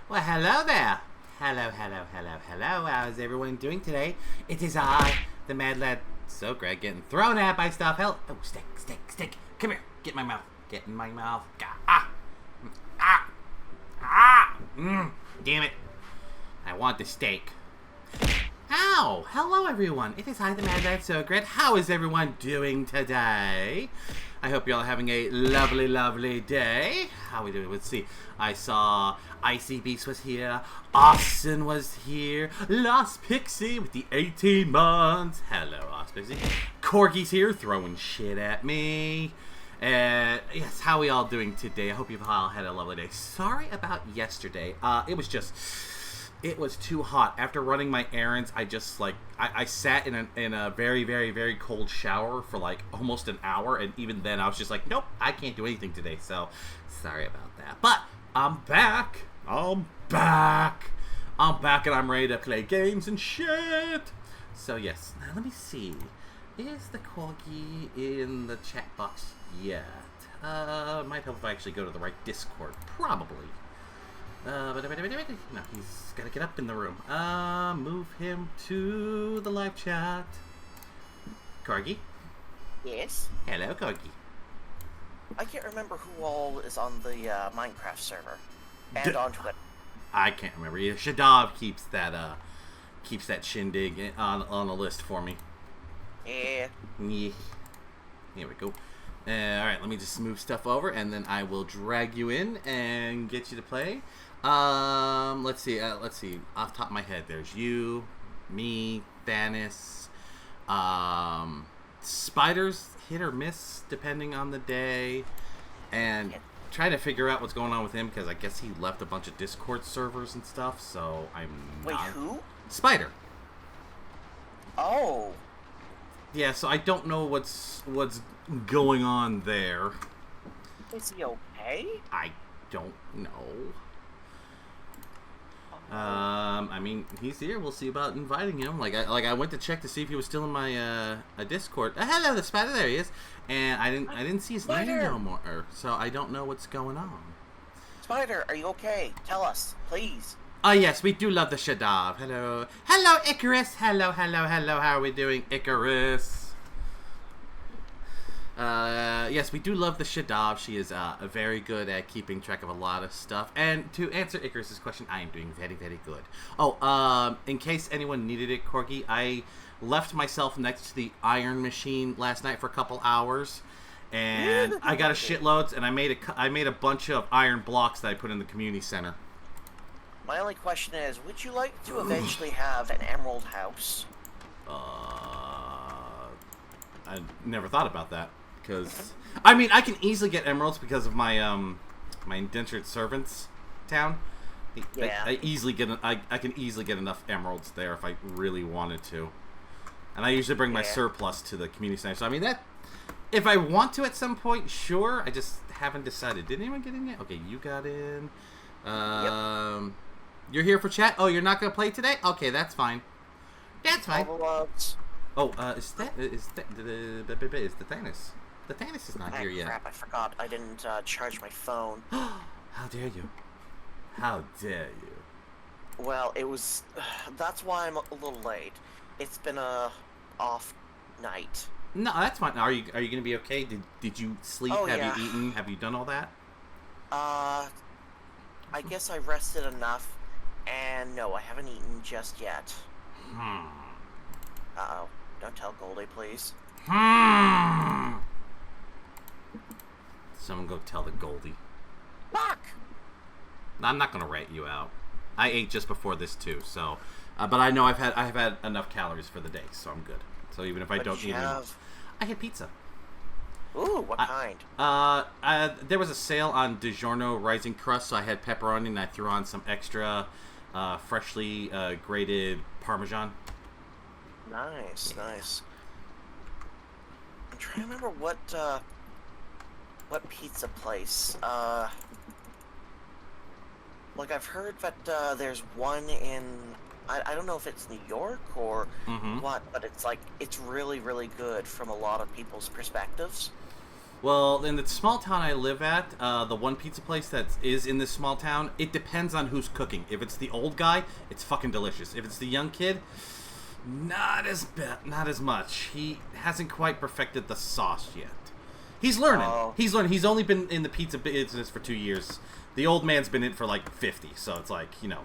Well, hello there. Hello. How's everyone doing today? It is I, the mad lad, Xograd, getting thrown at by stuff. Oh, stick. Come here. Get in my mouth. Get in my mouth. Damn it. I want the steak. Ow! Hello, everyone. It is I, the mad lad, Xograd. How is everyone doing today? I hope you're all having a lovely day. How are we doing? Let's see. I saw Icy Beast was here. Austin was here. Lost Pixie with the 18 months. Hello, Lost Pixie. Corky's here throwing shit at me. Yes, how are we all doing today? I hope you've all had a lovely day. Sorry about yesterday. It was too hot. After running my errands, I sat in a very cold shower for like almost an hour, and even then I was just like, nope, I can't do anything today. So sorry about that. But I'm back, and I'm ready to play games and shit. So yes, now let me see. Is the corgi in the chat box yet? Might help if I actually go to the right Discord. Probably. No, he's gotta get up in the room. Move him to the live chat. Corgi? Yes? Hello, Corgi. I can't remember who all is on the Minecraft server. And on Twitter. I can't remember. Yeah, Shadab keeps that shindig on a list for me. Yeah. Here we go. Alright, let me just move stuff over, and then I will drag you in and get you to play. Let's see. Off the top of my head, there's you, me, Thanos. Spiders hit or miss depending on the day, and trying to figure out what's going on with him because I guess he left a bunch of Discord servers and stuff. So I'm Wait, who? Spider. Oh. Yeah, so I don't know what's going on there. Is he okay? I don't know. I mean, he's here. We'll see about inviting him. I went to check to see if he was still in my Discord. Hello, the spider. There he is. And I didn't see his name no more. So I don't know what's going on. Spider, are you okay? Tell us, please. Oh yes, we do love the Shadab. Hello, Icarus. Hello. How are we doing, Icarus? Yes, we do love the Shadab. She is very good at keeping track of a lot of stuff. And to answer Icarus's question, I am doing very good. Oh, in case anyone needed it, Corgi, I left myself next to the iron machine last night for a couple hours, and I got a shitloads, and I made a bunch of iron blocks that I put in the community center. My only question is, would you like to eventually have an emerald house? I never thought about that. Because, I mean, I can easily get emeralds because of my my indentured servants town. Yeah. I can easily get enough emeralds there if I really wanted to. And I usually bring my surplus to the community center. So I mean that, if I want to at some point, sure. I just haven't decided. Did anyone get in yet? Okay, you got in. Yep. You're here for chat. Oh, you're not gonna play today? Okay, that's fine. That's fine. Oh, is the Thanos? The Thanos is not here yet. Crap, I forgot. I didn't charge my phone. How dare you? How dare you? Well, it was... that's why I'm a little late. It's been a off night. No, that's fine. Are you gonna be okay? Did you sleep? Oh, Have you eaten? Have you done all that? I guess I rested enough, and no, I haven't eaten just yet. Uh-oh. Don't tell Goldie, please. Someone go tell the Goldie. Fuck! I'm not gonna rat you out. I ate just before this too, so. But I know I've had enough calories for the day, so I'm good. So even if I don't eat enough, I had pizza. Ooh, what kind? There was a sale on DiGiorno Rising Crust, so I had pepperoni and I threw on some extra freshly grated Parmesan. Nice. I'm trying to remember what pizza place. Like I've heard that there's one in, I don't know if it's New York or what, but it's really good from a lot of people's perspectives. Well, in the small town I live at, the one pizza place that is in this small town, it depends on who's cooking. If it's the old guy, it's fucking delicious. If it's the young kid, not as much. He hasn't quite perfected the sauce yet. He's learning. Oh. He's learning. He's only been in the pizza business for 2 years. The old man's been in it for like 50, so it's like, you know.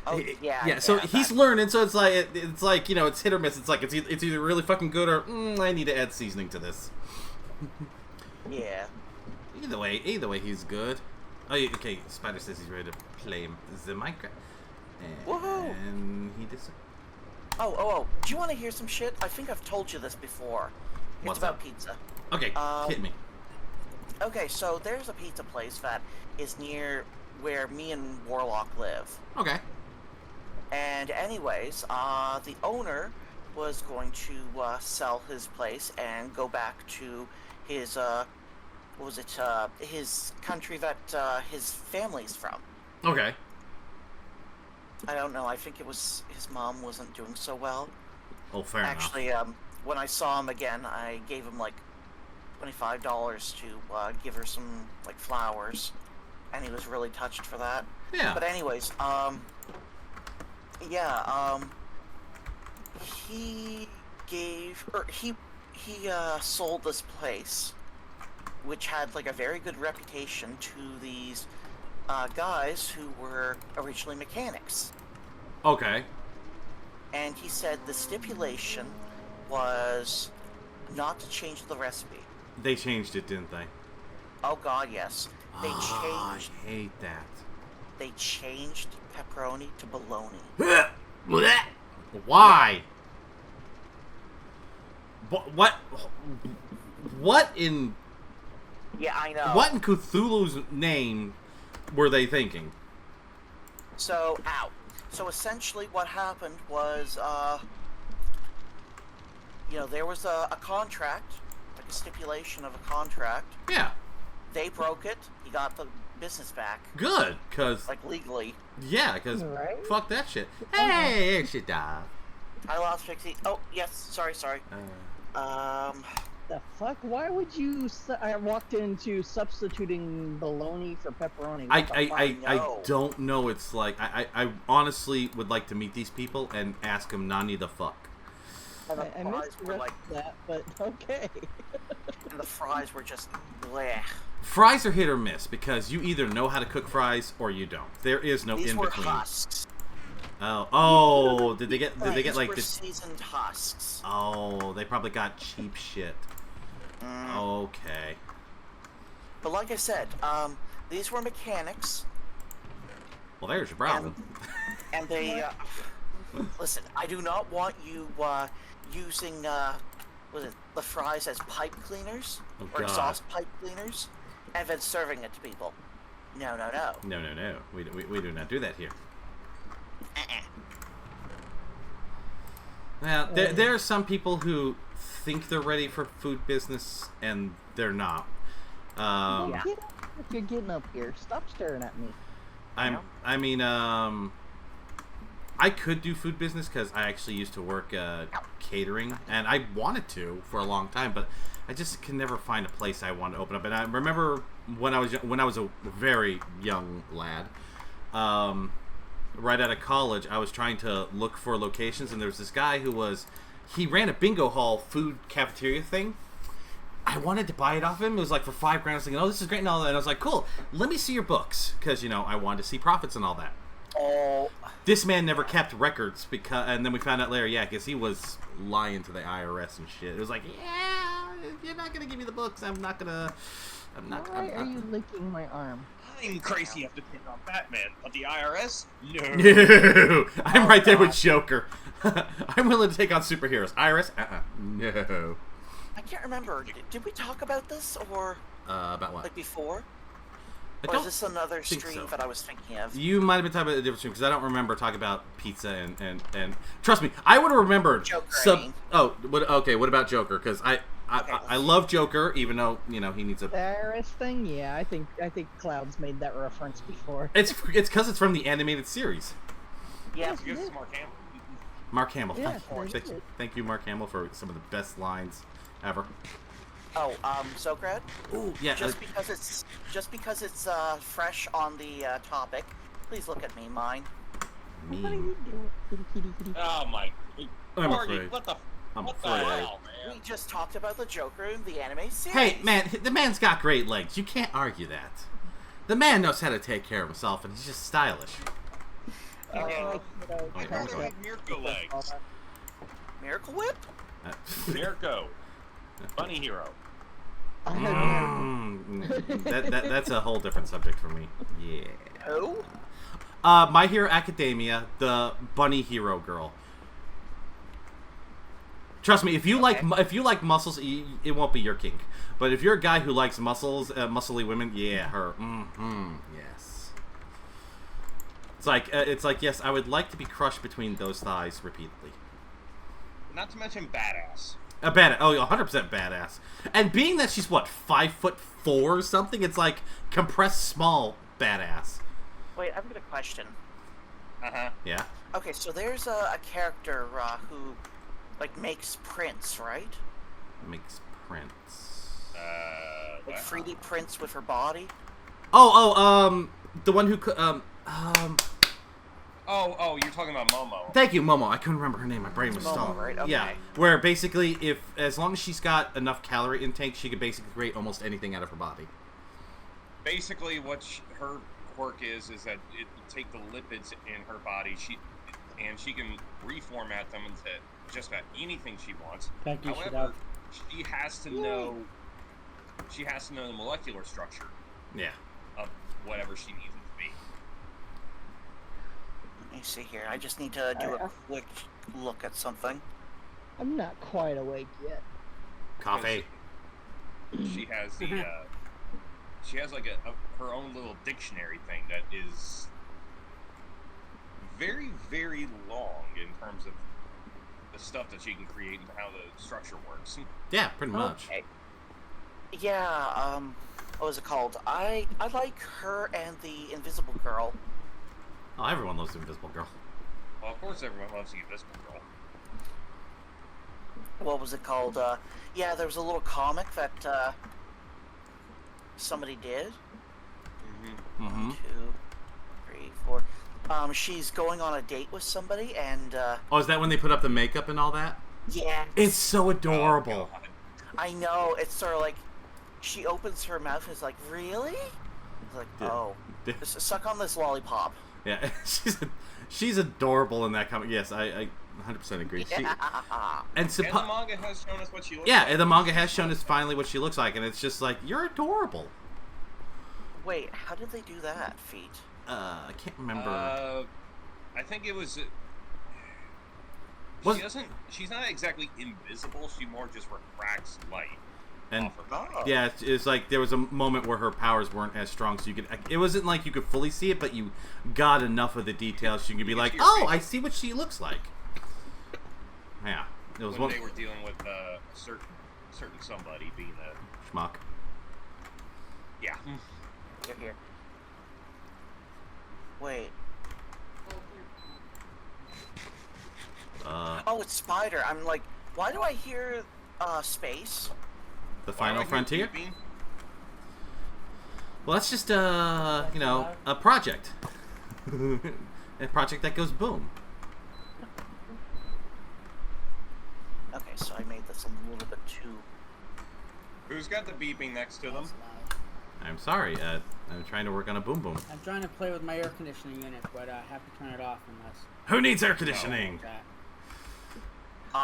Oh, yeah. Yeah, so he's learning, so it's like, you know, it's hit or miss. It's like, it's either really fucking good or, I need to add seasoning to this. Yeah. Either way, he's good. Oh, yeah, okay, Spider says he's ready to play the Minecraft. Woohoo! And he dis- Oh, do you want to hear some shit? I think I've told you this before. What's It's about up? pizza. Okay, hit me. Okay, so there's a pizza place that is near where me and Warlock live. Okay. And anyways, the owner was going to sell his place and go back to his, his country that his family's from. Okay. I don't know, I think it was his mom wasn't doing so well. Oh, fair Actually, when I saw him again, I gave him like $25 to give her some like flowers, and he was really touched for that. Yeah. But anyways, he sold this place, which had like a very good reputation to these guys who were originally mechanics. Okay. And he said the stipulation was not to change the recipe. They changed it, didn't they? Oh god, yes. They I changed. hate that. They changed pepperoni to bologna. Why? What in? Yeah, I know. What in Cthulhu's name were they thinking? So, So essentially, what happened was, there was a contract, like a stipulation of a contract. Yeah. They broke it. He got the business back. Good, cause Like legally. yeah, cause Right? fuck that shit. Hey, it should die. I lost 60. Oh, yes. Sorry. The fuck? Why would you? I walked into substituting bologna for pepperoni. What the fuck? I know. don't know. It's like I honestly would like to meet these people and ask them Nani the fuck. And the I fries missed the were rest like, of that, but okay. and the fries were just bleh. Fries are hit or miss because you either know how to cook fries or you don't. There is no These in were between. husks. Oh, did they get These like were the? seasoned husks. Oh, they probably got cheap shit. Mm. Okay. But like I said, these were mechanics, Well, there's your problem. and they listen. I do not want you using the fries as pipe cleaners Oh, or God. exhaust pipe cleaners, and then serving it to people. No. No. We do not do that here. Now, there are some people who think they're ready for food business and they're not. Well, get up if you're getting up here. Stop staring at me. I could do food business because I actually used to work catering, and I wanted to for a long time, but I just can never find a place I want to open up. And I remember when I was a very young lad, right out of college, I was trying to look for locations, and there was this guy he ran a bingo hall food cafeteria thing. I wanted to buy it off him. It was like for $5,000. I was thinking, oh, this is great and all that. And I was like, cool, let me see your books. Because, I wanted to see profits and all that. Oh, This man never kept records, and then we found out later, because he was lying to the IRS and shit. It was like, yeah, if you're not going to give me the books, I'm not. Why are you licking my arm? I'm crazy enough to take on Batman, but the IRS? No. No! I'm right there with Joker. I'm willing to take on superheroes. IRS? No. I can't remember. Did we talk about this or About what? like before? I Or don't is this another think stream so. that I was thinking of? You might have been talking about a different stream because I don't remember talking about pizza and trust me, I would have remembered. Joker, I mean. What about Joker? Because I love Joker, even though he needs a. The IRS thing? Yeah, I think Cloud's made that reference before. It's because it's from the animated series. Yeah. Because it's Mark Hamill. Mark Hamill. Yeah, Thank you, Mark Hamill, for some of the best lines ever. Oh, Xograd? Ooh, yeah. Just because it's fresh on the topic, please look at me, mine. What are me. you doing? Kitty, kitty, kitty. Oh my. I'm Marty, afraid. what the I'm what afraid. the hell, man? We just talked about the Joker in the anime series. Hey, man, the man's got great legs. You can't argue that. The man knows how to take care of himself, and he's just stylish. I Wait, heard hold he on. had Mirko legs. Miracle Whip? Mirko. Bunny hero. I had That's a whole different subject for me. Yeah. Who? My Hero Academia, the bunny hero girl. Trust me, if you like muscles, it won't be your kink. But if you're a guy who likes muscles, muscly women, yeah, her. Yes. It's like yes, I would like to be crushed between those thighs repeatedly. Not to mention badass. A badass, 100% badass. And being that she's what 5'4" or something, it's like compressed small badass. Wait, I've got a question. Yeah. Okay, so there's a character who, like, makes prints, right? Makes prints. Like What? 3D prints with her body. The one who Oh, you're talking about Momo. Thank you, Momo. I couldn't remember her name. My brain was Momo, stalling. right? Okay. Yeah, where basically, as long as she's got enough calorie intake, she could basically create almost anything out of her body. Basically, what her quirk is that it will take the lipids in her body. She can reformat them into just about anything she wants. Thank you, However, she has to know. She has to know the molecular structure Yeah. of whatever she needs it to be. Let me see here. I just need to do a quick look at something. I'm not quite awake yet. Coffee. She has the. She has like her own little dictionary thing that is very, very long in terms of the stuff that she can create and how the structure works. Yeah, pretty much. Okay. Yeah, what was it called? I like her and the Invisible Girl. Oh, everyone loves the Invisible Girl. Well, of course, everyone loves the Invisible Girl. What was it called? Yeah, there was a little comic that somebody did. Mm-hmm. 1, 2, 3, 4. She's going on a date with somebody, and Oh, is that when they put up the makeup and all that? yeah, It's so adorable. Oh, God. I know. It's sort of like she opens her mouth and is like, "Really?" It's like, Yeah. "Oh, just suck on this lollipop." Yeah, she's adorable in that comic. Yes, I 100% agree. She, Yeah. and And the manga has shown us what she looks yeah, like. and the manga has shown us finally what she looks like, and it's just like, you're adorable. Wait, how did they do that feat? I can't remember. I think it was. Was- She doesn't. She's not exactly invisible. She more just refracts light and off her. Oh. yeah, it's like there was a moment where her powers weren't as strong, so you could. It wasn't like you could fully see it, but you got enough of the details. So you could be You like, could see her oh, face. I see what she looks like. Yeah, it was When one they were dealing with a certain somebody being a schmuck. yeah. Here. Wait. Oh, it's Spider. I'm like, why do I hear space? The Why Final do I hear Frontier. beeping? Well, that's just a project. A project that goes boom. Okay, so I made this a little bit too. Who's got the beeping next to them? I'm sorry. I'm trying to work on a boom boom. I'm trying to play with my air conditioning unit, but I have to turn it off unless Who needs air conditioning? that. Well,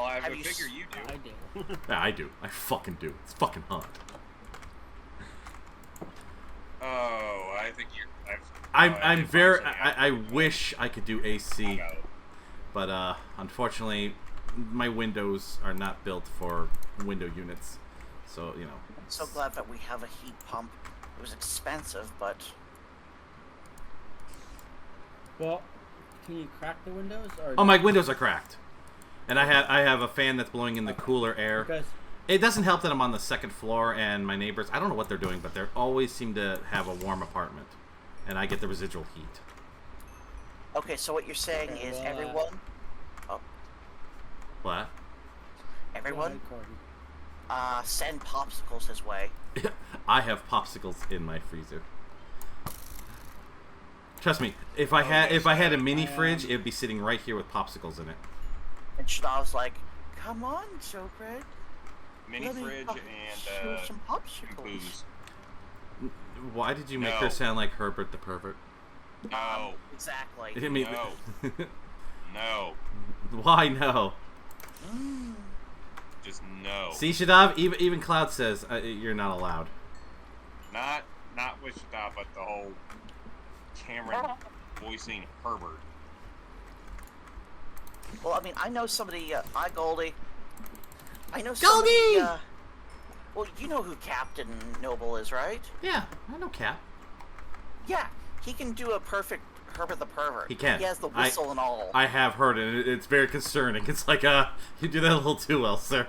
I have would you figure s- you do. I do. Yeah, I do. I fucking do. It's fucking hot. Oh, I think you're. I'm very. I wish I could do AC, No. but unfortunately, my windows are not built for window units. So you know. I'm so glad that we have a heat pump. It was expensive, but Well, can you crack the windows or? Oh, my windows are cracked, and I have a fan that's blowing in the cooler air. Because It doesn't help that I'm on the second floor, and my neighbors, I don't know what they're doing, but they always seem to have a warm apartment, and I get the residual heat. okay. So what you're saying Okay, is well, everyone, What? everyone, Go ahead, Courtney. send popsicles his way. I have popsicles in my freezer. Trust me, if I had a mini fridge, it'd be sitting right here with popsicles in it. And Shnav's like, "Come on, Xograd. Mini Let me fridge show and some popsicles." booze. Why did you make No. her sound like Herbert the pervert? No. Exactly. I mean, No. No. why no? Just no. See, Shadav, even Cloud says you're not allowed. Not with Shadab, but the whole Cameron voicing Herbert. Well, I mean, I know somebody. Hi, Goldie. I know Goldie! somebody. Well, you know who Captain Noble is, right? Yeah, I know Cap. Yeah, he can do a perfect Herbert the Pervert. He can. He has the whistle and all. I have heard it, and it's very concerning. It's like, you do that a little too well, sir.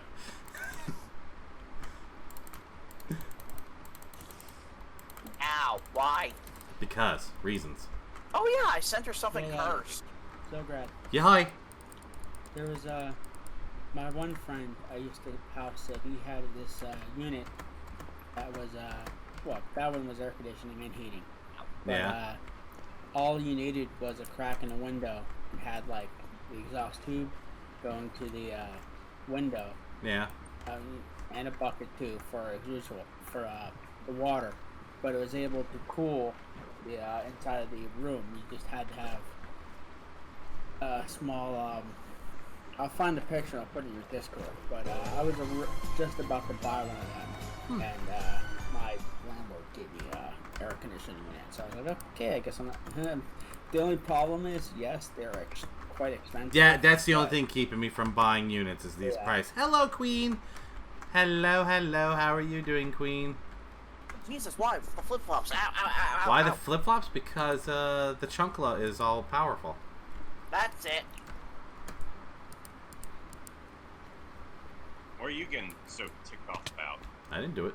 Ow! Why? Because reasons. Oh yeah, I sent her something cursed. Xograd. Yeah, hi. There was my one friend I used to house it. He had this unit that was well, that one was air conditioning and heating. But, Yeah. all you needed was a crack in the window. It had like the exhaust tube going to the window, Yeah. and a bucket too for as usual for the water. But it was able to cool the inside of the room. You just had to have a small. I'll find the picture. I'll put it in your Discord. But I was just about to buy one of them, and my landlord gave me air conditioning unit. So I was like, okay, I guess I'm not. The only problem is, yes, they're quite expensive. Yeah, that's the only thing keeping me from buying units is these prices. Hello, Queen. Hello, hello. How are you doing, Queen? Jesus, why the flip flops? Ow, ow, ow, ow! Why ow. the flip flops? Because the Chunkla is all powerful. That's it. What are you getting so ticked off about? I didn't do it.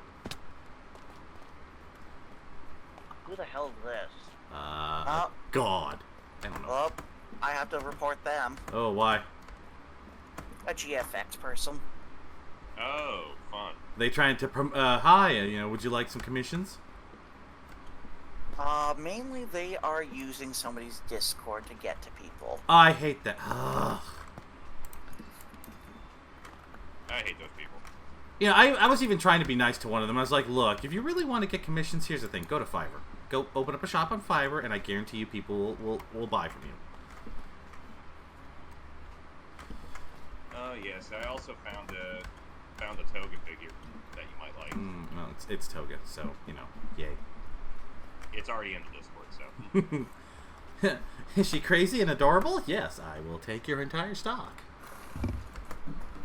Who the hell is this? God. I don't know. Well, I have to report them. Oh, why? A GFX person. Oh, fun. They trying to hi, would you like some commissions? Mainly they are using somebody's Discord to get to people. I hate that. Ugh. I hate those people. You know, I was even trying to be nice to one of them. I was like, look, if you really want to get commissions, here's the thing. Go to Fiverr. Go open up a shop on Fiverr, and I guarantee you people will buy from you. Oh, yes. I also found a toga figure that you might like. Well, it's Toga, so, yay. It's already in the Discord, so. Is she crazy and adorable? Yes, I will take your entire stock.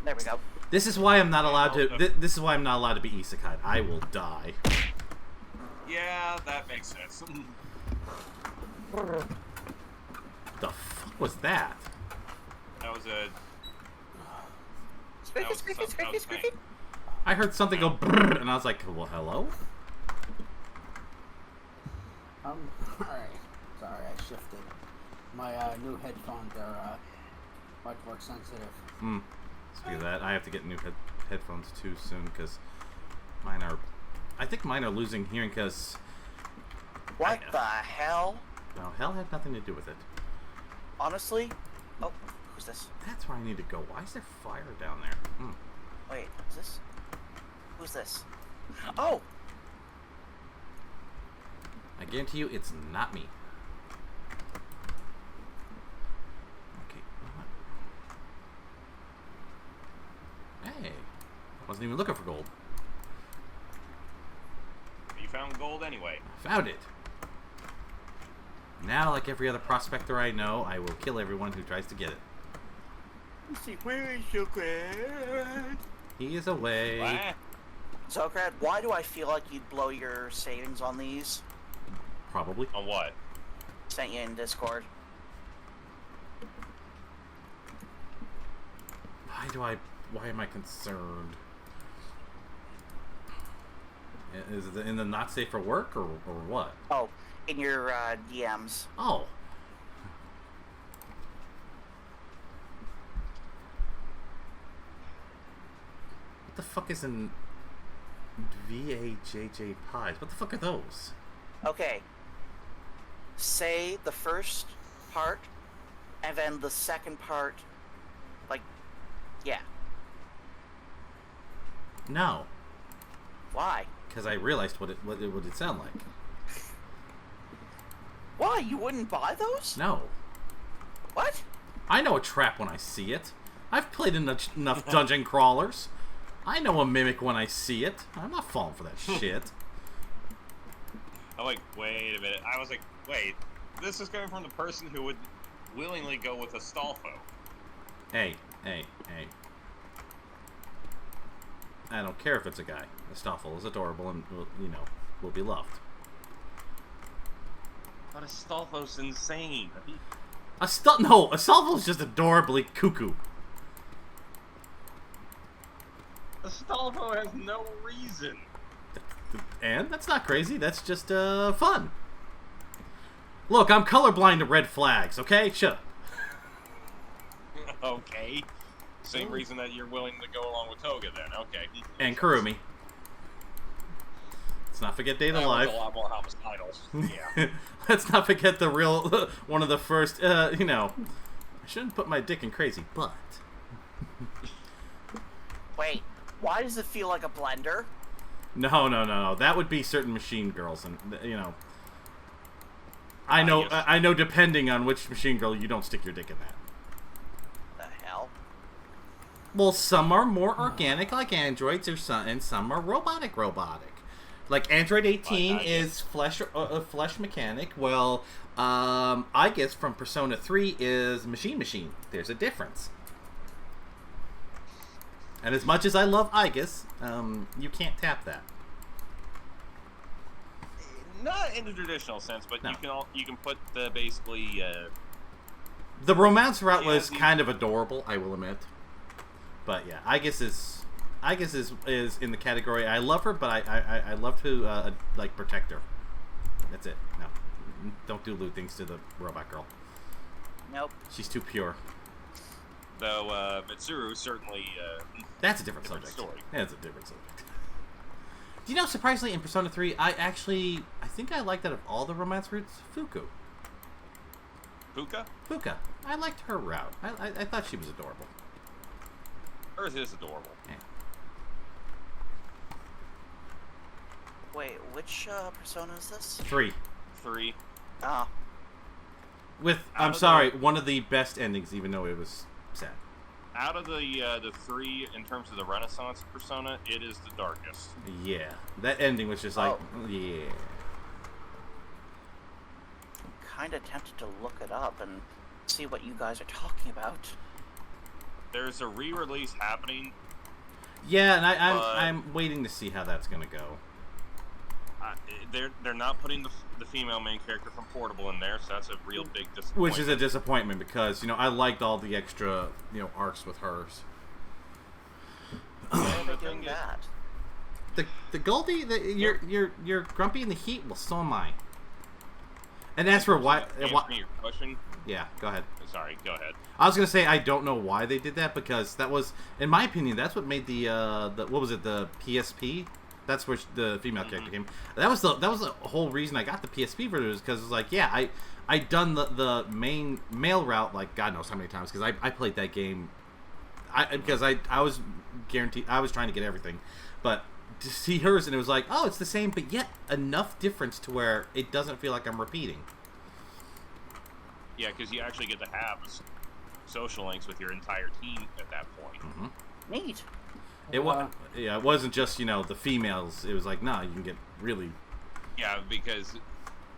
There we go. This is why I'm not allowed to. This is why I'm not allowed to be isekai. I will die. Yeah, that makes sense. The fuck was that? That was a. Squeaky, squeaky, squeaky, squeaky. I heard something go brrr, and I was like, well, hello? Alright. Sorry, I shifted. My new headphones are much more sensitive. Speaking of that, I have to get new headphones too soon because mine are. I think mine are losing hearing because. What the hell? No, hell had nothing to do with it. Honestly? Oh, who's this? That's where I need to go. Why is there fire down there? Wait, is this? Who's this? Oh! I guarantee you, it's not me. Okay. Hey, I wasn't even looking for gold. You found gold anyway. I found it. Now, like every other prospector I know, I will kill everyone who tries to get it. Let's see, where is Xograd? He is away. What? Xograd, why do I feel like you'd blow your savings on these? Probably. On what? Sent you in Discord. Why am I concerned? Is it in the not safe for work or what? Oh, in your DMs. Oh. What the fuck is an VAJJ pies? What the fuck are those? Okay. Say the first part, and then the second part, like, yeah. No. Why? Because I realized what it would sound like. Why? You wouldn't buy those? No. What? I know a trap when I see it. I've played enough dungeon crawlers. I know a mimic when I see it. I'm not falling for that shit. I'm like, wait a minute. I was like, wait, this is coming from the person who would willingly go with a Stolfo. Hey. I don't care if it's a guy. Stoffel is adorable and, will be loved. But a Stolfo's insane. A Stoffel is just adorably cuckoo. A Stolfo has no reason. And that's not crazy. That's just fun. Look, I'm colorblind to red flags. Okay, shut up. Okay. Same reason that you're willing to go along with Toga, then. Okay. And Kurumi. Let's not forget Day of the Life. A lot more homicidals. Yeah. Let's not forget the real one of the first. I shouldn't put my dick in crazy, but. Wait, why does it feel like a blender? No. That would be certain machine girls, and I know. Yes. I know. Depending on which machine girl, you don't stick your dick in that. The hell? Well, some are more organic, like androids, and some are robotic. Like Android 18 is flesh mechanic. Well, I guess from Persona 3 is machine. There's a difference. And as much as I love Igus, you can't tap that. Not in the traditional sense, but No. you can put the basically. The romance route Yeah, was kind of adorable, I will admit. But yeah, Igus is in the category. I love her, but I love to like protect her. That's it. No, don't do lewd things to the robot girl. Nope. She's too pure. Though Mitsuru certainly. That's a different Different subject. story. That's a different subject. Do you know, surprisingly, in Persona 3, I think I liked out of all the romance routes, Fuku. Fuka. I liked her route. I thought she was adorable. Hers is adorable. Yeah. Wait, which Persona is this? 3. 3. Ah, With, I'm sorry, one of the best endings, even though it was sad. Out of the 3, in terms of the Renaissance Persona, it is the darkest. Yeah. That ending was just like, yeah. I'm kind of tempted to look it up and see what you guys are talking about. There's a re-release happening. Yeah, and I'm waiting to see how that's gonna go. They're not putting the female main character from Portable in there, so that's a real big disappointment. Which is a disappointment because I liked all the extra arcs with hers. Why are they The doing thing is- that? The Goldie, you're grumpy in the heat. Well, so am I. And as for why, Answer me your question. yeah, go ahead. Sorry, go ahead. I was gonna say I don't know why they did that because that was, in my opinion, that's what made the what was it, the PSP? That's where the female character came. That was the whole reason I got the PSP version, because it was like, yeah, I done the main male route like God knows how many times because I played that game. Because I was guaranteed, I was trying to get everything, but to see hers and it was like, oh, it's the same, but yet enough difference to where it doesn't feel like I'm repeating. Yeah, because you actually get to have social links with your entire team at that point. Mm-hmm. Neat. It wasn't just the females. It was like, nah, you can get really. Yeah, because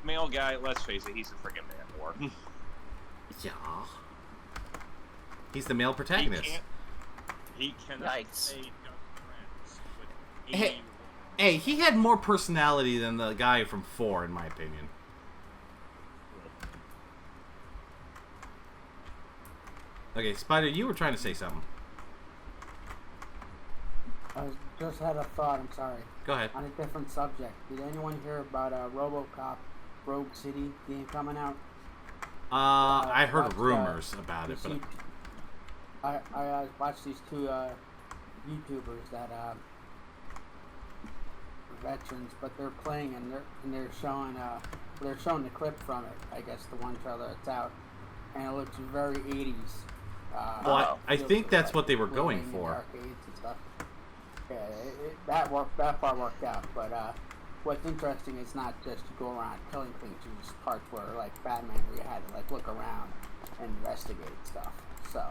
male guy, let's face it, he's a freaking man war. Yeah. He's the male protagonist. Yikes. He cannot say just friends with Hey, hey, he had more personality than the guy from 4, in my opinion. Okay, Spider, you were trying to say something. I just had a thought, I'm sorry. Go ahead. On a different subject. Did anyone hear about RoboCop Rogue City game coming out? I heard watched, rumors about it, but I watched these two YouTubers that veterans, but they're playing and they're showing the clip from it. I guess the one trailer that's out, and it looks very 80s. Well, I think that's like what they were living going in for. Arcades and stuff. Yeah, that part worked out. But what's interesting is not just you go around killing things. There's parts where, like Batman, where you had to like look around and investigate stuff. So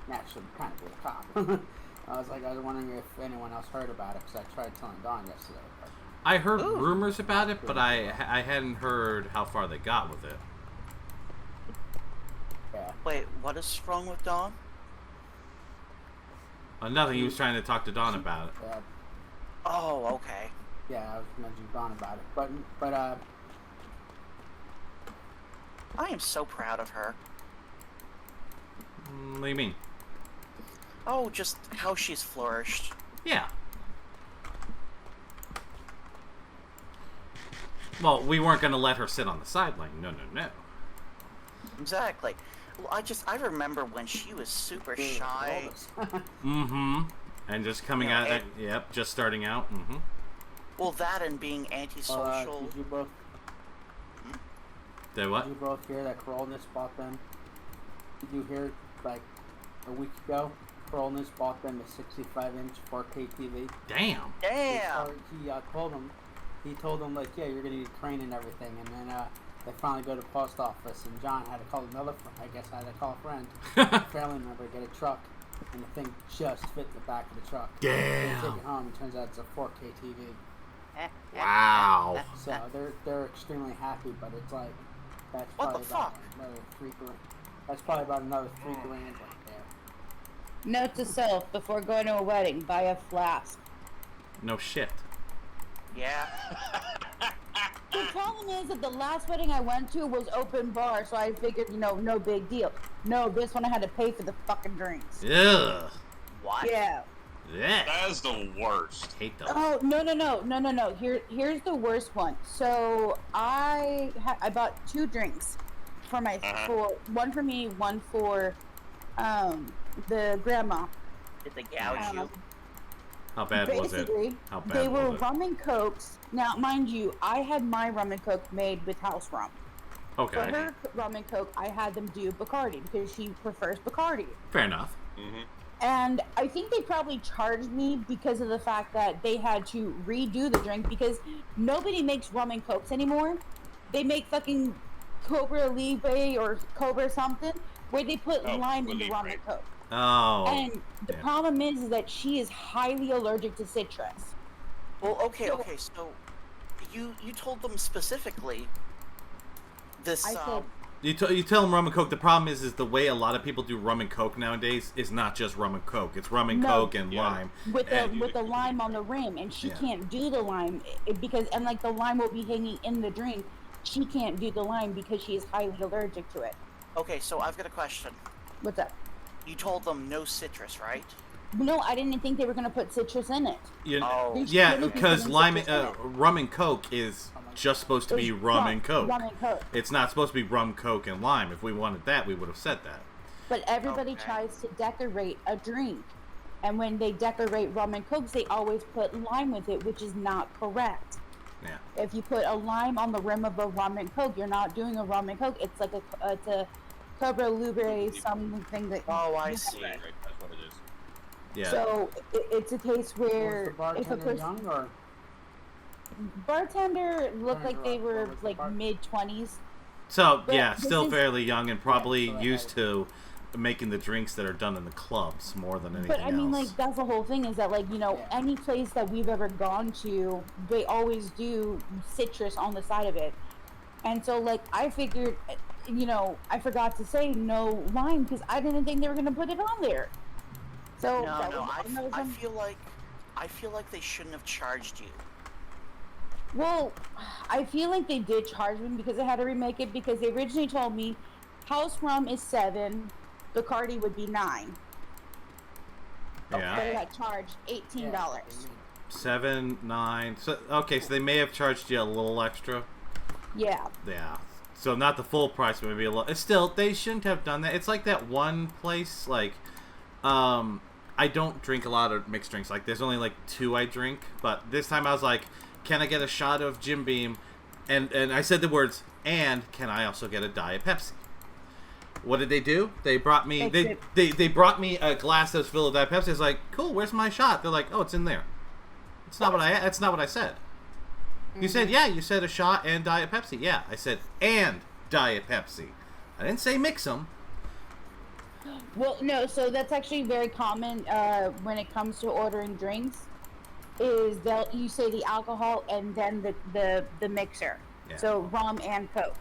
naturally, kind of be a cop. I was wondering if anyone else heard about it because I tried telling Dawn yesterday. But I heard rumors about it, but I hadn't heard how far they got with it. yeah, Wait, what is wrong with Dawn? Nothing. He was trying to talk to Dawn about it. yeah, Oh, okay. I was mentioning Dawn about it. But I am so proud of her. What do you mean? Oh, just how she's flourished. Yeah. Well, we weren't going to let her sit on the sideline. No, no, no. Exactly. Well, I remember when she was super shy. Mm-hmm. And just coming Yeah, out, and- yep, just starting out. Mm-hmm. Well, that and being antisocial. Did you both Did what? Did you both hear that Corolnus bought them? Did you hear, like, a week ago? Corolnus bought them a 65-inch 4K TV. Damn. Damn! He told them, like, yeah, you're going to need a crane and everything. And then they finally go to the post office, and John had to call another friend. I guess had to call a friend, a family member, to get a truck. And the thing just fit in the back of the truck. They Damn. take it home, and it turns out it's a 4K TV. Wow. So they're extremely happy, but it's like that's What probably the about fuck? another $3,000. That's probably about another $3,000 right there. Note to self: before going to a wedding, buy a flask. No shit. Yeah. The problem is that the last wedding I went to was open bar, so I figured, no big deal. No, this one I had to pay for the fucking drinks. Ugh. What? Yeah. Yeah. That is the worst. Hate those. Oh no! Here's the worst one. So I bought 2 drinks for my one for me, one for the grandma. Did they gouge you? How bad was it? Basically, How bad they were was it? rum and cokes. Now, mind you, I had my rum and coke made with house rum. For Okay. her rum and coke, I had them do Bacardi because she prefers Bacardi. Fair enough. Mm-hmm. And I think they probably charged me because of the fact that they had to redo the drink because nobody makes rum and cokes anymore. They make fucking Cobra Libre or Cobra something where they put lime in the rum and coke. Oh. And the yeah. problem is that she is highly allergic to citrus. Well, okay. So, you told them specifically this. I said, You tell them rum and coke. The problem is the way a lot of people do rum and coke nowadays is not just rum and coke. It's rum and No. coke and Yeah. lime. with And- the lime on the rim, and she Yeah. can't do the lime because like the lime will be hanging in the drink. She can't do the lime because she is highly allergic to it. Okay, so I've got a question. What's up? You told them no citrus, right? No, I didn't think they were gonna put citrus in it. Oh. Yeah, They shouldn't be because putting lime, citrus in it. rum and coke is just supposed to be It's rum and coke. Rum and coke. It's not supposed to be rum, coke, and lime. If we wanted that, we would have said that. But everybody Okay. tries to decorate a drink, and when they decorate rum and cokes, they always put lime with it, which is not correct. Yeah. If you put a lime on the rim of a rum and coke, you're not doing a rum and coke. It's like it's a Cobra Libre something that. Oh, I see. Right, that's what it is. Yeah. So it's a case Was where the if a bartender person young or? bartender looked like they were Was the like mid-20s. So, But yeah, this still is- fairly young and probably so I used had- to making the drinks that are done in the clubs more than anything But I mean, else. like that's the whole thing is that Yeah. any place that we've ever gone to, they always do citrus on the side of it, and so like I figured, I forgot to say no lime because I didn't think they were gonna put it on there. So No, that no. was I feel like they shouldn't have charged you. Well, I feel like they did charge me because I had to remake it because they originally told me house rum is 7, Bacardi would be 9. Yeah. But I got charged $18. 7, 9. So okay, so they may have charged you a little extra. Yeah. Yeah. So not the full price, but maybe a little. It's still, they shouldn't have done that. It's like that one place, like, I don't drink a lot of mixed drinks. Like, there's only like 2 I drink. But this time I was like, can I get a shot of Jim Beam? And I said the words, and can I also get a Diet Pepsi? What did they do? They brought me they brought me a glass that was filled with Diet Pepsi. I was like, cool, where's my shot? They're like, oh, it's in there. That's not what I said. You said, yeah, you said a shot and Diet Pepsi. Yeah, I said, and Diet Pepsi. I didn't say mix them. Well, no, so that's actually very common when it comes to ordering drinks. Is you say the alcohol and then the mixer. Yeah. So rum and Coke.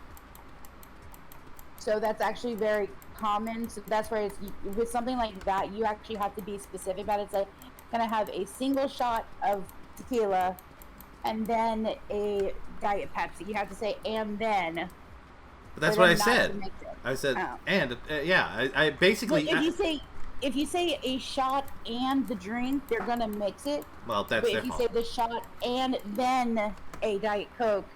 So that's actually very common. So that's where it's with something like that, you actually have to be specific about it. It's like, can I have a single shot of tequila and then a Diet Pepsi? You have to say and then. But that's what I said. I said and yeah. I basically. Well, if you say a shot and the drink, they're gonna mix it. Well, that's but if you say the shot and then a Diet Coke,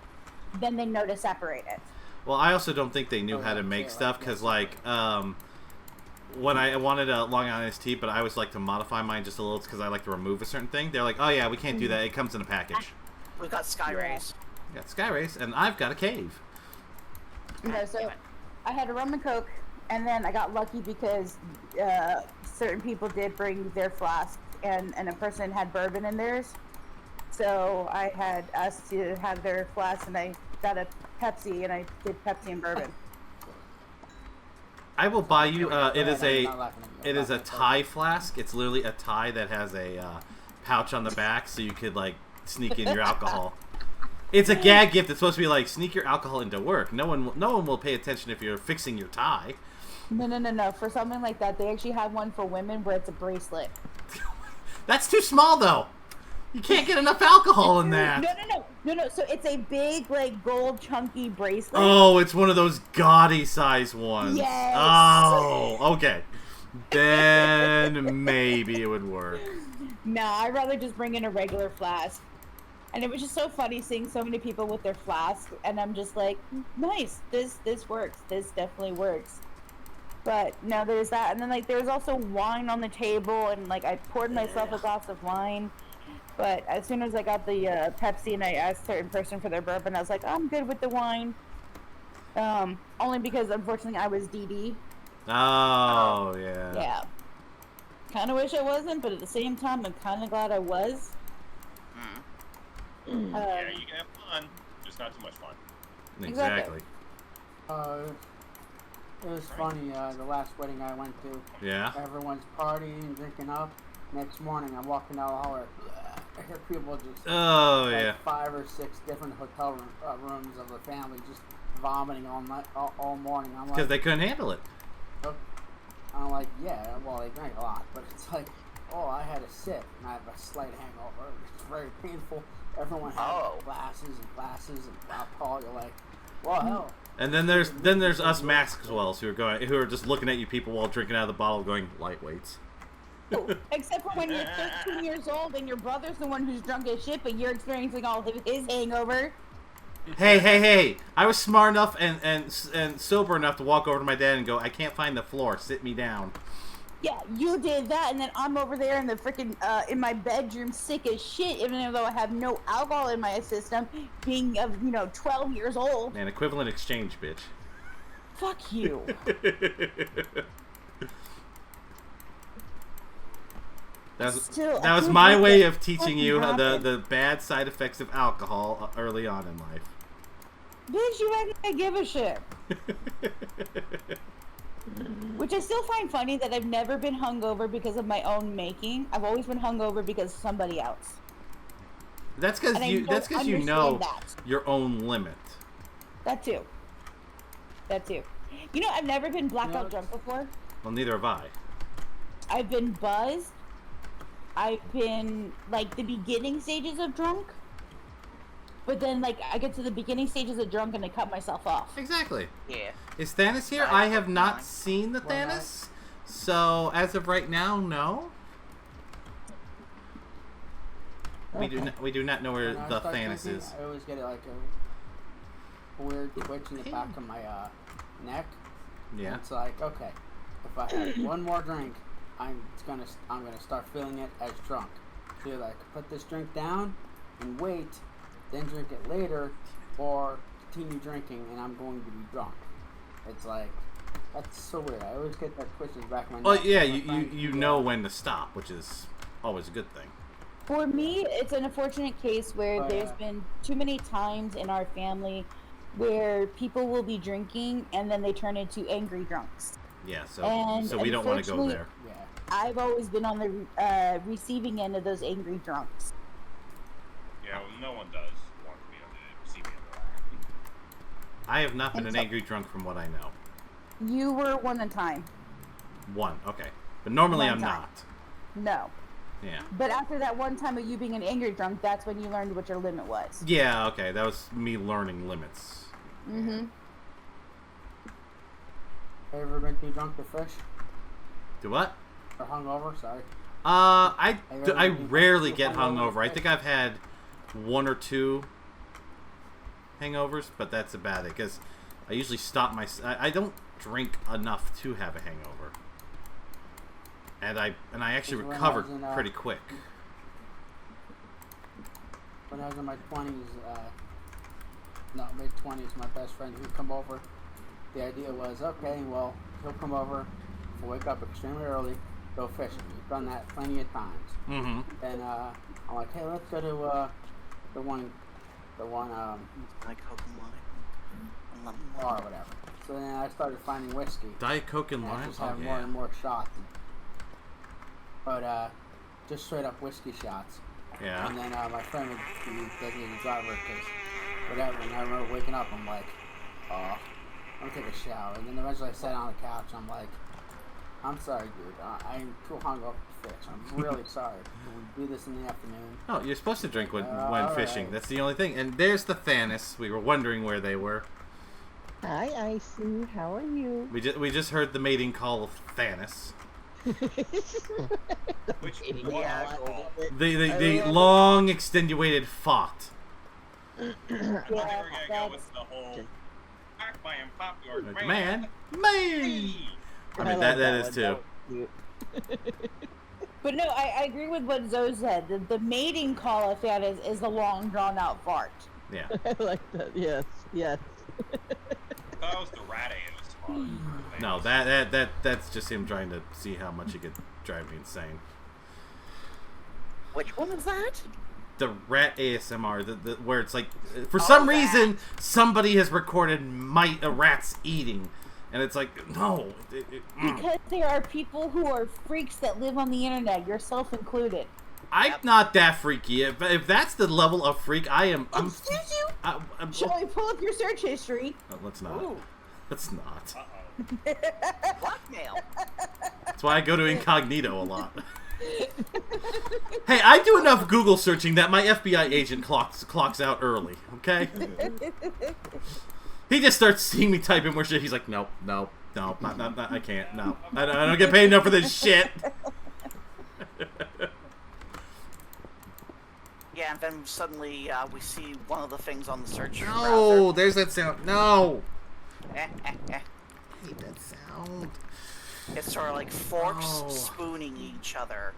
then they know to separate it. Well, I also don't think they knew how to make stuff because, like, when I wanted a Long Island iced tea, but I always like to modify mine just a little because I like to remove a certain thing. They're like, oh yeah, we can't do that. It comes in a package. We've got Sky Rays. We got Sky Rays, and I've got a cave. Okay, so I had a rum and Coke, and then I got lucky because certain people did bring their flask, and a person had bourbon in theirs. So I had asked to have their flask, and I got a Pepsi, and I did Pepsi and bourbon. I will buy you. It is a tie flask. It's literally a tie that has a pouch on the back, so you could like sneak in your alcohol. It's a gag gift. It's supposed to be like sneak your alcohol into work. No one will pay attention if you're fixing your tie. No. For something like that, they actually have one for women where it's a bracelet. That's too small, though. You can't get enough alcohol in that. No. So it's a big, like, gold chunky bracelet. Oh, it's one of those gaudy size ones. Yes. Oh, okay. Then maybe it would work. No, I'd rather just bring in a regular flask. And it was just so funny seeing so many people with their flask, and I'm just like, nice, this works. This definitely works. But no, there's that, and then like there's also wine on the table, and like I poured myself a glass of wine. But as soon as I got the Pepsi and I asked a certain person for their bourbon, I was like, I'm good with the wine. Only because unfortunately I was DD. Oh, yeah. Yeah. Kind of wish I wasn't, but at the same time, I'm kind of glad I was. Yeah, you can have fun, just not too much fun. Exactly. It was funny, the last wedding I went to. Yeah. Everyone's partying and drinking up. Next morning, I'm walking down the hallway. I hear people just... Oh, like yeah. 5 or 6 different hotel rooms of the family just vomiting all night, all morning. I'm Because like, they couldn't handle it. I'm like, yeah, well, they drank a lot. But it's like, oh, I had a sip, and I have a slight hangover. It's very painful. Everyone had glasses and glasses and alcohol. You're like, well, hell. And then there's us Maxwells who are just looking at you people while drinking out of the bottle, going lightweights. Except for when you're 13 years old and your brother's the one who's drunk as shit, but you're experiencing all of his hangover. Hey! I was smart enough and sober enough to walk over to my dad and go, I can't find the floor. Sit me down. Yeah, you did that, and then I'm over there in the freaking in my bedroom, sick as shit, even though I have no alcohol in my system, being of 12 years old. Man, equivalent exchange, bitch. Fuck you. That was my way of teaching you the bad side effects of alcohol early on in life. Bitch, you ain't gonna give a shit. Which I still find funny that I've never been hungover because of my own making. I've always been hungover because of somebody else. That's because you know your own limit. That too. I've never been blackout drunk before. Well, neither have I. I've been buzzed. I've been, like, the beginning stages of drunk. But then, like, I get to the beginning stages of drunk and I cut myself off. Exactly. Yeah. Is Thanos here? I have not seen the Thanos. So, as of right now, no. Okay. We do not know where the Thanos is. I always get like a weird twitch in the back of my neck. Yeah. And it's like, okay, if I had one more drink, I'm gonna start feeling it as drunk. So either I could put this drink down and wait, then drink it later, or continue drinking and I'm going to be drunk. It's like, that's so weird. I always get that twisted back in my neck. Well, yeah, you know when to stop, which is always a good thing. For me, it's an unfortunate case where there's been too many times in our family where people will be drinking and then they turn into angry drunks. Yeah, so we don't want to go there. Yeah. I've always been on the receiving end of those angry drunks. Yeah, well, no one does want to be on the receiving end of that. I have not been an angry drunk from what I know. You were one at a time. One, okay. But normally One I'm time. not. No. Yeah. But after that one time of you being an angry drunk, that's when you learned what your limit was. Yeah, okay. That was me learning limits. Mm-hmm. Have you ever been too drunk to fish? Do what? Or hungover, sorry. I rarely get hungover. I think I've had 1 or 2 hangovers, but that's about it. Because I usually stop I don't drink enough to have a hangover. And I actually recovered pretty quick. When I was in my 20s, mid-20s, my best friend would come over. The idea was, okay, well, he'll come over, we'll wake up extremely early, go fishing. We've done that plenty of times. Mm-hmm. And I'm like, hey, let's go to the one Like Coke and lime. bar or whatever. So then I started finding whiskey. Diet Coke and I lime? just Oh, have more and more shots. But just straight up whiskey shots. Yeah. And then my friend would be designated driver because whatever. And I remember waking up, I'm like, oh, I'm gonna take a shower. And then eventually I sat on the couch. I'm like, I'm sorry, dude. I'm too hungover to fish. I'm really sorry. Can we do this in the afternoon? Oh, you're supposed to drink when fishing. right. That's the only thing. And there's the Thanos. We were wondering where they were. Hi, Icy. How are you? We just heard the mating call of Thanos. Which Yeah, The long extenuated fought. I think we're gonna go with the whole back by and pop your Man. Hey! I mean, that is too. But no, I agree with what Zoe said. The mating call of that is a long drawn out fart. Yeah. I like that. Yes, yes. That was the rat anus part. No, that's just him trying to see how much he could drive me insane. Which one is that? The rat ASMR, the where it's like, for some reason, somebody has recorded rats eating, and it's like, no. Because there are people who are freaks that live on the internet, yourself included. I'm not that freaky. If that's the level of freak I am, Excuse you? Shall we pull up your search history? No, let's not. Ooh, Let's not. blackmail. That's why I go to incognito a lot. Hey, I do enough Google searching that my FBI agent clocks out early, okay? He just starts seeing me type in more shit. He's like, nope, not, I can't, no. I don't get paid enough for this shit. Yeah, and then suddenly we see one of the things on the search No, there's that sound. No. browser. I hate that sound. It's sort of like forks Oh. spooning each other.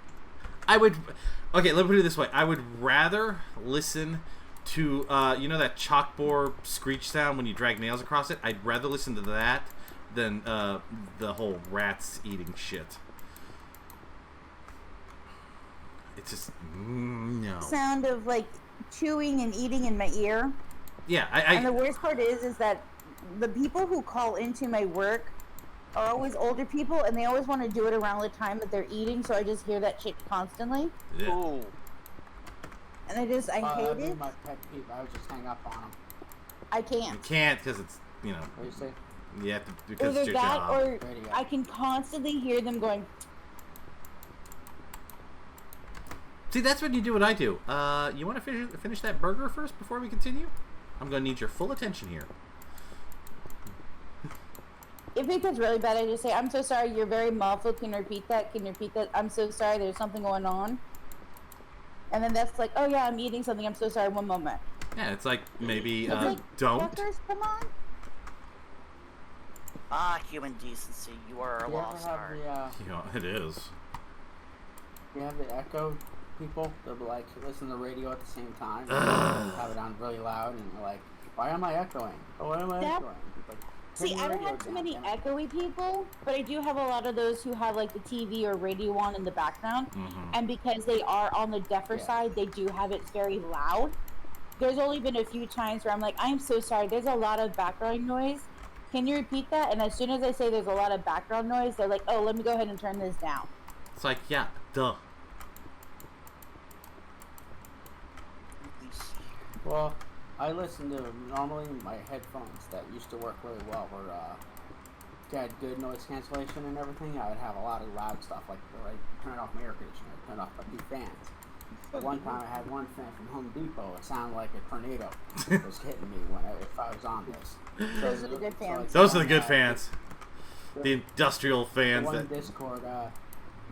Okay, let me put it this way. I would rather listen to, you know that chalkboard screech sound when you drag nails across it? I'd rather listen to that than the whole rats eating shit. It's just, no. Sound of like chewing and eating in my ear. Yeah, And the worst part is that the people who call into my work are always older people, and they always want to do it around the time that they're eating, so I just hear that shit constantly. Yeah. Ooh. And I hate That'd be it. my pet peeve. I would just hang up on them. I You can't. can't because it's, you know, What do you say? you have to, because it's Either your that job. or There you go. I can constantly hear them going, See, that's when you do what I do. You want to finish that burger first before we continue? I'm going to need your full attention here. if it gets really bad, I just say, I'm so sorry, you're very muffled, can you repeat that? Can you repeat that? I'm so sorry, there's something going on. And then that's like, oh yeah, I'm eating something, I'm so sorry, one moment. Yeah, it's like maybe It's like, don't. fuckers, come on. Ah, human decency. You are a You ever lost have art. the, You know, it is. You have the echo people. They'll be like, listen to the radio at the same time. Have it on really loud, and they're like, why am I echoing? Oh, why am I echoing? It's like, See, I don't have too many echoey people, but I do have a lot of those who have like the TV or radio on in the background. And because they are on the deafer side, they do have it very loud. There's only been a few times where I'm like, I'm so sorry, there's a lot of background noise. Can you repeat that? And as soon as I say there's a lot of background noise, they're like, oh, let me go ahead and turn this down. It's like, yeah, duh. Well, I listen to normally my headphones that used to work really well were had good noise cancellation and everything. I would have a lot of loud stuff, like I turn off my air conditioner, turn off my 2 fans. But one time I had one fan from Home Depot. It sounded like a tornado was hitting me if I was on this. Those are the good fans. Those are the good fans. The industrial fans. The one Discord,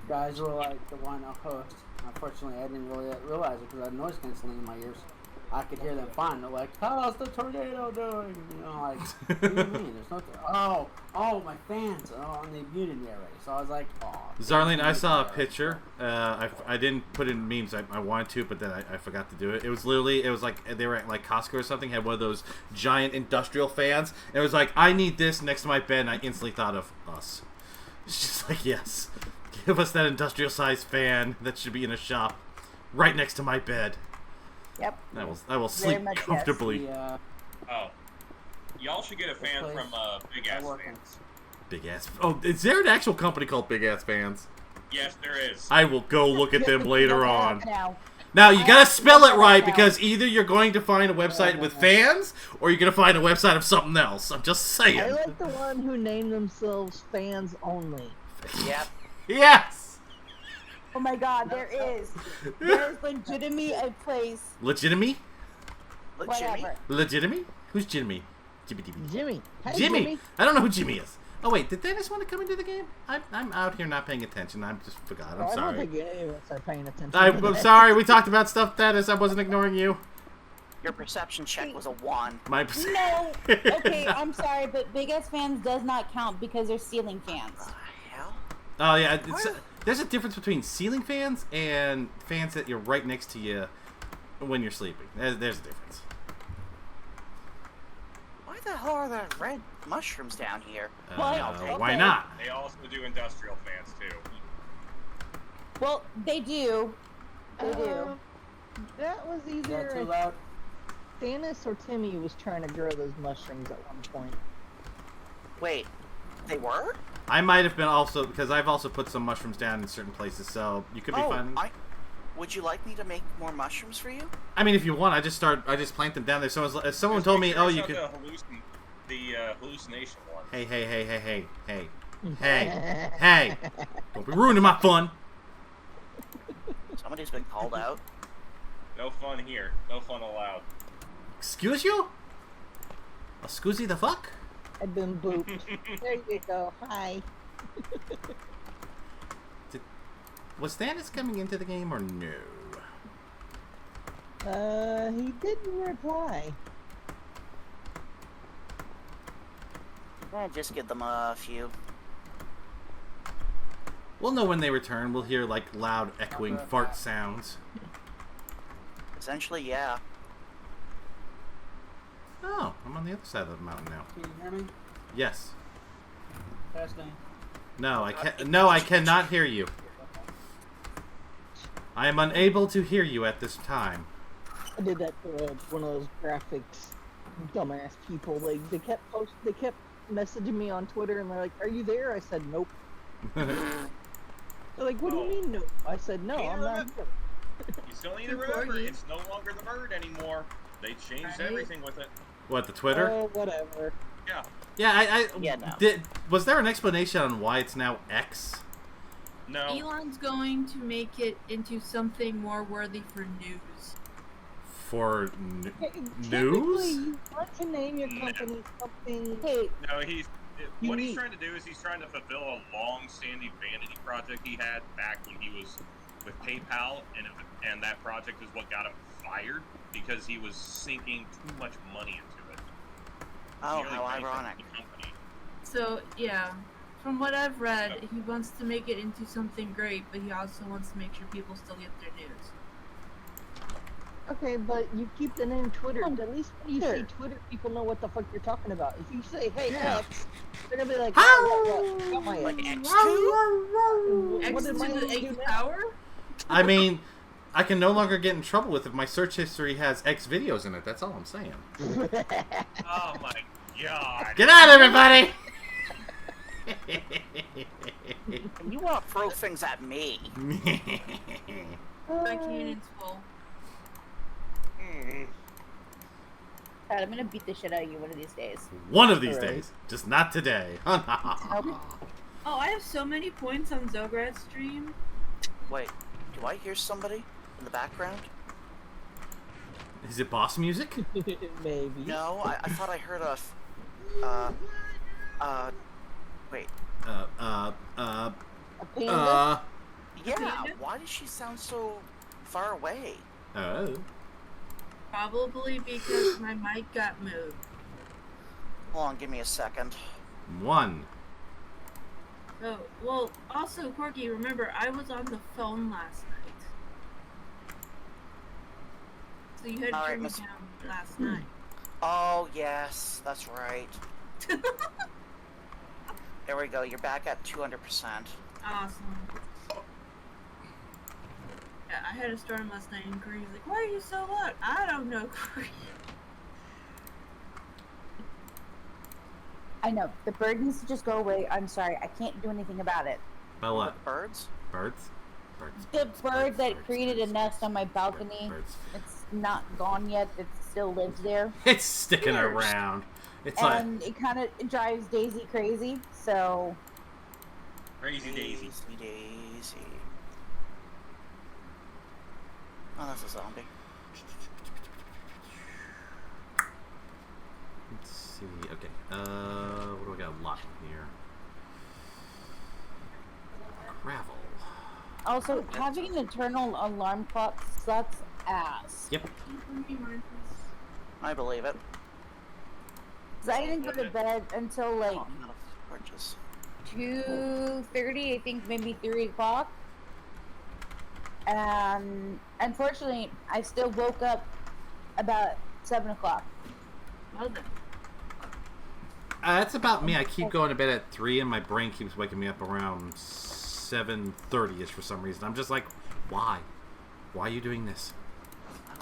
guys were like the one host. Unfortunately, I didn't really realize it because I had noise canceling in my ears. I could hear them fine. They're like, how's the tornado doing? You know, like, what do you mean? There's no... Oh, my fans. Oh, and they muted me already. So I was like, oh. Xarlen, I saw a picture. I didn't put in memes. I wanted to, but then I forgot to do it. It was literally, it was like, they were at like Costco or something, had one of those giant industrial fans. And it was like, I need this next to my bed, and I instantly thought of us. It's just like, yes. Give us that industrial sized fan that should be in a shop right next to my bed. Yep. I will sleep comfortably. Yes. Oh. Y'all should get a fan from Big Ass Fans. Big Ass. Oh, is there an actual company called Big Ass Fans? Yes, there is. I will go look at them later on. Now, you gotta spell it right, because either you're going to find a website with fans, or you're gonna find a website of something else. I'm just saying. I like the one who named themselves Fans Only. Yep. Yes! Oh my god, there is. There's legitimately a place. Legitimy? Whatever. Legitimy? Who's Jimmy? Jimmy. Hi, Jimmy! I don't know who Jimmy is. Oh wait, did Dennis want to come into the game? I'm out here not paying attention. I just forgot. I'm sorry. I don't think any of us are paying attention. I'm sorry. We talked about stuff, Dennis. I wasn't ignoring you. Your perception check was a 1. No. Okay, I'm sorry, but Big Ass Fans does not count because they're ceiling fans. What the hell? Oh yeah, there's a difference between ceiling fans and fans that you're right next to you when you're sleeping. There's a difference. Why the hell are there red mushrooms down here? Why not? They also do industrial fans too. Well, they do. They do. That was Is that too either loud? Stannis or Timmy was trying to grow those mushrooms at one point. Wait, they were? I might have been also, because I've also put some mushrooms down in certain places, so you could be fine. Would you like me to make more mushrooms for you? I mean, if you want, I just plant them down there. If someone told me, oh, you could. The hallucination one. Hey! Don't be ruining my fun. Somebody's been called out. No fun here. No fun allowed. Excuse you? Excuse the fuck? I've been booped. There you go. Hi. Was Stannis coming into the game or no? He didn't reply. Just give them a few. We'll know when they return. We'll hear like loud echoing fart sounds. Essentially, yeah. Oh, I'm on the other side of the mountain now. Can you hear me? Yes. Testing. No, I can't. No, I cannot hear you. I am unable to hear you at this time. I did that to one of those graphics dumbass people. Like they kept messaging me on Twitter and they're like, "Are you there?" I said, "Nope." They're like, "What do you mean, nope?" I said, "No, I'm not here." You still need to remember, it's no longer the bird anymore. They changed everything with it. What, the Twitter? Oh, whatever. Yeah. Yeah, no. Was there an explanation on why it's now X? No. Elon's going to make it into something more worthy for news. For Technically, news? you want to name your company something. Hey, No, what he's Unique. trying to do is he's trying to fulfill a long-standing vanity project he had back when he was with PayPal, and that project is what got him fired because he was sinking too much money into it. Oh, Nearly how bankrupt ironic. the company. So, yeah, From what I've read, he wants to make it into something great, but he also wants to make sure people still get their news. Okay, but you keep the name Twitter. Oh, At least when you sure. say Twitter, people know what the fuck you're talking about. If you say, hey, Yeah. X, they're gonna be like, oh, what? Got my Like X. X2? What X did to my the name do 8th now? power? I mean, I can no longer get in trouble with if my search history has X videos in it. That's all I'm saying. Oh my god. Get out, everybody! You want to throw things at me? My cannon's full. God, I'm gonna beat the shit out of you one of these days. One of these Alright. days, just not today. Nope. Oh, I have so many points on Xograd's stream. Wait, do I hear somebody in the background? Is it boss music? Maybe. No, I thought I heard a. Wait. A panda? Yeah, Panda? why does she sound so far away? Oh. Probably because my mic got moved. Hold on, give me a second. One. Oh, well, also, Corky, remember, I was on the phone last night. So you had to Alright, turn me Miss- down last night. Oh, yes, that's right. There we go, you're back at 200%. Awesome. Yeah, I had a storm last night and Corey's like, why are you so loud? I don't know, Corey. I know. The bird needs to just go away. I'm sorry. I can't do anything about it. About what? Birds? Birds? Birds. The bird that birds, created a birds, nest on my birds, balcony. birds. It's not gone yet. It still lives there. It's sticking Cheers. around. It's like, And it kind of drives Daisy crazy. So, Crazy Daisy. Daisy. Oh, that's a zombie. let's see. Okay. What do we got locked in here? Gravel. also, having an eternal alarm clock sucks ass. Yep. I believe it. 'Cause I didn't go to bed until like Oh, I'm out of torches. 2:30, I think maybe 3 o'clock. And unfortunately, I still woke up about 7 o'clock. Well done. That's about me. I keep going to bed at 3 and my brain keeps waking me up around 7:30ish for some reason. I'm just like, why? Why are you doing this?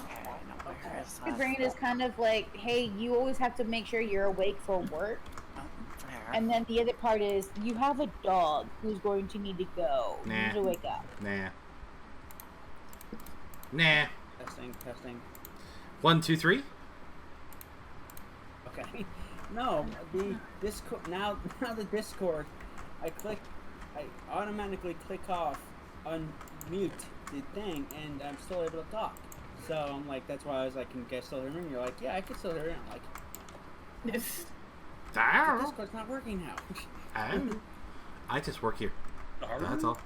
Okay, now where is My that? brain is kind of like, hey, you always have to make sure you're awake for work. Oh, there. And then the other part is, you have a dog who's going to need to go. You Nah. need to wake up. Nah. Nah. Testing. 1, 2, 3. Okay. No, the Discord now the Discord, I automatically click off unmute the thing, and I'm still able to talk. So I'm like, that's why I was like, can you guys still hear me? And you're like, yeah, I can still hear you. I'm like, the Discord's not working now. I just work here. That's all.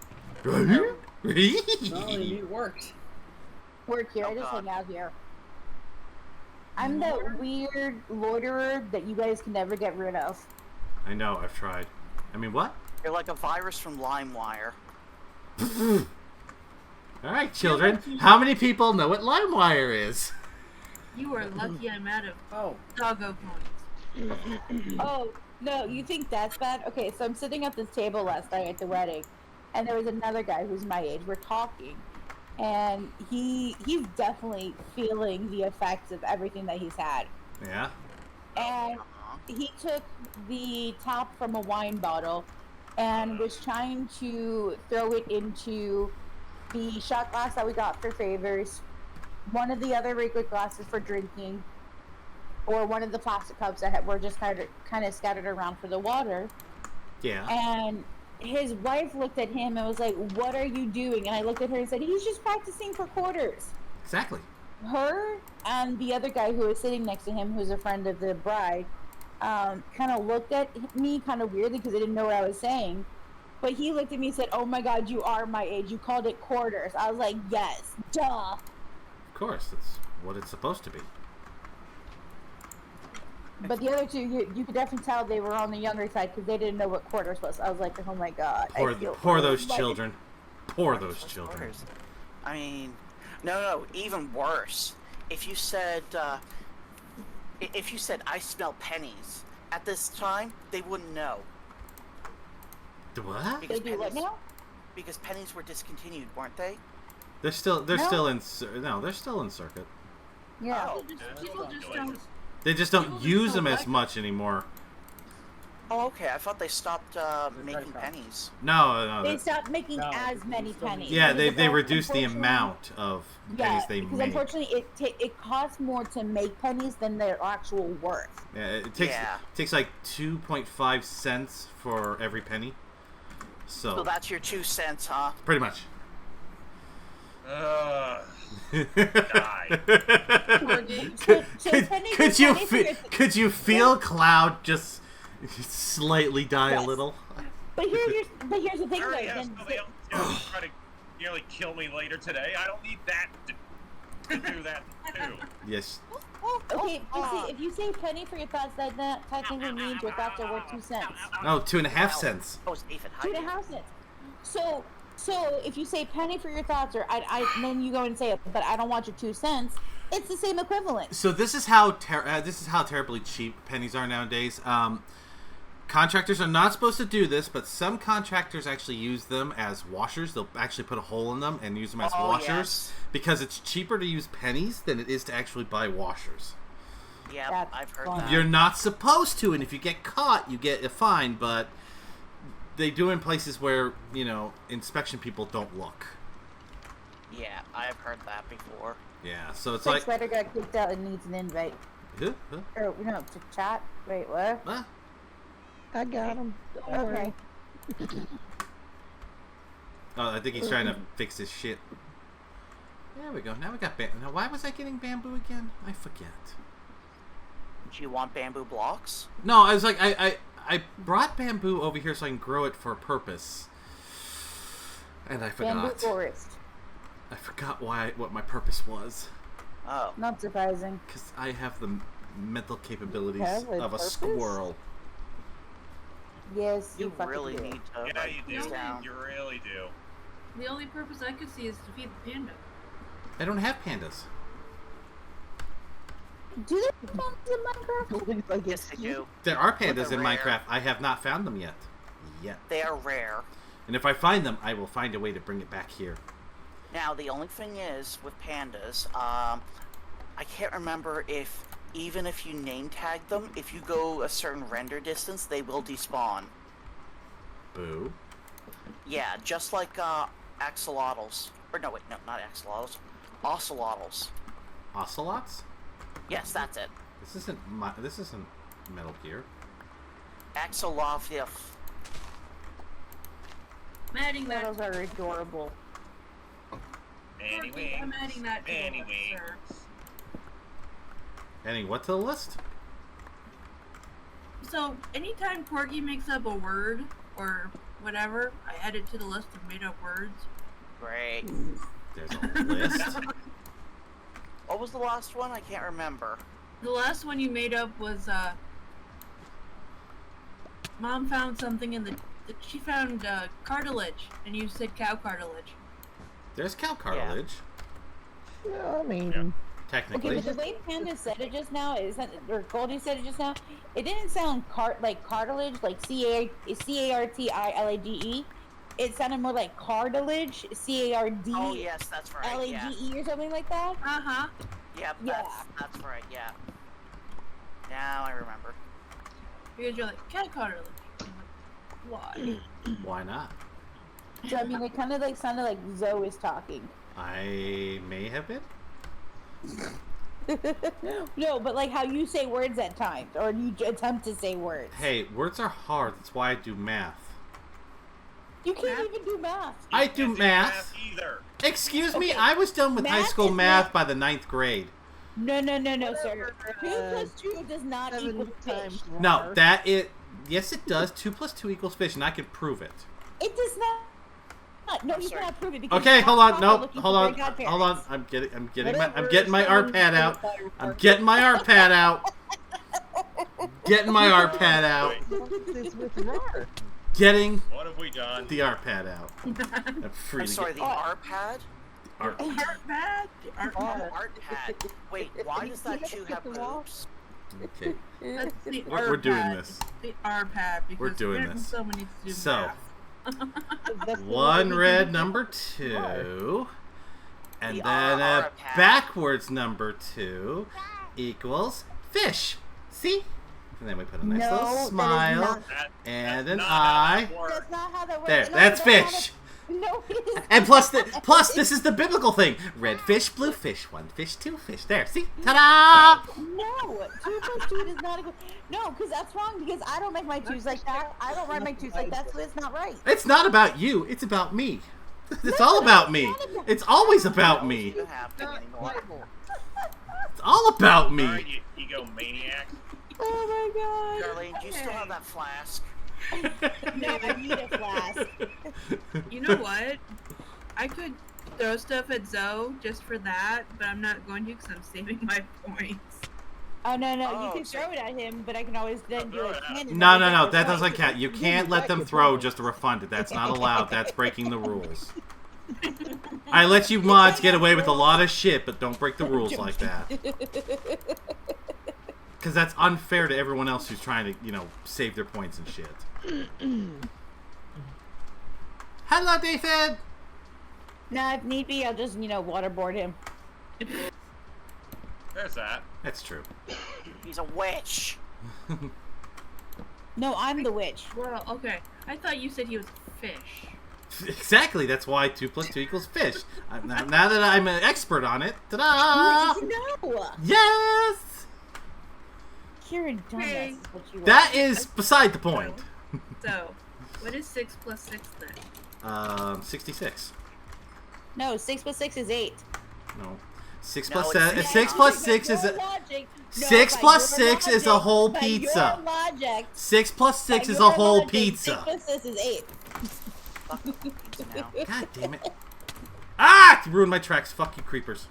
No, the mute worked. Work here. Oh, I just God. hang out here. I'm the weird loiterer that you guys can never get rid of. I know, I've tried. I mean, what? You're like a virus from LimeWire. Alright, children. How many people know what LimeWire is? You are lucky I'm out of Oh, doggo points. Oh, no, you think that's bad? Okay, so I'm sitting at this table last night at the wedding, and there was another guy who's my age. We're talking, and he's definitely feeling the effects of everything that he's had. Yeah? And he took the top from a wine bottle and was trying to throw it into the shot glass that we got for favors, one of the other regular glasses for drinking, or one of the plastic cups that were just kind of scattered around for the water. Yeah. And his wife looked at him and was like, "What are you doing?" And I looked at her and said, "He's just practicing for quarters." Exactly. Her and the other guy who was sitting next to him, who's a friend of the bride, kind of looked at me kind of weirdly because they didn't know what I was saying. But he looked at me and said, "Oh my God, you are my age. You called it quarters." I was like, "Yes, duh." Of course, that's what it's supposed to be. But the other two, you could definitely tell they were on the younger side because they didn't know what quarters was. I was like, oh my god. Poor those like- children. Poor those children. Quarters. I mean, no, even worse. If you said, I smell pennies at this time, they wouldn't know. What? They do what now? Because pennies were discontinued, weren't they? They're still in circuit. Yeah. Oh. People just don't. They just People don't just use don't them as like much anymore. Oh, okay. I thought they stopped making pennies. No. They stopped making No, as many pennies. Yeah, Because they reduced the unfortunately- amount of pennies they because make. unfortunately it costs more to make pennies than their actual worth. Yeah, it takes like 2.5 cents for every penny. So that's your 2 cents, huh? Pretty much. Die. Could you feel Cloud just slightly die a Yes. little? But here's the thing Already though. have Then, somebody else try to nearly kill me later today. I don't need that to do that too. Yes. okay, if you say penny for your thoughts, that technically means your thoughts are worth 2 cents. No, 2.5 cents. Oh, it's Ethan. 2.5 cents. So if you say penny for your thoughts, or then you go and say, but I don't want your 2 cents. It's the same equivalent. So this is how terribly cheap pennies are nowadays. Contractors are not supposed to do this, but some contractors actually use them as washers. They'll actually put a hole in them and use them as washers Yes. because it's cheaper to use pennies than it is to actually buy washers. Yeah, That's I've heard fun. that. You're not supposed to, and if you get caught, you get a fine, but they do in places where, inspection people don't look. Yeah, I've heard that before. Yeah, so it's Like like... Sweater got kicked out and needs an invite. Huh? Or to chat. Wait, what? Huh? I got him. Don't worry. Okay. Oh, I think he's trying to fix his shit. There we go. Now we got Now, why was I getting bamboo again? I forget. Do you want bamboo blocks? No, I was like, I brought bamboo over here so I can grow it for a purpose. And I Bamboo forgot. forest. I forgot what my purpose was. Oh. Not surprising. Because I have the mental capabilities Have a of a purpose? squirrel. Yes, You fucking really do. need to Yeah, write you these do. down. You really do. The only purpose I could see is to feed the panda. I don't have pandas. Do they have pandas in Minecraft? Looks like Yes, they do. There are pandas they're in rare. Minecraft. I have not found them yet. They are rare. And if I find them, I will find a way to bring it back here. Now, the only thing is, with pandas, I can't remember if, even if you name tag them, if you go a certain render distance, they will despawn. Boo. Yeah, just like, axolotls. Or no, wait, no, not axolotls. Ocelotls. Ocelots? Yes, that's it. This isn't Metal Gear. Axolotl. I'm adding that. Those are adorable. Anyway. I'm adding that to the list, Anyway. sir. Adding what to the list? So, anytime Porky makes up a word or whatever, I add it to the list of made up words. Great. There's a list. What was the last one? I can't remember. The last one you made up was, Mom found something in she found, cartilage, and you said cow cartilage. There's cow cartilage. Yeah, I mean, Yeah. Technically. Okay, but the way Panda said it just now, or Goldie said it just now, it didn't sound like cartilage, like CARTILAGE. It sounded more like cartilage, CARD. Oh, yes, that's right. Yeah. LAGE or something like that. Uh-huh. Yep, Yeah. that's right, yeah. Now I remember. Because you're like, cow cartilage. I'm like, why? Why not? So I mean, it kind of like sounded like Zoe is talking. I may have been. No, but like how you say words at times, or you attempt to say words. Hey, words are hard. That's why I do math. You can't even do math. I Can't do do math. either. Excuse me, Okay. I was done with high Math school is math not- by the 9th grade. No, sir. 2 plus 2 does not 7 equal fish. times No, yes it does. 2 plus 2 equals fish, and I can prove it. It does not. No, you sorry. cannot prove it. Because Okay, you're hold not on. Nope, looking hold for on. great godparents. Hold on. I'm getting Whatever, my art pad out. I'm getting my art pad out. Getting my art pad out. Look at this with Rar. Getting What have we done? the art pad out. I'm sorry, the art pad? Art. Art pad? Art Oh, pad. art pad. Wait, why does that shoe have boobs? Okay. That's the We're art doing pad. this. The art pad because We're doing apparently this. someone needs to do So, math. That's the one way red we number Rar. 2, and The then a art pad. backwards number 2 equals fish. See? And then we put a nice No, little that is smile not- and That's an not how eye. that works. That's not how that works. There, No, that's not how fish. No, it is And plus, this is the biblical thing: red fish, blue fish, one fish, two fish. There, see? Ta-da! No, 2 plus 2 does not equal. No, because that's wrong. Because I don't make my 2s like that. I don't write my 2s like that, so it's not right. It's not about you. It's about me. It's all about me. It's always about me. Doesn't happen anymore. It's all about me. Alright, you egomaniac. Oh my Darlene, do you still have that flask? god. No, I need a flask. You know what? I could throw stuff at Zoe just for that, but I'm not going to because I'm saving my points. Oh no, no, Oh, you can so- throw it at him, but I can always then do throw a it at him. cannon. No, and no, get no. your That points. doesn't count. You can't let them throw just to refund it. That's not allowed. That's breaking the rules. I let you mods get away with a lot of shit, but don't break the rules like that. Because that's unfair to everyone else who's trying to, you know, save their points and shit. Hello, David! No, if need be, I'll just, waterboard him. There's that. That's true. He's a witch. No, I'm the witch. Well, okay. I thought you said he was a fish. Exactly. That's why 2 plus 2 equals fish. Now that I'm an expert on it, ta-da! No! Yes! You're a dumbass, Okay. is what you That is beside the point. So, what is 6 plus 6 then? 66. No, 6 plus 6 is 8. No. 6 No, plus it's 7. not. 6 plus 6 is a. 6 plus 6 is a whole pizza. 6 plus 6 is a whole pizza. 6 plus 6 is 8. Fuck the pizza now. God damn it. Ah! You ruined my tracks. Fuck you, creepers.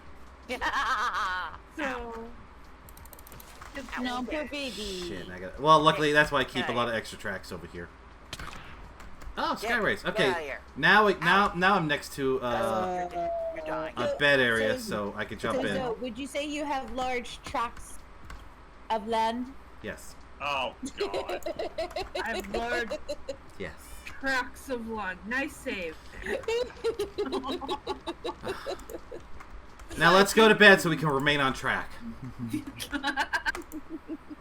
So, No, poor baby. Shit, I got. Well, luckily that's why I keep a lot of extra tracks over here. Oh, Sky Get- Race. get Okay. outta here. Now I'm next to You're dying. a bed area, so I can jump in. So, would you say you have large tracts of land? Yes. Oh, God. I have large Yes. tracts of land. Nice save. Now let's go to bed so we can remain on track.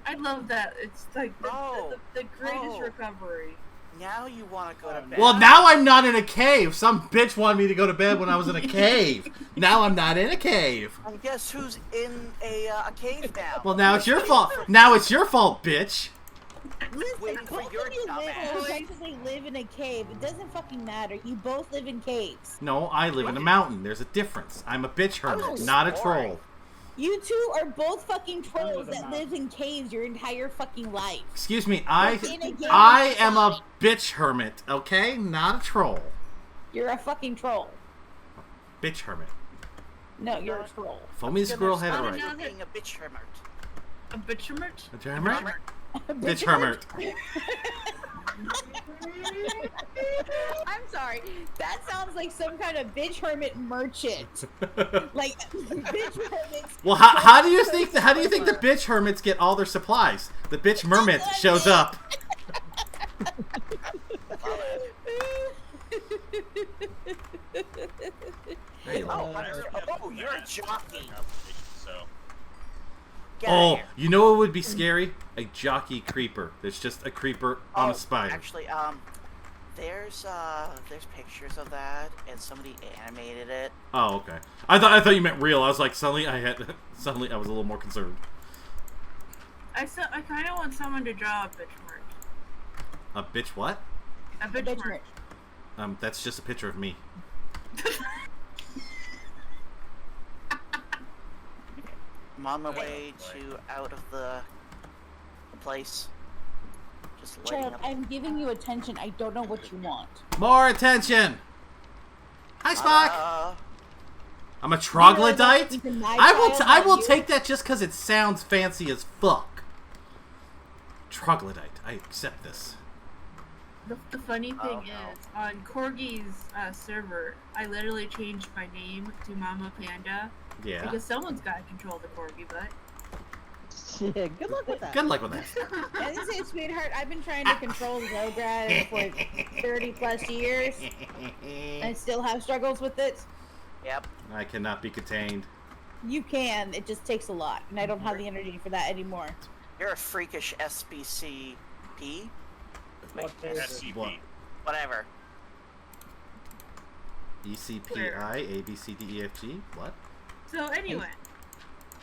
I love that. It's like the greatest Oh. recovery. Now you want to go to bed. Well, now I'm not in a cave. Some bitch wanted me to go to bed when I was in a cave. Now I'm not in a cave. And guess who's in a cave now? Well, now it's your fault. Now it's your fault, bitch. Listen, Waiting for both your of you dumbass. technically live in a cave. It doesn't fucking matter. You both live in caves. No, I live in a mountain. There's a difference. I'm a bitch hermit, was not a boring. troll. You two are both fucking trolls the that live in caves your entire fucking life. Excuse me, In a I game am a outside. bitch hermit, okay? Not a troll. You're a fucking troll. Bitch hermit. No, you're a troll. Foamy squirrel had it I right. don't know. Being a bitch hermit. A bitchermert? A hermit? Bitch hermit. I'm sorry. That sounds like some kind of bitch hermit merchant. Like bitch hermits. Well, how do you think the bitch hermits get all their supplies? The bitch mermit shows up. Hey, Oh, you're a jockey. So, Get outta oh, here. you know what would be scary? A jockey creeper. There's just a creeper on a spider. Actually, there's pictures of that, and somebody animated it. Oh, okay. I thought you meant real. I was like, suddenly I was a little more concerned. I kind of want someone to draw a bitchmert. A bitch what? A Bitch bitchmert. merch. That's just a picture of me. I'm on my way to out of the place. Just lighting Child, up. I'm giving you attention. I don't know what you want. More attention. Hi, Spock. Uh, I'm a troglodyte. Even my I will child, I not will you. take that just because it sounds fancy as fuck. troglodyte. I accept this. The funny thing no. is, on Corgi's server, I literally changed my name to Mama Panda Yeah. because someone's got to control the Corgi butt. Yeah, good luck with that. Good luck with that. I was say, sweetheart, I've been trying to control Xograd for 30 plus years. I still have struggles with it. Yep. I cannot be contained. You can, it just takes a lot, and I don't have the energy for that anymore. You're a freakish SBCP? Okay. SCP. What? Whatever. ECPI, ABCDEFG? What? So anyway,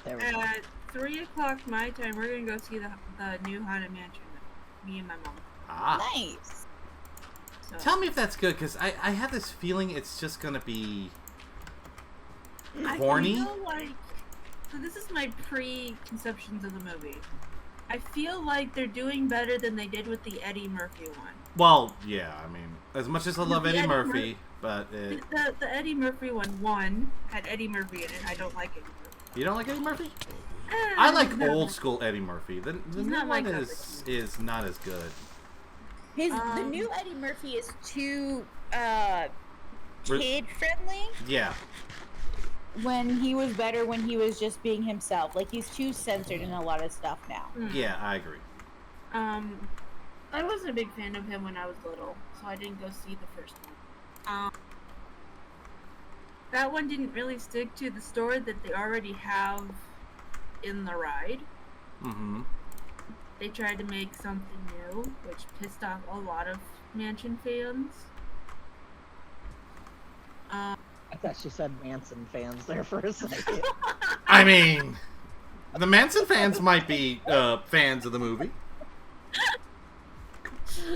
There we go. at 3 o'clock my time, we're gonna go see the new Haunted Mansion. Me and my mom. Ah. Nice. So, Tell me if that's good, because I have this feeling it's just going to be corny. I feel like, so this is my preconceptions of the movie. I feel like they're doing better than they did with the Eddie Murphy one. Well, yeah, I mean, as much as I love The Eddie Eddie Murphy, but The Eddie Murphy one had Eddie Murphy in it. I don't like Eddie Murphy. you don't like Eddie Murphy? I like he's not old my- school Eddie Murphy. The He's new not my one cup of is not as good. The new Eddie Murphy is too Re- kid friendly. Yeah. When he was better when he was just being himself. Like he's too censored in a lot of stuff now. Yeah, I agree. I wasn't a big fan of him when I was little, so I didn't go see the first one. That one didn't really stick to the story that they already have in the ride. Mm-hmm. They tried to make something new, which pissed off a lot of Mansion fans. I thought she said Manson fans there for a second. I mean, the Manson fans might be fans of the movie.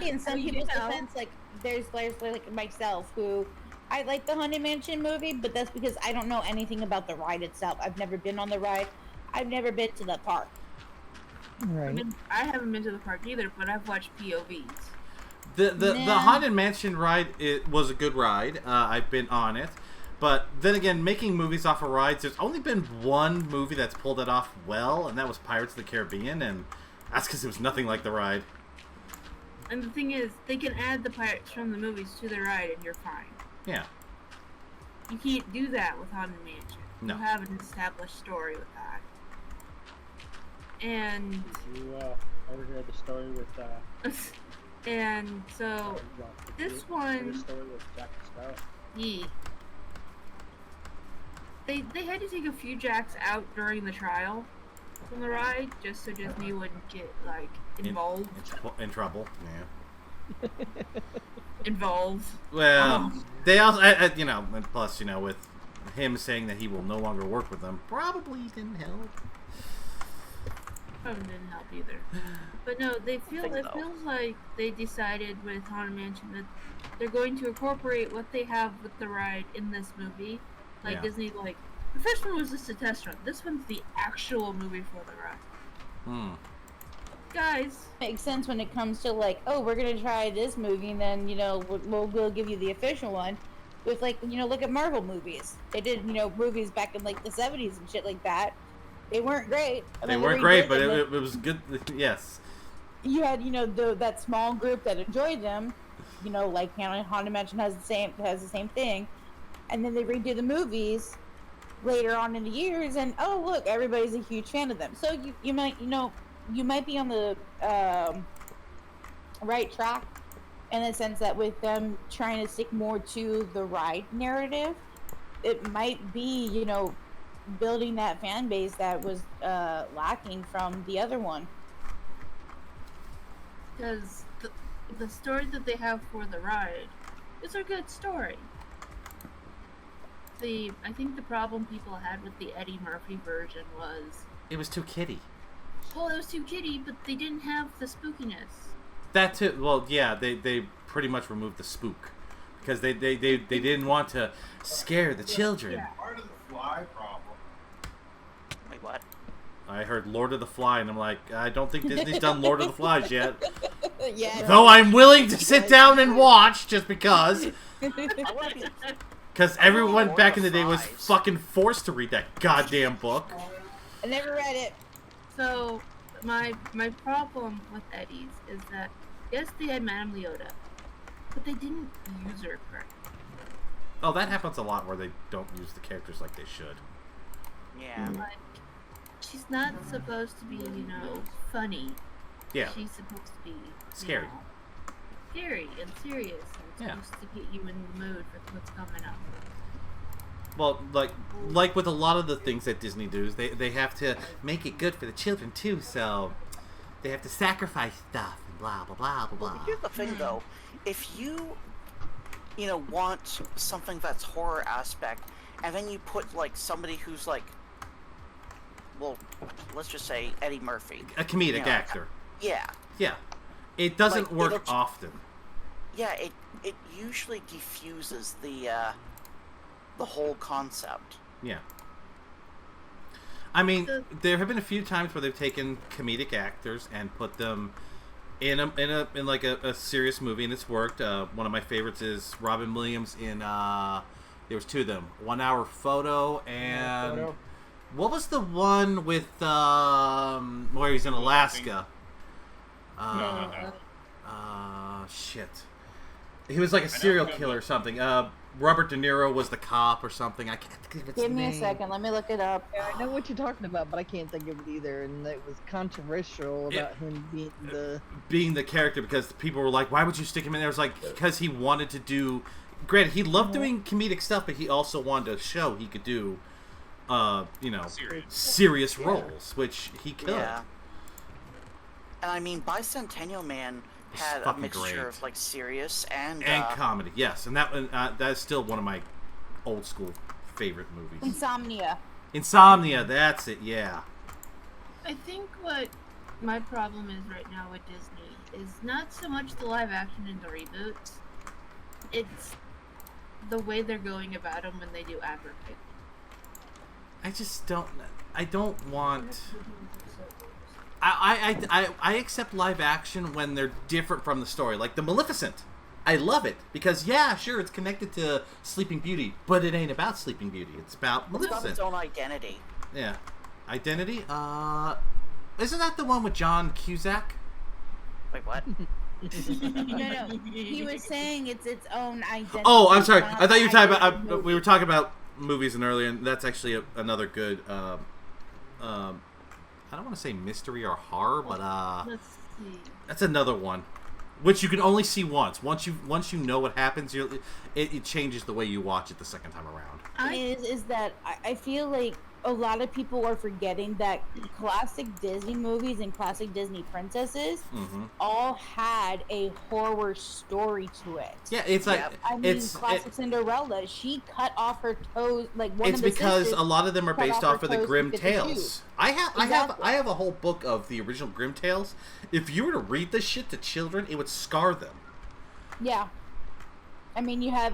In some You people's know. defense, like there's like myself who I like the Haunted Mansion movie, but that's because I don't know anything about the ride itself. I've never been on the ride. I've never been to the park. Right. I haven't been to the park either, but I've watched POVs. The Nah. Haunted Mansion ride, it was a good ride. I've been on it. But then again, making movies off of rides, there's only been one movie that's pulled it off well, and that was Pirates of the Caribbean, and that's because it was nothing like the ride. And the thing is, they can add the pirates from the movies to the ride and you're fine. Yeah. You can't do that with Haunted Mansion. No. You have an established story with that. And You ever heard the story with and so this one, the story with Jack Sparrow? yeah. They had to take a few jacks out during the trial from the ride just so Disney wouldn't get like involved. In trouble, yeah. Involved. Well, they also, you know, and plus, you know, with him saying that he will no longer work with them, probably didn't help. Probably didn't help either. But no, it feels like they decided with Haunted Mansion that they're going to incorporate what they have with the ride in this movie. Like Yeah. Disney, like the first one was just a test run. This one's the actual movie for the ride. Guys, Makes sense when it comes to like, oh, we're gonna try this movie, and then we'll give you the official one. With like look at Marvel movies. They did movies back in like the 70s and shit like that. They weren't great. And They then weren't redid great, but them, it was good. Yes. you had that small group that enjoyed them. Like Haunted Mansion has the same thing, and then they redo the movies later on in the years, and oh look, everybody's a huge fan of them. So you might be on the right track in the sense that with them trying to stick more to the ride narrative, it might be building that fan base that was lacking from the other one. because the story that they have for the ride is a good story. I think the problem people had with the Eddie Murphy version was, It was too kiddie. well, it was too kiddie, but they didn't have the spookiness. That too. Well, yeah, they pretty much removed the spook because they didn't want to scare the children. Yeah. Part of the fly problem. Wait, what? I heard Lord of the Fly, and I'm like, I don't think Disney's done Lord of the Flies yet. Yeah. Though I'm willing to sit down and watch just because. I want to be. Because everyone Lord back of in the day was Flies. fucking forced to read that goddamn book. I never read it. So, my problem with Eddie's is that yes, they had Madame Leota, but they didn't use her correctly. Oh, that happens a lot where they don't use the characters like they should. Yeah. Like, she's not supposed to be, funny. Yeah. She's supposed to be Scary. Scary and serious, and supposed to get you in the mood for what's coming up. Well, like with a lot of the things that Disney does, they have to make it good for the children too. So they have to sacrifice stuff and blah blah blah blah blah. Well, here's the thing, though. If you want something that's horror aspect, and then you put like somebody who's like, well, let's just say Eddie Murphy, A comedic actor. Yeah. Yeah. It doesn't Like, work often. Yeah, it usually diffuses the whole concept. Yeah. I mean, there have been a few times where they've taken comedic actors and put them in a serious movie, and it's worked. One of my favorites is Robin Williams in there was two of them, 1 Hour Photo and what was the one with where he's in Alaska? Shit. He was like a serial killer or something. Robert De Niro was the cop or something. I can't think of its Give me name. a second. Let me look it up. Yeah, I know what you're talking about, but I can't think of it either. And it was controversial about him being the character because people were like, "Why would you stick him in there?" It was like because he wanted to do. Granted, he loved doing comedic stuff, but he also wanted to show he could do, serious roles, which he could. Yeah. And I mean, Bicentennial Man had a mixture of like serious and comedy. Yes, and that is still one of my old school favorite movies. Insomnia, that's it. Yeah. I think what my problem is right now with Disney is not so much the live action and the reboots. It's the way they're going about them when they do advertising. I just don't. I don't want. I accept live action when they're different from the story, like the Maleficent. I love it because sure, it's connected to Sleeping Beauty, but it ain't about Sleeping Beauty. It's about Maleficent. It's got its own identity. Yeah, identity. Isn't that the one with John Cusack? Wait, what? No. He was saying it's its own identity. Oh, I'm sorry. I thought you were talking about. We were talking about movies and earlier, and that's actually another good. I don't want to say mystery or horror, but Let's see. that's another one, which you can only see once. Once you know what happens, it changes the way you watch it the second time around. Is that I feel like a lot of people are forgetting that classic Disney movies and classic Disney princesses all had a horror story to it. Yeah, it's like classic Cinderella. She cut off her toes, like one it's of the because sisters a lot of them are based off of the Grimm to get the Tales. shoes. I have a whole book of the original Grimm Tales. If you were to read this shit to children, it would scar them. Yeah. I mean, you have,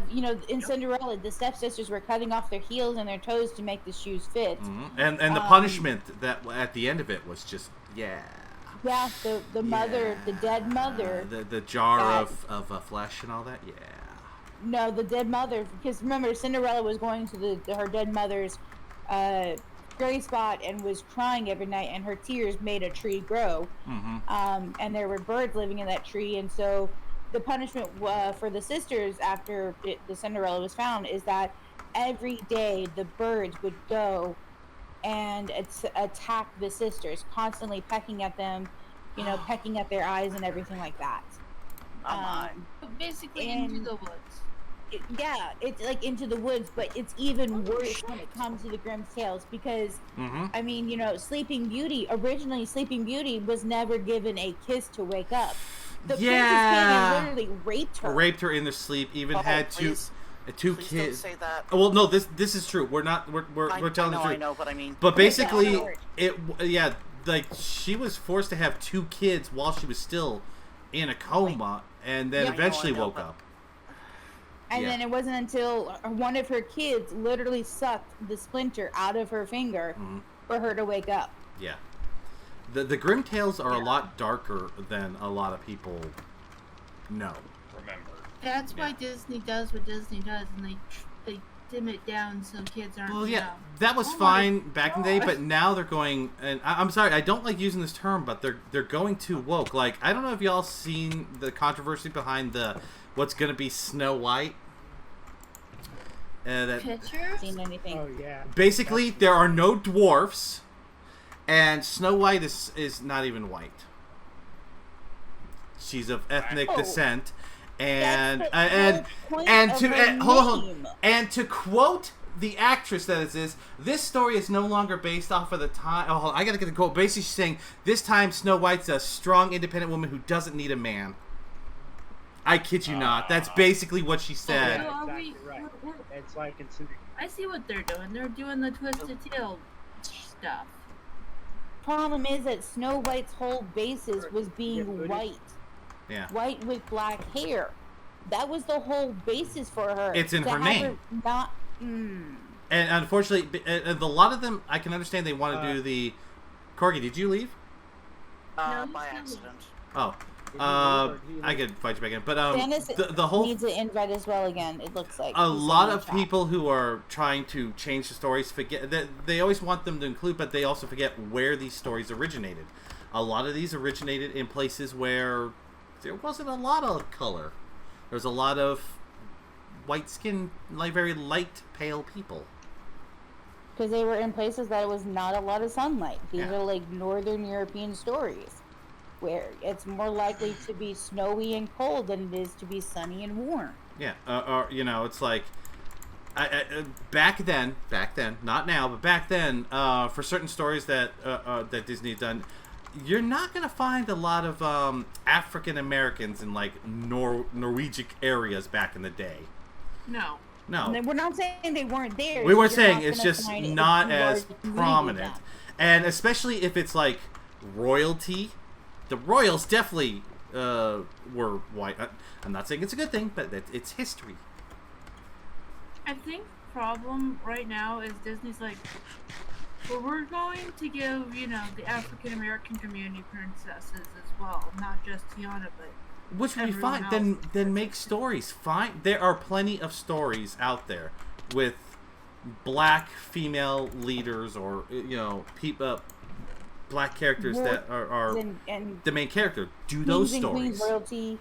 in Cinderella, the stepsisters were cutting off their heels and their toes to make the shoes fit. And the punishment that at the end of it was just Yeah, the mother, the dead mother. The jar of flesh and all that. Yeah. No, the dead mother, because remember, Cinderella was going to her dead mother's grave spot and was crying every night, and her tears made a tree grow. And there were birds living in that tree, and so the punishment for the sisters after the Cinderella was found is that every day the birds would go and attack the sisters, constantly pecking at them, pecking at their eyes and everything like that. Basically into the woods. It's like into the woods, but it's even worse when it comes to the Grimm's Tales because, I mean, Sleeping Beauty was never given a kiss to wake up. The Princess Piggy literally raped her. Raped her in their sleep. Even had two kids. Don't say that. Well, no, this is true. We're telling the truth. I know, but I mean. But basically, she was forced to have 2 kids while she was still in a coma, and then eventually woke up. And then it wasn't until one of her kids literally sucked the splinter out of her finger for her to wake up. Yeah. The Grimm Tales are a lot darker than a lot of people know. Remember. That's why Disney does what Disney does, and they dim it down so kids aren't. Well, you yeah, know, that was oh my fine back in the day, God. but now they're going. And I'm sorry, I don't like using this term, but they're going too woke. Like, I don't know if y'all seen the controversy behind the what's going to be Snow White. That Pictures? Seen anything? Oh yeah. basically there are no dwarfs, and Snow White is not even white. She's of ethnic Oh. descent, and That's the and whole point and of to her hold on, name. and to quote the actress that it is, this story is no longer based off of the time. Oh, hold on, I gotta get the quote. Basically, she's saying this time Snow White's a strong, independent woman who doesn't need a man. I kid you not. That's basically what she said. Yeah. Exactly right. It's like considering. I see what they're doing. They're doing the twisted tail stuff. Problem is that Snow White's whole basis was being white. Yeah. White with black hair. That was the whole basis for her. It's in To her have name. Not. And unfortunately, a lot of them, I can understand they want to do the. Corgi, did you leave? No, By he's accident. Oh. Did you leave or did you I leave? could fight you back in, but Dennis the whole needs an invite as well again. It looks like a He's lot in the of chat. people who are trying to change the stories forget that they always want them to include, but they also forget where these stories originated. A lot of these originated in places where there wasn't a lot of color. There was a lot of white skin, like very light, pale people. Because they were in places that it was not a lot of sunlight. These Yeah. are like Northern European stories, where it's more likely to be snowy and cold than it is to be sunny and warm. Yeah, or you know, it's like back then, not now, but back then, for certain stories that that Disney had done, you're not gonna find a lot of African Americans in like Norwegian areas back in the day. No. No, And we're not saying they weren't there. we weren't you're saying not it's gonna just find a not large as community of prominent, them. and especially if it's like royalty. The royals definitely were white. I'm not saying it's a good thing, but it's history. I think problem right now is Disney's like, well, we're going to give, you know, the African American community princesses as well, not just Tiana, but Which would be everyone fine. Then else. then make stories. Fine. There are plenty of stories out there with black female leaders or you know black characters More that are and the main character. Do those kings and queens stories. royalty.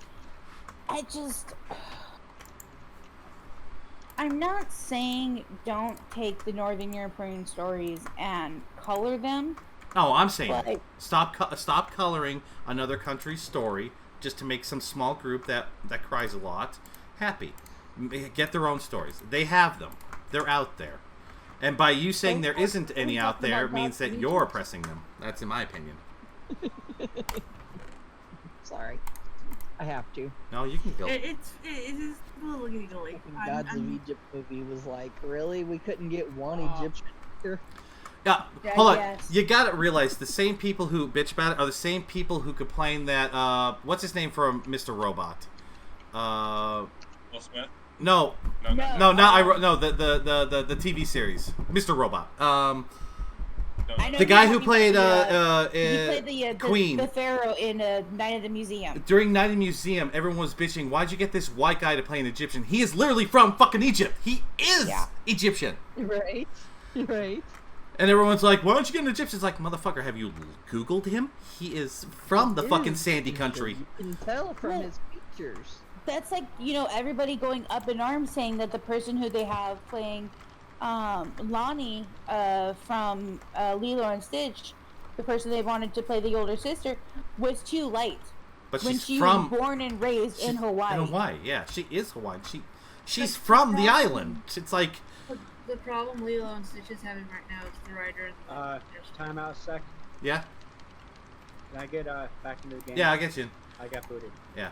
I'm not saying don't take the Northern European stories and color them. Oh, I'm saying But- stop coloring another country's story just to make some small group that cries a lot happy. Get their own stories. They have them. They're out there. And by you saying there isn't any out there means that you're oppressing them. That's in my opinion. Sorry. I have to. Oh, Oh. No, you can go. it is a little giggly. Fucking Gods of Egypt movie was like, really? We couldn't get one Aw. Egyptian actor? Yeah, Yeah, hold on. yes. You gotta realize the same people who bitch about it are the same people who complain that what's his name from Mr. Robot? Will Smith? No, No. the TV series, Mr. Robot. I know The guy you're who talking played about he played the Queen. the pharaoh in Night of the Museum. During Night in the Museum, everyone was bitching, why'd you get this white guy to play an Egyptian? He is literally from fucking Egypt. He is Yeah. Egyptian. Right? Right? And everyone's like, why don't you get an Egyptian? It's like, motherfucker, have you Googled him? He is from the He fucking is sandy Egyptian. country. You can tell from Well, his features. That's like, you know, everybody going up in arms saying that the person who they have playing Lonnie from Lilo and Stitch, the person they wanted to play the older sister, was too light. But When she's she from was born and raised in Hawaii. In Hawaii, yeah. She is Hawaiian. She's from the island. It's like, The problem Lilo and Stitch is having right now is the writer and the Time out a sec. yeah. Can I get back into the game? Yeah, I get you. I got booted. Yeah.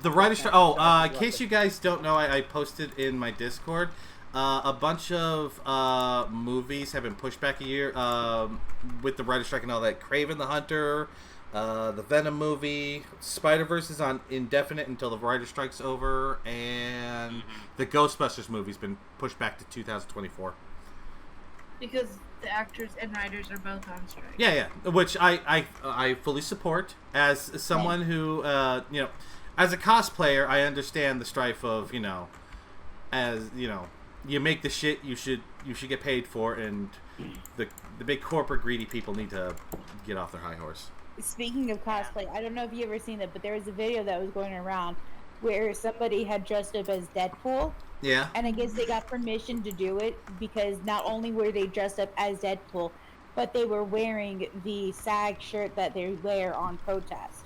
The writer's strike. Oh, in case you guys don't know, I posted in my Discord. A bunch of movies have been pushed back a year with the writer's strike and all that. Kraven the Hunter, the Venom movie, Spider-Verse is on indefinite until the writer's strike's over, and the Ghostbusters movie's been pushed back to 2024. because the actors and writers are both on strike. Yeah, which I fully support. As someone who, you know, as a cosplayer, I understand the strife of, you know, as, you know, you make the shit you should get paid for, and the big corporate greedy people need to get off their high horse. Speaking of cosplay, I don't know if you ever seen it, but there was a video that was going around where somebody had dressed up as Deadpool. Yeah. And I guess they got permission to do it because not only were they dressed up as Deadpool, but they were wearing the SAG shirt that they wear on protest.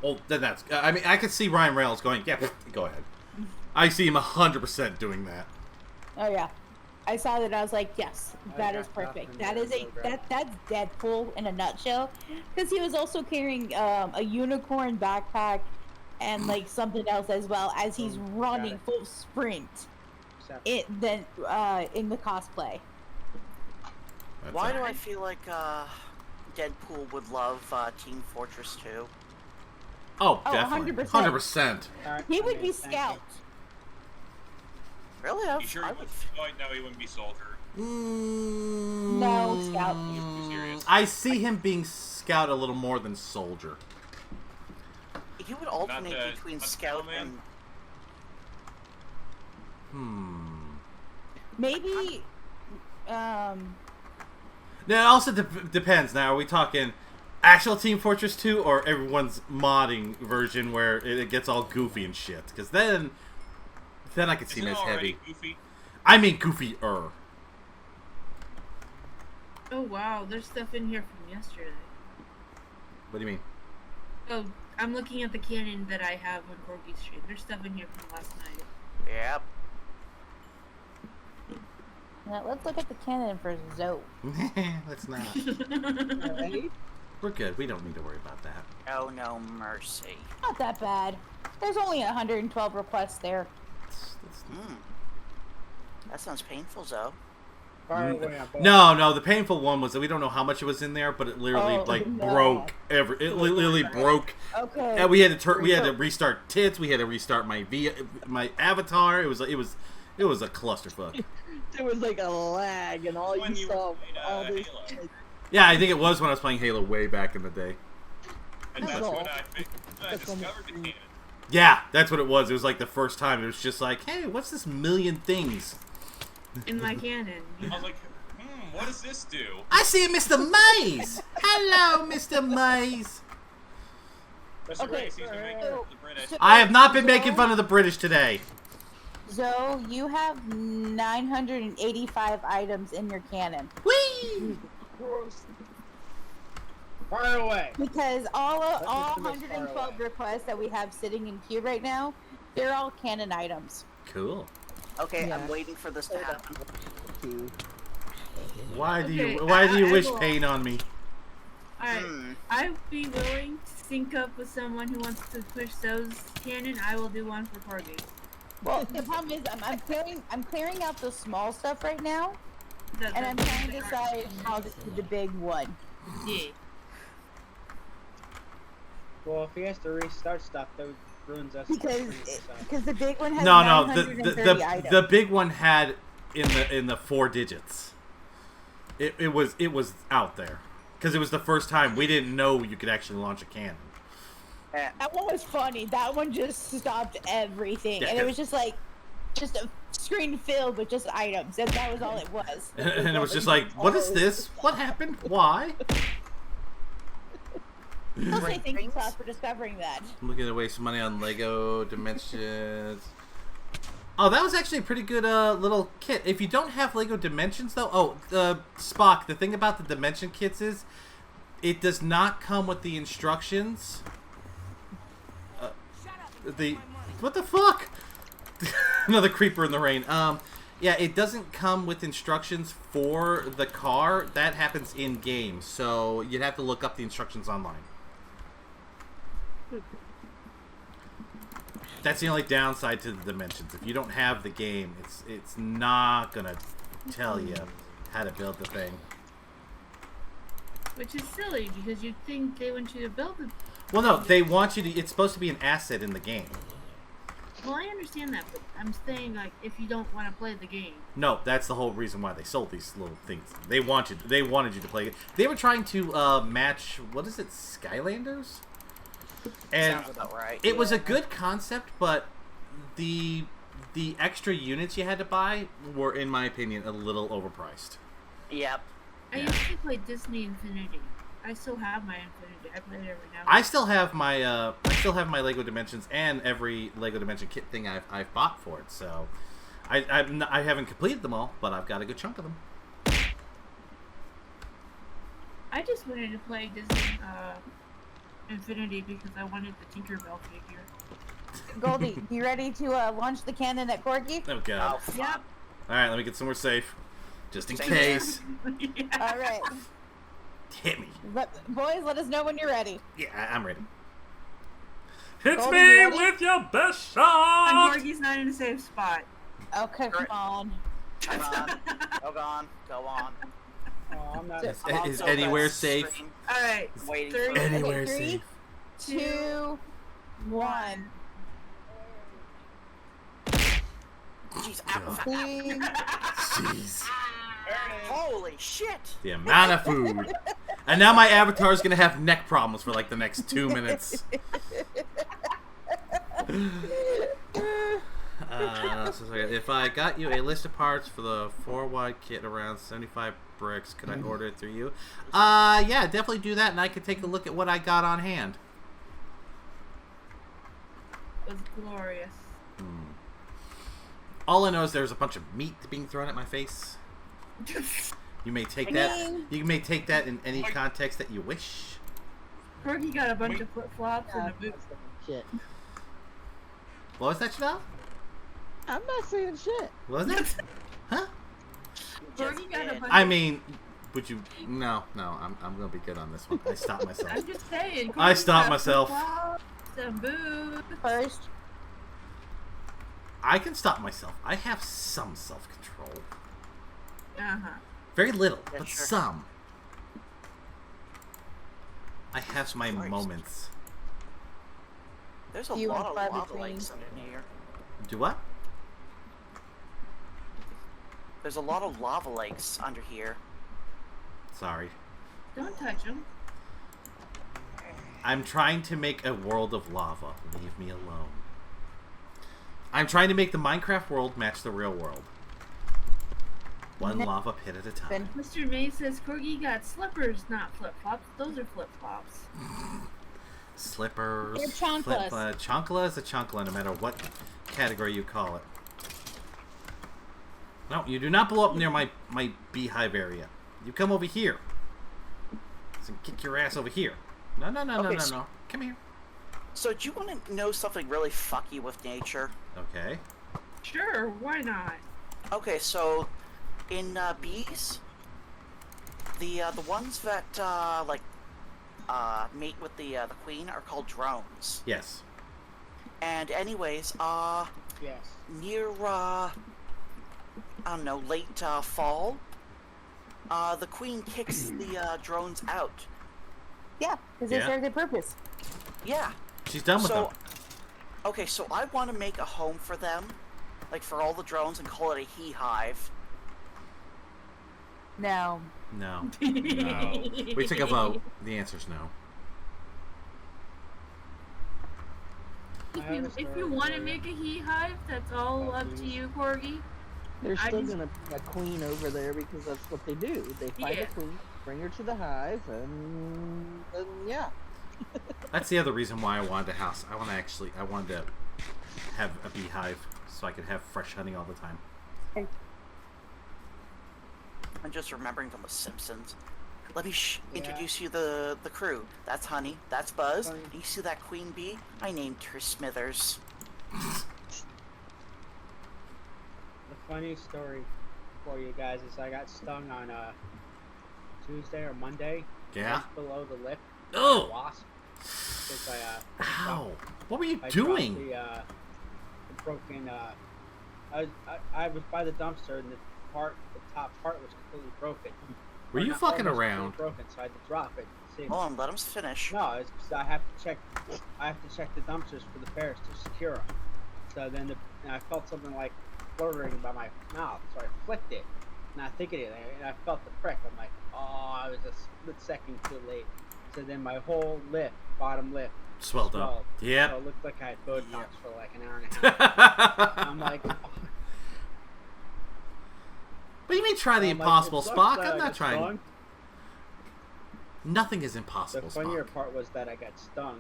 Well, then that's... I mean, I could see Ryan Reynolds going, yeah, go ahead. I see him 100% doing that. Oh, yeah. I saw that. I was like, yes, that is perfect. That is that's Deadpool in a nutshell. Because he was also carrying a unicorn backpack and like something else as well as he's running full sprint in the cosplay. Why do I feel like Deadpool would love Team Fortress 2? Oh, Oh, definitely. 100%. 100%. He would be Scout. Really? You sure he would? Oh, no, he wouldn't be Soldier. No, Scout. He's too serious. I see him being Scout a little more than Soldier. He would alternate between Scout and... Maybe, Now, it also depends. Now, are we talking actual Team Fortress 2 or everyone's modding version where it gets all goofy and shit? Because then I could see him as heavy. Goofy? I mean goofier. Oh wow, there's stuff in here from yesterday. What do you mean? Oh, I'm looking at the canon that I have on Corgi Street. There's stuff in here from last night. Yep. now let's look at the cannon for Zoe. Let's not. Right? We're good. We don't need to worry about that. Oh, no mercy. Not that bad. There's only 112 requests there. That sounds painful, Zoe. Far away on both. No, the painful one was that we don't know how much it was in there, but it literally no. broke it literally broke. Okay. And we had to restart tits. We had to restart my avatar. It was a clusterfuck. There was like a lag, and all When you you saw were playing, all this. Halo. Yeah, I think it was when I was playing Halo way back in the day. And That's that's all. when I That's discovered almost- the canon. Yeah, that's what it was. It was like the first time. It was just like, hey, what's this million things? In my canon. I was like, what does this do? I see Mr. Maze. Hello, Mr. Maze. Mr. Okay, Race, he's been making so- the British. I have not been making fun of the British today. Zoe, you have 985 items in your cannon. Whee! Far away. Because all Let's just do this far 112 away. requests that we have sitting in queue right now, they're all cannon items. Cool. Okay, Yeah. I'm waiting for this to happen. Why do you Okay, wish I will- pain on me? Alright, Hmm. I'd be willing to sync up with someone who wants to push those canon. I will do one for Corgi. Well, the problem is I'm clearing out the small stuff right now, That- and I'm that- trying to decide how to do the big one. Yeah. Well, if he has to restart stuff, that ruins us. Because the big one has No, 930 items. the big one had in the 4 digits. It was out there because it was the first time we didn't know you could actually launch a cannon. That one was funny. That one just stopped everything, and it was just like, just a screen filled with just items, and that was all it was. And it was just like, what is this? What happened? Why? I'll say thank you, Class, for discovering that. I'm looking to waste money on Lego Dimensions. Oh, that was actually a pretty good little kit. If you don't have Lego Dimensions, though... Oh, Spock, the thing about the Dimension kits is it does not come with the instructions. What the fuck? Another creeper in the rain. Yeah, it doesn't come with instructions for the car. That happens in-game, so you'd have to look up the instructions online. That's the only downside to the Dimensions. If you don't have the game, it's not gonna tell you how to build the thing. Which is silly because you'd think they want you to build it. Well, no, they want you to. It's supposed to be an asset in the game. Well, I understand that, but I'm saying like if you don't want to play the game. No, that's the whole reason why they sold these little things. They wanted you to play it. They were trying to match, what is it, Skylanders? And Sounds about right. it was a good concept, but the the extra units you had to buy were, in my opinion, a little overpriced. Yep. I Yeah. used to play Disney Infinity. I still have my Infinity. I play it every now and I still have my Lego Dimensions and every Lego Dimension kit thing I've bought for it. So I haven't completed them all, but I've got a good chunk of them. I just wanted to play Disney Infinity because I wanted the Tinkerbell figure. Goldie, you ready to launch the cannon at Corky? Oh Oh, god! fuck. Yep. All right, let me get somewhere safe, just in Same case. Yeah. All right. Hit me. Boys, let us know when you're ready. Yeah, I'm ready. Hit Goldie, me you ready? with your best And shot. Corky's not in a safe spot. Okay, come Alright. on. Come on. Go on. Go on. Oh, I'm not. Is, I'm is also anywhere best safe? screen Alright. Waiting Three, for Anywhere Okay, safe. 2, 1. Jeez, ow, fuck, ow. Please. Jeez. Holy shit! The amount of food. And now my avatar is gonna have neck problems for like the next 2 minutes. So if I got you a list of parts for the 4-wide kit around 75 bricks, could I order it through you? Yeah, definitely do that, and I could take a look at what I got on hand. It was glorious. All I know is there's a bunch of meat being thrown at my face. You may take that. You may take that in any context that you wish. Corky got a bunch of flip-flops and a boot. Shit. What was that, Chanel? I'm not saying shit. What was that? Huh? Corky got a did. bunch I of... mean, would you? No, I'm gonna be good on this one. I stopped myself. I'm just saying. I stopped Corky got myself. flip-flops and boots. First. I can stop myself. I have some self-control. Uh-huh. Very little, Yeah, but sure. some. I have my Christ. moments. There's a You lot and of Barbie lava Queen. lakes under here. Do what? There's a lot of lava lakes under here. Sorry. Don't touch him. I'm trying to make a world of lava. Leave me alone. I'm trying to make the Minecraft world match the real world. One lava pit at a time. Mr. May says Corky got slippers, not flip-flops. Those are flip-flops. Slippers. They're chanclas. Chancla is a chancla, no matter what category you call it. No, you do not blow up near my beehive area. You come over here. So kick your ass over here. No. Okay, so- No. Come here. So, do you want to know something really fucky with nature? Okay. Sure, why not? Okay, so in bees, the ones that mate with the queen are called drones. Yes. And anyways, Yes. near I don't know, late fall, the queen kicks the drones out. Yeah, because they Yeah. serve their purpose. Yeah. She's done with So, them. okay, so I want to make a home for them, like for all the drones, and call it a he hive. No. No. No. We took a vote. The answer's no. If you want to make a he-hive, that's all up to you, Corgi. They're I still just- gonna put a queen over there because that's what they do. They find Yeah. a queen, bring her to the hive, and yeah. That's the other reason why I wanted a house. I wanted to have a beehive so I could have fresh honey all the time. I'm just remembering from The Simpsons. Let me Yeah. introduce you the crew. That's Honey. That's Buzz. Honey. You see that queen bee? I named her Smithers. The funny story for you guys is I got stung on Tuesday or Monday. Yeah? Just below the lip. Oh! Wasp. Because Ow! What were you I doing? dropped the broken. I was by the dumpster and the top part was completely broken. Were Or you not fucking almost around? completely broken, so I had to drop it. See, Hold on, let him finish. no, it's 'cause I have to check the dumpsters for the bears to secure them. So then and I felt something like fluttering by my mouth, so I flicked it, not thinking it, and I felt the prick. I'm like, oh, I was a split second too late. So then my whole lip, bottom lip, Swelled up. Yep. So it looked like I had Botox for like an hour and a half. I'm like, But you mean try the I'm like, impossible, it sucks Spock? that I'm I not got trying. stung. Nothing is The impossible, funnier Spock. part was that I got stung.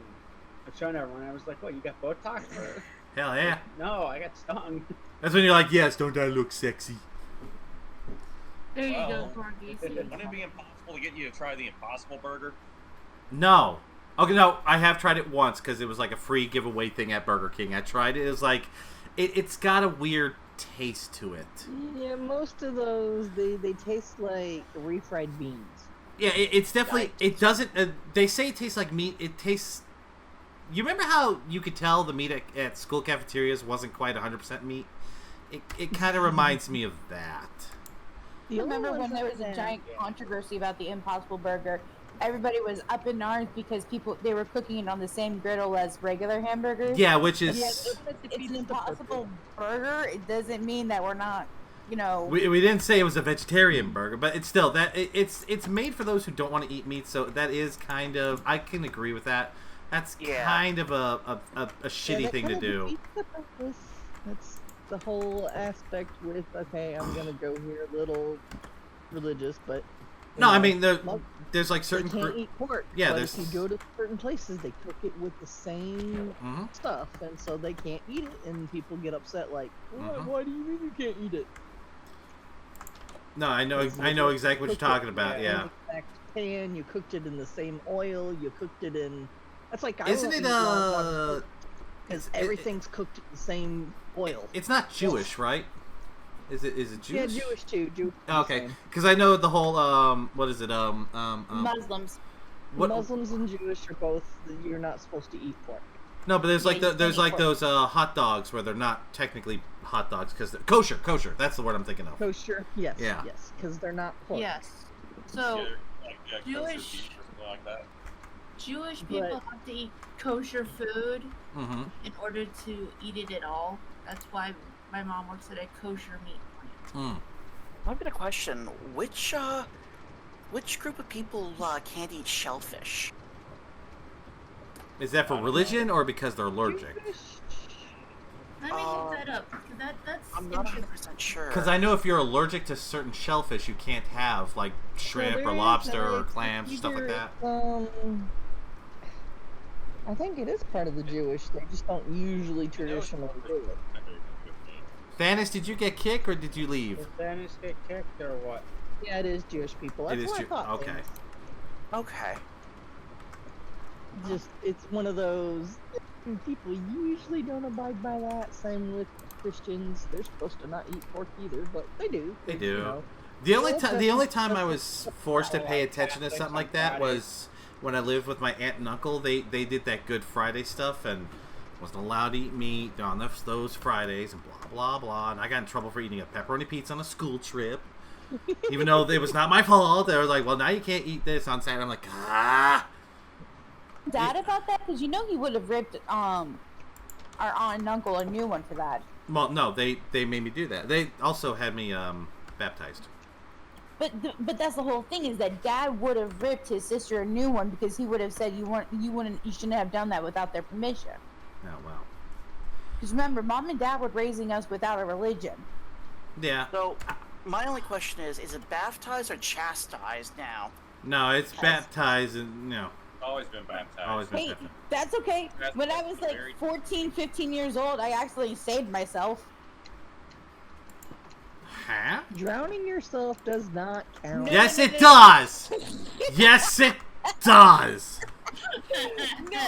I'm showing everyone. I was like, "What? You got Botox?" Or, Hell yeah. no, I got stung. That's when you're like, yes, don't I look sexy? There you Well, go, Corgi. Wouldn't it be impossible to get you to try the Impossible Burger? No. Okay, no, I have tried it once because it was like a free giveaway thing at Burger King. I tried it. It was like, it's got a weird taste to it. Yeah, most of those they taste like refried beans. Yeah, it's definitely, it doesn't, they say it tastes like meat. It tastes, you remember how you could tell the meat at school cafeterias wasn't quite 100% meat? It kind of reminds me of that. The only Remember ones when there that was a have- giant controversy about the Impossible Burger? Everybody was up in arms because they were cooking it on the same griddle as regular hamburgers. Yeah, which is, It's an Impossible Burger. It doesn't mean that we're not, you know. we didn't say it was a vegetarian burger, but it's still, that it's made for those who don't want to eat meat, so that is kind of, I can agree with that. That's Yeah. kind of a shitty that thing to kind of do. defeats the purpose. That's the whole aspect with, okay, I'm gonna go here a little religious, but you No, I know, mean, most- there's like they certain can't eat pork. Yeah, but there's- if you go to certain places, they cook it with the same Mhm. stuff, and so they can't eat it, and people get upset like, Mhm. why do you mean you can't eat it? No, I know exactly what you're Cooked talking it about. in Yeah. the exact pan, you cooked it in the same oil, you cooked it in. That's like Isn't it because it- everything's cooked in the same oil. It's not Jewish, right? Is it Yeah, Jewish? Jewish too. Jewish. Okay, because I know the whole what is it Muslims. what Muslims and Jewish are both. You're not supposed to eat pork. no, but there's like Yeah, there's you like can't eat those hot dogs where they're not technically hot dogs because they're kosher. That's the word I'm thinking of. Kosher, yes, Yeah. yes, because they're not pork. Yes. So Like, kosher Jewish- beef or something like that. Jewish people have to eat kosher food Mm-hmm. in order to eat it at all. That's why my mom works at a kosher meat plant. Mm. I've got a question. Which group of people can't eat shellfish? Is that for religion or because they're allergic? Let me look that up. 'Cause that's I'm not interesting. 100% sure. Because I know if you're allergic to certain shellfish, you can't have like shrimp there or is, lobster or it's clams, stuff like either, that. I think it is part of the Jewish. They just don't usually traditionally do it. Thanos, did you get kicked or did you leave? Did Dennis get kicked or what? Yeah, it is Jewish people. That's It is what I Jew- thought. okay. Things. Okay. Just it's one of those people usually don't abide by that. Same with Christians. They're supposed to not eat pork either, but they do. They 'cause, do. You know, The only Well, time I that's- was forced to pay attention to something like that was when I lived with my aunt and uncle. They did that Good Friday stuff and wasn't allowed to eat meat on those Fridays and blah blah blah. And I got in trouble for eating a pepperoni pizza on a school trip, even though it was not my fault. They were like, "Well, now you can't eat this on Saturday." I'm like, ah. Dad about that? Because you know he would have ripped our aunt and uncle a new one for that. Well, no, they made me do that. They also had me baptized. But that's the whole thing, is that Dad would have ripped his sister a new one because he would have said you shouldn't have done that without their permission. Oh well. Because remember, Mom and Dad were raising us without a religion. Yeah. So, my only question is it baptized or chastised now? No, it's baptized and Always been baptized. always been Hey, baptized. that's okay. That's When I was like very- 14, 15 years old, I actually saved myself. Huh? drowning yourself does not count. No. Yes, it does. Yes, it does.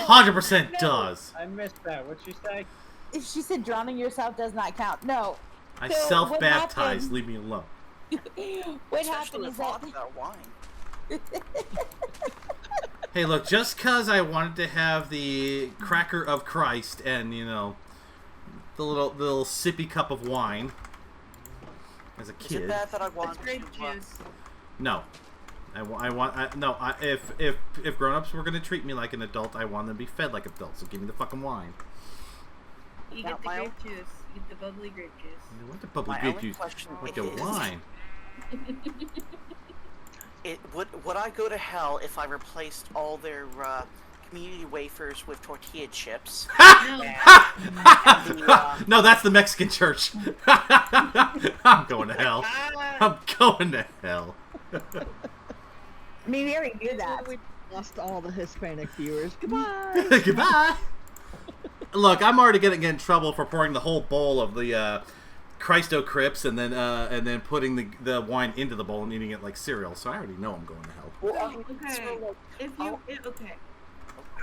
100% does. I missed that. What'd she say? She said drowning yourself does not count. No. I So, what self-baptized. happened- Leave me alone. What Especially happened with is that vodka wine. Hey, look, just because I wanted to have the cracker of Christ and, the little sippy cup of wine as a Is it kid. bad that I It's want grape to? juice. No. If grown-ups were going to treat me like an adult, I want them to be fed like adults, so give me the fucking wine. You Now, get the my grape juice. You get the bubbly grape juice. I want the bubbly My grape only juice question with the is- wine. Would I go to hell if I replaced all their community wafers with tortilla chips. No. No, that's the Mexican church. I'm going to hell. I'm going to hell. I mean, we already knew that. We lost all the Hispanic viewers. Goodbye. Goodbye. Look, I'm already getting in trouble for pouring the whole bowl of the Christo Crips and then putting the wine into the bowl and eating it like cereal. So I already know I'm going to hell. Well, Okay. so, Okay.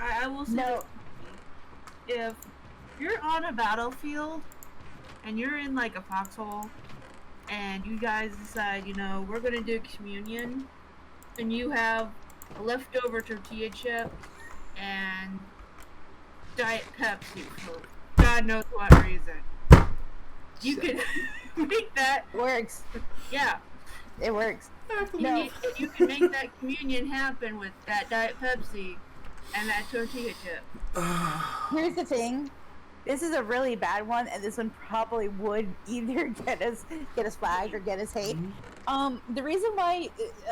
I will say No. if you're on a battlefield and you're in like a foxhole and you guys decide, we're gonna do communion, and you have a leftover tortilla chip and Diet Pepsi for God knows what reason, you can make that Works. yeah. It works. No. You can make that communion happen with that Diet Pepsi and that tortilla chip. Here's the thing. This is a really bad one, and this one probably would either get us flagged or get us hate. The reason why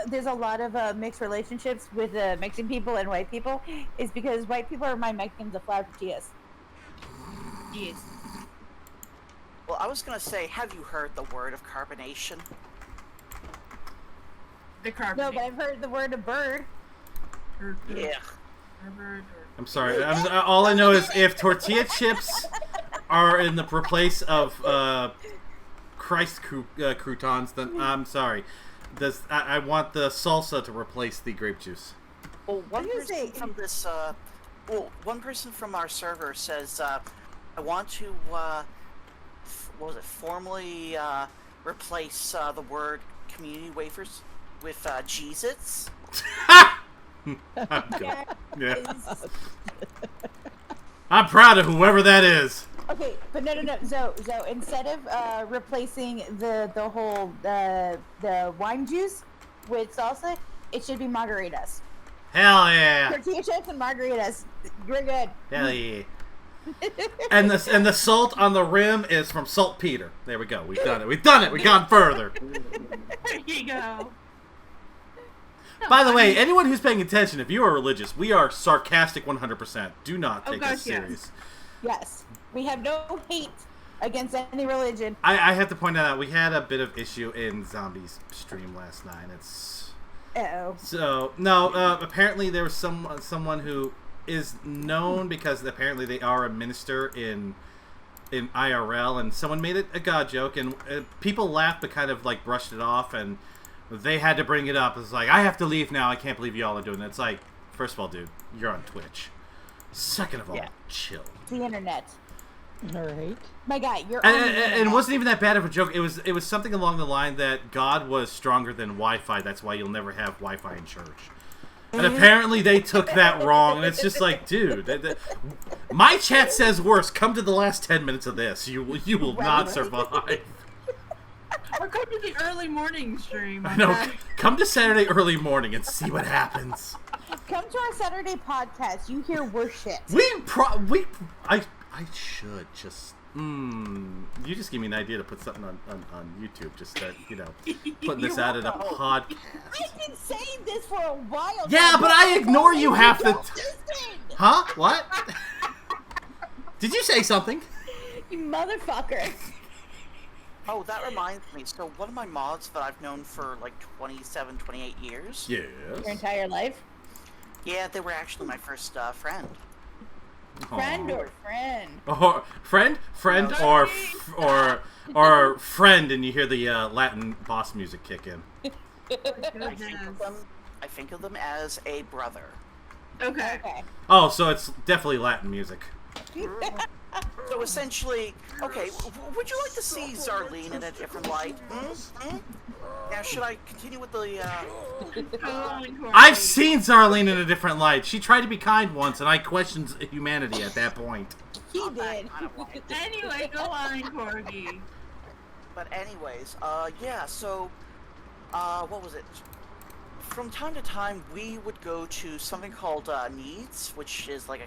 there's a lot of mixed relationships with Mexican people and white people is because white people remind Mexicans of flour tortillas. Yes. well, I was gonna say, have you heard the word of carbonation? The carbonate. No, but I've heard the word of bird. Yeah. I'm sorry. All I know is if tortilla chips are in the place of Christ croutons, then I'm sorry. I want the salsa to replace the grape juice. Well, one gonna person say- from this, one person from our server says, I want to, formally replace the word community wafers with Cheez-Its. Yeah. I'm proud of whoever that is. Okay, but no. So instead of replacing the whole the wine juice with salsa, it should be margaritas. Hell yeah. Tortilla chips and margaritas. We're good. Hell yeah. And the salt on the rim is from saltpeter. There we go. We've done it. We've gone further. There you go. By the way, anyone who's paying attention, if you are religious, we are sarcastic 100%. Do not take us gosh, yes. serious. Yes, we have no hate against any religion. I have to point out, we had a bit of issue in Zombie's stream last night. So no, apparently there was someone who is known because apparently they are a minister in IRL, and someone made it a god joke, and people laughed but kind of like brushed it off, and they had to bring it up. It's like, I have to leave now. I can't believe y'all are doing that. It's like, first of all, dude, you're on Twitch. Second of all, chill. The internet. All right. My guy, you're on the internet. And it wasn't even that bad of a joke. It was something along the line that God was stronger than Wi-Fi. That's why you'll never have Wi-Fi in church. And apparently they took that wrong. And it's just like, dude, my chat says worse. Come to the last 10 minutes of this. You will not survive. Or come to the early morning stream. I know. Okay? Come to Saturday early morning and see what happens. Come to our Saturday podcast. You hear worse shit. I should just. You just gave me an idea to put something on YouTube. Just that, putting this out in a podcast. I've been saying this for a while. Yeah, now, but I ignore you half the. don't listen. Huh? What? Did you say something? You motherfucker. Oh, that reminds me. So one of my mods that I've known for like 27, 28 years. Yes. Your entire life? Yeah, they were actually my first friend. Friend or friend? Or friend, No. or friend, and you hear the Latin boss music kick in. I think of them as a brother. Okay. Okay. Oh, so it's definitely Latin music. So essentially, okay, would you like to see Xarlen in a different light? Now, should I continue with the, I've seen Xarlen in a different light. She tried to be kind once, and I questioned humanity at that point. He did. Anyway, go on, Corgi. But anyways, yeah, so, what was it? From time to time, we would go to something called, Needs, which is like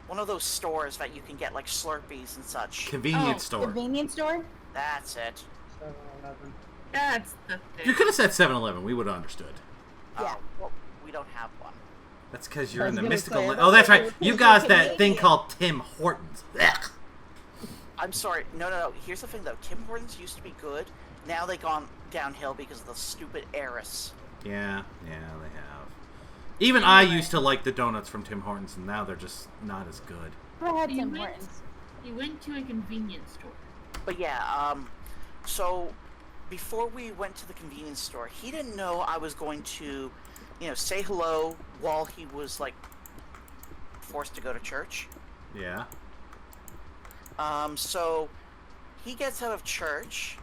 one of those stores that you can get, like, Slurpees and such. Convenience store. Convenience store? That's it. That's the thing. You could have said 7-Eleven. We would have understood. Yeah. Well, we don't have one. That's because you're I in was the gonna mystical say, land. that's Oh, that's what right. you're You thinking got that thing Canadian. called Tim Hortons. Ugh. I'm sorry. No. Here's the thing, though. Tim Hortons used to be good. Now they've gone downhill because of the stupid heiress. Yeah, they have. Even I used to like the donuts from Tim Hortons, and now they're just not as good. I had You Tim went- Hortons. You went to a convenience store. But yeah, so before we went to the convenience store, he didn't know I was going to, say hello while he was like forced to go to church. Yeah. So he gets out of church,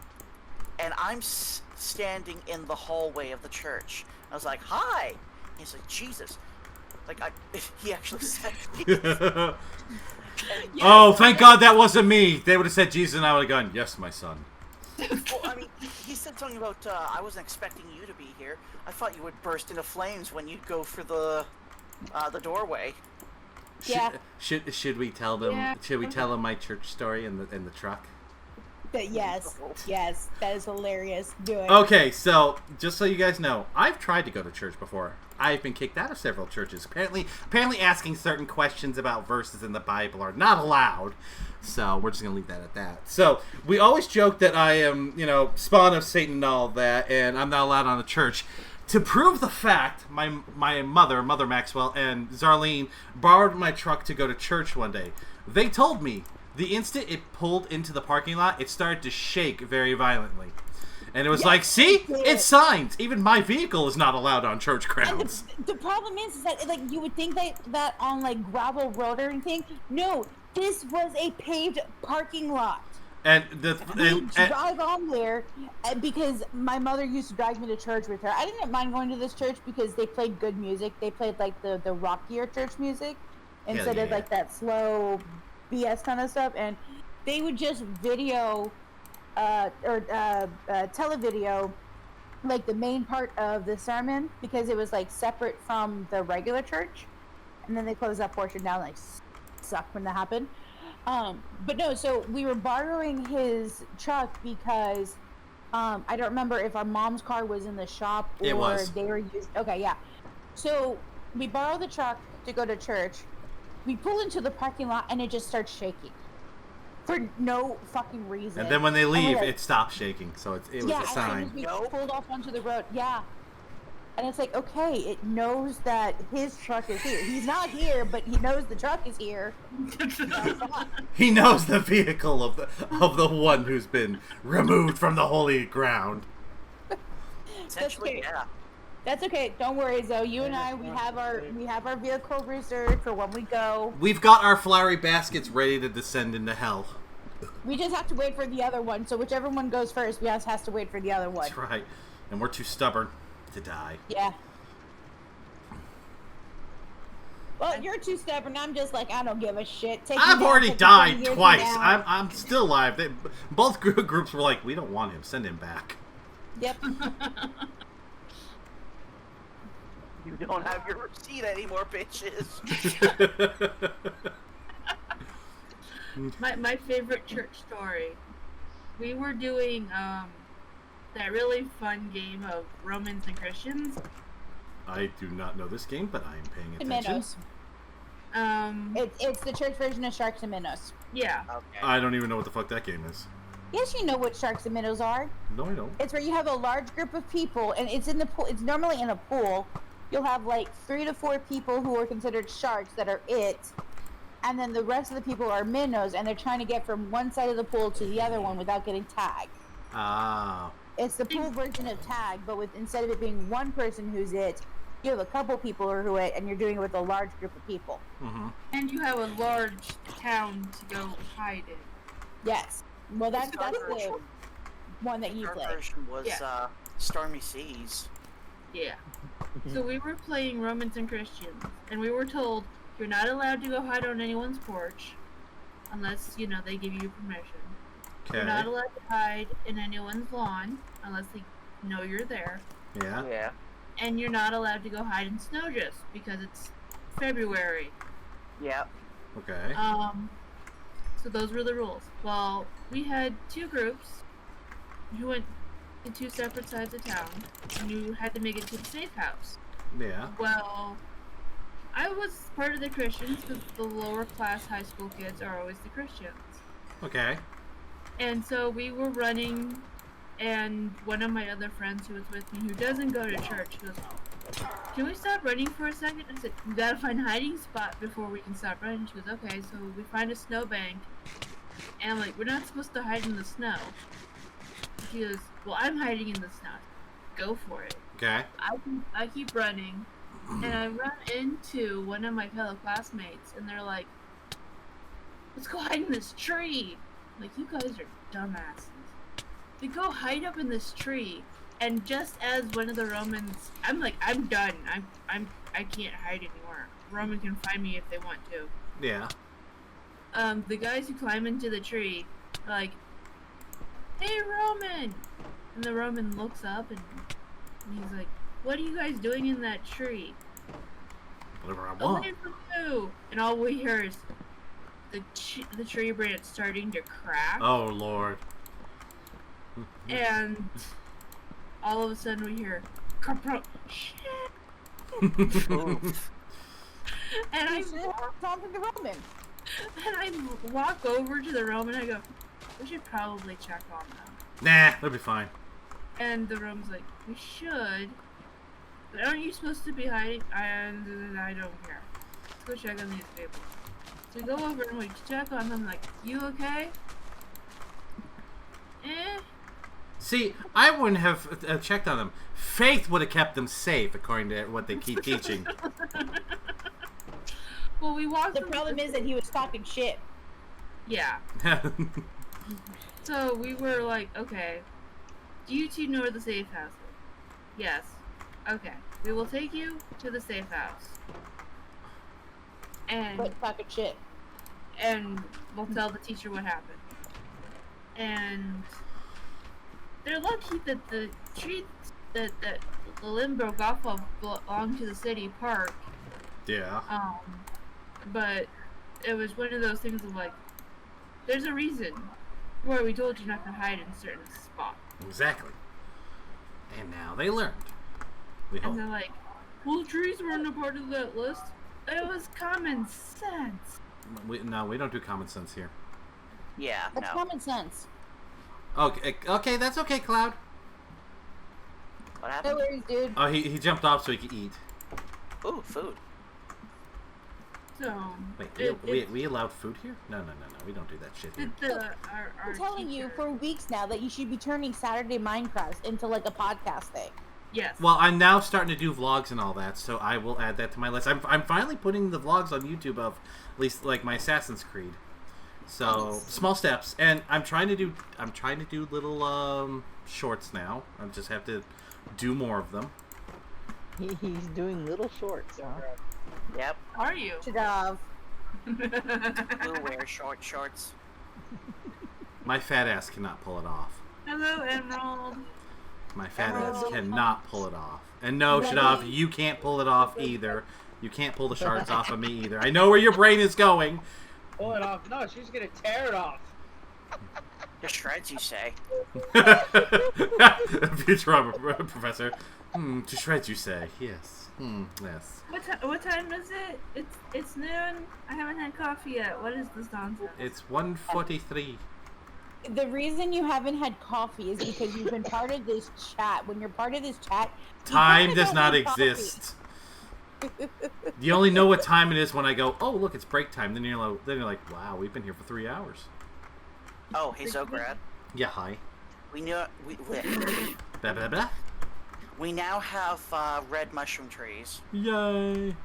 and I'm standing in the hallway of the church. I was like, "Hi." He's like, "Jesus." Like he actually said Jesus. Oh, thank God that wasn't me. They would have said Jesus, and I would have gone, "Yes, my son." Well, I mean, he said something about, I wasn't expecting you to be here. I thought you would burst into flames when you'd go for the doorway. Yeah. Should we tell them? Yeah. Should we tell them my church story in the truck? But yes, that is hilarious. Do it. Okay, so just so you guys know, I've tried to go to church before. I've been kicked out of several churches. Apparently asking certain questions about verses in the Bible are not allowed. So we're just gonna leave that at that. So we always joke that I am, spawn of Satan and all that, and I'm not allowed on the church. To prove the fact, my mother Maxwell, and Xarlen borrowed my truck to go to church one day. They told me the instant it pulled into the parking lot, it started to shake very violently. And it was like, see? It's signs. Even my vehicle is not allowed on church grounds. And the problem is that like you would think that on like gravel road or anything. No, this was a paved parking lot. And We drive on there because my mother used to drive me to church with her. I didn't mind going to this church because they played good music. They played like the rockier church music instead of yeah. like that slow BS kind of stuff. And they would just video televideo like the main part of the sermon because it was like separate from the regular church, and then they closed that portion down. Like sucked when that happened. But no, so we were borrowing his truck because I don't remember if our mom's car was in the shop or It was. they were used. Okay, yeah. So we borrow the truck to go to church. We pull into the parking lot and it just starts shaking for no fucking reason. And then when they we're leave, like- it stops shaking. So it was yeah, a as soon sign. as we Nope. pulled off onto the road, yeah. And it's like, okay, it knows that his truck is here. He's not here, but he knows the truck is here. He knows the vehicle of the one who's been removed from the holy ground. Essentially, okay. yeah. That's okay. Don't worry, Zoe. You and I, we have our vehicle reserved for when we go. We've got our flowery baskets ready to descend into hell. We just have to wait for the other one. So whichever one goes first, we just has to wait for the other one. That's right. And we're too stubborn to die. Yeah. Well, you're too stubborn. I'm just like, I don't give a shit. Take me I've down, already take me 20 died years twice. from now. I'm still alive. Both groups were like, we don't want him. Send him back. Yep. You don't have your receipt anymore, bitches. My favorite church story. We were doing that really fun game of Romans and Christians. I do not know this game, but I am paying attention. Minnows. It's the church version of Sharks and Minnows. Yeah. Okay. I don't even know what the fuck that game is. Yes, you know what Sharks and Minnows are. No, I don't. It's where you have a large group of people, and it's in the pool. It's normally in a pool. You'll have like 3 to 4 people who are considered sharks that are it, and then the rest of the people are minnows, and they're trying to get from one side of the pool to the other one without getting tagged. Ah. It's the pool version of tag, but with instead of it being one person who's it, you have a couple people who are it, and you're doing it with a large group of people. Mm-hmm. And you have a large town to go hide in. Yes. Well, that's Our the version- one that you our play. version was Yeah. Stormy Seas. Yeah. So we were playing Romans and Christians, and we were told you're not allowed to go hide on anyone's porch unless, they give you permission. You're not Okay. allowed to hide in anyone's lawn unless they know you're there. Yeah. Yeah. And you're not allowed to go hide in snow drifts because it's February. Yeah. Okay. So those were the rules. Well, we had 2 groups who went in two separate sides of town, and you had to make it to the safe house. Yeah. Well, I was part of the Christians because the lower class high school kids are always the Christians. Okay. And so we were running, and one of my other friends who was with me, who doesn't go to church, goes, "Can we stop running for a second?" I said, "We gotta find a hiding spot before we can stop running." She goes, "Okay." So we find a snowbank, and I'm like, "We're not supposed to hide in the snow." She goes, "Well, I'm hiding in the snow. Go for it." Okay. I keep running, and I run into one of my fellow classmates, and they're like, "Let's go hide in this tree." I'm like, you guys are dumbasses. They go hide up in this tree, and just as one of the Romans, I'm like, I'm done. I can't hide anymore. Roman can find me if they want to. Yeah. The guys who climb into the tree are like, "Hey, Roman!" And the Roman looks up and he's like, "What are you guys doing in that tree?" Whatever I want. "Away from you!" And all we hear is the tree branch starting to crack. Oh, Lord. And all of a sudden we hear, shit! Oof. And I Talking to Roman. walk over to the Roman and I go, "We should probably check on them." Nah, they'll be fine. And the Roman's like, "We should. But aren't you supposed to be hiding?" And I don't care. Let's go check on these people. So we go over and we check on them like, "You okay?" See, I wouldn't have checked on them. Faith would have kept them safe, according to what they keep teaching. Well, we walked. The problem is that he was talking shit. Yeah. So we were like, "Okay, do you two know where the safe house is?" "Yes." "Okay, we will take you to the safe house. And But talking shit. and we'll tell the teacher what happened." And they're lucky that the tree that the limb broke off of belonged to the city park. Yeah. But it was one of those things of like, there's a reason where we told you not to hide in certain spots. Exactly. And now they learned. We hope. And they're like, "Well, trees weren't a part of that list." It was common sense. No, we don't do common sense here. Yeah, That's no. common sense. Okay, that's okay, Cloud. What No happened? worries, dude. Oh, he jumped off so he could eat. Ooh, food. So Wait, we allowed food here? No, we don't do that shit here. our I'm telling you teacher- for weeks now that you should be turning Saturday Minecraft into like a podcast thing. Yes. Well, I'm now starting to do vlogs and all that, so I will add that to my list. I'm finally putting the vlogs on YouTube of at least like my Assassin's Creed. So Nice. small steps, and I'm trying to do little shorts now. I just have to do more of them. He's doing little shorts, huh? Yep. Are you? Should have. Who wears short shorts? My fat ass cannot pull it off. Hello, Emerald. My fat ass Emerald. cannot pull it off. And no, Shadav, you can't pull it off either. You can't pull the shards off of me either. I know where your brain is going. Pull it off. No, she's gonna tear it off. The shreds, you say? Futurama professor. To shreds, you say? Yes. Yes. What time is it? It's noon. I haven't had coffee yet. What is this nonsense? It's 1:43. The reason you haven't had coffee is because you've been part of this chat. When you're part of this chat, you Time kinda does don't not need coffee. exist. You only know what time it is when I go, "Oh, look, it's break time." Then you're like, "Wow, we've been here for 3 hours." Oh, hey, Xograd. Yeah, hi. We knew Blah, blah, blah. we now have red mushroom trees. Yay.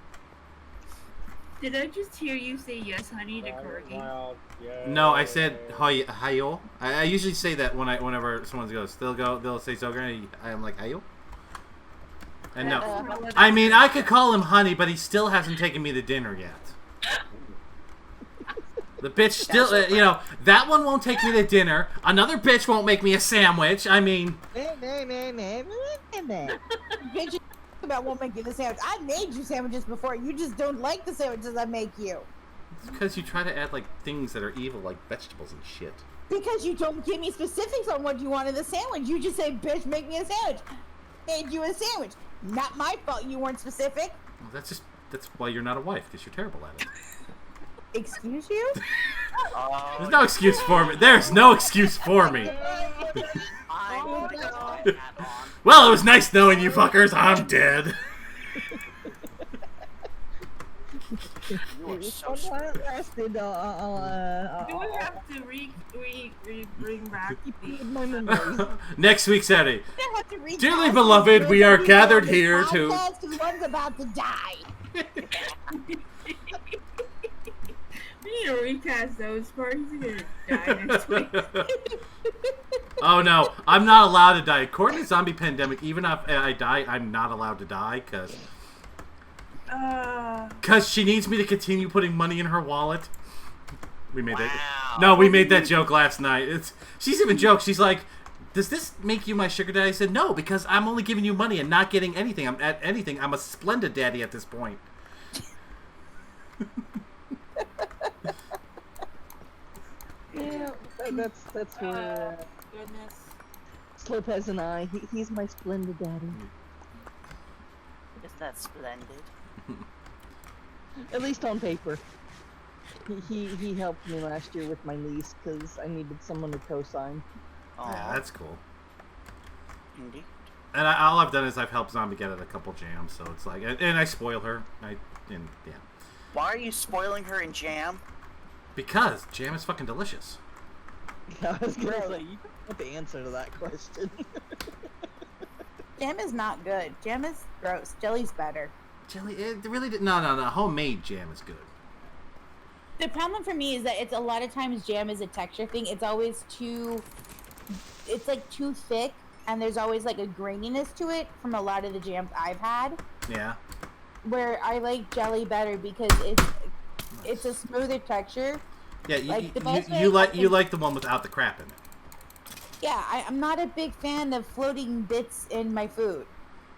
Did I just hear you say yes, honey, to Corgi? Wild, yeah. No, I said hayo. I usually say that whenever someone goes, they'll say Xograd. I'm like hayo. And no, I mean I could call him honey, but he still hasn't taken me to dinner yet. The bitch still, that one won't take me to dinner. Another bitch won't make me a sandwich. I mean, Bitch about won't make you the sandwich. I made you sandwiches before. You just don't like the sandwiches I make you. because you try to add like things that are evil, like vegetables and shit. Because you don't give me specifics on what you want in the sandwich. You just say, bitch, make me a sandwich. Made you a sandwich. Not my fault you weren't specific. Well, that's why you're not a wife, because you're terrible at it. Excuse you? There's no excuse for me. There's no excuse for me. Well, it was nice knowing you fuckers. I'm dead. You are so One smart. lasted, Do we have to bring back the... my memories. Next week's Eddie. I have to read Dearly that. beloved, we are gathered This here to... podcast 'cause one's about to die. We need to recast those parts. He's gonna die next week. Oh no, I'm not allowed to die. According to Zombie Pandemic, even if I die, I'm not allowed to die because she needs me to continue putting money in her wallet. We made that. No, we made that joke last night. She's even joked. She's like, "Does this make you my sugar daddy?" I said, "No, because I'm only giving you money and not getting anything. I'm a splendid daddy at this point." Yeah, that's where Goodness. Lopez and I. He's my splendid daddy. Isn't that splendid? At least on paper. He helped me last year with my lease because I needed someone to co-sign. Yeah, that's cool. Indeed. And all I've done is I've helped Zombie get at a couple jams, so it's like, and I spoil her. Yeah. Why are you spoiling her in jam? Because jam is fucking delicious. I was gonna say, you don't know the answer to that question. Jam is not good. Jam is gross. Jelly's better. Jelly, it really did. No. Homemade jam is good. The problem for me is that it's a lot of times jam is a texture thing. It's always it's like too thick, and there's always like a graininess to it from a lot of the jams I've had. Yeah. Where I like jelly better because it's a smoother texture. Yeah, Like, you like the one without the crap in it. Yeah, I'm not a big fan of floating bits in my food.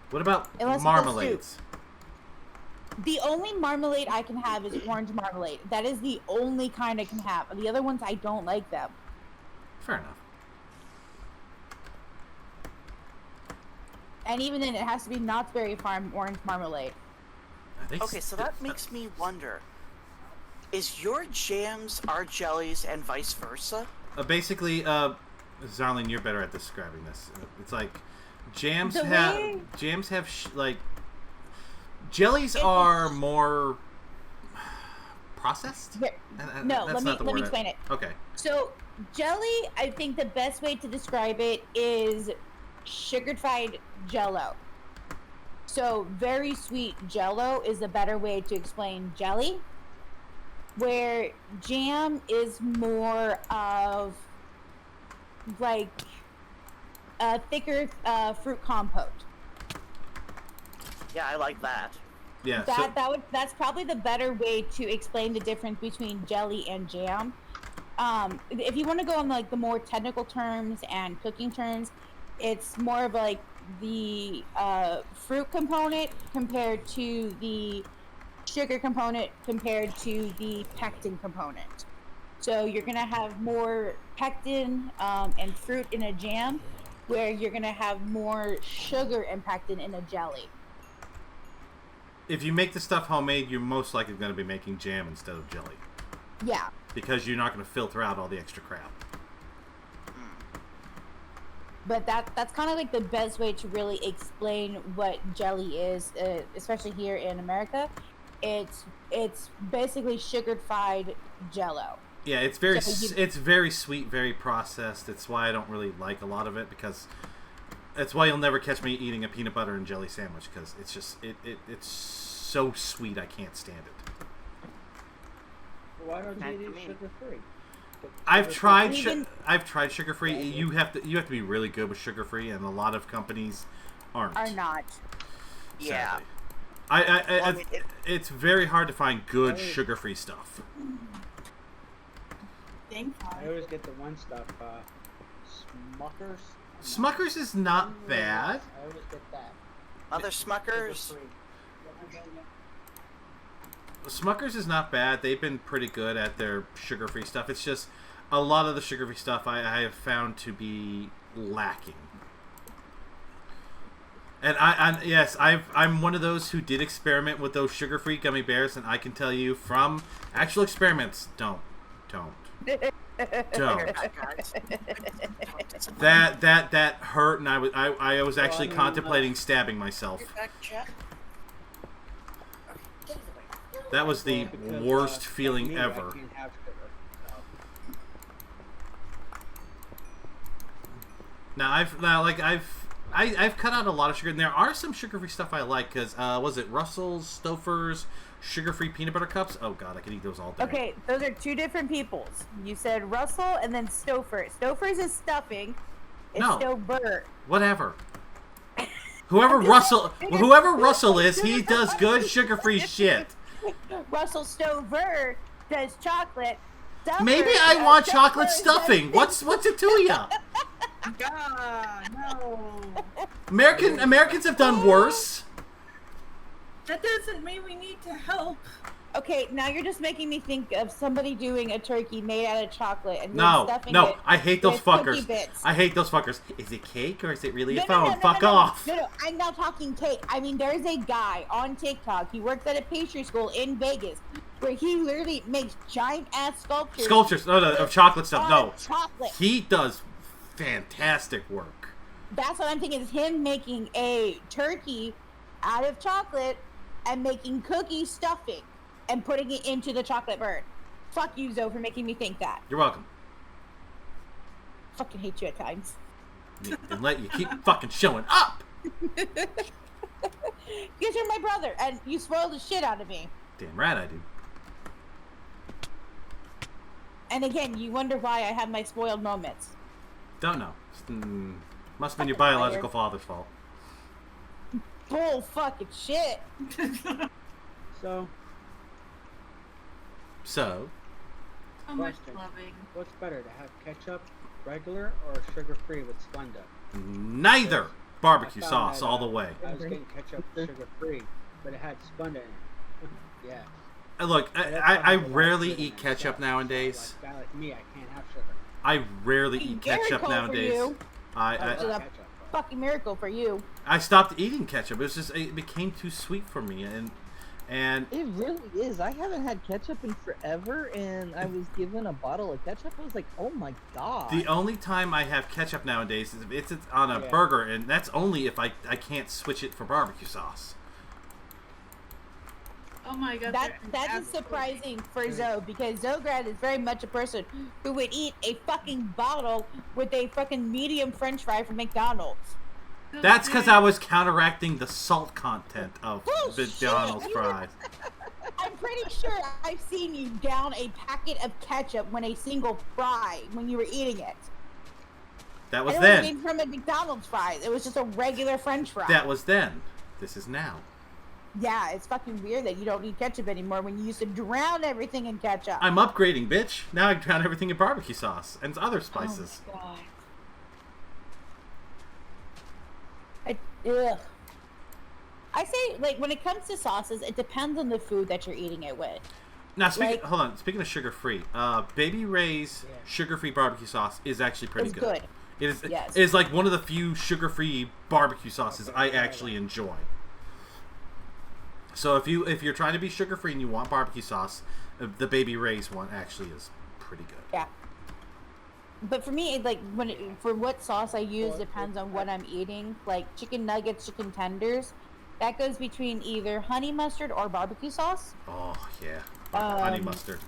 What about Unless it's a marmalades? The only marmalade I can have is orange marmalade. That is the only kind I can have. The other ones, I don't like them. Fair enough. And even then, it has to be Knott's Berry Farm orange marmalade. Okay, so that makes me wonder. Is your jams our jellies and vice versa? Basically, Xarlen, you're better at describing this. It's like jams like jellies are more processed. No, let me explain it. Okay. So jelly, I think the best way to describe it is sugarified Jello. So very sweet Jello is a better way to explain jelly. Where jam is more of like a thicker fruit compote. Yeah, I like that. Yeah. That's probably the better way to explain the difference between jelly and jam. If you want to go on like the more technical terms and cooking terms, it's more of like the fruit component compared to the sugar component compared to the pectin component. So you're gonna have more pectin and fruit in a jam, where you're gonna have more sugar and pectin in a jelly. If you make the stuff homemade, you're most likely going to be making jam instead of jelly. Yeah. Because you're not going to filter out all the extra crap. But that's kind of like the best way to really explain what jelly is, especially here in America. It's basically sugar-fried Jello. Yeah, it's very sweet, very processed. It's why I don't really like a lot of it, because that's why you'll never catch me eating a peanut butter and jelly sandwich, because it's just it's so sweet I can't stand it. Why don't you eat sugar-free? I've tried sugar-free. You have to be really good with sugar-free, and a lot of companies aren't. Are not. Yeah. Sadly. It's very hard to find good sugar-free stuff. I always get the one stuff, Smuckers. Smuckers is not bad. I always get that. Other Smuckers? Smucker's is not bad. They've been pretty good at their sugar-free stuff. It's just a lot of the sugar-free stuff I have found to be lacking. And I'm one of those who did experiment with those sugar-free gummy bears, and I can tell you from actual experiments, don't. That hurt, and I was actually contemplating stabbing myself. That was the worst feeling ever. Now I've cut out a lot of sugar, and there are some sugar-free stuff I like, because, was it Russell's, Stouffer's, sugar-free peanut butter cups? Oh god, I could eat those all day. Okay, those are two different peoples. You said Russell and then Stouffer. Stouffer's is stuffing. It's No. Stouffer. Whatever. Whoever Russell is, he does good sugar-free shit. Russell Stouffer does chocolate. Stouffer Maybe I does want chocolate chocolate. stuffing. What's it to ya? God, no. Americans have done worse. That doesn't mean we need to help. Okay, now you're just making me think of somebody doing a turkey made out of chocolate and then No, stuffing no, it I hate those with cookie fuckers. bits. I hate those fuckers. Is it cake or is it really a No, phone? Fuck off. No, I'm not talking cake. I mean, there's a guy on TikTok. He works at a pastry school in Vegas where he literally makes giant ass sculptures. Of chocolate stuff. No, chocolate. he does fantastic work. That's what I'm thinking, is him making a turkey out of chocolate and making cookie stuffing and putting it into the chocolate bird. Fuck you, Zoe, for making me think that. You're welcome. Fucking hate you at times. And let you keep fucking showing up. Because you're my brother and you spoiled the shit out of me. Damn right I do. And again, you wonder why I have my spoiled moments. Don't know. Must have been your biological father's fault. Bull fucking shit. So, So, So much Question. loving. what's better, to have ketchup, regular, or sugar-free with Splenda? neither. Barbecue I found sauce that all out. the way. I was getting ketchup sugar-free, but it had Splenda in it. Yeah. Look, So that's I why have a lot of rarely sugar eat in ketchup stuff. nowadays. So, like, a guy like me, I can't have sugar. I rarely eat ketchup Miracle for nowadays. you. I That's a ketchup. fucking miracle for you. I stopped eating ketchup. It became too sweet for me, and It really is. I haven't had ketchup in forever, and I was given a bottle of ketchup. I was like, oh my god. the only time I have ketchup nowadays is if it's on a Yeah. burger, and that's only if I can't switch it for barbecue sauce. Oh my god. That they're is absolutely- surprising for Zoe, because Xograd is very much a person who would eat a fucking bottle with a fucking medium French fry from McDonald's. That's because I was counteracting the salt content of Bullshit. McDonald's fries. I'm pretty sure I've seen you down a packet of ketchup when a single fry when you were eating it. That was It then. wasn't even from a McDonald's fries. It was just a regular French fry. That was then. This is now. Yeah, it's fucking weird that you don't need ketchup anymore when you used to drown everything in ketchup. I'm upgrading, bitch. Now I drown everything in barbecue sauce and other spices. Oh my god. Ugh. I say, like, when it comes to sauces, it depends on the food that you're eating it with. Now, hold Like- on. Speaking of sugar-free, Baby Ray's Yeah. sugar-free barbecue sauce is actually pretty It's good. good. It is. Yes. It is like one of the few sugar-free barbecue sauces I actually enjoy. So if you're trying to be sugar-free and you want barbecue sauce, the Baby Ray's one actually is pretty good. Yeah. But for me, like, for what sauce I use depends on what I'm eating. Like chicken nuggets, chicken tenders, that goes between either honey mustard or barbecue sauce. Oh yeah, honey Um, mustard.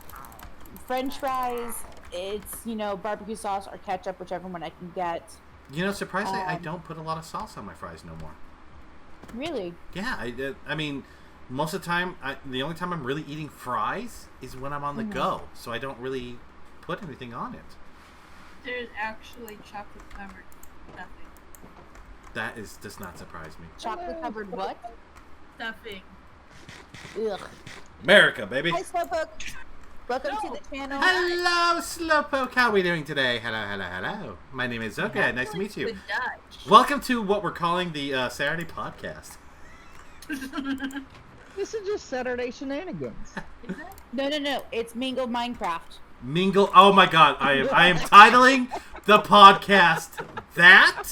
French fries, it's barbecue sauce or ketchup, whichever one I can get. You know, surprisingly, I um, don't put a lot of sauce on my fries no more. Really? Yeah, I mean, most of the time, the only time I'm really eating fries is when I'm on the go, so I don't really put anything on it. There's actually chocolate covered stuffing. That does not surprise me. Chocolate covered what? Stuffing. Ugh. America, baby. Hi, Slowpoke. Welcome to the channel. Hello, Slowpoke. How are we doing today? Hello, hello, hello. My name is Xograd. Nice to meet you. The Dutch. Welcome to what we're calling the Saturday podcast. This is just Saturday shenanigans. Is that? No. It's Mingle Minecraft. Mingle. Oh my god, I am titling the podcast that,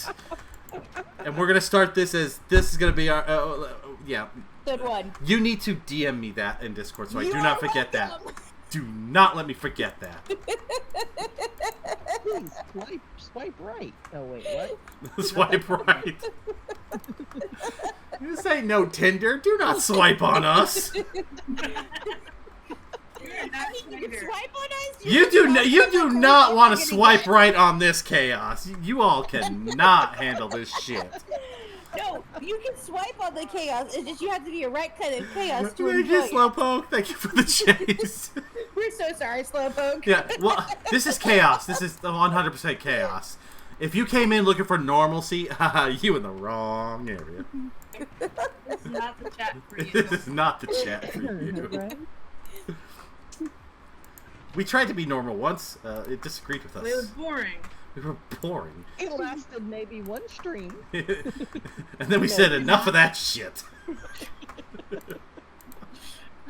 and we're gonna start this as this is gonna be our yeah. Good one. You need to DM me that in Discord so I You do not are forget that. welcome. Do not let me forget that. Please, swipe right. Oh, wait, what? Swipe right. This ain't no Tinder. Do not swipe on us. You're not I mean, you can Tinder. swipe on us. You do not want to swipe right on this chaos. You all cannot handle this shit. No, you can swipe on the chaos. It's just you have to be a right kind of chaos to Thank enjoy you, it. Slowpoke. Thank you for the chase. We're so sorry, Slowpoke. Yeah, well, this is chaos. This is 100% chaos. If you came in looking for normalcy, you in the wrong area. This is not the chat for you. This is not the chat for you. Right? We tried to be normal once. It disagreed with It was us. boring. We were boring. It lasted maybe one stream. And then we No, said you're enough of that shit. We're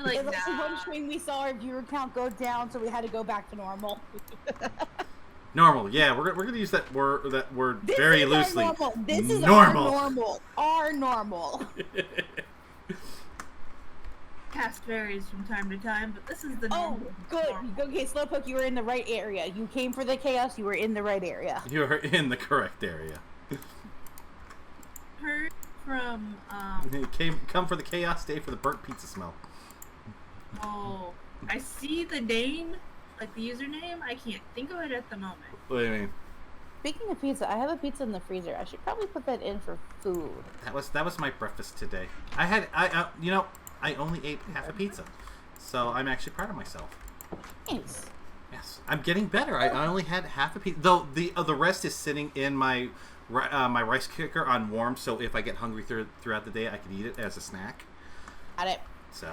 like, It was the one nah. stream we saw our viewer count go down, so we had to go back to normal. Normal, yeah, we're gonna use that word This very is our loosely. normal. This is Normal. our normal. Our normal. Cast varies from time to time, but this is the Oh, normal. good. normal. Okay, Slowpoke, you were in the right area. You came for the chaos. You were in the right area. You're in the correct area. Heard from Come for the chaos, stay for the burnt pizza smell. oh, I see the name, like the username. I can't think of it at the moment. What do you mean? Speaking of pizza, I have a pizza in the freezer. I should probably put that in for food. That was my breakfast today. I only ate half a pizza, so I'm actually proud of myself. Nice. Yes, I'm getting better. I only had half a pizza, though the rest is sitting in my my rice cooker on warm. So if I get hungry throughout the day, I can eat it as a snack. Got it. So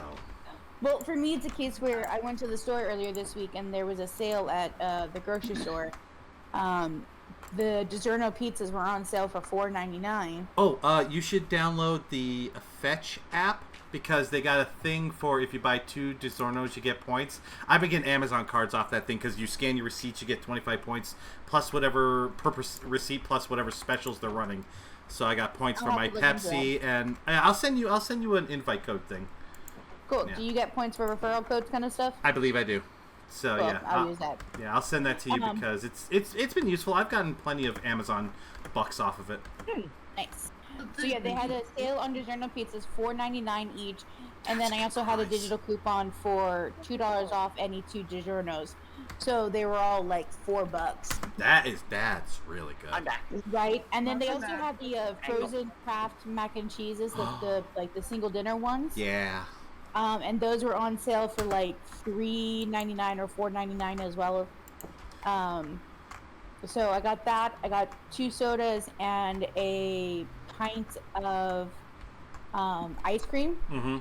Well, for me, it's a case where I went to the store earlier this week, and there was a sale at the grocery store. The DiGiorno pizzas were on sale for $4.99. oh, you should download the Fetch app because they got a thing for if you buy 2 DiGiornos, you get points. I've been getting Amazon cards off that thing because you scan your receipts, you get 25 points plus whatever per receipt plus whatever specials they're running. So I got points for I'll my have to look into Pepsi, and I'll send you an invite code thing. Cool. Yeah. Do you get points for referral codes kind of stuff? I believe I do. So Cool. yeah, I'll use that. Yeah, I'll send that to you because it's been useful. I've gotten plenty of Amazon bucks off of it. Nice. So yeah, they had a sale on DiGiorno pizzas, $4.99 each, and then I also had a Nice. digital coupon for $2 off any 2 DiGiornos. So they were all like $4, That's really good. I'm back. right? And then Not they so also bad. had the frozen Kraft mac and cheeses, the single dinner ones. Yeah. And those were on sale for like $3.99 or $4.99 as well. So I got that. I got 2 sodas and a pint of ice cream Mm-hmm.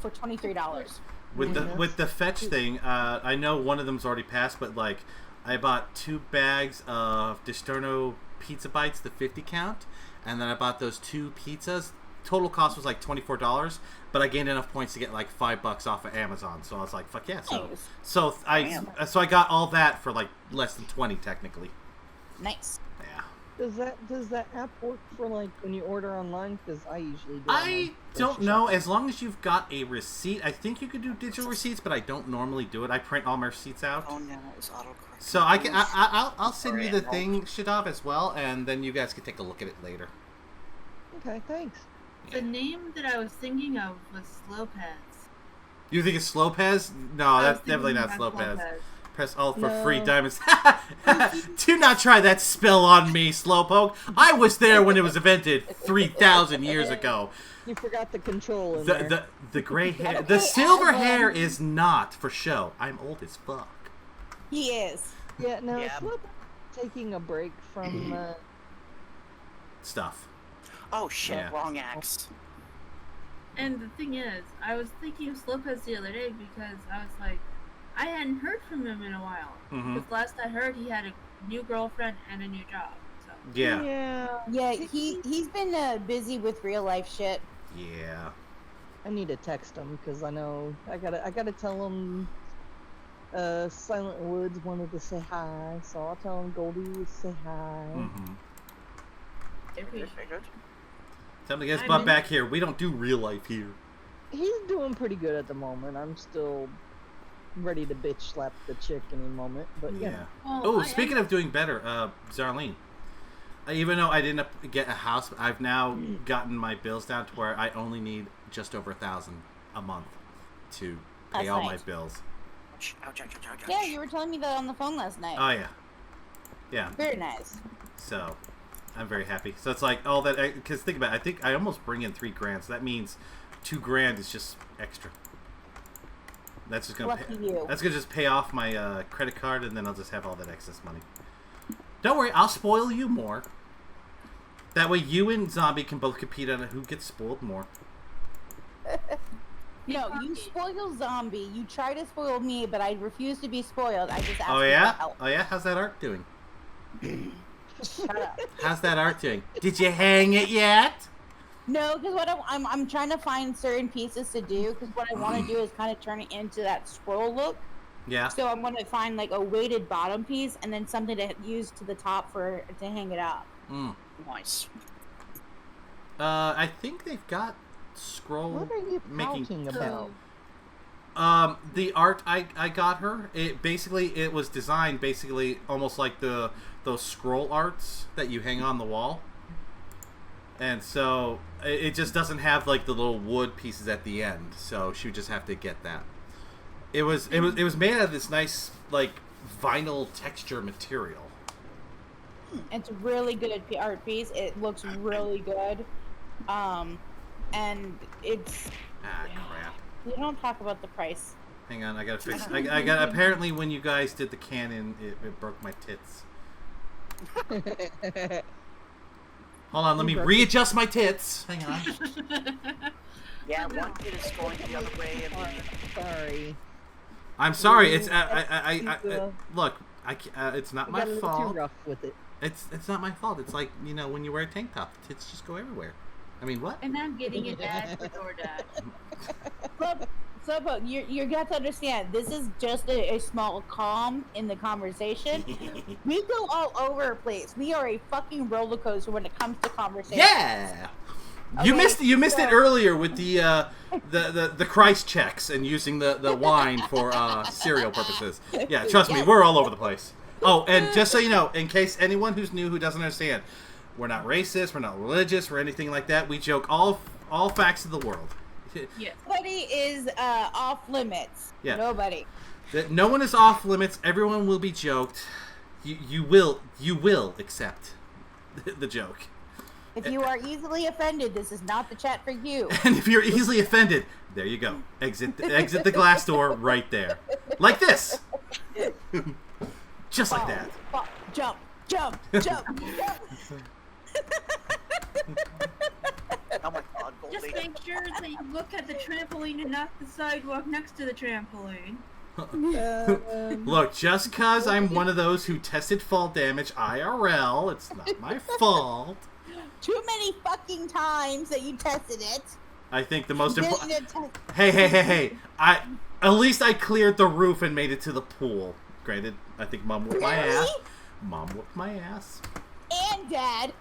for $23. With the Fetch thing, I know one of them's already passed, but like I bought 2 bags of Distorno pizza bites, the 50 count, and then I bought those 2 pizzas. Total cost was like $24, but I gained enough points to get like $5 off of Amazon. So I was like, fuck yeah! Nice. So I got all that for like less than 20 technically. Nice. Yeah. Does that app work for like when you order online? Because I usually do. I don't know. As long as you've got a receipt, I think you could do digital receipts, but I don't normally do it. I print all my receipts out. Oh no, it's autocorrect. So I'll send you the thing, Shadov, as well, and then you guys can take a look at it later. Okay, thanks. The name that I was thinking of was Slowpez. You think it's Slowpez? No, I was that's definitely not thinking Slowpez. about Press Alt for No. free diamonds. Do not try that spell on me, Slowpoke. I was there when it was invented 3,000 years ago. You forgot the control in there. The gray hair, Okay, the silver Alan. hair is not for show. I'm old as fuck. He is. Yeah, no, Yeah. Slip taking a break from Stuff. Oh shit, Yeah. wrong axe. And the thing is, I was thinking of Slowpez the other day because I was like, I hadn't heard from him in a while. Mhm. Because last I heard, he had a new girlfriend and a new job. So Yeah. Yeah, he's been busy with real life shit. Yeah. I need to text him because I know I gotta tell him. Silent Woods wanted to say hi, so I'll tell him Goldie would say hi. Mm-hmm. Very good. Time to get his butt back here. We don't do real life here. He's doing pretty good at the moment. I'm still ready to bitch slap the chick any moment, but yeah. Well, Oh, speaking of doing better, Xarlen. Even though I didn't get a house, I've now gotten my bills down to where I only need just over $1,000 a month to pay That's all nice. my bills. Ouch. Yeah, you were telling me that on the phone last night. Oh yeah, yeah. Very nice. So I'm very happy. So it's like all that, because think about it, I think I almost bring in $3,000, so that means $2,000 is just extra. That's just gonna Lucky you. that's gonna just pay off my credit card, and then I'll just have all that excess money. Don't worry, I'll spoil you more. That way you and Zombie can both compete on who gets spoiled more. No, you spoil Zombie. You try to spoil me, but I refuse to be spoiled. I just ask Oh you yeah? for help. Oh yeah? How's that art doing? Shut up. How's that art doing? Did you hang it yet? No, because what I'm trying to find certain pieces to do. Because what I want to do is kind of turn it into that scroll look. Yeah. So I'm going to find like a weighted bottom piece and then something to use to the top to hang it up. Mm. Nice. I think they've got scroll What are you making. talking about? The art I got her, it was designed basically almost like those scroll arts that you hang on the wall. And so it just doesn't have like the little wood pieces at the end, so she would just have to get that. It was made out of this nice like vinyl texture material. It's a really good art piece. It looks really good. And it's... Ah, crap. We don't talk about the price. Hang on, I gotta fix. I got. Apparently, when you guys did the canon, it broke my tits. Hold on, let me readjust my tits. Hang on. Yeah, one kid is going the other way, and Sorry. I'm sorry. It's look. It's not I my got a little too fault. rough with it. It's not my fault. It's like, you know, when you wear a tank top, the tits just go everywhere. I mean, what? And I'm getting an ad for DoorDash. So, you got to understand, this is just a small calm in the conversation. We go all over the place. We are a fucking roller coaster when it comes to conversation. Yeah. You Okay, missed it earlier with the Christ checks and using the wine for cereal purposes. Yeah, trust me, we're all over the place. Oh, and just so you know, in case anyone who's new who doesn't understand, we're not racist, we're not religious, or anything like that. We joke all facts of the world. Yes. Nobody is off limits. Yeah. Nobody. That no one is off limits. Everyone will be joked. You will accept the joke. If you are easily offended, this is not the chat for you. And if you're easily offended, there you go. Exit the glass door right there, like this. Just like that. Jump. oh my god, Just Goldie. make sure that you look at the trampoline and not the sidewalk next to the trampoline. Look, just cause I'm one of those who tested fall damage IRL, it's not my fault. Too many fucking times that you tested it. I think the most important. Didn't Hey! At least I cleared the roof and made it to the pool. Granted, I think Mom whooped my ass. Mom whooped my ass. And Dad.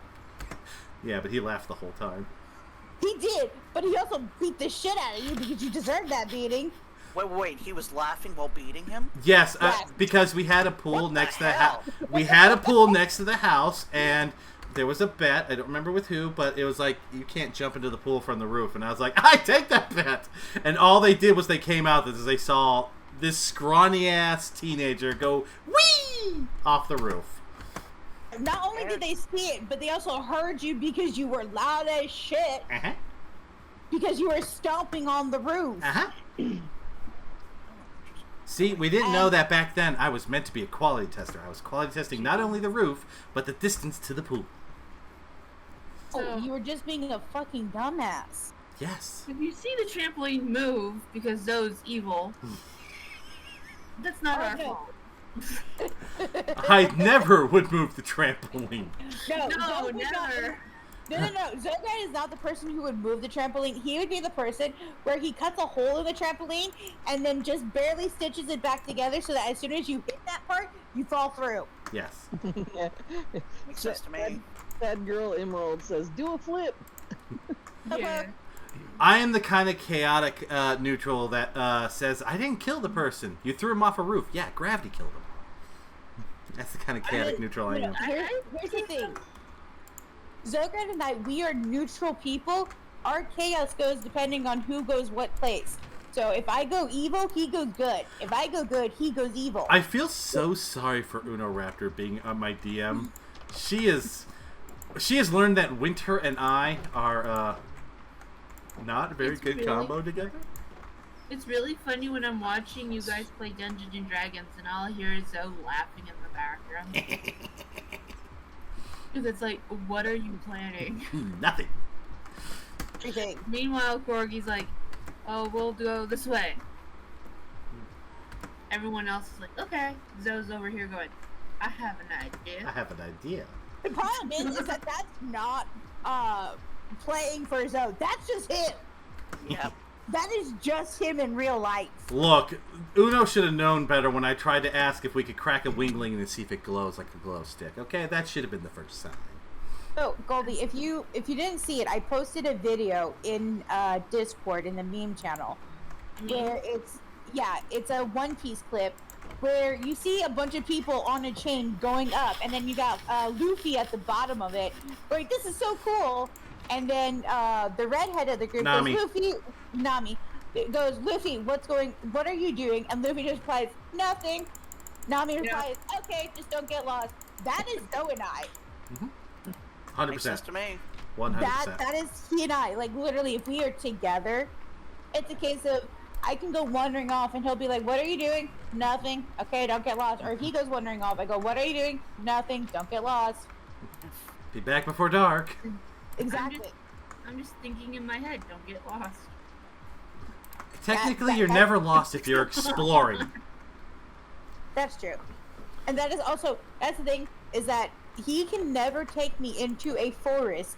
Yeah, but he laughed the whole time. He did, but he also beat the shit out of you because you deserved that beating. Wait, he was laughing while beating him? Yes, Yes. because we had a pool What next the to the house. hell? We had a pool next to the house, and there was a bet. I don't remember with who, but it was like, you can't jump into the pool from the roof. And I was like, I take that bet. And all they did was they came out as they saw this scrawny ass teenager go whee off the roof. Not only did they see it, but they also heard you because you were loud as shit. Uh-huh. Because you were stomping on the roof. Uh-huh. See, we didn't know that back then. I was meant to be a quality tester. I was quality testing not only the roof, but the distance to the pool. Oh, you were just being a fucking dumbass. Yes. If you see the trampoline move because Zoe's evil, that's not our fault. I never would move the trampoline. No, No, Zoe would not- never. No. Xograd is not the person who would move the trampoline. He would be the person where he cuts a hole in the trampoline and then just barely stitches it back together so that as soon as you hit that part, you fall through. Yes. Makes sense to me. That girl Emerald says, "Do a flip." Yeah. I am the kind of chaotic neutral that says, I didn't kill the person. You threw him off a roof. Yeah, gravity killed him. That's the kind of chaotic neutral I am. Here's the thing. Xograd and I, we are neutral people. Our chaos goes depending on who goes what place. So if I go evil, he goes good. If I go good, he goes evil. I feel so sorry for Uno Raptor being on my DM. She has learned that Winter and I are not a very It's good really- combo together. It's really funny when I'm watching you guys play Dungeons and Dragons and all I hear is Zoe laughing in the background. Because it's like, what are you planning? Nothing. Everything. Meanwhile, Corgi's like, oh, we'll go this way. Everyone else is like, okay. Zoe's over here going, I have an I idea. have an idea. The problem is that that's not playing for Zoe. That's just him. Yep. That is just him in real life. Look, Uno should have known better when I tried to ask if we could crack a wingling and see if it glows like a glow stick. Okay, that should have been the first sign. So Goldie, if you didn't see it, I posted a video in Discord in the meme channel where it's a One Piece clip where you see a bunch of people on a chain going up, and then you got Luffy at the bottom of it. Like, this is so cool. And then the redhead of the group Nami. goes, Nami goes, Luffy, what are you doing? And Luffy just replies, nothing. Nami replies, okay, just don't get lost. That is Zoe and I. 100%. Makes sense to me. 100%. That is he and I. Like, literally, if we are together, it's a case of I can go wandering off and he'll be like, what are you doing? Nothing. Okay, don't get lost. Or he goes wandering off. I go, what are you doing? Nothing. Don't get lost. Be back before dark. Exactly. I'm just thinking in my head, don't get lost. Technically, you're never lost if you're exploring. That's true. And that is also, that's the thing, is that he can never take me into a forest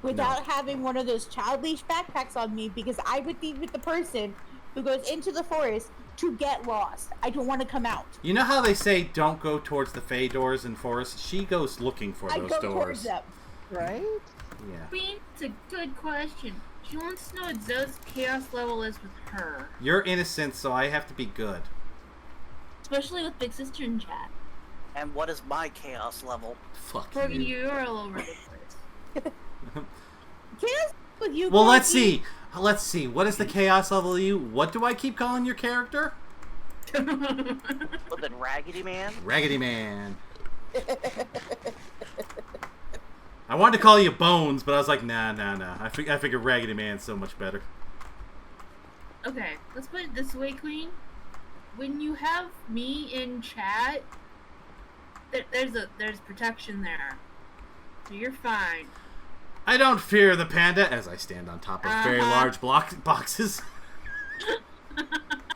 without having one of those child leash backpacks on me, because I would be with the person who goes into the forest to get lost. I don't want to come out. You know how they say don't go towards the Fey doors in forests? She goes looking for I those go doors. towards them. Right? Yeah. Queen, it's a good question. She wants to know what Zoe's chaos level is with her. You're innocent, so I have to be good. Especially with Big Sister in chat. And what is my chaos level? Fuck Corgi, you. you're all over the place. Chaos with you. Well, let's Corgi. see. Let's see. What is the chaos level of you? What do I keep calling your character? Well, then Raggedy Man? Raggedy Man. I wanted to call you Bones, but I was like, nah. I figured Raggedy Man's so much better. Okay, let's put it this way, Queen. When you have me in chat, there's protection there, so you're fine. I don't fear the panda as I stand on top of very large boxes.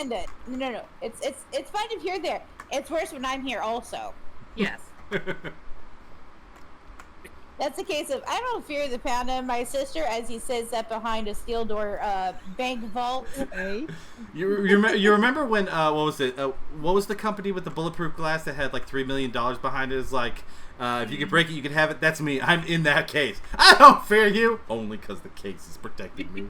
No. It's fine if you're there. It's worse when I'm here also. Yes. That's the case of I don't fear the panda. My sister, as he says that behind a steel door bank vault. Hey. You remember when what was it? What was the company with the bulletproof glass that had like $3 million behind it? It's like if you could break it, you could have it. That's me. I'm in that case. I don't fear you only because the case is protecting me.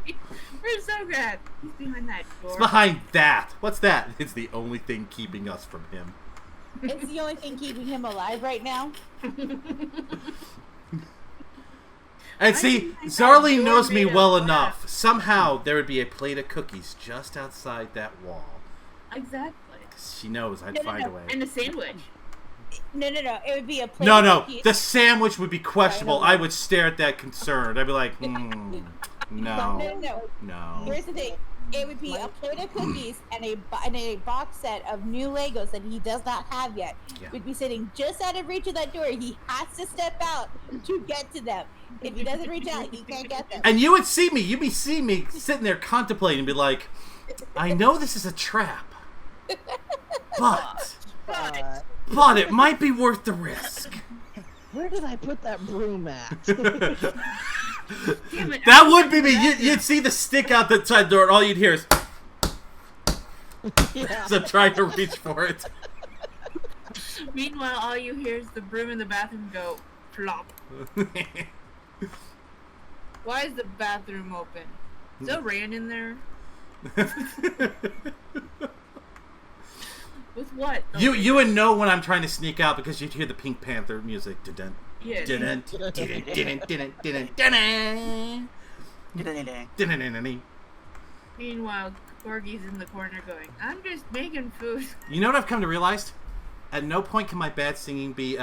Where's Xograd? He's behind that door. It's behind that. What's that? It's the only thing keeping us from him. It's the only thing keeping him alive right now. And see, Xarlen knows me well enough. Somehow there would be a plate of cookies just outside that wall. Exactly. She knows I'd find a way. And a sandwich. No. It would be a plate No. of cookies. The sandwich would be questionable. I would stare at that concerned. I'd be like, no. Here's the thing. It would be a plate of cookies and a box set of new Legos that he does not have yet. Yeah. We'd be sitting just out of reach of that door. He has to step out to get to them. If he doesn't reach out, he can't get them. And you would see me. You'd be seeing me sitting there contemplating and be like, I know this is a trap. But it might be worth the risk. Where did I put that broom at? Damn it, That would be me. You'd see the stick out the side door, and all you'd hear is Yeah. as I'm trying to reach for it. Meanwhile, all you hear is the broom in the bathroom go plop. Why is the bathroom open? Is there rain in there? With what? You would know when I'm trying to sneak out because you'd hear the Pink Panther music. Dun-dun, Yeah. dun-dun, dun-dun, dun-dun, dun-dun, dun-dun, dun-dun. Meanwhile, Corgi's in the corner going, I'm just making food. You know what I've come to realize? At no point can my bad singing be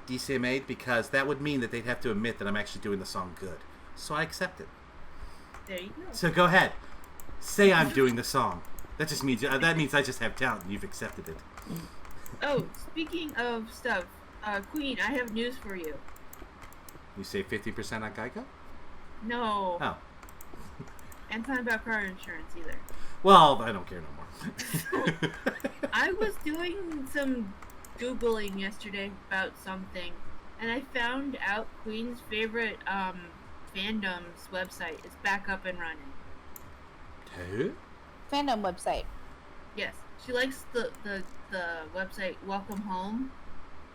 DCMA'd because that would mean that they'd have to admit that I'm actually doing the song good. So I accept it. There you go. So go ahead. Say I'm doing the song. That just means that means I just have talent and you've accepted it. Oh, speaking of stuff, Queen, I have news for you. You say 50% on Geico? No. Oh. And it's not about car insurance either. Well, I don't care no more. I was doing some Googling yesterday about something, and I found out Queen's favorite fandom's website is back up and running. Who? Fandom website. Yes, she likes the website Welcome Home,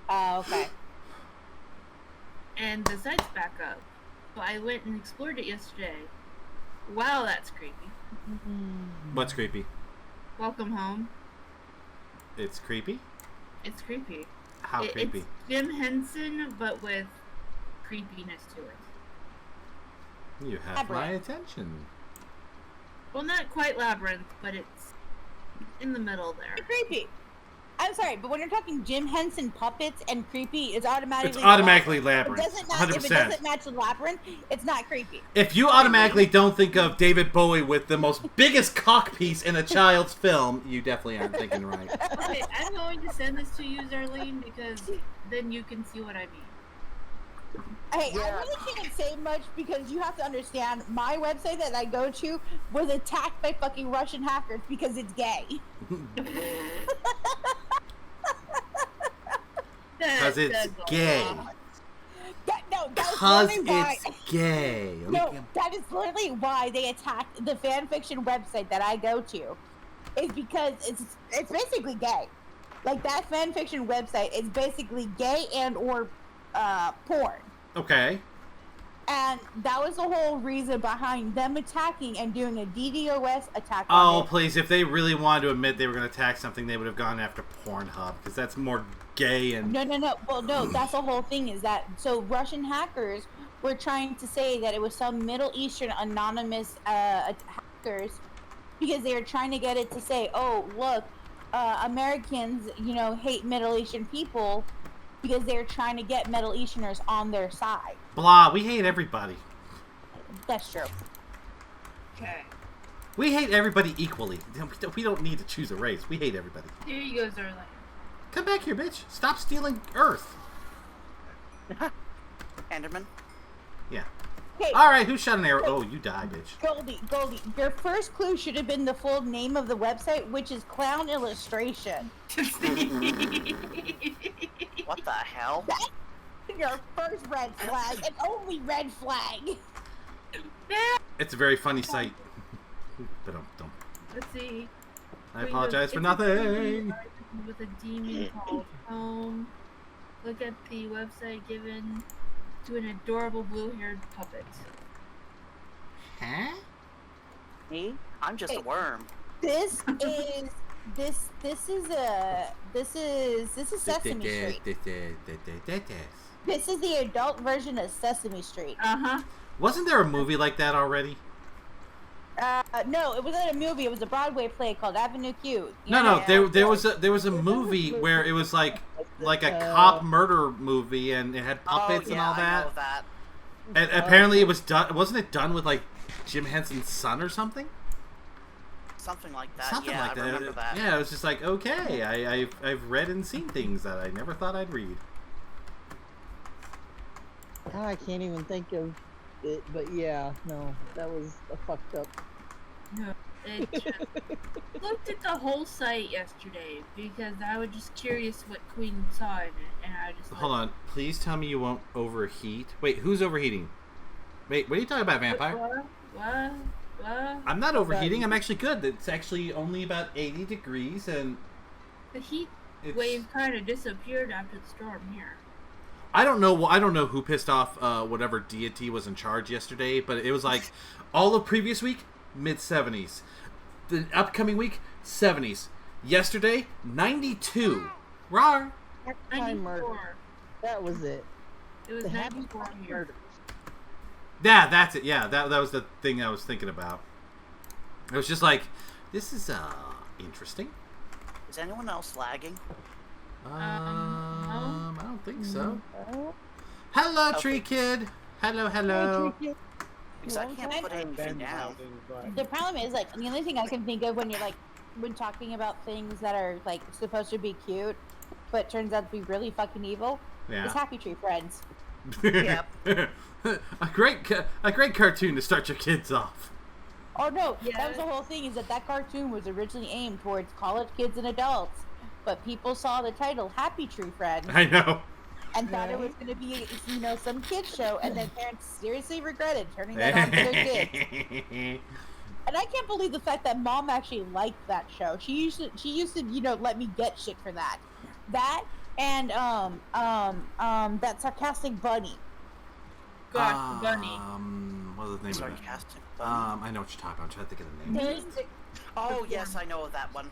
Oh, okay. and the site's back up. So I went and explored it yesterday. Wow, that's creepy. What's creepy? Welcome Home. It's creepy? It's creepy. How creepy? It's Jim Henson, but with creepiness to it. You have my attention. Well, not quite Labyrinth, but it's in the middle there. It's creepy. I'm sorry, but when you're talking Jim Henson puppets and creepy, it's automatically It's automatically Labyrinth. If it 100%. doesn't match the Labyrinth, it's not creepy. If you automatically don't think of David Bowie with the most biggest cock piece in a child's film, you definitely aren't thinking right. Okay, I'm going to send this to you, Xarlen, because then you can see what I mean. Hey, I really can't say much because you have to understand, my website that I go to was attacked by fucking Russian hackers because it's gay. Because it's gay. That's Because literally why. it's gay. No, that is literally why they attacked the fanfiction website that I go to. Is because it's basically gay. Like, that fanfiction website is basically gay and or porn. Okay. And that was the whole reason behind them attacking and doing a DDoS attack Oh, on it. please. If they really wanted to admit they were going to attack something, they would have gone after Pornhub, because that's more gay and... No. Well, no, that's the whole thing is that... So, Russian hackers were trying to say that it was some Middle Eastern anonymous hackers because they were trying to get it to say, oh, look, Americans, hate Middle Eastern people because they're trying to get Middle Easterners on their side. Blah, we hate everybody. That's true. Okay. We hate everybody equally. We don't need to choose a race. We hate everybody. Here you go, Xarlen. Come back here, bitch. Stop stealing Earth. Enderman? Yeah. Okay, Alright, who shot an arrow? Oh, you die, bitch. Goldie, your first clue should have been the full name of the website, which is Clown Illustration. What the hell? That's your first red flag, and only red flag. It's a very funny site. But don't. Let's see. I apologize for nothing. With a demon called Home. Look at the website given to an adorable blue-haired puppet. Huh? Me? I'm just a worm. This is Sesame Street. This is the adult version of Sesame Street. Uh-huh. Wasn't there a movie like that already? No, it wasn't a movie. It was a Broadway play called Avenue Q. No. There was a movie where it was like a cop murder movie, and it had puppets and all I that. know that. And apparently, it was done. Wasn't it done with like Jim Henson's son or something? Something like that. Something yeah, like I remember that. Yeah, it was just like, okay, I've read and seen things that I never thought I'd read. I can't even think of it, but yeah, no, that was a fucked up. No. It just looked at the whole site yesterday because I was just curious what Queen saw in it, and I just Hold on. Please tell me you won't overheat. Wait, who's overheating? Wait, what are you talking about, Vampire? What? I'm not overheating. I'm actually good. It's actually only about 80 degrees, and The heat it's... wave kind of disappeared after the storm here. I don't know who pissed off whatever deity was in charge yesterday, but it was like all of previous week, mid-70s. The upcoming week, 70s. Yesterday, 92. Rawr. Time murder. 94. That was it. It was The happy 94 time here. murders. Yeah, that's it. Yeah, that was the thing I was thinking about. It was just like, this is interesting. Is anyone else lagging? I don't think so. Oh, Hello, Okay. Tree Kid. Hello. Because I can't put anything down. The problem is, like, the only thing I can think of when you're, like, when talking about things that are, like, supposed to be cute, but turns out to be really fucking evil, is Yeah. Happy Tree Friends. Yep. a great cartoon to start your kids off. Oh, no, Yeah. that was the whole thing, is that cartoon was originally aimed towards college kids and adults, but people saw the title, Happy Tree Friends, I know. and thought it was going to be, you know, some kids show, and then parents seriously regretted turning that on to their kids. And I can't believe the fact that Mom actually liked that show. She used to, you know, let me get shit for that. That and that sarcastic bunny. God, Bunny. What was the name of it? Sarcastic bunny. I know what you're talking about. I'm trying to think of the name. Oh, yes, I know of that one.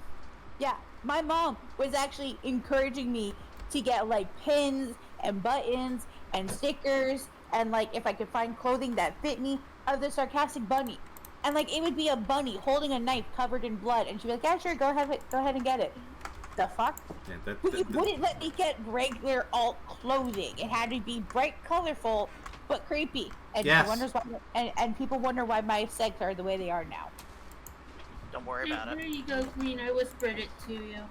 Yeah, my mom was actually encouraging me to get like pins and buttons and stickers and like if I could find clothing that fit me of the sarcastic bunny. And like it would be a bunny holding a knife covered in blood, and she'd be like, "Yeah, sure, go ahead and get it." The fuck? Yeah, You wouldn't let me get regular alt clothing. It had to be bright, colorful, but creepy. And Yes. wonders why, and people wonder why my sex are the way they are now. Don't worry about Here it. you go, Queen. I whispered it to you.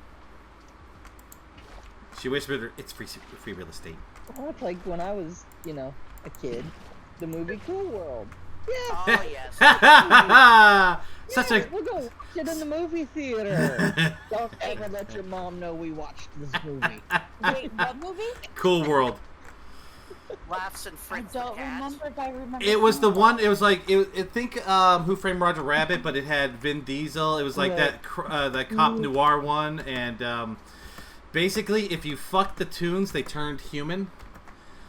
She whispered, "It's free real estate." Oh, it's like when I was, you know, a kid. The movie Cool World. Yeah. Oh, yes. Such yeah, a we'll go watch it in the movie theater. Don't ever let your mom know we watched this movie. Wait, what movie? Cool World. Laughs and I Fritz the don't cat. remember if I remember. It was the seeing one. that. It was like I think Who Framed Roger Rabbit, but it had Vin Diesel. It was like Right. that cop noir one, and basically, if you fucked the Toons, they turned human.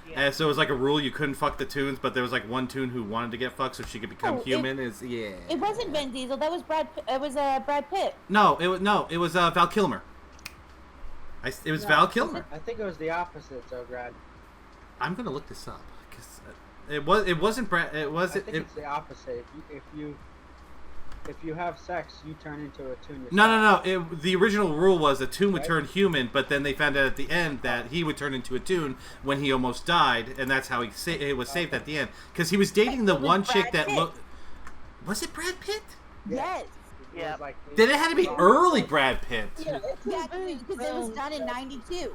Yeah. And so it was like a rule you couldn't fuck the Toons, but there was like one Toon who wanted to get fucked, so she could become Oh, human. It wasn't Vin Diesel. That was Brad. It was Brad Pitt. It was Val Kilmer. It was Val Kilmer. I think it was the opposite, Xograd. I'm gonna look this up because it wasn't Brad. It I wasn't. think it's the opposite. If you have sex, you turn into a tune yourself. No. The original rule was a Toon would Right. turn human, but then they found out at the end that he would turn into a Toon when he almost died, and that's how he was saved at the end. Because he was dating the It was one chick Brad that Pitt. looked. Was it Brad Pitt? Yes. It Yeah. was like Then it had to be early Brad Pitt. Yeah, it's Yeah, because it was done in '92.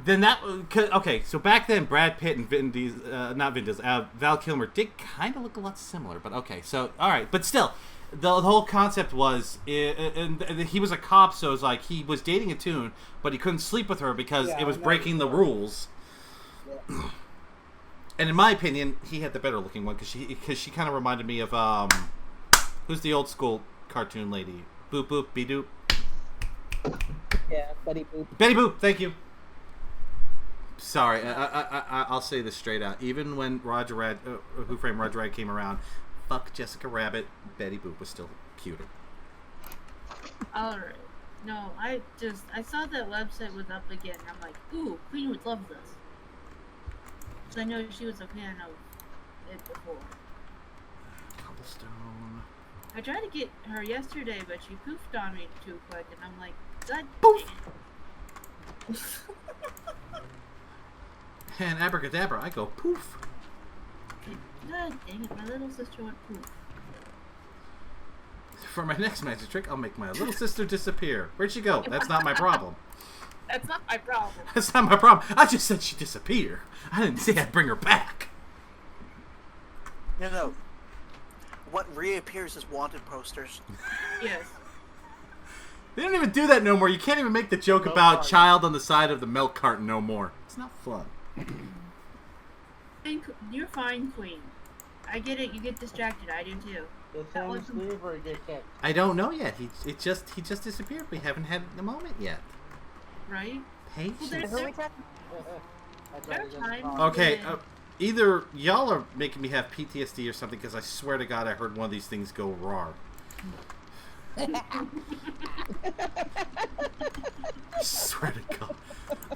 Then okay. So back then, Brad Pitt and Vin Diesel, not Vin Diesel, Val Kilmer did kind of look a lot similar. But okay, so all right, but still, the whole concept was, and he was a cop, so it was like he was dating a Toon, but he couldn't sleep with her because Yeah, it was I know breaking the the rules. Yeah. And in my opinion, he had the better looking one because she kind of reminded me of who's the old school cartoon lady? Boop boop be doop. Yeah, Betty Boop. Betty Boop, thank you. Sorry, I'll say this straight out. Even when Who Framed Roger Rabbit came around, fuck Jessica Rabbit, Betty Boop was still cuter. Alright. No, I saw that website was up again. I'm like, ooh, Queen would love this. So I know she was a fan of it before. Cobblestone. I tried to get her yesterday, but she poofed on me too quick, and I'm like, God Poof! dang it. And abracadabra, I go poof. God dang it, my little sister went poof. For my next magic trick, I'll make my little sister disappear. Where'd she go? That's not my problem. That's not my problem. That's not my problem. I just said she'd disappear. I didn't say I'd bring her back. No. what reappears as wanted posters. Yes. They don't even do that no more. You can't even make the joke Milk about carton. child on the side of the milk carton no more. It's not fun. You're fine, Queen. I get it. You get distracted. I do too. Did Samus leave or get kicked? I don't know yet. He just disappeared. We haven't had the moment yet. Right? Patience. there's- I tried to There's get time. the Okay, Yeah. either y'all are making me have PTSD or something, because I swear to God I heard one of these things go rawr. Swear to God.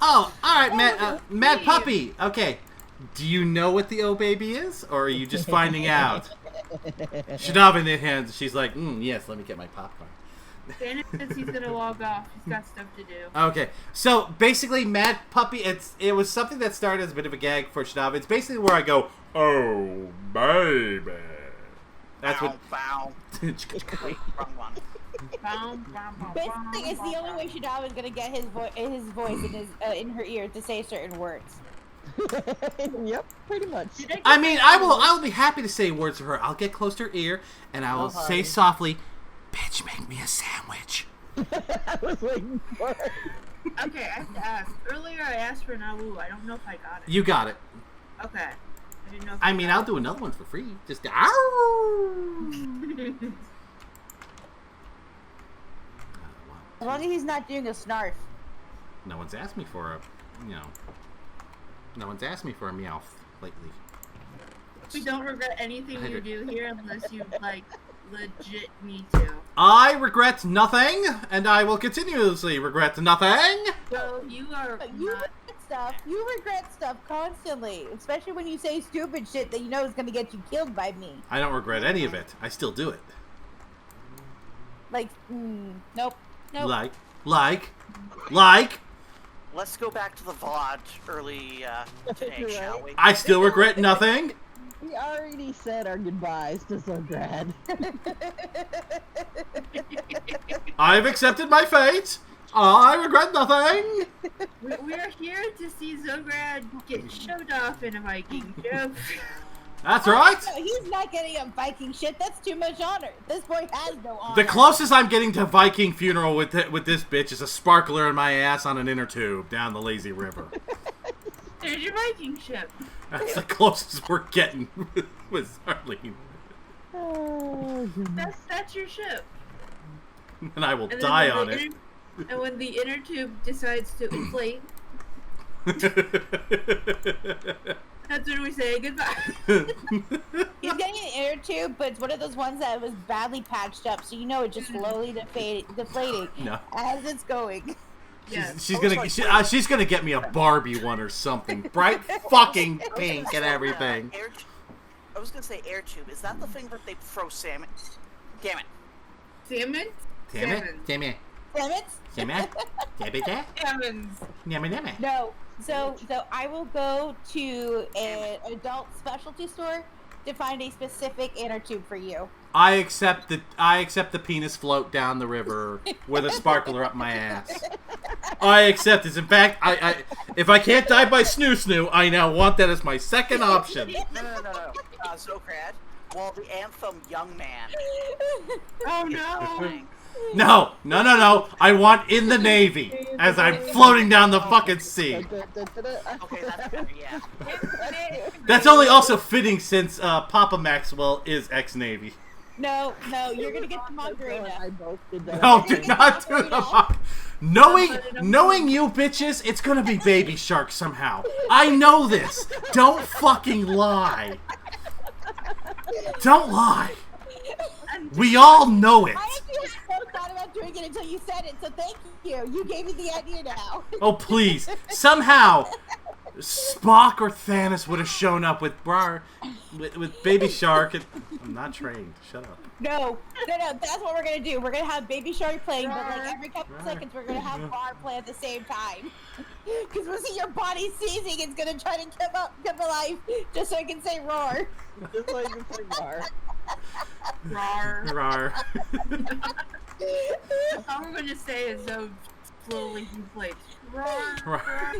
Oh, alright, Mad Puppy. Okay. Do you know what the O Baby is? Or are you just finding out? Shadab in their hands. She's like, yes, let me get my popcorn. Santa says he's gonna log off. He's got stuff to do. Okay, so basically, Mad Puppy, it was something that started as a bit of a gag for Shadab. It's basically where I go, oh, baby. That's what... Bow. Wait, wrong one. Basically, it's the only way Shadab is gonna get his voice in her ear to say certain words. Yep, pretty much. I mean, I will be happy to say words to her. I'll get close to her ear, and I will say softly, bitch, make me a sandwich. I was waiting for it. Okay, I have to ask. Earlier I asked for an AWU. I don't know if I got it. You got it. Okay. I didn't know if I mean, I'll do another one for free. Just go, ow! As long as he's not doing a snarf. No one's asked me for a, no one's asked me for a meow lately. We don't regret anything I you do. do here unless you, like, legit need to. I regret nothing, and I will continuously regret nothing. So you are You not... regret stuff. You regret stuff constantly, especially when you say stupid shit that you know is gonna get you killed by me. I don't regret any of it. I still do it. Like, nope. Like. Let's go back to the VOD early today, You're shall right. we? I still regret nothing. We already said our goodbyes to Xograd. I've accepted my fate. I regret nothing. We are here to see Xograd get shoved off in a Viking joke. That's right. No, he's not getting a Viking shit. That's too much honor. This boy has no honor. The closest I'm getting to Viking funeral with this bitch is a sparkler in my ass on an inner tube down the lazy river. There's your Viking ship. That's the closest we're getting with Xarlen. Oh, goodness. That's your ship. And I will And then die when on the it. And when the inner tube decides to inflate, that's when we say goodbye. He's getting an inner tube, but it's one of those ones that was badly patched up, so you know it's just slowly deflating No. as it's going. Yes. She's gonna get me a Barbie one or something. Bright fucking pink and everything. I was gonna say air tube. Is that the thing that they throw salmon? Damn it. Salmon? Damn it. Damn it! Salmons. No. So I will go to an adult specialty store to find a specific inner tube for you. I accept the penis float down the river with a sparkler up my ass. I accept this. In fact, I if I can't die by snoo, I now want that as my second option. No. Xograd. Well, the anthem "Young Man." Oh no! No. I want in the Navy as I'm floating down the fucking sea. Okay, that's better. Yeah. That's only also fitting since Papa Maxwell is ex-Navy. No, you're gonna get the I Macarena. both did that. No, do not do the mock. Knowing you bitches, it's gonna be Baby Shark somehow. I know this. Don't fucking lie. Don't lie. We all know it. I actually so thought about doing it until you said it, so thank you. You gave me the idea now. Oh please. Somehow Spock or Thanos would have shown up with Baby Shark and I'm not trained. Shut up. No, that's what we're gonna do. We're gonna have Baby Shark playing, but like every couple seconds we're gonna have Bar play at the same time. Because we'll see your body seizing, it's gonna try to come alive just so it can say roar. Just like Bar. Rawr. Rar. All we're gonna say is so slowly inflates. Rar. Rar.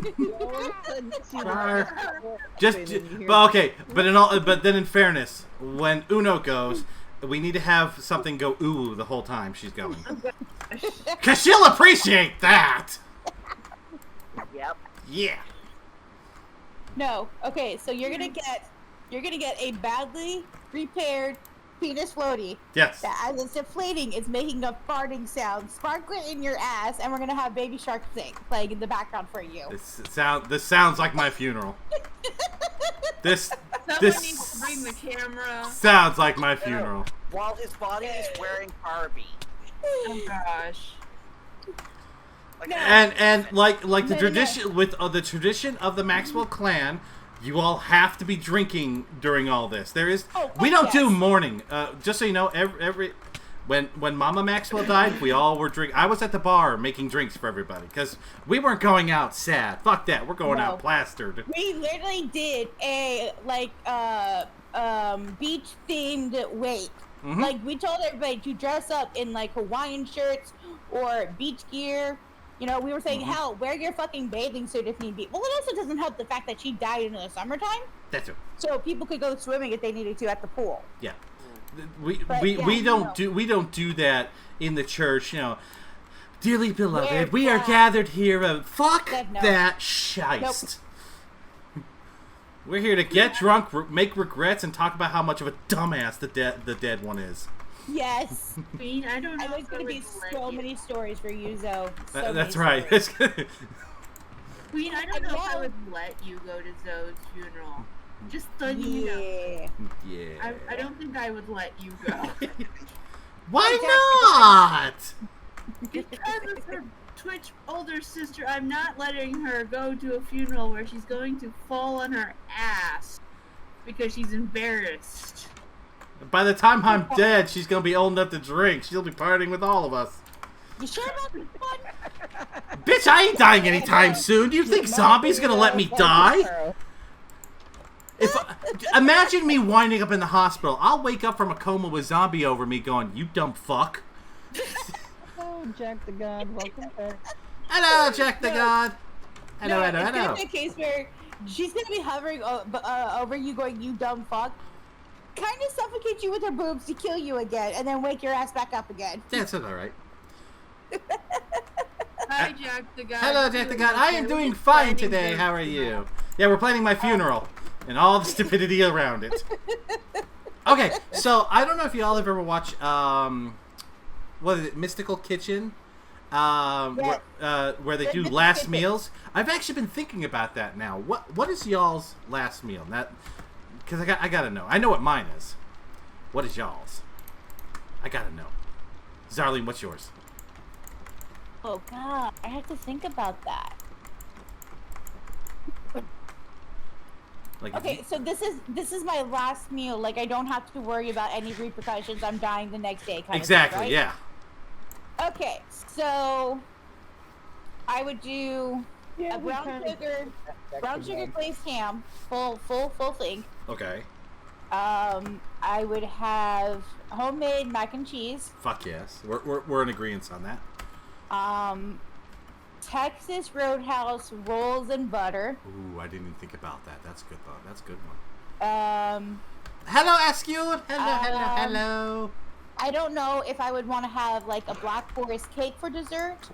But then in fairness, when Uno goes, We need to have something go ooh the whole time she's going. Because she'll appreciate that! Yep. Yeah. No. Okay, so you're gonna get a badly repaired penis floaty Yes. that as it's deflating is making a farting sound, sparkling in your ass, and we're gonna have Baby Shark sing playing in the background for you. This sounds like my funeral. This Needs to bring the camera. sounds like my funeral. While his body is wearing Barbie. Oh gosh. Like, And like the No. tradition with the tradition of the Maxwell clan, you all have to be drinking during all this. There is we don't do mourning. Just so you know, every when Mama Maxwell died, we all were drinking. I was at the bar making drinks for everybody because we weren't going out sad. Fuck that. We're going out plastered. We literally did a beach themed wake. Mhm. Like we told everybody to dress up in like Hawaiian shirts or beach gear. You know, we were saying, hell, wear your fucking bathing suit if need be. Well, it also doesn't help the fact that she died in the summertime, That's it. so people could go swimming if they needed to at the pool. Yeah. But, We don't do that in the church, you know. Dearly beloved, we are gathered here. Fuck No. that shite. We're here to get drunk, make regrets, and talk about how much of a dumbass the dead one is. Yes. Queen, I don't know. And there's if I gonna would be let so you. many stories for you, Zoe. That's right. It's Queen, I don't know if I would let you go to Zoe's funeral. Just letting you know. Yeah. yeah. I don't think I would let you go. Why not? Because of her Twitch older sister, I'm not letting her go to a funeral where she's going to fall on her ass because she's embarrassed. By the time I'm dead, she's gonna be old enough to drink. She'll be partying with all of us. You sure about this one? Bitch, I ain't dying anytime soon. Do you think zombies gonna let me die? Imagine me winding up in the hospital. I'll wake up from a coma with zombie over me going, "You dumb fuck." Oh, Jack the God, welcome back. Hello, Jack the God. Hello, It's hello. gonna be a case where she's gonna be hovering over you, going, "You dumb fuck." Kind of suffocate you with her boobs to kill you again, and then wake your ass back up again. That's all right. Hi, Jack the God. Hello, Jack the God. I am doing fine today. How are you? Yeah, we're planning my funeral and all the stupidity around it. Okay, so I don't know if y'all have ever watched what is it, Mystical Kitchen? Where they do last meals. I've actually been thinking about that now. What is y'all's last meal? That because I gotta know. I know what mine is. What is y'all's? I gotta know. Xarlen, what's yours? Oh God, I have to think about that. Like Okay, so this is my last meal. Like I don't have to worry about any repercussions. I'm dying the next day. Kind exactly. of thing, Yeah. right? Okay, so I would do a brown sugar glazed ham, full thing. Okay. I would have homemade mac and cheese. Fuck yes. We're in agreement on that. Texas Roadhouse rolls and butter. Ooh, I didn't even think about that. That's good thought. That's a good one. Hello, Askew. Hello. I don't know if I would want to have like a Black Forest cake for dessert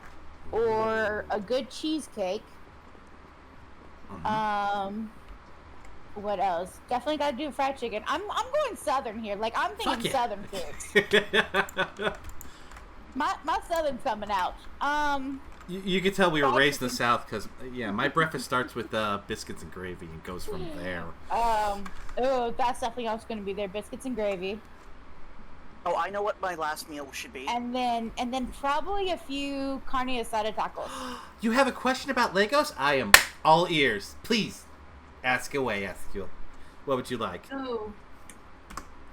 or a good cheesecake. What else? Definitely got to do fried chicken. I'm going southern here. Like I'm thinking southern foods. my southern's coming out. You can tell we were raised in the South because my breakfast starts with biscuits and gravy and goes from there. Oh, that's definitely also going to be there. Biscuits and gravy. Oh, I know what my last meal should be. And then probably a few carne asada tacos. You have a question about Legos? I am all ears. Please ask away, Askew. What would you like? Oh.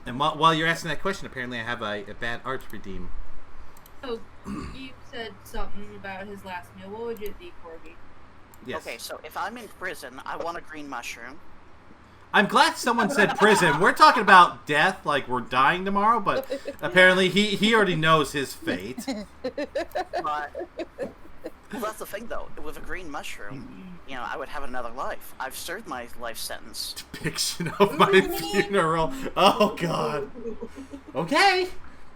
And while you're asking that question, apparently I have a bad art to redeem. Oh, you said something about his last meal. What would it be, Corby? Yes. Okay, so if I'm in prison, I want a green mushroom. I'm glad someone said prison. We're talking about death, like we're dying tomorrow, but apparently he already knows his fate. But well, that's the thing, though. With a green mushroom, you know, I would have another life. I've served my life sentence. Depiction of my funeral. Oh God. Okay.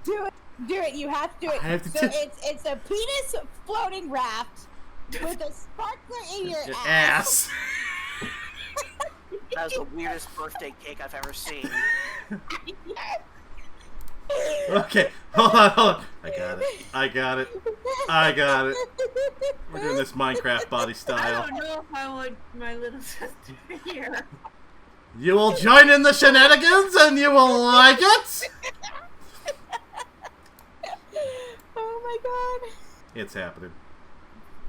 Do it. Do it. You have to do it. I have to So do- it's a penis floating raft with a sparkler in your Your ass. ass. That was the weirdest birthday cake I've ever seen. Okay, hold on. I got it. We're doing this Minecraft body I style. don't know if I want my little sister here. You will join in the shenanigans and you will like it. Oh my god. It's happening.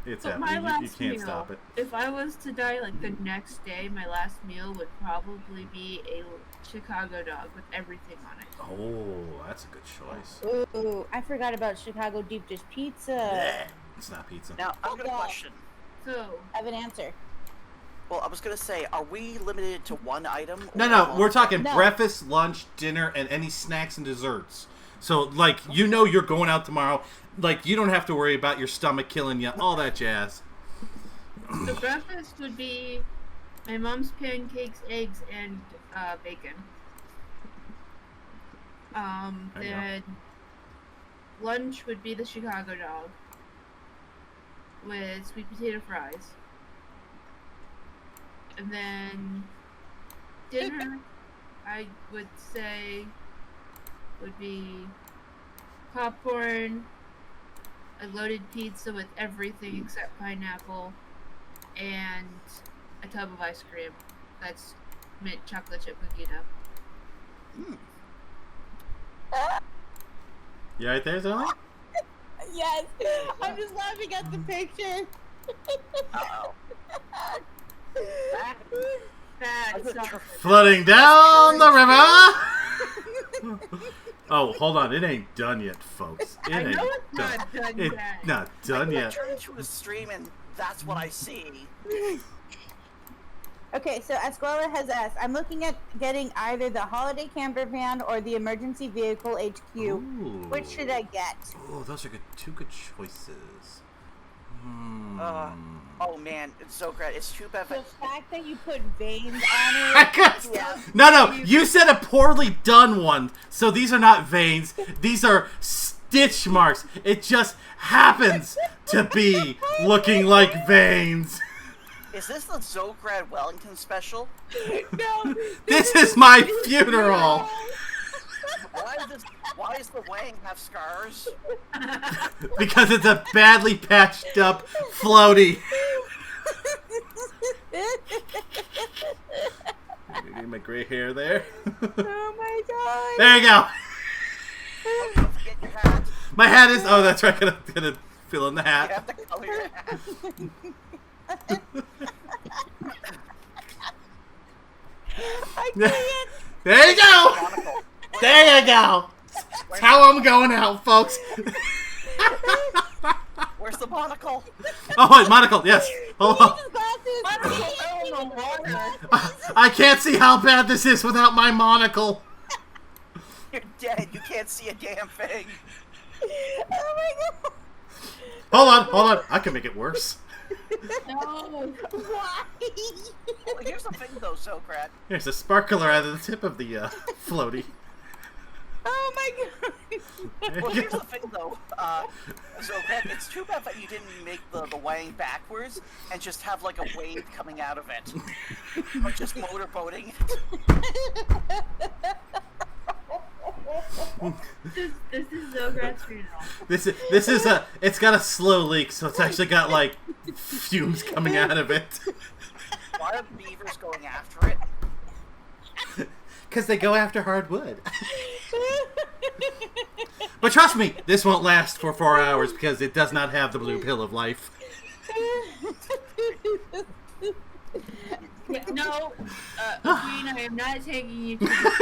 It's But my happening. You last can't meal, stop it. If I was to die like the next day, my last meal would probably be a Chicago dog with everything on it. Oh, that's a good choice. Ooh, I forgot about Chicago deep dish pizza. Blech. It's not pizza. Now, I've got a question. So, I have an answer. Well, I was gonna say, are we limited to one item? No, or we're talking No. breakfast, lunch, dinner, and any snacks and desserts. So, like, you know you're going out tomorrow. Like, you don't have to worry about your stomach killing you, all that jazz. the breakfast would be my mom's pancakes, eggs, and bacon. I know. Then lunch would be the Chicago dog with sweet potato fries. And then dinner, I would say, would be popcorn, a loaded pizza with everything except pineapple, and a tub of ice cream. That's mint chocolate chip cookie dough. You right there, Zoe? Yes. I'm just laughing at the picture. Uh-oh. That's not Floating down the river! Oh, hold on. It ain't done yet, folks. It I ain't know it's not done It's yet. not done I yet. turn into a stream and that's what I see. Okay, so Escuela has asked, I'm looking at getting either the holiday camper van or the emergency vehicle HQ. Ooh. Which should I get? Oh, those are two good choices. Oh man, it's so great. It's too bad. The That, fact that you put veins on I it. got- yeah. No, you said a poorly done one. So these are not veins. These are stitch marks. It just happens to be looking like veins. Is this the Xograd Wellington special? No. This is my funeral. Why does the Wang have scars? Because it's a badly patched up floaty. Get my gray hair there. Oh my god. There you go. Don't forget your hat. My hat is. Oh, that's right. Gonna fill in the You hat. have to color your hat. I can't. There you go. Monocle. There you go. That's how I'm going out, folks. Where's the monocle? Oh, wait, monocle. Yes. Hold on. Glasses. I can't see how bad this is without my monocle. You're dead. You can't see a damn thing. Oh my god. Hold on. I can make it worse. No. Why? Well, here's the thing, though, Xograd. There's a sparkler out of the tip of the floaty. Oh my god. Well, here's the thing, though. Xograd, it's too bad that you didn't make the Wang backwards and just have like a wave coming out of it, or just motorboating. This is Xograd's funeral. This is a. It's got a slow leak, so it's actually got like fumes coming out of it. Why are beavers going after it? Because they go after hardwood. But trust me, this won't last for 4 hours because it does not have the blue pill of life. Yeah, no, Queen, I am not taking you to the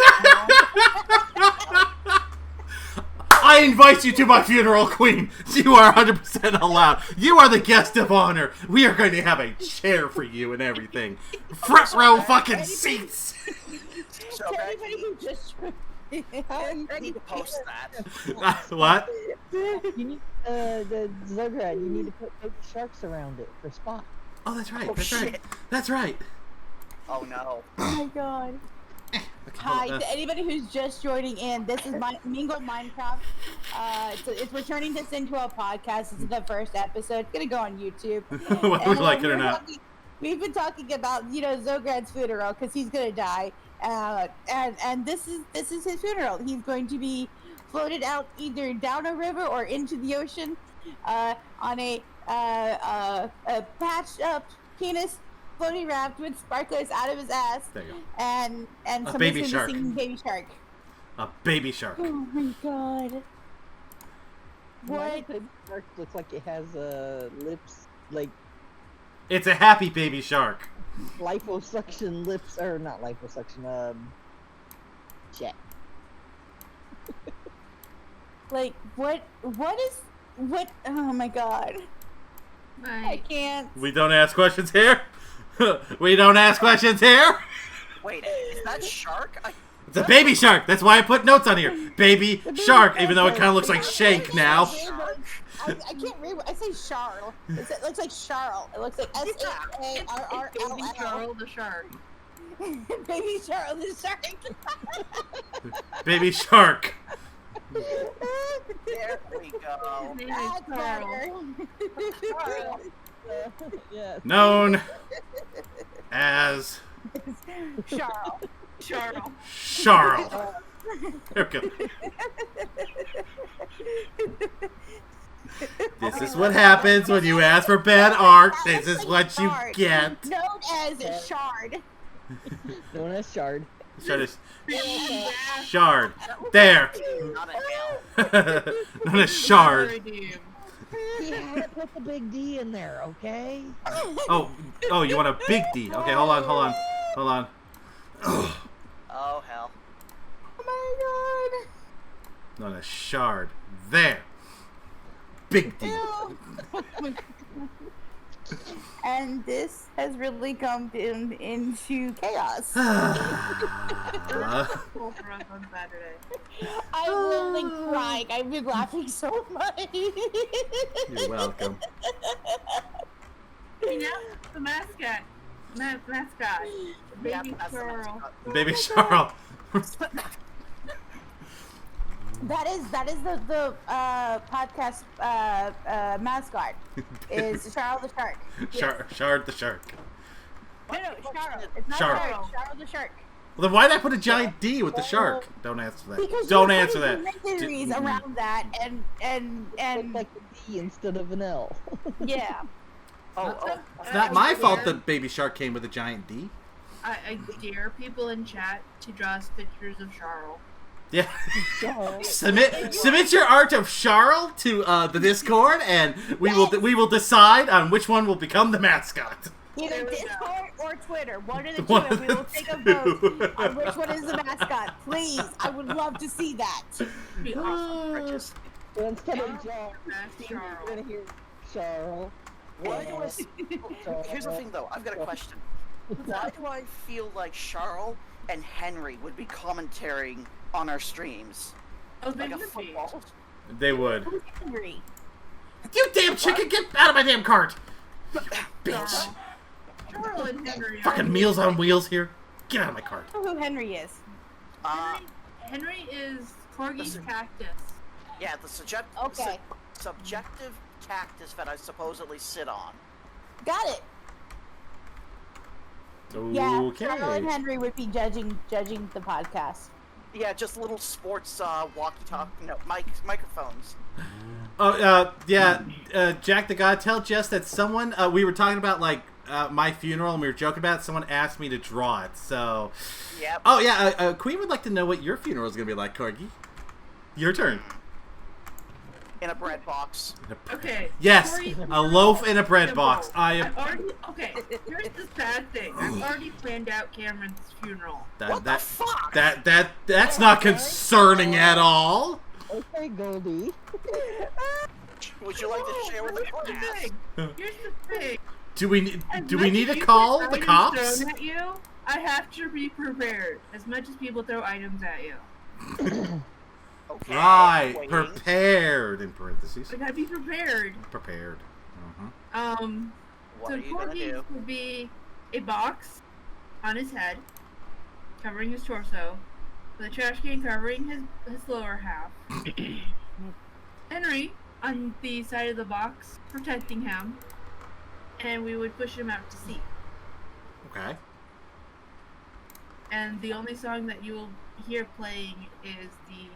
I invite you to my funeral, Queen. You are 100% allowed. You are the guest of honor. We are going to have a chair for you and everything. Front row fucking seats. So To bad, anybody who just. I need to post that. What? You need the Xograd. You need to put baby sharks around it for spot. Oh, that's right. Oh, That's right. shit. That's right. Oh no. Oh my god. Okay, Hi, hold on. to anybody who's just joining in, this is my Mingle Minecraft. We're turning this into a podcast. This is the first episode. It's gonna go on YouTube. Whether we like it or we're not. we've been talking about Xograd's funeral because he's gonna die, and this is his funeral. He's going to be floated out either down a river or into the ocean, on a patched up penis floating raft with sparklers out of his ass. There you go. And A somebody's baby gonna shark. be singing Baby Shark. A baby shark. Oh my god. Why What? does the shark looks like it has lips, like It's a happy baby shark. liposuction lips, or not liposuction, shit. Like, what oh my god. I Right. can't. We don't ask questions here. We don't ask questions here. Wait, is that shark? It's a baby shark. That's why I put notes on here. Baby shark, even though it kind of looks like Shank now. I can't read. I say Charl. It looks like Charl. It looks like Baby SHARLL. Charles the shark. Baby Charl the shark. Baby shark. There we go. His name That's is Charles. better. Yeah. Known as Charl. Charles. Charl. There we go. This is what happens when you ask for bad art. This is what you get. Known as Shard. Known as Shard. Shard. There. Not a hell. Not a shard. Redeem. Yeah, put the big D in there, okay? Oh, you want a big D. Okay, hold on. Oh hell. Oh Not a shard. There. Big D. my god. And this has really come into chaos. Cool for us on Saturday. I'm literally crying. I've been laughing so much. You're welcome. Hey, now the mascot. Mascot. Yeah, Baby that's the Charles. mascot. Baby Charl. That is the podcast mascot is Charles the Shark. Shard the shark. No, Charles. It's not Charles. Charles. Charles the Shark. Well, then why did I put a giant D with the shark? Don't answer that. Because Don't you're answer putting that. mysteries around that, and Look like a D instead of an L. yeah. Oh, It's not my fault the baby shark came with a giant D. I dare people in chat to draw us pictures of Charles. Yeah. Charles. Submit your art of Charl to the Discord, and we will decide on which one will become the mascot. Either There we go. Discord or Twitter, one of the One two, of and we will the take a two. vote on which one is the mascot. Please, I would love to see that. Be awesome. Bridges. So instead of Charles, That's you're Charles. gonna hear Charles. Why do I? Here's the thing, though. I've got a question. Why do I feel like Charles and Henry would be commentating on our streams? Oh, they Like a would be. football? They would. Who's Henry? You damn chicken, get out of my damn cart! Bitch. Charles and Henry. are- Fucking Meals on Wheels here. Get out of my cart. I don't know who Henry is. Henry is Corgi's Listen. cactus. Yeah, the Okay. subjective cactus that I supposedly sit on. Got it. Yeah, Okay. Charles and Henry would be judging the podcast. Yeah, just little sports walkie-talkie, microphones. Oh, yeah, Jack the God, tell Jess that someone, we were talking about, like, my funeral, and we were joking about it. Someone asked me to draw it, so... Yep. Oh, yeah, Queen would like to know what your funeral is going to be like, Corgi. Your turn. In a bread box. Okay. Yes, Corey- a loaf in a bread Simple. box. I've already. Okay. Here's the sad thing. I've already planned out Cameron's funeral. What the fuck? That's not concerning at all. Okay, Goldie. Would you like to share with the Here's the class? thing. Here's the thing. Do we As need much to as call you the throw cops? items thrown at you, I have to be prepared. As much as people throw items at you. Okay. Right, waiting. prepared in parentheses. I gotta be prepared. Prepared. Um. What so are you gonna Corgi do? would be a box on his head, covering his torso, with a trash can covering his lower half. Henry on the side of the box, protecting him, and we would push him out to sea. Okay. And the only song that you will hear playing is the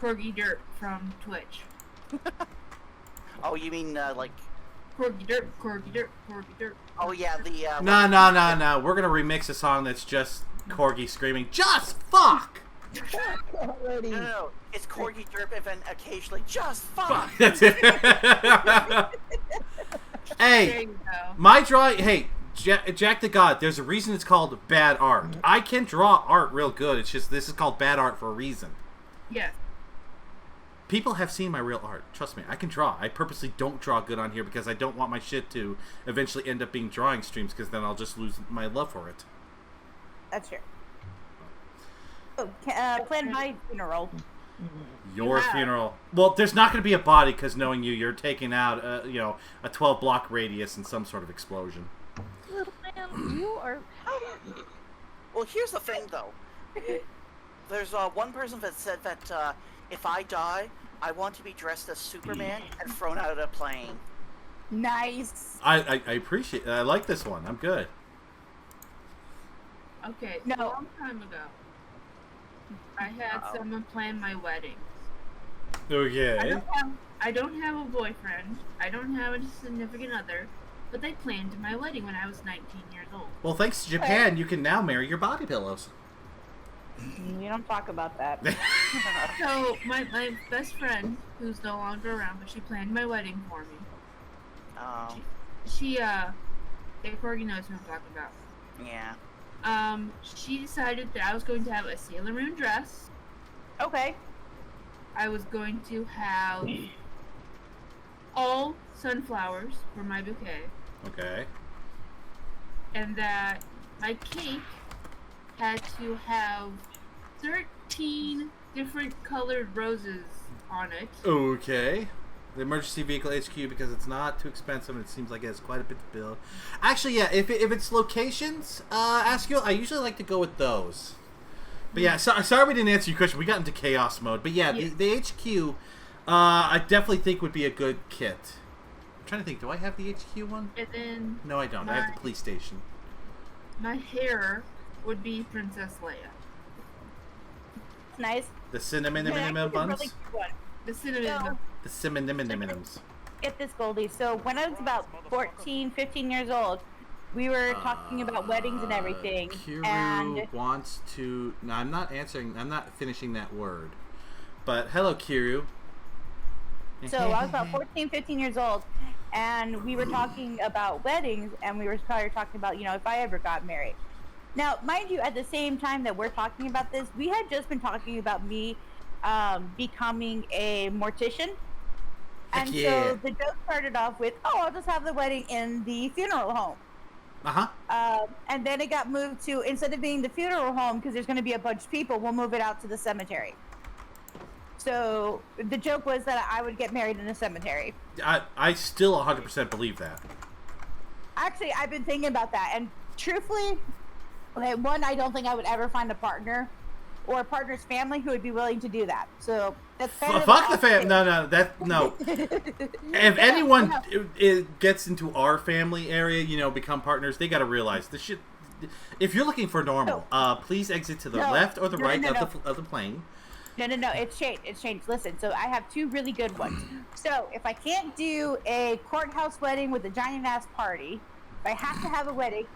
Corgi Dirt from Twitch. Oh, you mean like? Corgi Dirt, Corgi Dirt, Corgi Dirt. Oh yeah, the. No. We're gonna remix a song that's just Corgi screaming, "Just fuck!" Already. No. It's Corgi Derp, and then occasionally just fuck. That's it. There Hey, you go. my drawing. Hey, Jack the God. There's a reason it's called bad art. I can draw art real good. It's just this is called bad art for a reason. Yes. People have seen my real art. Trust me, I can draw. I purposely don't draw good on here because I don't want my shit to eventually end up being drawing streams because then I'll just lose my love for it. That's true. Oh, plan my funeral. Your Yeah. funeral. Well, there's not going to be a body because knowing you, you're taking out, a 12-block radius in some sort of explosion. Little man, you are. Well, here's the thing, though. There's one person that said that if I die, I want to be dressed as Superman and thrown out of a plane. Nice. I appreciate. I like this one. I'm good. Okay, No. so a long time ago, I had someone plan my wedding. Okay. I don't have a boyfriend. I don't have a significant other, but they planned my wedding when I was 19 years old. Well, thanks to Japan, you can now marry your body pillows. You don't talk about that. So my best friend, who's no longer around, but she planned my wedding for me. Oh, She Corgi knows who I'm talking about. yeah. She decided that I was going to have a Sailor Moon dress. Okay. I was going to have all sunflowers for my bouquet, Okay. and that my cake had to have 13 different colored roses on it. Okay. The emergency vehicle HQ because it's not too expensive and it seems like it has quite a bit to build. Actually, yeah, if it's locations, Askew, I usually like to go with those. But yeah, sorry we didn't answer your question. We got into chaos mode. But yeah, the HQ, I definitely think would be a good kit. I'm trying to think, do I have the HQ one? And then No, I don't. I have the police station. my hair would be Princess Leia. Nice. The cinnamon Yeah, actually, buns? really good one. The cinnamon. So, The cinnamon. get this, Goldie. So when I was about 14, 15 years old, we were talking about weddings and everything. Kiru And wants to... No, I'm not answering. I'm not finishing that word. But hello, Kiru. so I was about 14, 15 years old, and we were talking about weddings, and we were talking about, if I ever got married. Now, mind you, at the same time that we're talking about this, we had just been talking about me becoming a mortician. Heck And yeah. so the joke started off with, I'll just have the wedding in the funeral home. Uh-huh. And then it got moved to, instead of being the funeral home, because there's going to be a bunch of people, we'll move it out to the cemetery. So the joke was that I would get married in a cemetery. I still 100% believe that. Actually, I've been thinking about that, and truthfully, okay, one, I don't think I would ever find a partner or a partner's family who would be willing to do that. So that's kind of Fuck the fam. No. If anyone gets into our family area, become partners, they got to realize this shit. If you're looking for normal, please exit to the left or the right of the plane. No, it's changed. Listen, so I have two really good ones. So if I can't do a courthouse wedding with a giant ass party, if I have to have a wedding,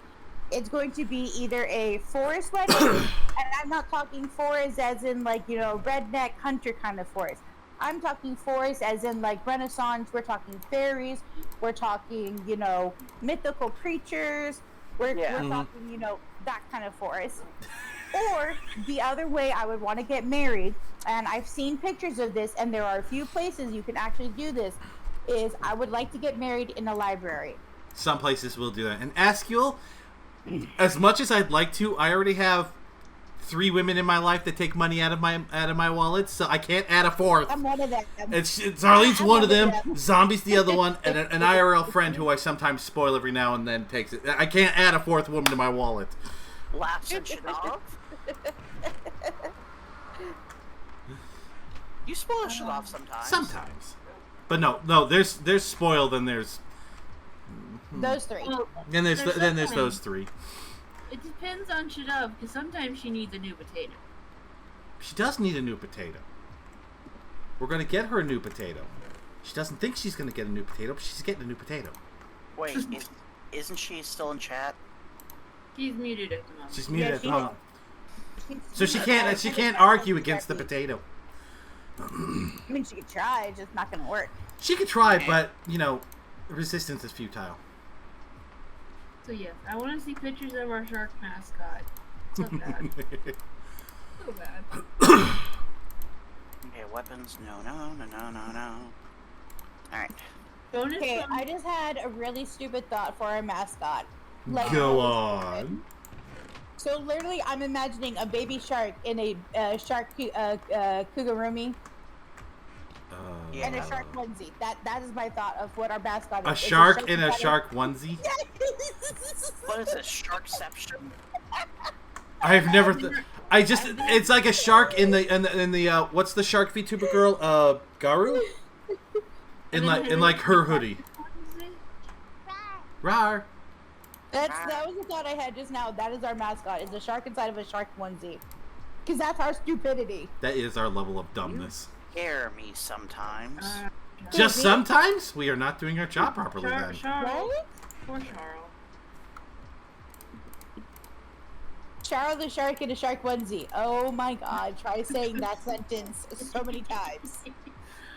it's going to be either a forest wedding, and I'm not talking forest as in redneck hunter kind of forest. I'm talking forest as in Renaissance. We're talking fairies. We're talking mythical creatures. We're talking that kind of forest. Or the other way I would want to get married, and I've seen pictures of this, and there are a few places you can actually do this, is I would like to get married in a library. Some places will do that. And Askew, as much as I'd like to, I already have 3 women in my life that take money out of my wallet, so I can't add a 4th. I'm one of them. It's Arlene's I'm one of them, them. Zombie's the other one, and an IRL friend who I sometimes spoil every now and then takes it. I can't add a 4th woman to my wallet. Laps and Shadov? You spoil Shadov sometimes. Sometimes. But no, there's spoiled and there's Those 3. Well, then there's sometimes- those 3. It depends on Shadov, because sometimes she needs a new potato. She does need a new potato. We're gonna get her a new potato. She doesn't think she's gonna get a new potato, but she's getting a new potato. Wait, isn't she still in chat? She's muted at the moment. She's muted Yeah, at the she moment. So she can't argue against the potato. I mean, she could try, it's just not gonna work. She could try, but resistance is futile. So yes, I want to see pictures of our shark mascot. So bad. So bad. Okay, weapons. No. Alright. Bonus Okay, from- I just had a really stupid thought for our mascot. Like, Go on. So literally, I'm imagining a baby shark in a shark kugurumi and a shark onesie. That is my thought of what our mascot is. A It's shark in a inside of- shark onesie? What is this? Sharkception? I've never. It's like a shark in the what's the shark VTuber girl? Garu. In like her hoodie. Rar. That was the thought I had just now. That is our mascot. It's a shark inside of a shark onesie. Because that's our stupidity. That is our level of dumbness. Scare me sometimes. Just sometimes we are not doing our job properly. Then. Charles. Right? Poor Charles. Charles the shark in a shark onesie. Oh my god. Try saying that sentence so many times.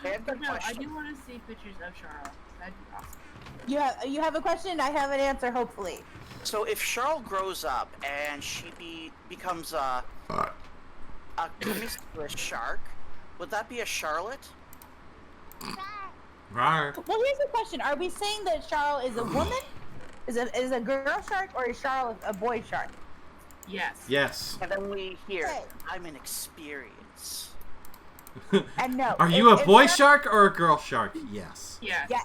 Okay, I've got a No, I question. do want to see pictures of Charles. That'd be awesome. You have a question? I have an answer, hopefully. So if Charles grows up and she becomes a promiscuous shark, would that be a Charlotte? Rar. Well, here's the question: are we saying that Charles is a woman, is a girl shark, or is Charles a boy shark? Yes. Yes. And then we hear, Okay. I'm an experience. And no. Are you a if boy Charles- shark or a girl shark? Yes. Yes. Yeah.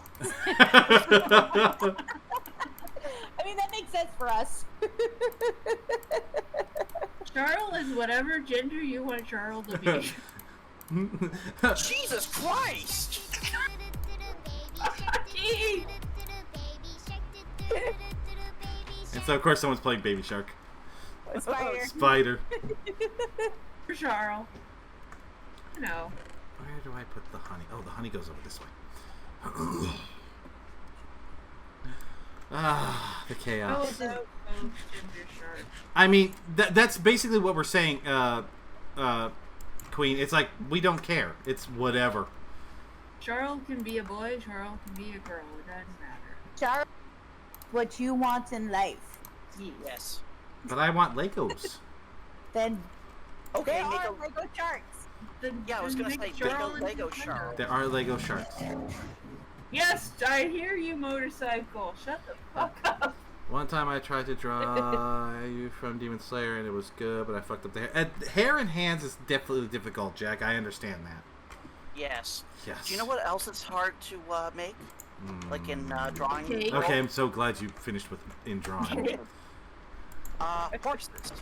I mean, that makes sense for us. Charles is whatever gender you want Charles to be. Jesus Christ! Gee. And so of course someone's playing Baby Shark. Spider. Spider. For Charles. No. Where do I put the honey? Oh, the honey goes over this way. The chaos. Oh, gender shark. I mean, that's basically what we're saying, Queen. It's like, we don't care. It's whatever. Charles can be a boy, Charles can be a girl. It doesn't matter. Charles, what you want in life. Yes. But I want Legos. Then Okay, there make are a... Lego sharks. Then, Yeah, I was then gonna make say, make a Charles Lego into shark. There are Lego sharks. Yes, I hear you, motorcycle. Shut the fuck up. One time I tried to draw you from Demon Slayer and it was good, but I fucked up the hair. Hair and hands is definitely difficult, Jack. I understand that. Yes. Yes. Do you know what else is hard to make? Like in drawing? Cake. Okay, I'm so glad you finished with in drawing. Horses.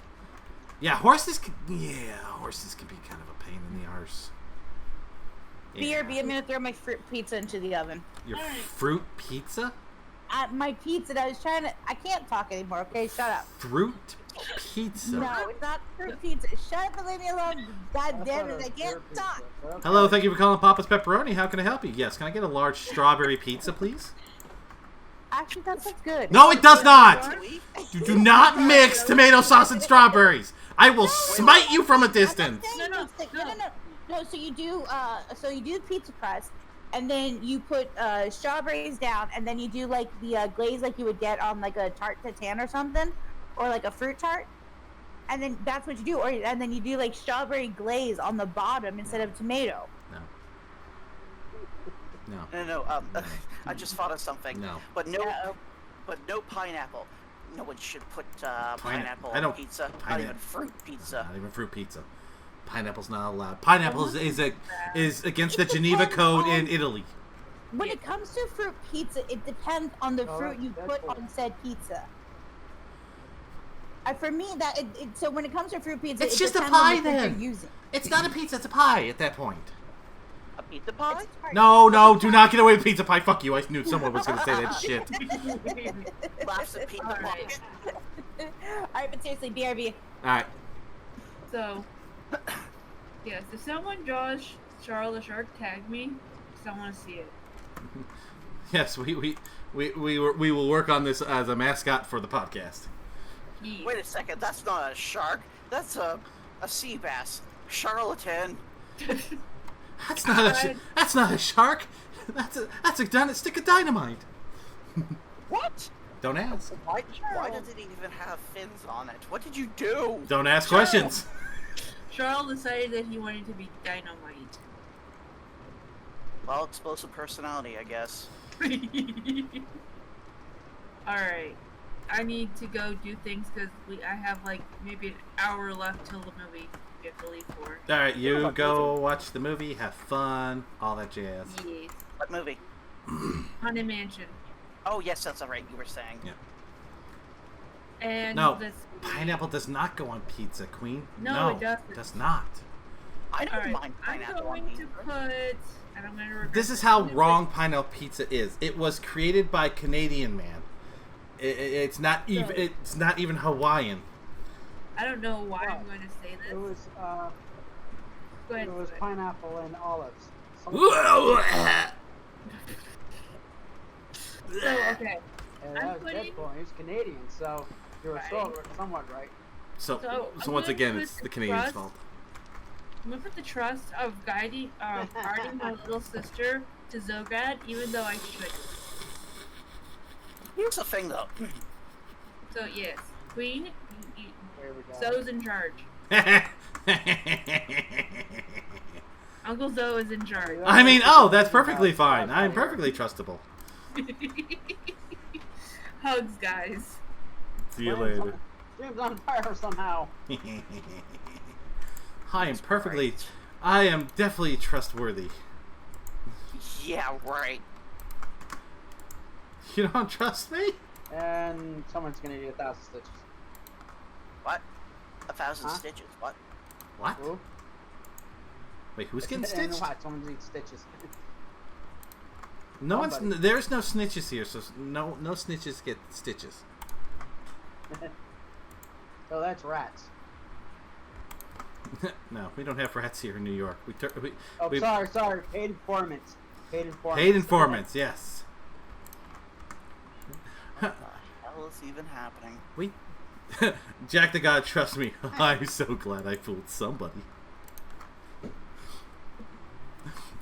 Yeah, horses can be kind of a pain in the arse. BRB, I'm gonna throw my fruit pizza into the oven. Your fruit pizza? My pizza that I was trying to. I can't talk anymore, okay? Shut up. Fruit pizza? No, it's not fruit pizza. Shut up and leave me alone. God damn it, I can't talk. Hello, thank you for calling Papa's Pepperoni. How can I help you? Yes, can I get a large strawberry pizza, please? Actually, that sounds good. No, it does not! You do not mix tomato sauce and strawberries! I will smite you from a distance! No. So you do pizza crust, and then you put strawberries down, and then you do like the glaze like you would get on like a tarte tatin or something, or like a fruit tart, and then that's what you do. And then you do like strawberry glaze on the bottom instead of tomato. No. I just thought of something. No. But no pineapple. no one should put pineapple I on don't- pizza. Not pineapple. even fruit pizza. Not even fruit pizza. Pineapple's not allowed. Pineapple is against the Geneva Code in Italy. When it comes to fruit pizza, it depends on the Oh, fruit you that's put cool. on said pizza. For me, so when it comes to fruit pizza, It's it just a depends on pie the fruit then. you're using. It's not a pizza, it's a pie at that point. A pizza pie? No, do not get away with pizza pie. Fuck you. I knew someone was going to say that shit. Laughs at pizza Alright. pie. Alright, but seriously, BRB. Alright. So, yes, if someone draws Charles the Shark, tag me, because I want to see it. Yes, we will work on this as a mascot for the podcast. Yeah. Wait a second, that's not a shark. That's a sea bass. Charlatan. That's not a shark. That's a stick of dynamite. What? Don't ask. Why does it even have fins on it? What did you do? Don't ask questions. Charles decided that he wanted to be dynamite. Well, explosive personality, I guess. Alright. I need to go do things because I have like maybe an hour left till the movie we have to leave for. Alright, you go watch the movie, have fun, all that jazz. Yes. What movie? Haunted Mansion. Oh, yes, that's right. You were saying. Yeah. And No, this pineapple does not go on pizza, Queen. No, it doesn't. It does not. I don't Alright, mind I'm pineapple on going to pizza. put, and I'm going to regret This is this, how I'm gonna wrong pineapple pizza is. It was created by Canadian man. It's not even. No. It's not even Hawaiian. I don't know why I'm going to say this. It was Go ahead. it was Squid. pineapple and olives. So, okay. And I'm that was putting- Deadpool. He was Canadian, so you were Right. somewhat right. So I'm once gonna again, put it's the the Canadians' crust- fault. I'm going to put the trust of guarding my little sister to Xograd, even though I shouldn't. Here's the thing, though. So, yes. Queen, There we go. Zoe's in charge. Uncle Zoe is in charge. I mean, oh, that's perfectly fine. I'm perfectly trustable. Hugs, guys. See you later. Stream's on fire somehow. I am perfectly. I am definitely trustworthy. Yeah, right. You don't trust me? And someone's gonna need 1,000 stitches. What? 1,000 Huh? stitches? What? What? Who? Wait, who's getting And stitched? what? Someone needs stitches. No one's. Somebody. There's no snitches here, so no snitches get stitches. So that's rats. No, we don't have rats here in New York. Oh, we sorry. Paid informants. Paid informants. paid informants. Yes. What the hell is even happening? We. Jack the God, trust me. I'm so glad I fooled somebody.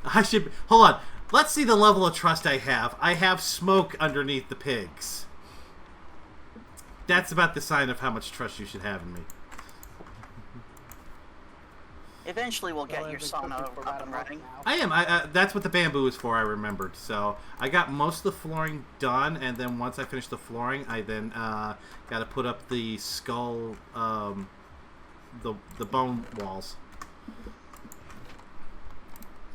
I should. Hold on. Let's see the level of trust I have. I have smoke underneath the pigs. That's about the sign of how much trust you should have in me. Eventually, we'll get Well, your they've been sauna cooking for up about and a month running. now. I am. That's what the bamboo is for. I remembered. So I got most of the flooring done, and then once I finish the flooring, I then got to put up the skull, the bone walls,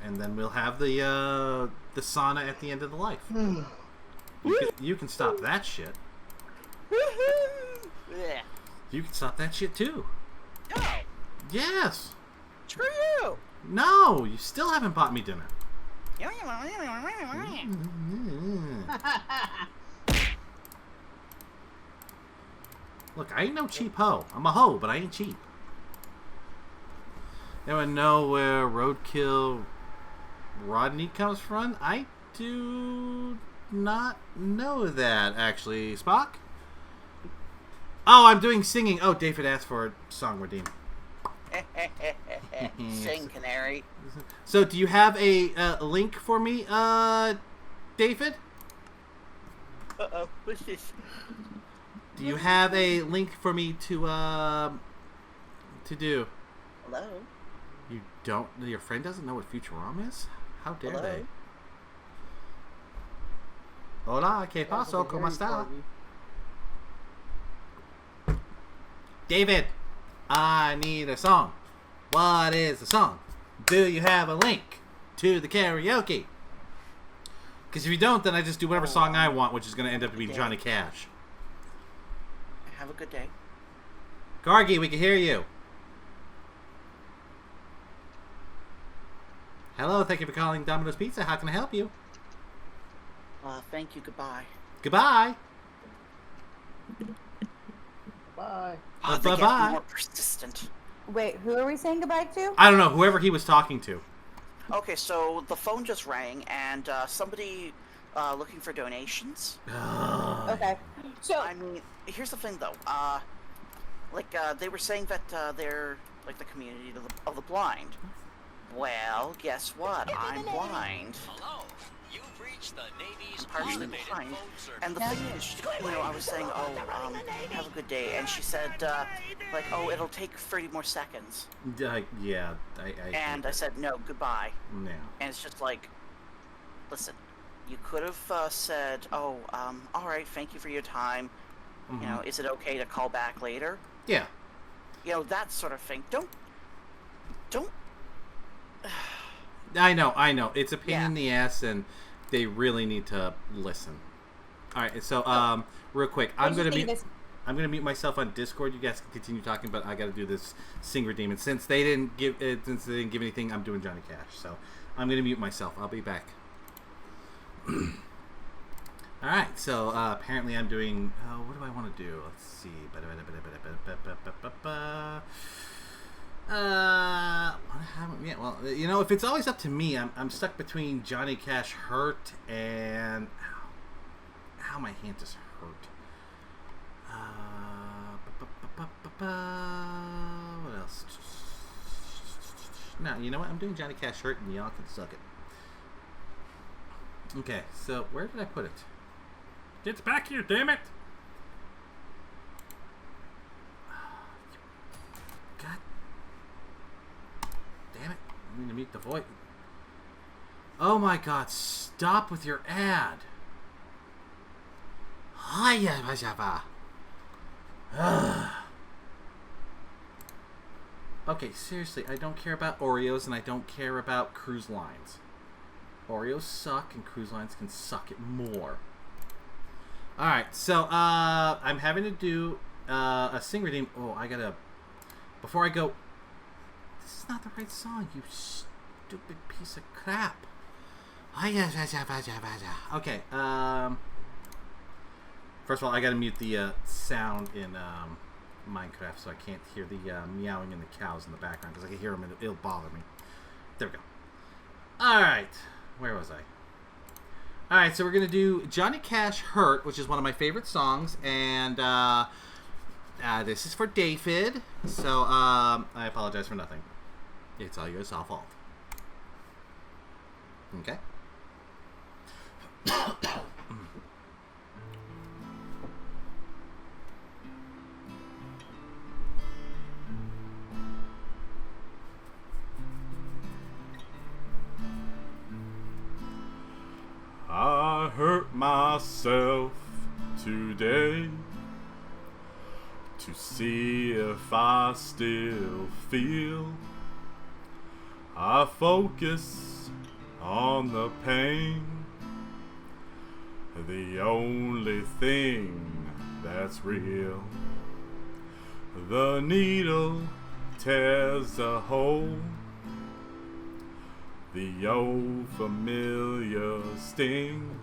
and then we'll have the sauna at the end of the life. You can stop that shit. Yeah. You can stop that shit too. No! Yes. Screw you! No, you still haven't bought me dinner. Look, I ain't no cheap hoe. I'm a hoe, but I ain't cheap. Anyone know where Roadkill Rodney comes from? I do not know that, actually. Spock? Oh, I'm doing singing. Oh, David asked for a song redeem. Sing, canary. So, do you have a link for me, David? Uh-oh, what's this? Do you have a link for me to do? Hello? You don't? Your friend doesn't know what Futurama is? How dare Hello? they? Hola, ¿qué pasó? ¿Cómo está? David, I need a song. What is the song? Do you have a link to the karaoke? Because if you don't, then I just do whatever song I want, which is going to end up being Johnny Cash. Have a good day. Gargi, we can hear you. Hello, thank you for calling Domino's Pizza. How can I help you? Thank you. Goodbye. Goodbye. Bye. Oh, they bye-bye. get more persistent. Wait, who are we saying goodbye to? I don't know, whoever he was talking to. Okay, so the phone just rang, and somebody looking for donations. Okay. So, I mean, here's the thing, though. They were saying that they're like the community of the blind. Well, guess what? I'm blind. Hello. You've reached the Navy's I'm partially automated blind. phone service. And the thing is, I was saying, have a good day, and she said, it'll take 30 more seconds. Yeah, And I said, no, goodbye. No. And it's just like, listen, you could have said, all right, thank you for your time. Mm-hmm. You know, is it okay to call back later? Yeah. You know, that sort of thing. Don't. I know. It's a pain Yeah. in the ass, and they really need to listen. All right, so real quick, I'm gonna mute myself on Discord. You guys can continue talking, but I got to do this Sing Redeem. And since they didn't give anything, I'm doing Johnny Cash. So I'm gonna mute myself. I'll be back. All right, so apparently I'm doing. What do I want to do? Let's see. Yeah, well, you know, if it's always up to me, I'm stuck between Johnny Cash Hurt and ow, my hand just hurt. What else? No, you know what? I'm doing Johnny Cash Hurt, and y'all can suck it. Okay, so where did I put it? It's back here, damn it! God damn it! I need to mute the voice. Oh my God! Stop with your ad. Okay, seriously, I don't care about Oreos, and I don't care about cruise lines. Oreos suck, and cruise lines can suck it more. Alright, so, I'm having to do, a Sing Redeem. Oh, I gotta, before I go, this is not the right song, you stupid piece of crap. Okay, first of all, I gotta mute the, sound in, Minecraft, so I can't hear the, meowing and the cows in the background, because I can hear them and it'll bother me. There we go. Alright, where was I? Alright, so we're going to do Johnny Cash Hurt, which is one of my favorite songs, and this is for David, so I apologize for nothing. It's all your fault. Okay? I hurt myself today to see if I still feel. I focus on the pain, the only thing that's real. The needle tears a hole, the old familiar sting.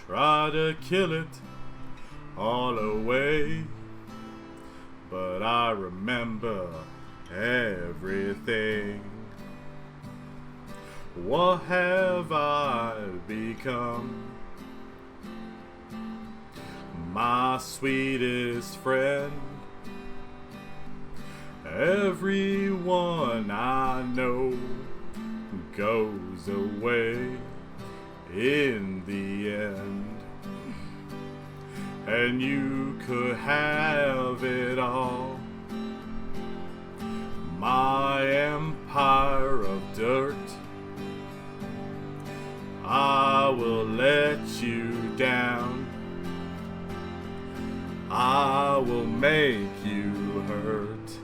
Try to kill it all away, but I remember everything. What have I become? My sweetest friend. Everyone I know goes away in the end, and you could have it all. My empire of dirt, I will let you down. I will make hurt.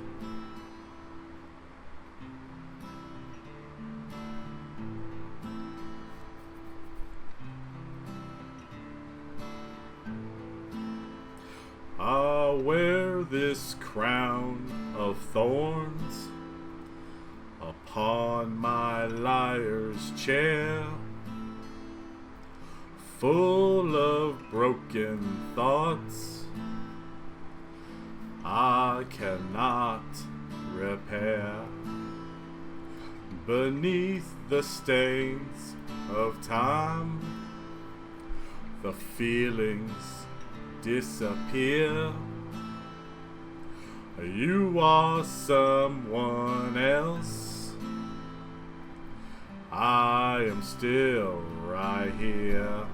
I'll wear this crown of thorns upon my liar's chair, full of broken thoughts I cannot repair. Beneath the stains of time, the feelings disappear. You are someone else. I am still right here.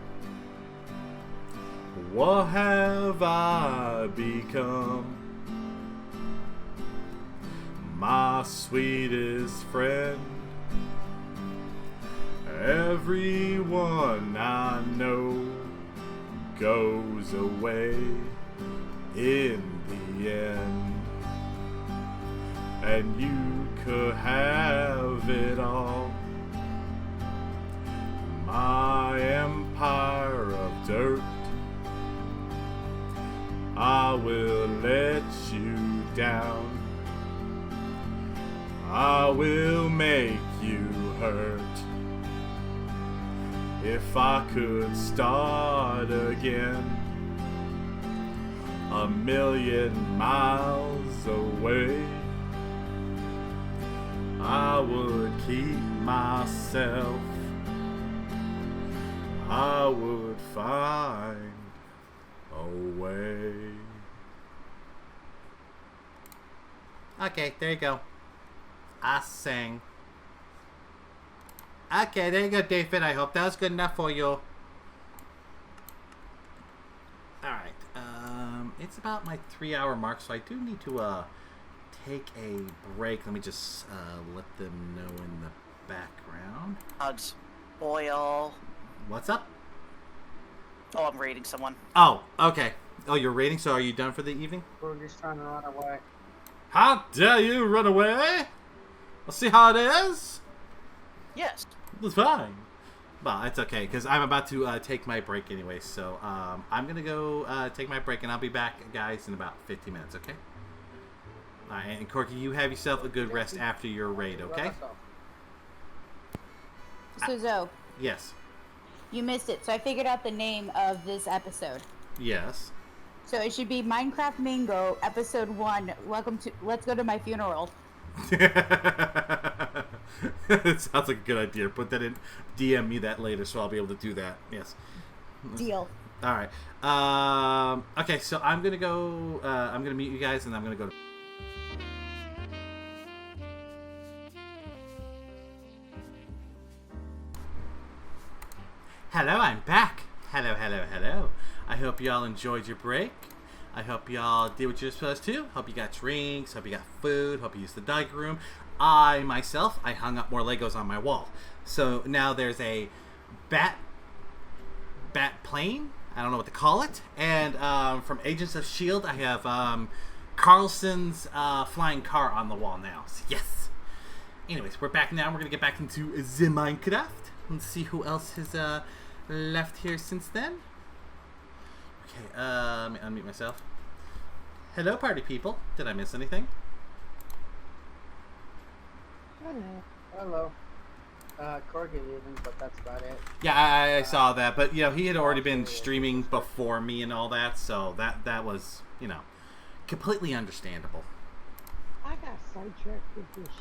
What have I become? My sweetest friend. Everyone I know goes away in the end. And you could have it all. My empire of dirt, I will let you down. I will make you hurt. If I could start again, 1,000,000 miles away, I would keep myself. I would find a way. Okay, there you go. I sang. Okay, there you go, David. I hope that was good enough for you. Alright, it's about my 3-hour mark, so I do need to, take a break. Let me just, let them know in the background. Hugs. Oil. What's up? Oh, I'm raiding someone. Oh, okay. Oh, you're raiding, so are you done for the evening? We're just trying to run away. How dare you run away? I'll see how it is. Yes. It's fine. Well, it's okay, because I'm about to take my break anyway, so I'm going to go take my break, and I'll be back, guys, in about 15 minutes, okay? Alright, and Corky, you have yourself a good rest after your raid, okay? So, Zoe, Yes. you missed it. So I figured out the name of this episode. Yes. So it should be Minecraft Mingo, episode 1. Let's go to my funeral. It sounds like a good idea. Put that in. DM me that later, so I'll be able to do that. Yes. Deal. All right. Okay, so I'm gonna go. I'm gonna meet you guys, and I'm gonna go. Hello, I'm back. Hello, hello, hello. I hope y'all enjoyed your break. I hope y'all did what you're supposed to. Hope you got drinks. Hope you got food. Hope you used the dining room. I hung up more Legos on my wall. So now there's a bat plane. I don't know what to call it. And from Agents of S.H.I.E.L.D., I have Carlson's flying car on the wall now. So yes. Anyways, we're back now. We're going to get back into the Minecraft. Let's see who else has left here since then. Okay, let me unmute myself. Hello, party people. Did I miss anything? Hello. Corky even, but that's about it. Yeah, I saw that, but you know he had already been streaming before me and all that, so that was, you know, completely understandable. I got sidetracked with dishes.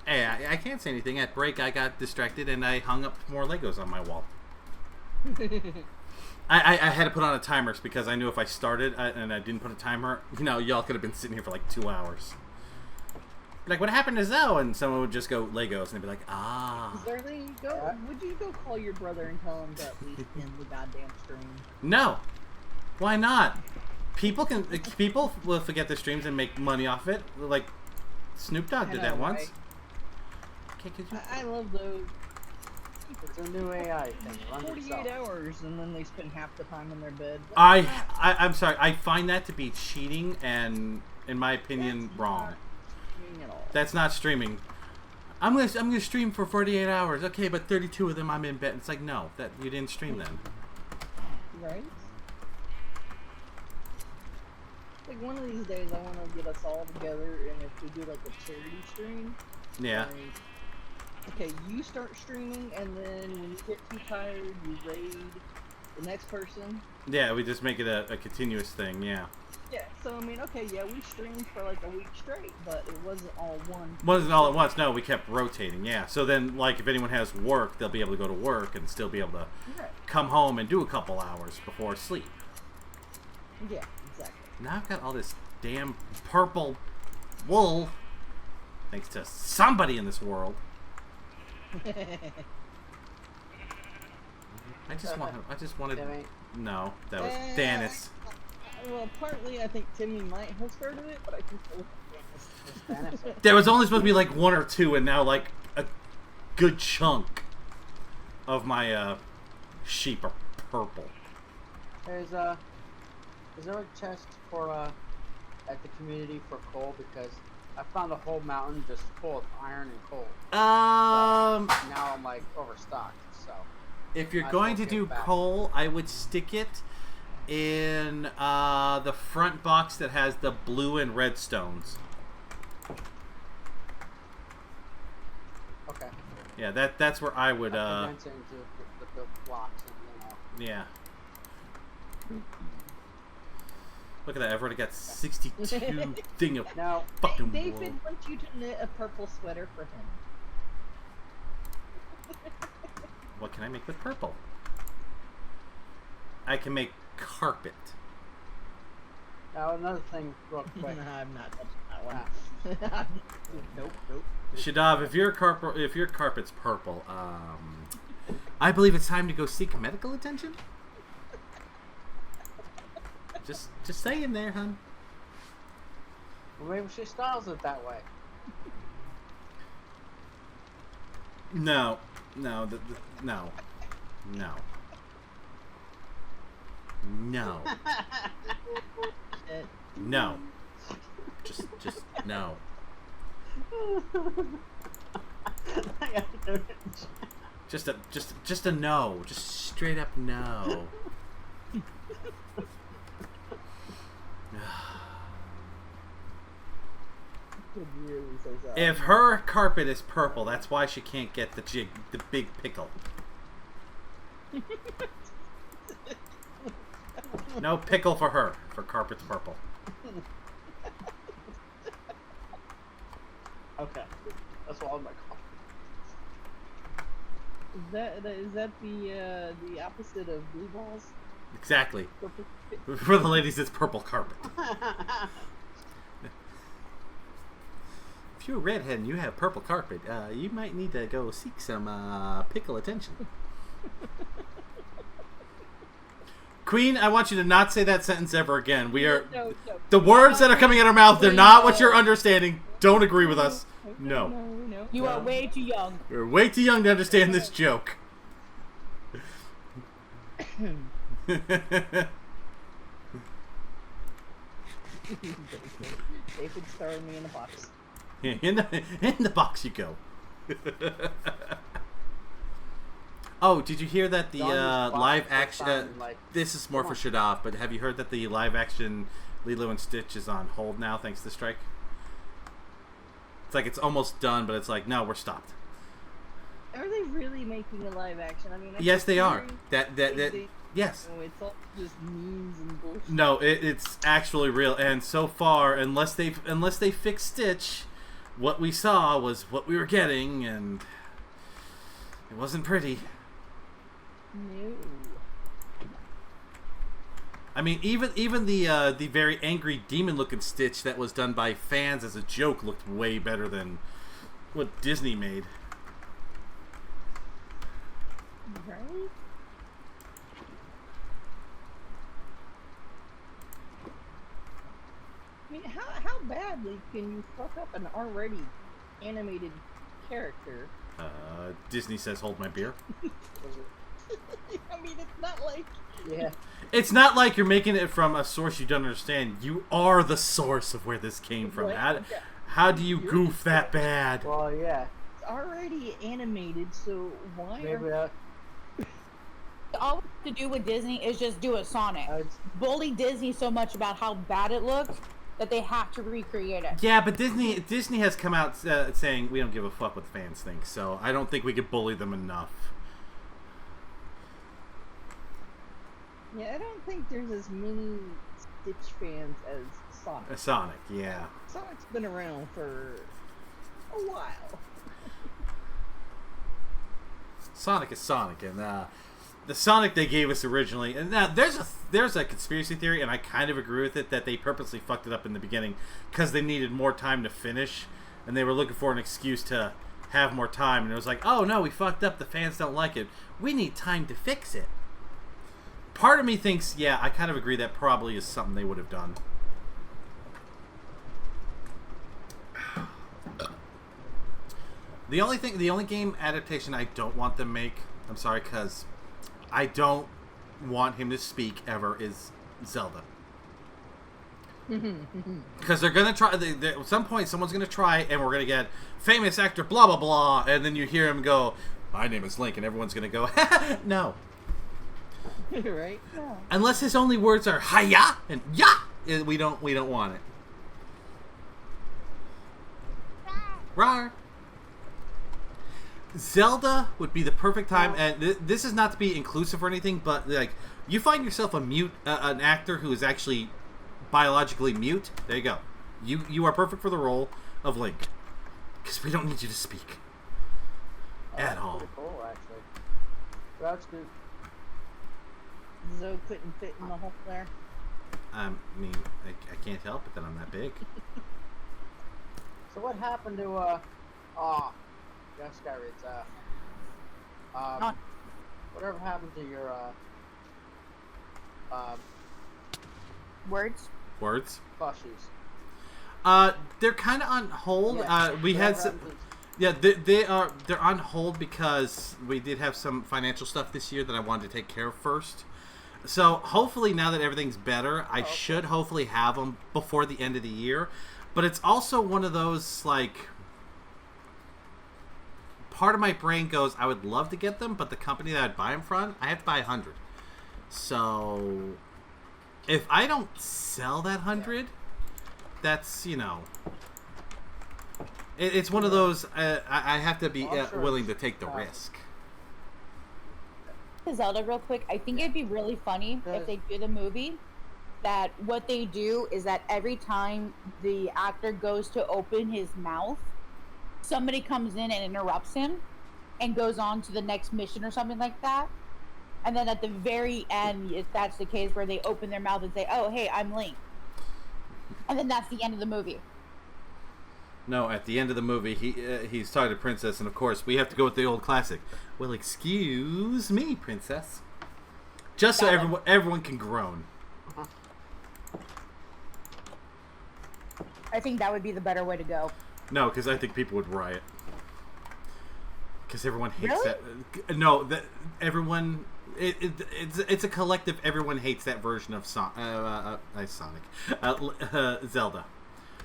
Hey, I can't say anything. At break, I got distracted and I hung up more Legos on my wall. I had to put on a timer because I knew if I started and I didn't put a timer, you know, y'all could have been sitting here for like 2 hours. Like, what happened to Zoe? And someone would just go Legos and they'd be like, ah. Would you go call your brother and tell him to at least end the goddamn stream? No. Why not? People will forget their streams and make money off it. Like, Snoop Dogg did that once. Right? Okay, could you... I love those. It's a new AI thing. 48 hours and then they spend half the time in their bed. I'm sorry. I find that to be cheating, and in my opinion, That's wrong. not streaming at all. That's not streaming. I'm gonna stream for 48 hours. Okay, but 32 of them I'm in bed. It's like, no, that you didn't stream then. Right? Like one of these days, I want to get us all together, and if we do like a charity stream, Yeah. like, okay, you start streaming, and then when you get too tired, you raid the next person. Yeah, we just make it a continuous thing. Yeah. Yeah. So I mean, okay, yeah, we streamed for like a week straight, but it wasn't all one. Wasn't all at once. No, we kept rotating. Yeah. So then, like, if anyone has work, they'll be able to go to work and still be able to Right. come home and do a couple hours before sleep. Yeah. Exactly. Now I've got all this damn purple wool, thanks to somebody in this world. I just wanted. Timmy? No, that was Dennis. Well, partly I think Timmy might have started it, but I think it was Dennis. There was only supposed to be like one or two, and now like a good chunk of my sheep are purple. Is there a chest for at the community for coal? Because I found a whole mountain just full of iron and coal. Now I'm like overstocked. So if you're might as going well to get do back. coal, I would stick it in the front box that has the blue and red stones. Okay. Yeah, that's where I would Condense it into the blocks and yeah. Look at that, I've already got 62 thing of Now fucking David wool. wants you to knit a purple sweater for him. What can I make with purple? I can make carpet. Now another thing, real quick. I'm not touching that one. Nope. Shadav, if your carpet's purple, I believe it's time to go seek medical attention. Just saying there, hun. Well, maybe she styles it that way. No. No. Just no. Just a no. Just straight up no. If her carpet is purple, that's why she can't get the big pickle. No pickle for her. For carpet's purple. Okay, that's all my comments. Is that the opposite of blue balls? Exactly. For the ladies, it's purple carpet. If you're a redhead and you have purple carpet, you might need to go seek some pickle attention. Queen, I want you to not say that sentence ever again. We are No. the words that are coming out of our mouth. They're not what you're understanding. Don't agree with us. No, No. You are way too young. you're way too young to understand this joke. David's throwing me in a box. in the box you go. Oh, did you hear that the Donnie's box live just action? sounded like- This is more Come for on. Shadaf, but have you heard that the live action Lilo and Stitch is on hold now thanks to the strike? It's like it's almost done, but it's like no, we're stopped. Are they really making a live action? I mean, I Yes, keep they are. hearing That yes. Oh, it's all just memes and bullshit. No, it's actually real, and so far, unless they fix Stitch, what we saw was what we were getting, and it wasn't pretty. No. I mean, even the very angry demon-looking Stitch that was done by fans as a joke looked way better than what Disney made. Right? I mean, how badly can you fuck up an already animated character? Disney says, "Hold my beer." Was it I mean, it's not like. Yeah. It's not like you're making it from a source you don't understand. You are the source of where this came from. Right. How do you goof that bad? Well, yeah. It's already animated, so why? Maybe All we have to do with Disney is just do a Sonic. it's- Bully Disney so much about how bad it looks that they have to recreate it. Yeah, but Disney has come out saying we don't give a fuck what the fans think. So I don't think we could bully them enough. Yeah, I don't think there's as many Stitch fans as Sonic. Sonic, yeah. Sonic's been around for a while. Sonic is Sonic, and the Sonic they gave us originally, and now there's a conspiracy theory, and I kind of agree with it, that they purposely fucked it up in the beginning because they needed more time to finish, and they were looking for an excuse to have more time, and it was like, oh no, we fucked up, the fans don't like it, we need time to fix it. Part of me thinks, yeah, I kind of agree that probably is something they would have done. The only game adaptation I don't want them make, I'm sorry, because I don't want him to speak ever, is Zelda. Because they're gonna try. At some point, someone's gonna try, and we're gonna get famous actor blah blah blah, and then you hear him go, "My name is Link," and everyone's gonna go, "No." Right? Yeah. Unless his only words are "Hiya" and "Ya," we don't want it. Rawr. Zelda would be the perfect time, and this is not to be inclusive or anything, but like you find yourself an actor who is actually biologically mute. There you go. You are perfect for the role of Link, because we don't need you to speak at all. Pretty cool, actually. That's good. Zoe couldn't fit in the hole there. I mean, I can't help it that I'm that big. So what happened to yes, Skyrates, whatever happened to your Words? Words. plushies? They're kind of on hold. Yeah, We had whatever some. happened Yeah, they're on hold because we did have some financial stuff this year that I wanted to take care of first. So hopefully now that everything's better, I should hopefully have them before the end of the year. But it's also one of those, like, part of my brain goes, I would love to get them, but the company that I'd buy them from, I have to buy 100. So if I don't sell that 100, that's, you know, it's one of those, I have to be Well, I'm sure willing to it's, take the risk. Zelda real quick. I think it'd be really funny if they did a movie that what they do is that every time the actor goes to open his mouth, somebody comes in and interrupts him and goes on to the next mission or something like that. And then at the very end, if that's the case, where they open their mouth and say, "Oh, hey, I'm Link," and then that's the end of the movie. No, at the end of the movie, he's talking to Princess, and of course, we have to go with the old classic. Well, excuse me, Princess. Just so everyone can groan. I think that would be the better way to go. No, because I think people would riot. Because everyone hates Really? that. No, that everyone. It's a collective. Everyone hates that version of Zelda.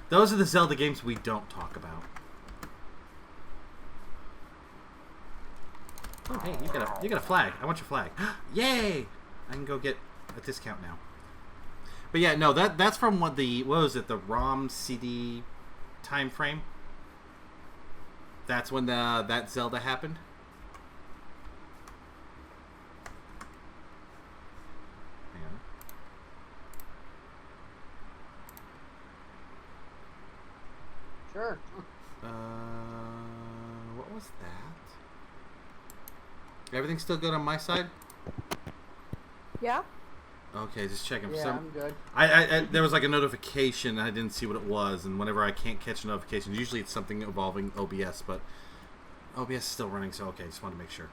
Those are the Zelda games we don't talk about. Oh, hey, you got a flag. I want your flag. Yay! I can go get a discount now. But yeah, no, that's from what was it, the ROM CD time frame? That's when that Zelda happened. Hang on. Sure. What was that? Everything still good on my side? Yeah. Okay, just checking. Yeah, I'm good. I there was like a notification, and I didn't see what it was, and whenever I can't catch notifications, usually it's something involving OBS, but OBS is still running, so okay, just want to make sure.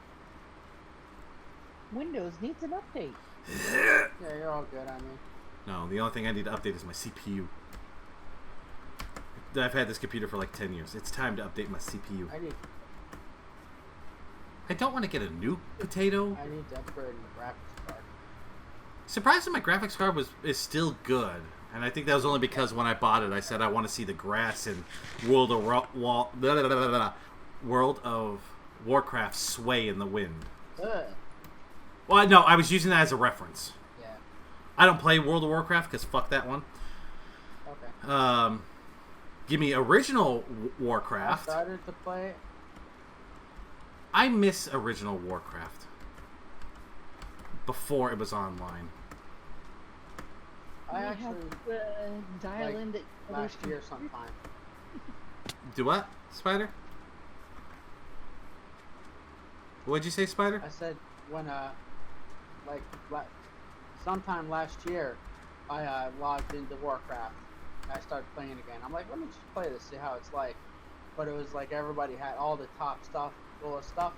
Windows needs an update. Yeah, you're all good. I mean, No, the only thing I need to update is my CPU. I've had this computer for like 10 years. It's time to update my CPU. I need. I don't want to get a new potato. I need to upgrade my graphics card. Surprising, my graphics card is still good, and I think that was only because when I bought it, I said I want to see the grass in World of Warcraft sway in the wind. Well, no, I was using that as a reference. Yeah. I don't play World of Warcraft because fuck that one. Okay. Give me original I Warcraft. started to play it. I miss original Warcraft. Before it was online. I You actually have to dial like, in that last year sometime. Do what, Spider? What'd you say, Spider? I said when sometime last year, I logged into Warcraft. And I started playing again. I'm like, let me just play this, see how it's like. But it was like everybody had all the top stuff, full of stuff.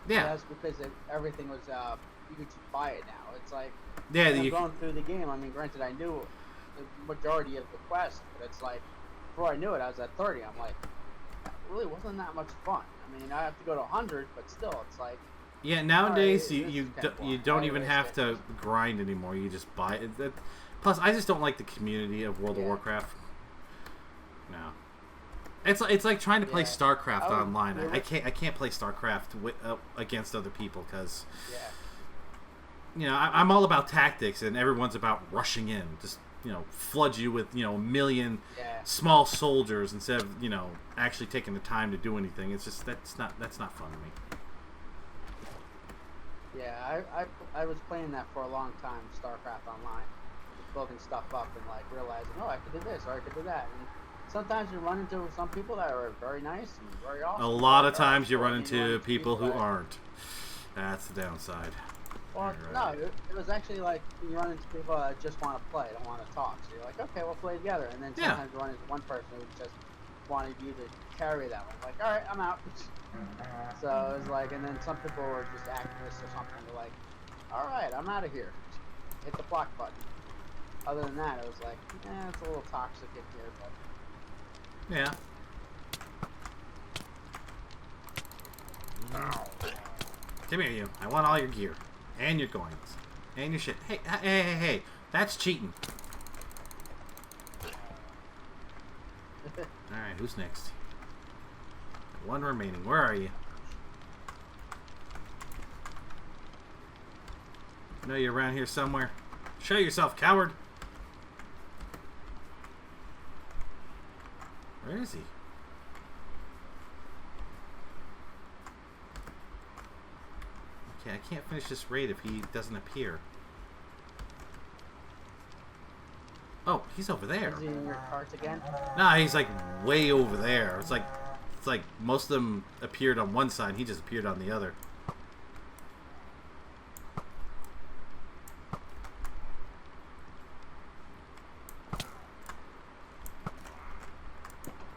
Yeah. That's because everything was you could just buy it now. It's like Yeah, I'm you, going through the game. I mean, granted, I knew the majority of the quest, but it's like before I knew it, I was at 30. I'm like, that really wasn't that much fun. I mean, I have to go to 100, but still, it's like. yeah. Nowadays, Alright, you this you, is do, kinda you boring. don't I even erased have it. to grind anymore. You just buy it. Plus, I just don't like the community of World of Yeah. Warcraft. No. It's like trying to play Yeah. StarCraft I would- online. yeah. I can't play StarCraft against other people because Yeah. you know I'm all about tactics and everyone's about rushing in. Just flood you with a million Yeah. small soldiers instead of actually taking the time to do anything. It's just that's not fun to me. Yeah, I was playing that for a long time, StarCraft Online, just building stuff up and like realizing, oh, I could do this or I could do that. And sometimes you run into some people that are very nice and very awesome. A lot of Like, times you cool. run And into people who that- aren't. That's the downside. Well, no, it was actually like you run into people that just want to play, don't want to talk. So you're like, okay, we'll play together. And then Yeah. sometimes you run into one person who just wanted you to carry that one. Like, all right, I'm out. So it was like, and then some people were just activists or something. They're like, all right, I'm out of here. Hit the block button. Other than that, it was like, it's a little toxic in here, but Yeah. Come here, you. I want all your gear. And your coins. And your shit. Hey. That's cheating. Alright, who's next? One remaining. Where are you? I know you're around here somewhere. Show yourself, coward. Where is he? Okay, I can't finish this raid if he doesn't appear. Oh, he's over there. is he in your cart again? Nah, he's like way over there. It's like most of them appeared on one side, he just appeared on the other.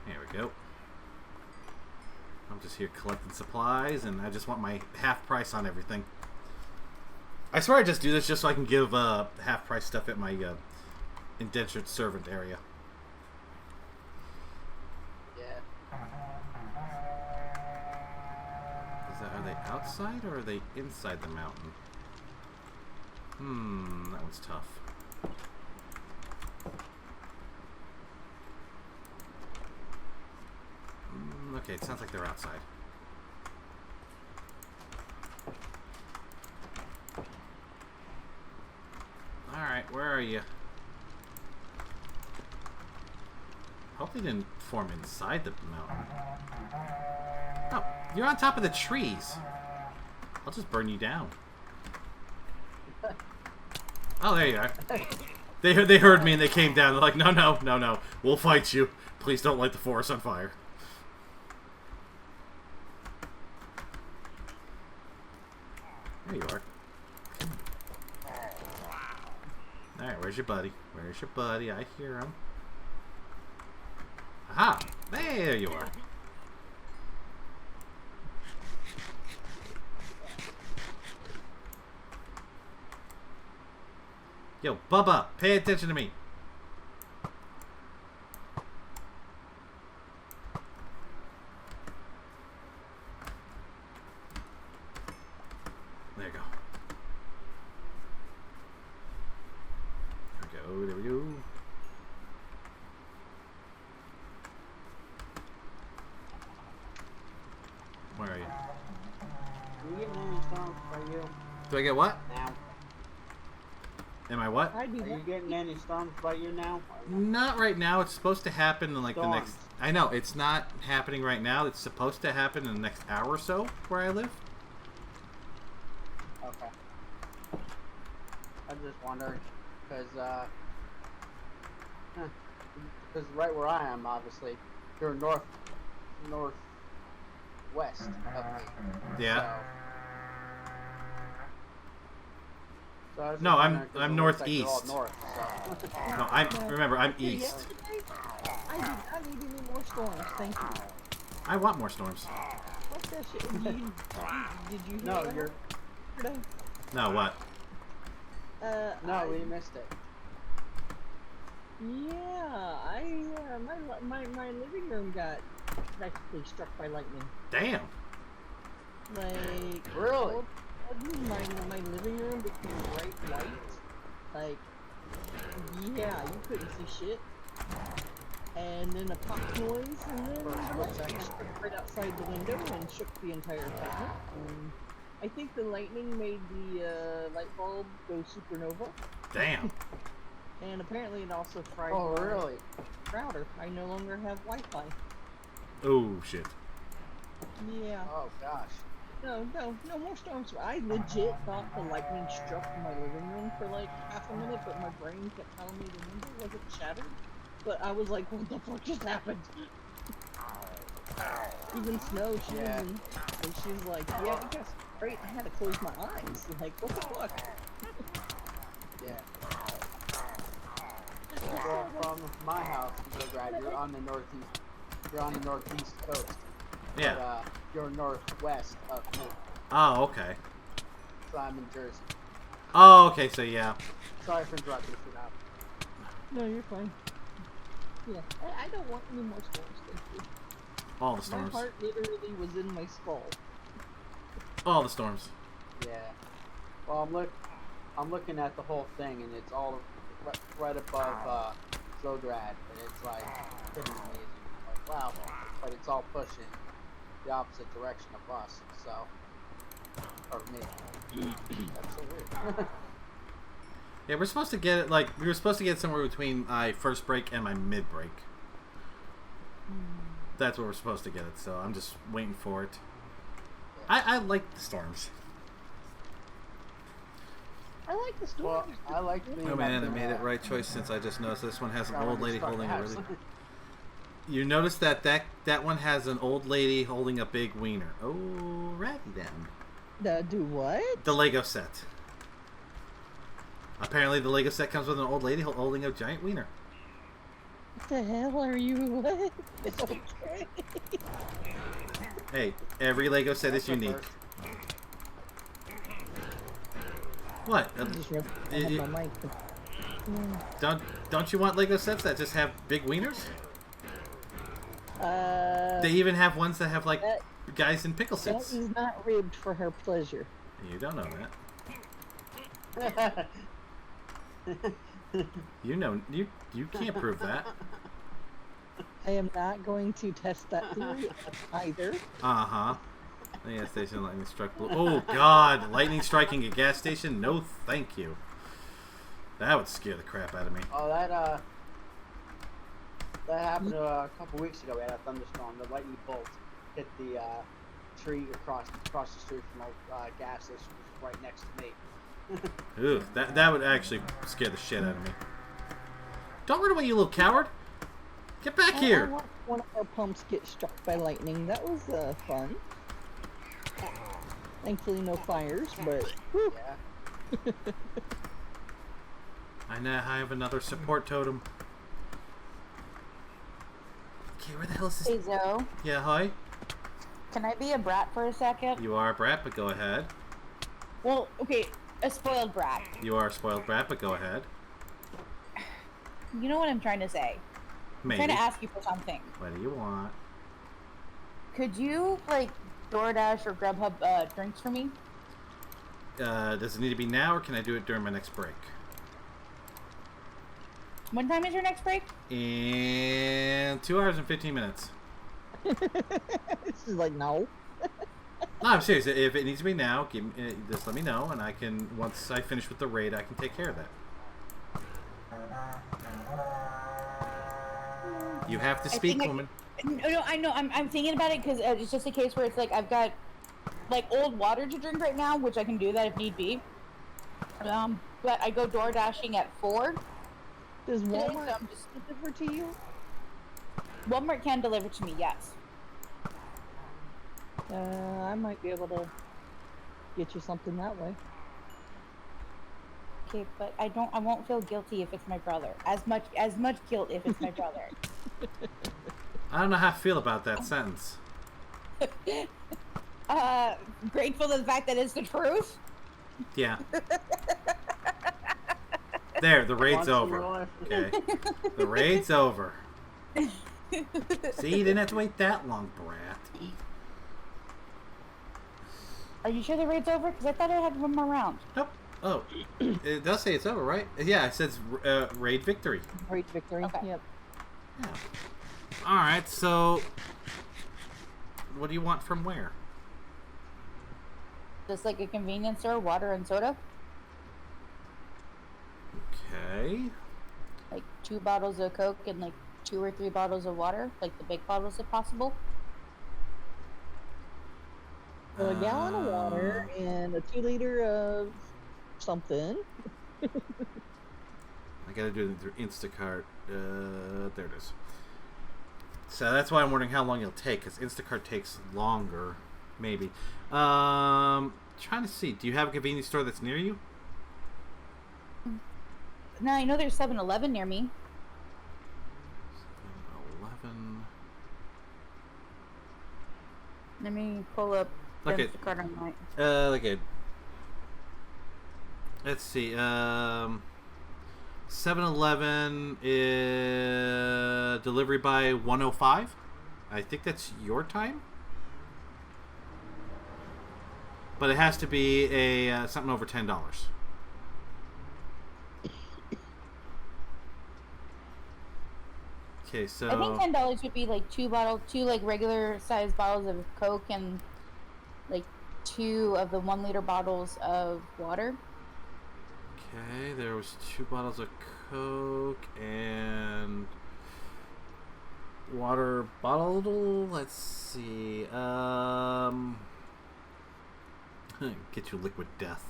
There we go. I'm just here collecting supplies, and I just want my half price on everything. I swear I just do this just so I can give half price stuff at my indentured servant area. Yeah. Are they outside or are they inside the mountain? That one's tough. Okay, it sounds like they're outside. Alright, where are you? Hope they didn't form inside the mountain. Oh, you're on top of the trees. I'll just burn you down. Oh, there you are. They heard me and they came down. They're like, no. We'll fight you. Please don't light the forest on fire. There you are. Alright, where's your buddy? Where's your buddy? I hear him. Aha! There you are. Yo, Bubba, pay attention to me. There you go. There we go. Where are you? Are you getting any storms by you Do I get what? now? Am I what? I do Are you that. getting any storms by you now? Not right now. It's supposed to happen in like the next... Storms. I know, it's not happening right now. It's supposed to happen in the next hour or so where I live. Okay. I'm just wondering, because right where I am, obviously, you're northwest of me. Yeah. So I was just No, I'm- wondering, 'cause I'm it looks like they're northeast. all north, so. No, I'm east. I need any more storms. Thank you. I want more storms. What's that shit? Did you hear No, that you're today? No, what? no, we missed it. Yeah, my living room got practically struck by lightning. Damn. Like Really? all of a sudden, my living room became bright white. Like, yeah, you couldn't see shit. And then a pop noise, and then the lightning struck right outside the window and shook the entire apartment. I think the lightning made the light bulb go supernova, Damn. and apparently it also fried Oh, my really? router. I no longer have Wi-Fi. Oh, shit. Yeah. Oh gosh. No more storms. I legit thought the lightning struck my living room for like half a minute, but my brain kept telling me the window wasn't shattered. But I was like, what the fuck just happened? Even Snow, she was in, and she's like, yeah, I guess great. I had to close my eyes. Like, what the fuck? Yeah. Well, from my house, Xograd, you're on the northeast. You're on the northeast coast. Yeah. But, you're northwest of me, Oh, okay. so I'm in Jersey. Oh, okay, so yeah. Sorry for interrupting you now. No, you're fine. Yeah, I don't want any more storms, thank you. All the My storms. heart literally was in my skull. All the storms. Yeah. Well, I'm looking at the whole thing, and it's all right above Xograd, and it's like pretty amazing. Like, wow, but it's all pushing the opposite direction of us. So, or me. That's so weird. Yeah, we're supposed to get it, like, we were supposed to get somewhere between my first break and my mid break. That's where we're supposed to get it, so I'm just waiting for it. I like the storms. I like the Well, storms. I like being Oh man, I up in, made it right choice since I just noticed this one has an Xarlen old lady stuck holding a house. really... You notice that one has an old lady holding a big wiener. Oh, righty then. Do what? The Lego set. Apparently the Lego set comes with an old lady holding a giant wiener. What the hell are you? What? Okay. Hey, every Lego set is That's the unique. first. What? I just ripped my mic. Don't you want Lego sets that just have big wieners? They That even have ones that have like guys in pickle that suits. is not ribbed for her pleasure. You don't know that. You know you can't prove that. I am not going to test that theory either. Uh-huh. The gas station lightning struck blue. Oh god, lightning striking a gas station? No thank you. That would scare the crap out of me. Oh, that happened a couple weeks ago. We had a thunderstorm. The lightning bolt hit the tree across the street from a gas station, which was right next to me. Ooh, that would actually scare the shit out of me. Don't run away, you little coward! Get back I here! watched one of our pumps get struck by lightning. That was fun. Thankfully, no fires, but whew. Yeah. I now have another support totem. Okay, where the hell is this? Hey Zoe, Yeah, hi. can I be a brat for a second? You are a brat, but go ahead. Well, okay, a spoiled brat. You are a spoiled brat, but go ahead. You know what I'm trying to say. I'm Maybe. trying to ask you for something. What do you want? Could you, like, DoorDash or Grubhub drinks for me? Does it need to be now, or can I do it during my next break? What time is your next break? In 2 hours and 15 minutes. This is like, no. No, I'm serious. If it needs to be now, just let me know, and I can. Once I finish with the raid, I can take care of that. You have to speak, woman. No, I know. I'm thinking about it because it's just a case where it's like I've got like old water to drink right now, which I can do that if need be. But I go door dashing at 4. Does today, Walmart so I'm just deliver to you? Walmart can deliver to me, yes. I might be able to get you something that way. Okay, but I won't feel guilty if it's my brother. As much guilt if it's my brother. I don't know how I feel about that sentence. Grateful to the fact that it's the truth. Yeah. There, the raid's Once in over. your life. Okay. The raid's over. See, you didn't have to wait that long, brat. Are you sure the raid's over? Because I thought I had one more round. Nope. Oh, it does say it's over, right? Yeah, it says raid victory. Great victory. Okay. Yep. Yeah. All right, so what do you want from where? Just like a convenience store, water and soda. Okay. Like 2 bottles of Coke and like 2 or 3 bottles of water. Like the big bottles if possible. So a gallon of water and a 2 liter of something. I gotta do it through Instacart. There it is. So that's why I'm wondering how long it'll take, because Instacart takes longer, maybe. Trying to see. Do you have a convenience store that's near you? Now I know there's 7-Eleven near me. 7-Eleven. Let me pull up Look the at. Instacart on my. Look at. Let's see. 7-Eleven is delivery by 1:05. I think that's your time. But it has to be a something over $10. Okay, so I think $10 would be like 2 like regular sized bottles of Coke and like 2 of the 1 liter bottles of water. okay, there was 2 bottles of Coke and water bottle. Let's see. Get you liquid death.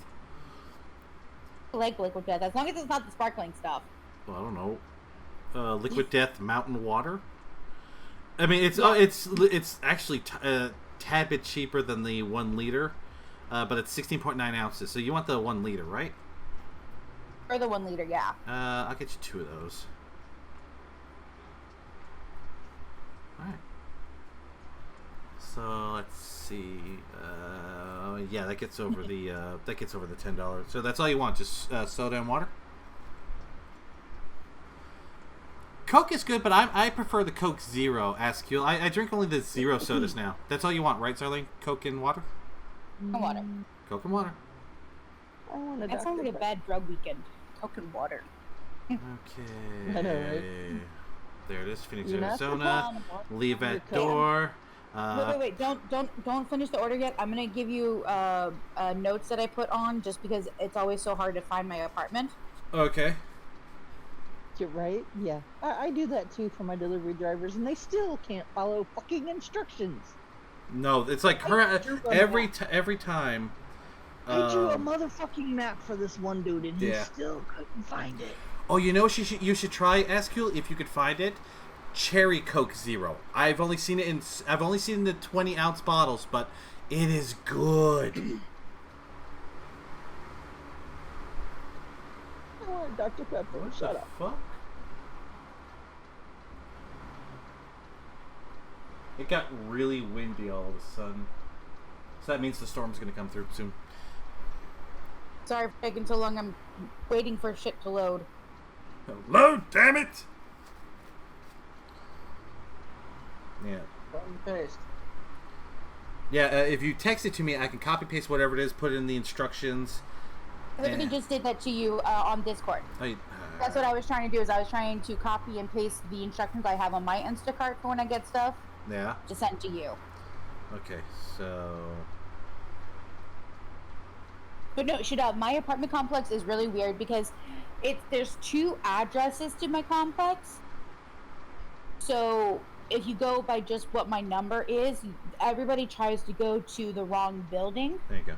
I like liquid death, as long as it's not the sparkling stuff. Well, I don't know. Liquid death mountain water. I mean, it's actually a tad bit cheaper than the 1 liter, but it's 16.9 ounces. So you want the 1 liter, right? Or the 1 liter, yeah. I'll get you 2 of those. All right. So let's see. Yeah, that gets over the $10. So that's all you want, just soda and water. Coke is good, but I prefer the Coke Zero. Askew. I drink only the Zero sodas now. That's all you want, right, Xarlen? Coke and water. And water. Coke and water. I want a That sounds like a Dr. bad drug weekend. Coke and water. Okay. I know, right? There it is, Phoenix, You're not Arizona. Leave at door. Wait. Don't finish the order yet. I'm gonna give you notes that I put on just because it's always so hard to find my apartment. Okay. You're right. Yeah, I do that too for my delivery drivers, and they still can't follow fucking instructions. No, it's like her every time. I drew a motherfucking map for this one dude, and he Yeah. still couldn't find it. Oh, you know what you should try, Askew, if you could find it. Cherry Coke Zero. I've only seen it in the 20-ounce bottles, but it is good. I want Dr. Pepper. What Shut the up. fuck? It got really windy all of a sudden. So that means the storm's gonna come through soon. Sorry for taking so long. I'm waiting for shit to load. Load, damn it! Yeah. Button paste. Yeah, if you text it to me, I can copy paste whatever it is, put it in the instructions. I literally just did that to you on Discord. That's what I was trying to do. Is I was trying to copy and paste the instructions I have on my Instacart for when I get stuff. Yeah. To send to you. Okay, so. But no, my apartment complex is really weird because there's 2 addresses to my complex. So if you go by just what my number is, everybody tries to go to the wrong building. There you go.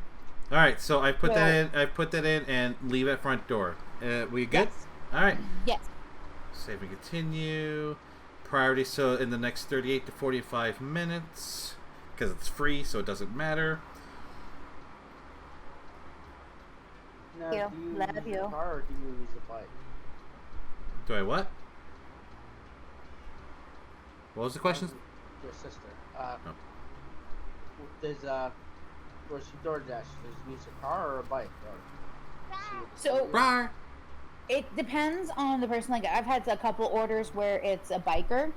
All right, so I put that in. I put that in and leave at front door. We good? Yes. All right. Yes. Save and continue. Priority. So in the next 38 to 45 minutes, because it's free, so it doesn't matter. Now, Thank do you. you Love use you. a car or do you use a bike? Do I what? What was the question? Your sister. Oh. Where's she DoorDash? Does she use a car or a bike? So Rar. it depends on the person. Like I've had a couple orders where it's a biker,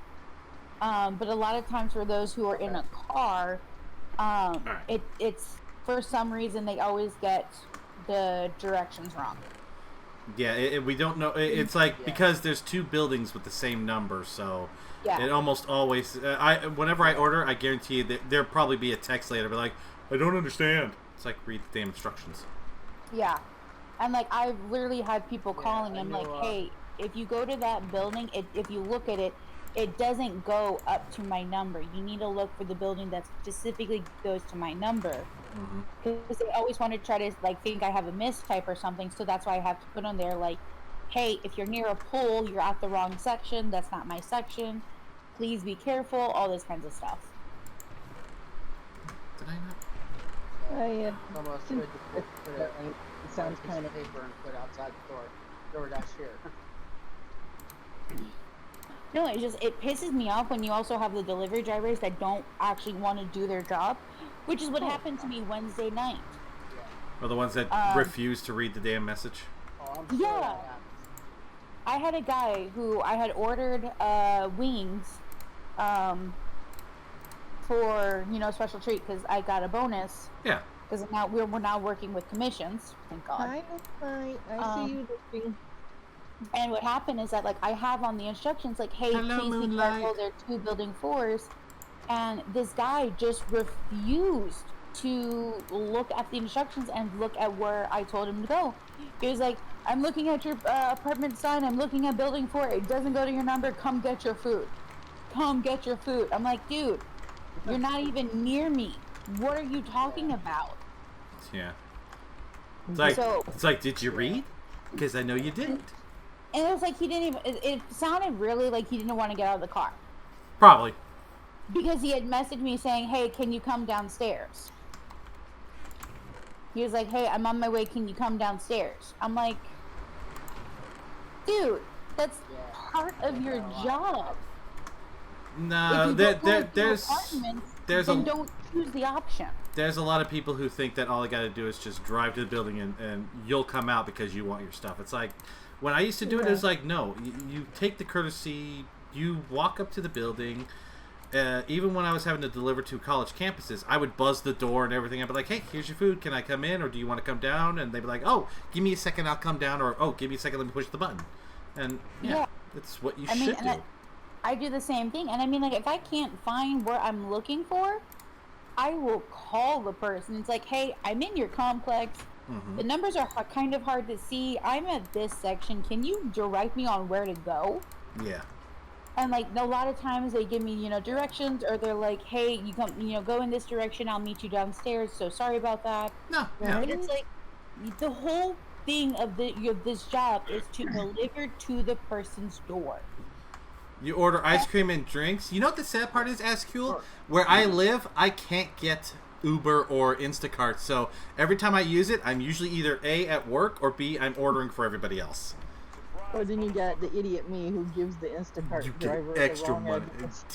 but a lot of times for those who are in a car, it's for some reason they always get the directions wrong. Yeah, we don't know. It's like because there's 2 buildings with the same number, so it almost always. Whenever I order, I guarantee you that there'll probably be a text later, but like, I don't understand. It's like read the damn instructions. Yeah, and like I've literally had people calling and like, hey, if you go to that building, if you look at it, it doesn't go up to my number. You need to look for the building that specifically goes to my number. Because they always want to try to like think I have a mistype or something, so that's why I have to put on there like, hey, if you're near a pool, you're at the wrong section. That's not my section. Please be careful. All this kinds of stuff. Did I not? Yeah. Almost It good to put it sounds kind of paper and put outside the door. DoorDash here. No, it pisses me off when you also have the delivery drivers that don't actually want to do their job, which is what happened to me Wednesday night. Or the ones that refuse to read the damn message. Oh, I'm sure that happens. I had a guy who I had ordered wings for special treat because I got a bonus. Yeah. Because now we're now working with commissions. Thank God. I see you looking. And what happened is that like I have on the instructions like, hey, Hello, please be Moonlight. careful. There are 2 building 4s, and this guy just refused to look at the instructions and look at where I told him to go. He was like, I'm looking at your apartment sign. I'm looking at building 4. It doesn't go to your number. Come get your food. Come get your food. I'm like, dude, you're not even near me. What are you talking about? Yeah. It's like, did you read? Because I know you didn't. And it was like he didn't even. It sounded really like he didn't want to get out of the car. Probably. Because he had messaged me saying, hey, can you come downstairs? He was like, hey, I'm on my way. Can you come downstairs? I'm like, dude, that's part of your job. No, there's don't choose the option. There's a lot of people who think that all I got to do is just drive to the building and you'll come out because you want your stuff. It's like, when I used to do it, it was like, no, you take the courtesy, you walk up to the building. Even when I was having to deliver to college campuses, I would buzz the door and everything. I'd be like, hey, here's your food. Can I come in? Or do you want to come down? And they'd be like, oh, give me a second, I'll come down. Or, oh, give me a second, let me push the button. And, that's what you should do. I do the same thing. And I mean, like, if I can't find where I'm looking for, I will call the person. It's like, hey, I'm in your complex. The numbers are kind of hard to see. I'm at this section. Can you direct me on where to go? Yeah. And like a lot of times they give me, directions, or they're like, "Hey, you come, go in this direction. I'll meet you downstairs." So sorry about that. No. Yeah. But it's like the whole thing of this job is to deliver to the person's door. You order ice cream and drinks. You know what the sad part is, Askew? Where I live, I can't get Uber or Instacart. So every time I use it, I'm usually either A, at work, or B, I'm ordering for everybody else. Or then you got the idiot me who gives the Instacart You driver get extra the wrong money. address.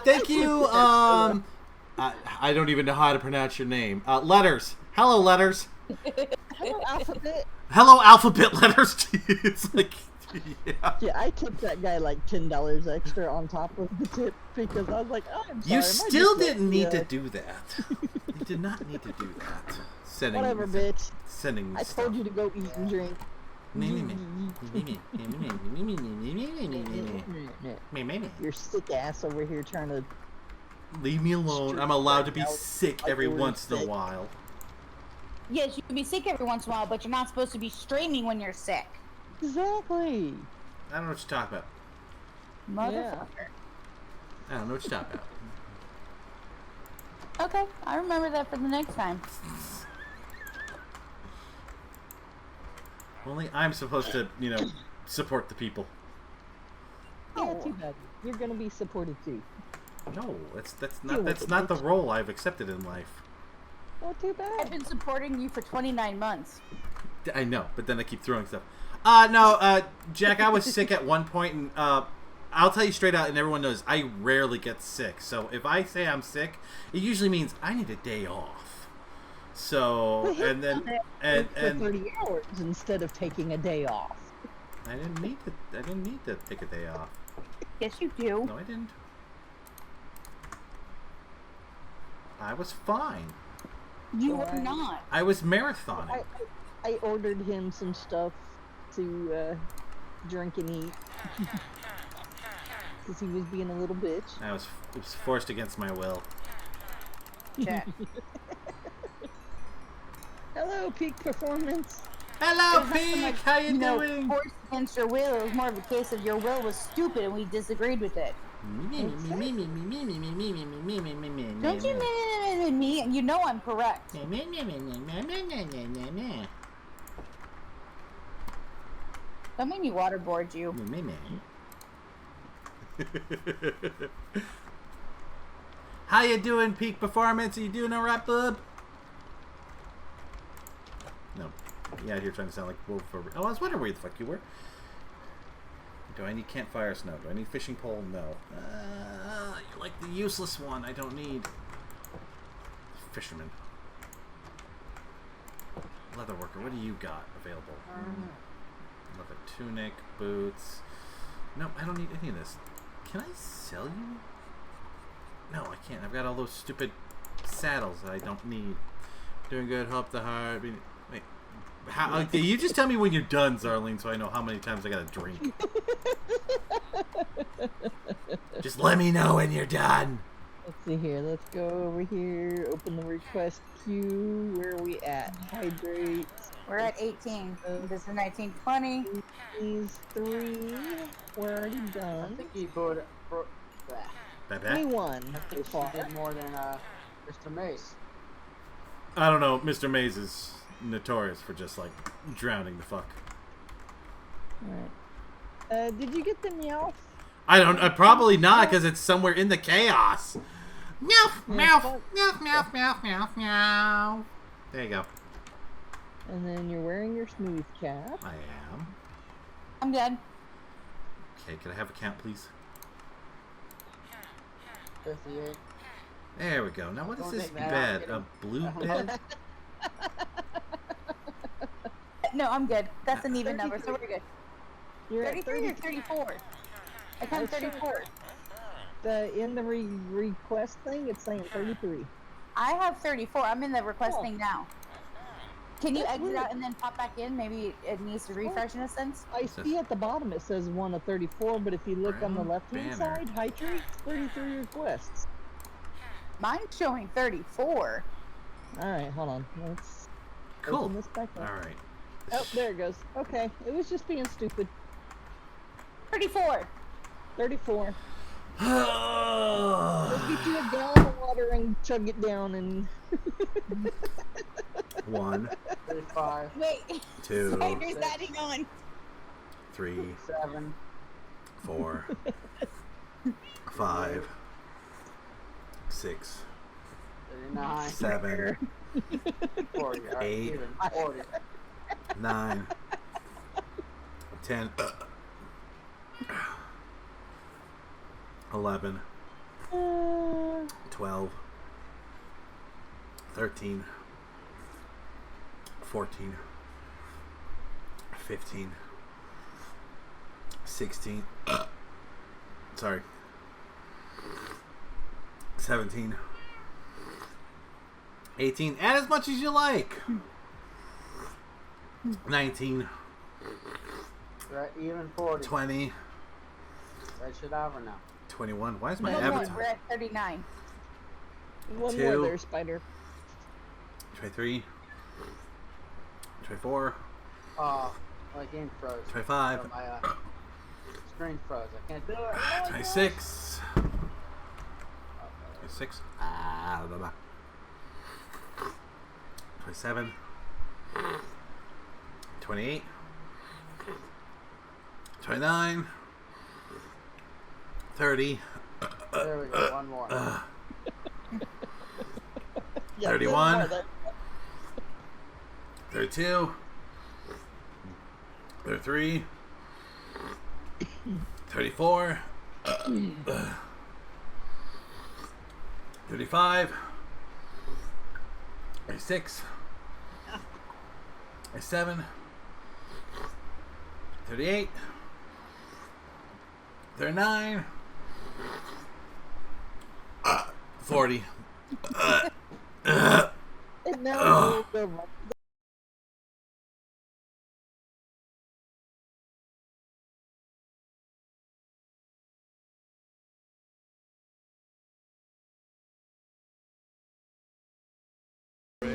Thank you. I don't even know how to pronounce your name. Letters. Hello, Letters. Hello, Alphabet. Hello, Alphabet Letters. It's like... Yeah. Yeah, I tipped that guy like $10 extra on top of the tip because I was like, oh, I'm sorry. You am I still just didn't need to lucky, do that. You did not need to do that. Sending, Whatever, bitch. Sending I told you to go eat and drink. Your sick ass over here trying to. Leave me alone. I'm allowed to be sick every once in a while. Yes, you can be sick every once in a while, but you're not supposed to be streaming when you're sick. Exactly. I don't know what you're talking about. Motherfucker. I don't know what you're talking about. Okay, I remember that for the next time. Only I'm supposed to, support the people. Yeah, too bad. You're gonna be supported too. No, that's not the role I've accepted in life. Well, too I've bad. been supporting you for 29 months. I know, but then I keep throwing stuff. No, Jack, I was sick at one point, and I'll tell you straight out, and everyone knows, I rarely get sick. So if I say I'm sick, it usually means I need a day off. So, and then, for 30 hours instead of taking a day off. I didn't need to take a day off. Yes, you do. No, I didn't. I was fine. You were not. I was marathoning. I ordered him some stuff to drink and eat because he was being a little bitch. It was forced against my will. Yeah. Hello, Peak Performance. Hello, It's not so Pete. much, How you doing? Forced against your will. It was more of a case of your will was stupid and we disagreed with it. Don't you me? And you know I'm correct. Don't make me waterboard you. How you doing, Peak Performance? Are you doing alright, bub? No. You out here trying to sound like Wolf over. Oh, I was wondering where the fuck you were. Do I need campfire snow? Do I need fishing pole? No. You're like the useless one I don't need. Fisherman. Leatherworker, what do you got available? Leather tunic, boots. No, I don't need any of this. Can I sell you? No, I can't. I've got all those stupid saddles that I don't need. Doing good, hope the heart. Wait. How, okay, you just tell me when you're done, Xarlen, so I know how many times I gotta drink. Just let me know when you're done. Let's see here. Let's go over here. Open the request queue. Where are we at? Hydrate. We're at 18. This is 19, 20. These 3. We're already I done. think he voted for. 21 I so think far. she did more than Mr. Mace. I don't know. Mr. Maze is notorious for just like drowning the fuck. Alright. Did you get the meow? I don't. Probably not, because it's somewhere in the chaos. Meow, meow, meow, meow, meow, meow, meow. There you go. And then you're wearing your smooth cap. I am. I'm dead. Okay, can I have a count, please? 58. There we go. Now, what is Don't this take that bed? out. A blue bed? No, I'm good. That's an even number, so we're good. You're at 33 or 34? I count 34. In the request thing, it's saying 33. I have 34. I'm in the request thing now. Can you That's exit weird. out and then pop back in? Maybe it needs to refresh in a sense. I see at the bottom it says 1 of 34, but if you look on the Brown left-hand banner. side, hydrate, 33 requests. Mine's showing 34. Alright, hold on. Let's Cool. open this back up. All right. Oh, there it goes. Okay, it was just being stupid. 34. 34. Go get you a gallon of water and chug it down and... 1, 35. Wait. 2, Spider's adding on. 3, 7. 4, 5, 6, 39. 7, 40. All right, 8. even. 40. 9, 10, 11, 12, 13, 14, 15, 16. Sorry. 17. 18. Add as much as you like. 19. Right, even 40. 20. That shit over now. 21. Why is my One more. avatar? We're at 39. One 2. more there, Spider. 23. 24. My game froze. 25. So my screen froze. I can't do it. 26. 26. Blah, blah. 27. 28. 29. 30. There we go. One more. Yeah, 31. one more there. 32. 33. 34. 35. 36. 37. 38. 39. 40. And now we'll go.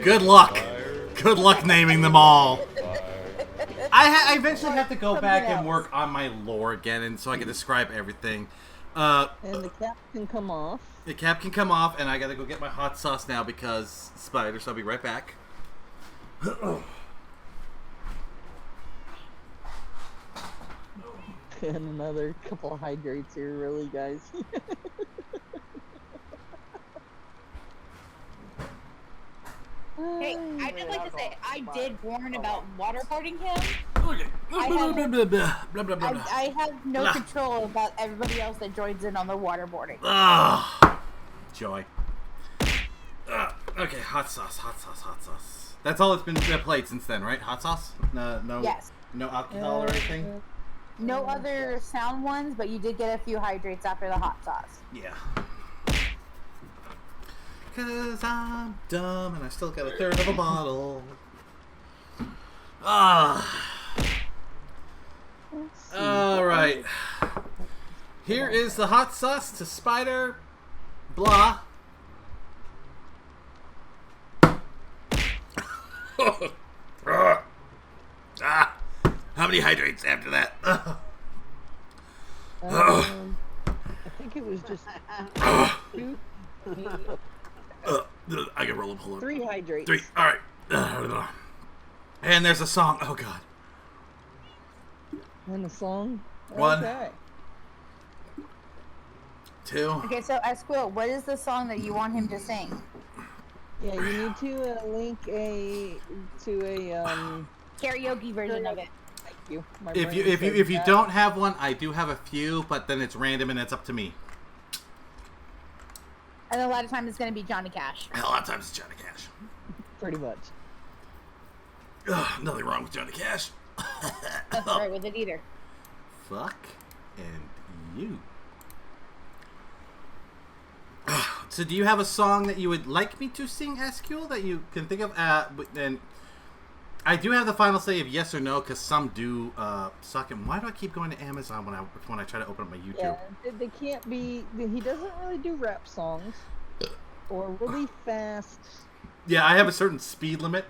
Good luck. Good luck naming them all. I eventually have to go back and work on my lore again, and so I can describe everything. And the cap can come off. The cap can come off, and I gotta go get my hot sauce now because Spider, so I'll be right back. And another couple of hydrates here, really, guys. Hey, I just like to say, I did warn about waterboarding him. I have no control about everybody else that joins in on the waterboarding. Joy. Okay, hot sauce, hot sauce, hot sauce. That's all that's been played since then, right? Hot sauce? No. Yes. No alcohol or anything. No other sound ones, but you did get a few hydrates after the hot sauce. Yeah. Cause I'm dumb and I still got a third of a bottle. Alright. Here is the hot sauce to Spider. Blah. How many hydrates after that? I think it was just 2. I can roll them. Hold on. 3 hydrates. 3. All right. And there's a song. Oh God. And the song. 1. Okay. 2. Okay, so Esquill, what is the song that you want him to sing? Yeah, you need to link to a Karaoke version of it. Thank you. My If brain said you that. don't have one, I do have a few, but then it's random and it's up to me. And a lot of times it's going to be Johnny Cash. A lot of times it's Johnny Cash. Pretty much. Nothing wrong with Johnny Cash. Nothing right with it either. Fuck and you. So do you have a song that you would like me to sing, Esquill, that you can think of? And I do have the final say of yes or no, because some do suck. And why do I keep going to Amazon when I try to open up my YouTube? Yeah, they can't be. He doesn't really do rap songs or really fast. Yeah, I have a certain speed limit.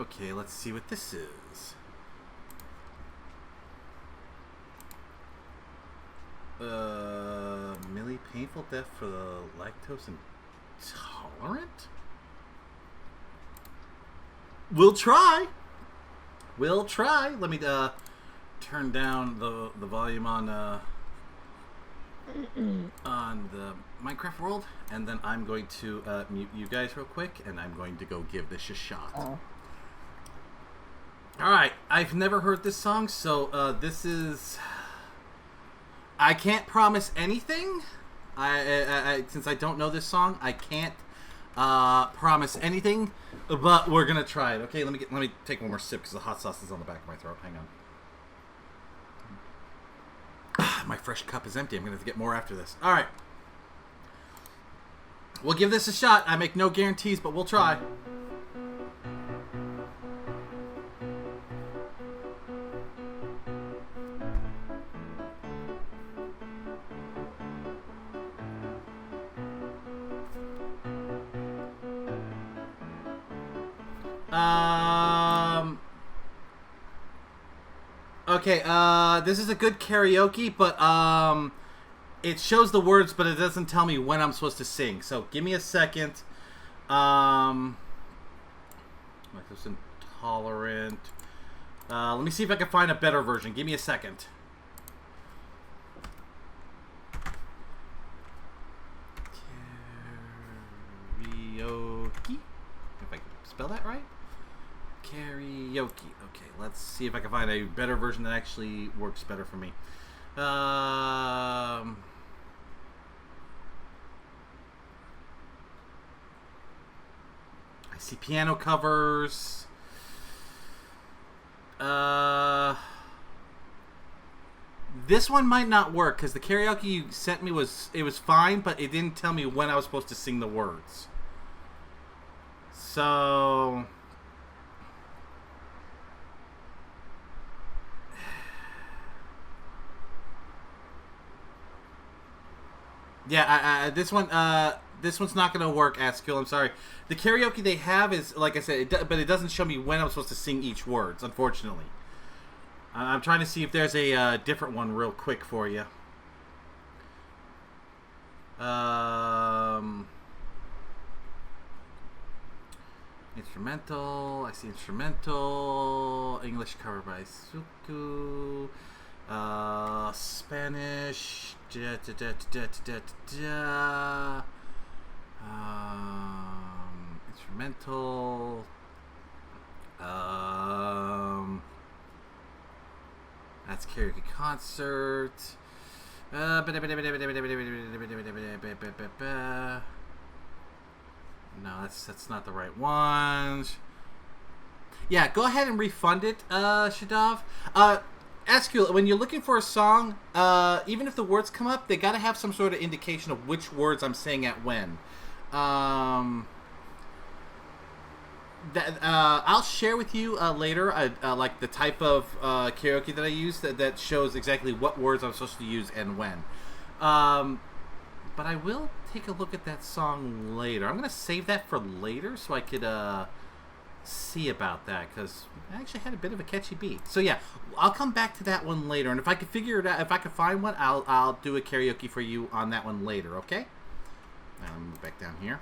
Okay, let's see what this is. Millie, painful death for the lactose intolerant? We'll try. We'll try. Let me turn down the volume on the Minecraft world, and then I'm going to mute you guys real quick, and I'm going to go give this a shot. Oh. Alright, I've never heard this song, so this is... I can't promise anything. I since I don't know this song, I can't promise anything, but we're gonna try it. Okay, let me take one more sip because the hot sauce is on the back of my throat. Hang on. My fresh cup is empty. I'm gonna have to get more after this. All right, we'll give this a shot. I make no guarantees, but we'll try. Okay, this is a good karaoke, but, it shows the words, but it doesn't tell me when I'm supposed to sing. So, give me a second. Lactose intolerant. Let me see if I can find a better version. Give me a second. Karaoke? If I can spell that right? Karaoke. Okay, let's see if I can find a better version that actually works better for me. I see piano covers. This one might not work because the karaoke you sent me was fine, but it didn't tell me when I was supposed to sing the words. So yeah, this one's not gonna work, Askill. I'm sorry. The karaoke they have is, like I said, but it doesn't show me when I'm supposed to sing each words. Unfortunately, I'm trying to see if there's a different one real quick for you. Instrumental. I see instrumental. English cover by Suku. Spanish. Instrumental. That's karaoke concert. No, that's not the right ones. Yeah, go ahead and refund it, Shadav. Ask you, when you're looking for a song, even if the words come up, they gotta have some sort of indication of which words I'm saying at when. I'll share with you later, like the type of karaoke that I use that shows exactly what words I'm supposed to use and when. But I will take a look at that song later. I'm gonna save that for later so I could see about that, because I actually had a bit of a catchy beat. So yeah, I'll come back to that one later, and if I can figure it out, if I can find one, I'll do a karaoke for you on that one later. Okay? Now let me move back down here.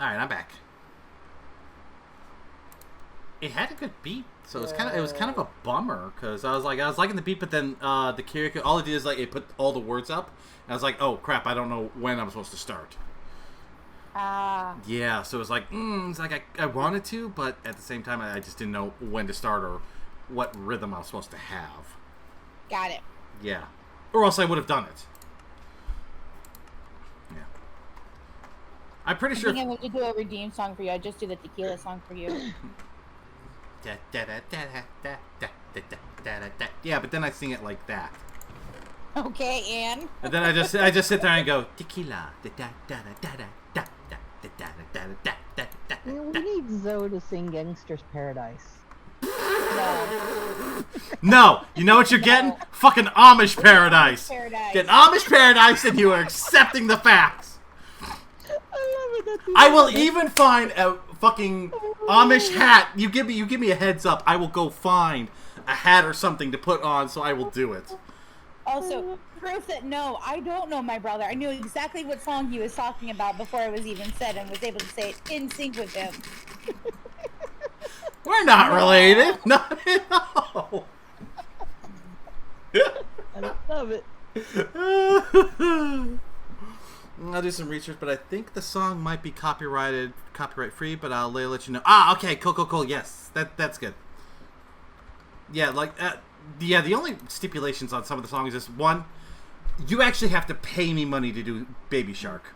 All right, I'm back. It had a good beat, so it was kind of a bummer, because I was liking the beat, but then the karaoke, all it did is like it put all the words up, and I was like, oh crap, I don't know when I'm supposed to start. Yeah, so it was like, it's like I wanted to, but at the same time, I just didn't know when to start or what rhythm I was supposed to have. Got it. Yeah, or else I would have done it. Yeah, I'm pretty sure. I think I'm going to do a redeem song for you. I just do the tequila song for you. Yeah, but then I sing it like that. Okay, and then I just sit there and go tequila. We need Zoe to sing Gangster's Paradise. No, you know what you're getting? Fucking Amish Paradise. Get Amish Paradise, and you are accepting the facts. I will even find a fucking Amish hat. You give me a heads up. I will go find a hat or something to put on, so I will do it. Also, proof that no, I don't know my brother. I knew exactly what song he was talking about before it was even said, and was able to say it in sync with him. We're not related. Not at all. I love it. I'll do some research, but I think the song might be copyright free, but I'll let you know. Okay, cool. Yes, that's good. Yeah, like, the only stipulations on some of the songs is, one, you actually have to pay me money to do Baby Shark.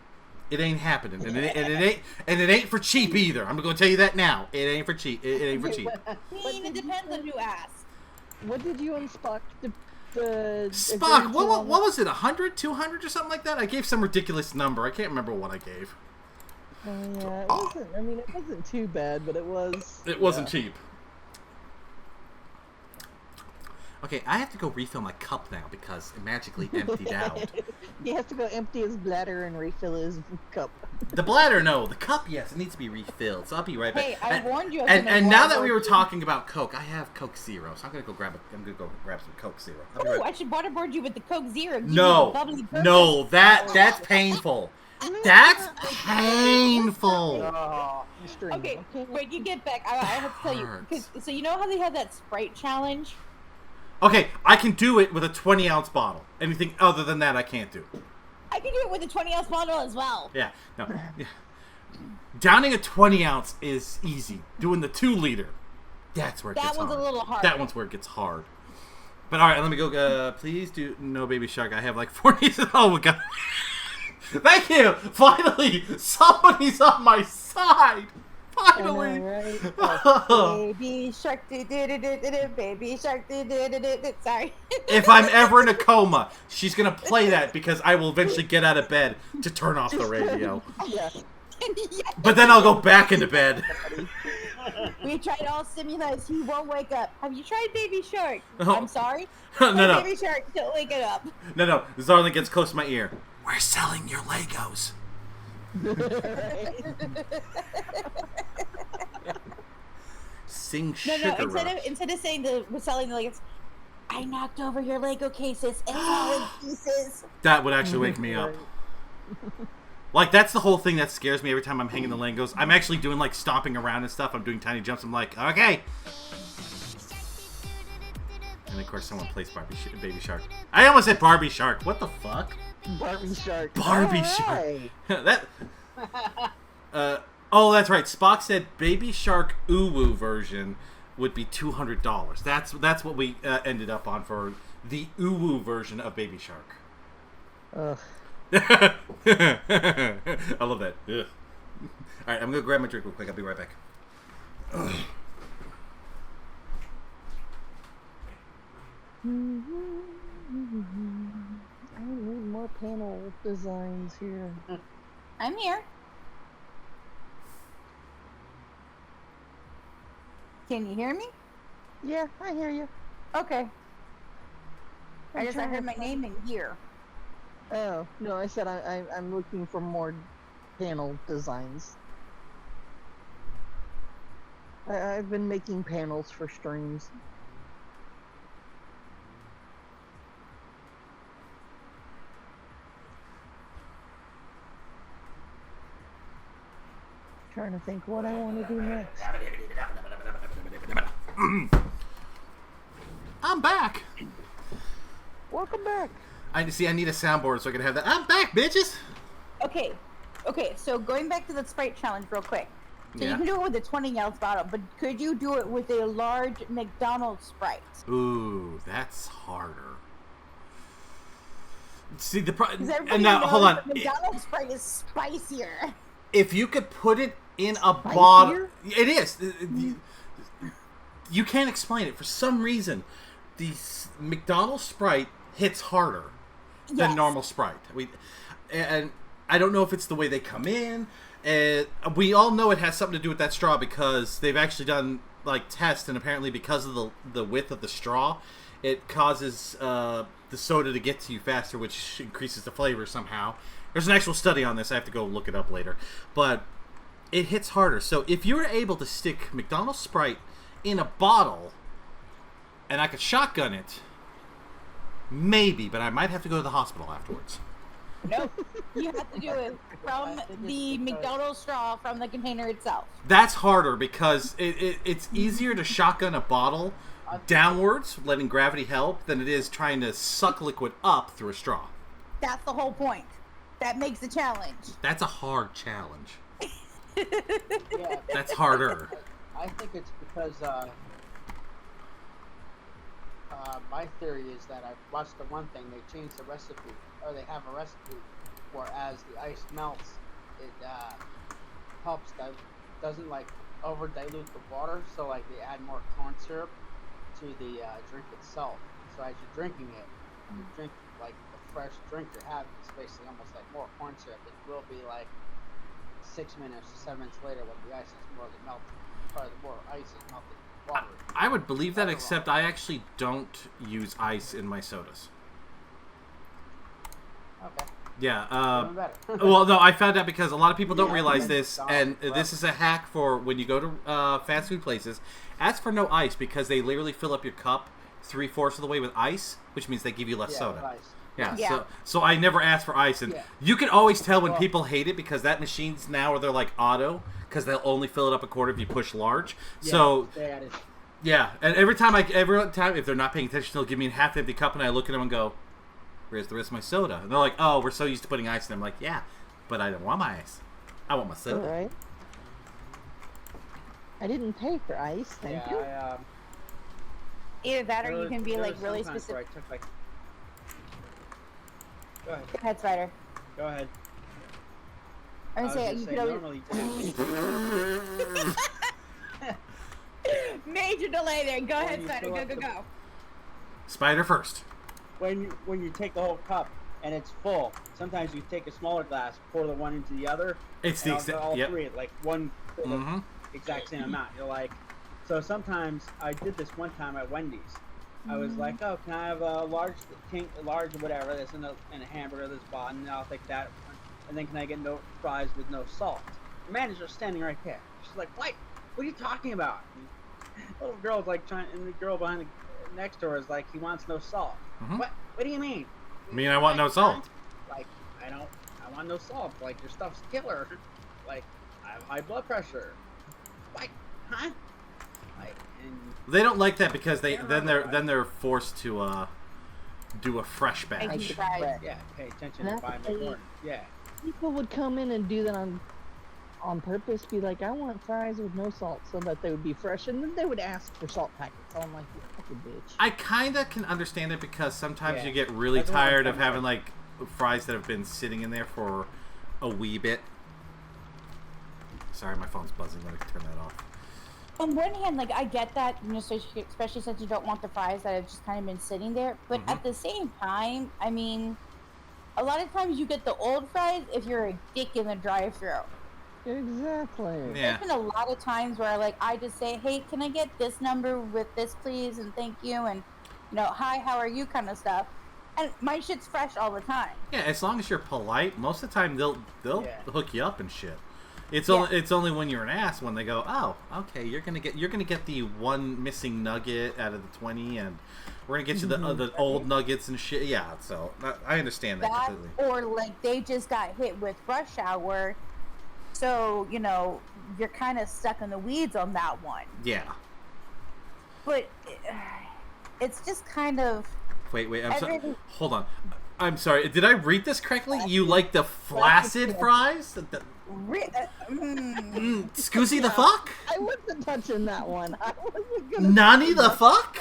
It ain't happening, and it ain't for cheap either. I'm gonna tell you that now. It ain't for cheap. It ain't for cheap. I mean, it depends on who asks. What did you and Spock Spock, what was it? 100, 200, or something like that? I gave some ridiculous number. I can't remember what I gave. Yeah, it wasn't. I mean, it wasn't too bad, but it was. It wasn't cheap. Okay, I have to go refill my cup now because it magically emptied out. He has to go empty his bladder and refill his cup. The bladder, no. The cup, yes, it needs to be refilled. So I'll be right back. Hey, I warned you. And now that we were talking about Coke, I have Coke Zero, so I'm gonna go grab some Coke Zero. Oh, I should waterboard you with the Coke Zero. Give you No, the bubbly purpose. no, that's painful. That's painful. Okay, when you get back, I have to tell you. So you know how they have that Sprite challenge? Okay, I can do it with a 20-ounce bottle. Anything other than that, I can't do. I can do it with a 20-ounce bottle as well. Yeah, no. Yeah. Downing a 20-ounce is easy. Doing the 2-liter, that's where it gets hard. That one's a little hard. That one's where it gets hard. But all right, let me go. Please do no Baby Shark. I have like 40. Oh my god! Thank you. Finally, somebody's on my side. Finally. Baby shark, baby shark, sorry. If I'm ever in a coma, she's gonna play that because I will eventually get out of bed to turn off the radio. Yeah. But then I'll go back into bed. We tried all stimulus. He won't wake up. Have you tried Baby Shark? Oh. I'm sorry. No. Baby Shark, don't wake it up. No. Xarlen gets close to my ear. We're selling your Legos. Sing sugar rush. Instead of saying we're selling the Legos, I knocked over your Lego cases. It's all in pieces. That would actually wake me up. Like, that's the whole thing that scares me every time I'm hanging the Legos. I'm actually doing, like, stomping around and stuff. I'm doing tiny jumps. I'm like, okay. And, of course, someone plays Baby Shark. I almost said Barbie Shark. What the fuck? Barbie Shark. Barbie Shark. That... oh, that's right. Spock said Baby Shark Uwu version would be $200. That's what we ended up on for the Uwu version of Baby Shark. Ugh. I love that. Ugh. All right, I'm gonna grab my drink real quick. I'll be right back. Ugh. I need more panel designs here. I'm here. Can you hear me? Yeah, I hear you. Okay. I heard my name in here. Oh, no, I said I'm looking for more panel designs. I've been making panels for streams. Trying to think what I want to do next. I'm back. Welcome back. I need a soundboard so I can have that. I'm back, bitches. Okay, so going back to the Sprite challenge real quick. So you can do it with a 20-ounce bottle, but could you do it with a large McDonald's Sprite? Ooh, that's harder. See, and now, hold on. McDonald's Sprite is spicier. If you could put it in a bottle... It is. You can't explain it. For some reason, the McDonald's Sprite hits harder than normal Sprite. And I don't know if it's the way they come in. We all know it has something to do with that straw because they've actually done like tests, and apparently because of the width of the straw, it causes the soda to get to you faster, which increases the flavor somehow. There's an actual study on this. I have to go look it up later. But it hits harder. So if you were able to stick McDonald's Sprite in a bottle and I could shotgun it, maybe, but I might have to go to the hospital afterwards. Nope. You have to do it from the McDonald's straw from the container itself. That's harder because it's easier to shotgun a bottle downwards, letting gravity help, than it is trying to suck liquid up through a straw. That's the whole point. That makes the challenge. That's a hard challenge. Yeah. That's harder. I think it's because my theory is that I've watched the one thing, they changed the recipe, or they have a recipe for as the ice melts, it helps doesn't like over dilute the water, so like they add more corn syrup to the drink itself. So as you're drinking it, you drink like the fresh drink you're having. It's basically almost like more corn syrup. It will be like 6 minutes or 7 minutes later when the ice is more than melted. Or the more ice is melted in the water. I would believe that, except I actually don't use ice in my sodas. Okay. Yeah. Even better. Well, no, I found out because a lot of people don't realize Yeah. this, and this is a hack for when you go to fast food places. Ask for no ice because they literally fill up your cup 3/4 of the way with ice, which means they give you less Yeah, soda. with ice. Yeah, Yeah. So I never ask for ice, and Yeah. you can always tell when Well- people hate it because that machine's now where they're like auto because they'll only fill it up a quarter if you push large. Yeah, So they added. yeah, and every time if they're not paying attention, they'll give me a half-empty cup, and I look at them and go, "Where's the rest of my soda?" And they're like, "Oh, we're so used to putting ice in." I'm like, "Yeah, but I don't want my ice. I want my soda." Alright. I didn't pay for ice, thank you. Yeah, Either that or there you was- can be there like was really sometimes where specific. I took, like... Go ahead. Go ahead, Spider. Go ahead. I I was was saying gonna you say, could always normally... major delay there. Go When ahead, you Spider. fill Go up go the- go. Spider first. when you take the whole cup and it's full, sometimes you take a smaller glass, pour the one into the other, It's and the all, exact. all Yep. three, like one for the Mm-hmm. exact same amount. You're like, so sometimes I did this one time at Wendy's. I was like, oh, can I have a large whatever that's in a hamburger that's bought, and I'll take that one. And then can I get no fries with no salt? The manager's standing right there. She's like, what? What are you talking about? And the little girl's like trying, and the girl behind the next to her is like, he wants no salt. Mhm. What? What do you mean? I mean, I want no salt. Like, I want no salt. Like, your stuff's killer. Like, I have high blood pressure. Like, huh? Like, and They don't like that because Yeah, right. then they're forced to do a fresh batch. Thank you, guys. yeah, pay attention And and buy that's more. Yeah. People would come in and do that on purpose, be like, I want fries with no salt, so that they would be fresh, and then they would ask for salt packets. So I'm like, you fucking bitch. I kind of can understand it because sometimes Yeah. you get really That's what I'm tired of talking having like fries that have been sitting in there for a wee bit. Sorry, my phone's buzzing. Let me turn that off. On one hand, like I get that, you know, especially since you don't want the fries that have just kind of been sitting there. But Mhm. at the same time, I mean, a lot of times you get the old fries if you're a dick in the drive-thru. Exactly. Yeah. There's been a lot of times where like I just say, hey, can I get this number with this, please, and thank you, and you know, hi, how are you, kind of stuff. And my shit's fresh all the time. Yeah, as long as you're polite, most of the time they'll Yeah. hook you up and shit. It's Yeah. only it's only when you're an ass when they go, oh, okay, you're gonna get the one missing nugget out of the 20, and we're gonna get you the old nuggets and shit. Yeah, so I understand that That completely. or like they just got hit with rush hour, so you know you're kind of stuck in the weeds on that one. Yeah. But it's just kind of Wait, I'm sorry. Everything- Hold on. I'm sorry. Did I read this correctly? You like the flaccid fries? Scoozy the fuck? I wasn't touching that one. I wasn't gonna. Nani the fuck?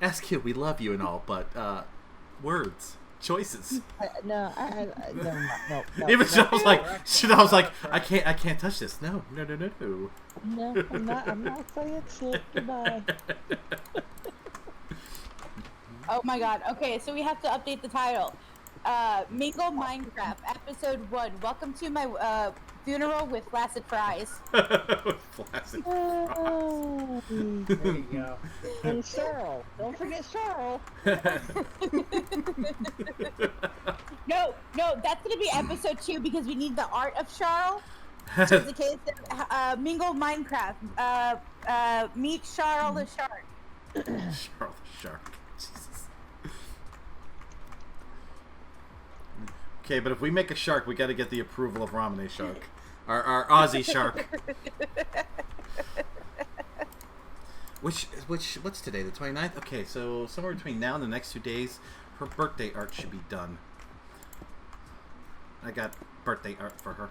SQ, we love you and all, but words, choices. No, no. Even no, I was like, I was like, I can't touch this. No. no, I'm not saying shit. Goodbye. Oh my god. Okay, so we have to update the title. Mingle Minecraft, episode 1. Welcome to my funeral with flaccid fries. Flaccid. Oh, There you go. and Cheryl. Don't forget Cheryl. No, that's gonna be episode 2 because we need the art of Charles. So it's the case of Mingle Minecraft. Meet Charles the shark. Charles the Shark. Jesus. Okay, but if we make a shark, we got to get the approval of Ramune Shark, our Aussie shark. What's today? The 29th? Okay, so somewhere between now and the next 2 days, her birthday art should be done. I got birthday art for her.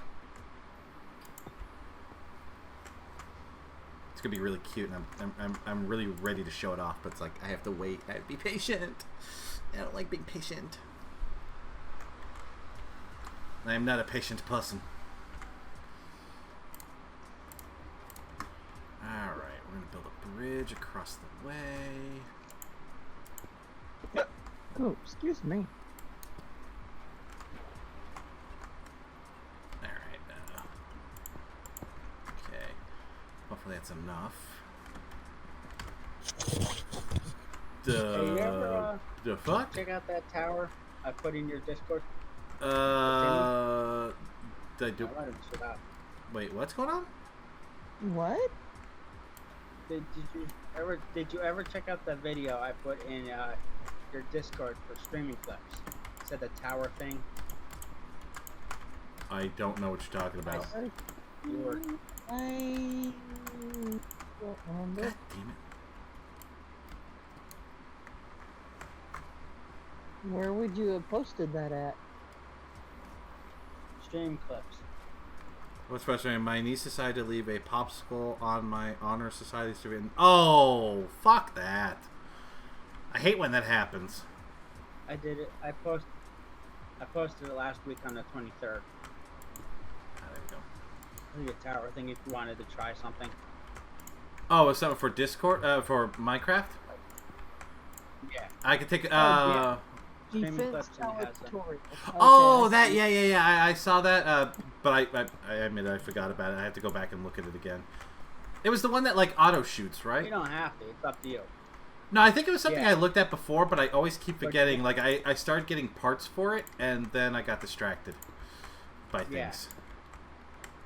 It's gonna be really cute, and I'm really ready to show it off. But it's like I have to wait. I have to be patient. I don't like being patient. I am not a patient person. Alright, we're gonna build a bridge across the way. Oh, excuse me. Alright, okay. Hopefully that's enough. Hey, you ever, The fuck? check out that tower I put in your Discord? Did I do? I let him sit out. Wait, what's going on? What? Did you ever check out the video I put in your Discord for streaming clips? It said the tower thing. I don't know what you're talking about. You were I don't remember. God damn it. Where would you have posted that at? stream clips. What's frustrating? My niece decided to leave a popsicle on my honor society student. Oh, fuck that! I hate when that happens. I did it. I posted it last week on the 23rd. Ah, there we go. The tower thing. If you wanted to try something. Oh, it's something for Discord, for Minecraft. Yeah. I could take. yeah. Streaming Defense clips and it tower has tutorial. Oh, Okay. that, yeah. I saw that, but I admit I forgot about it. I have to go back and look at it again. It was the one that, like, auto-shoots, right? You don't have to. It's up to you. No, I think it was something Yeah. I looked at before, but I always keep forgetting. Like, I started getting parts for it, and then I got distracted by things.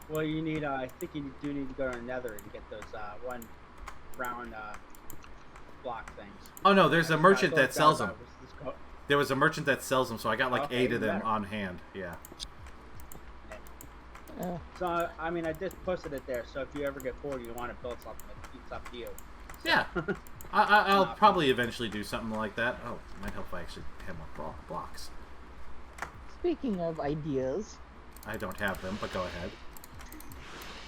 Yeah. Well, you need, I think you do need to go to Nether and get those, one round, block things. Oh, no, there's a merchant Those that sells guys, them. it's called- There was a merchant that sells them, so I got, like, Okay, 8 of them better. on hand. Yeah. So, I mean, I just posted it there, so if you ever get bored, you want to build something, it's up to you. Yeah. I'll probably eventually do something like that. Oh, might help if I actually have more blocks. Speaking of ideas, I don't have them, but go ahead.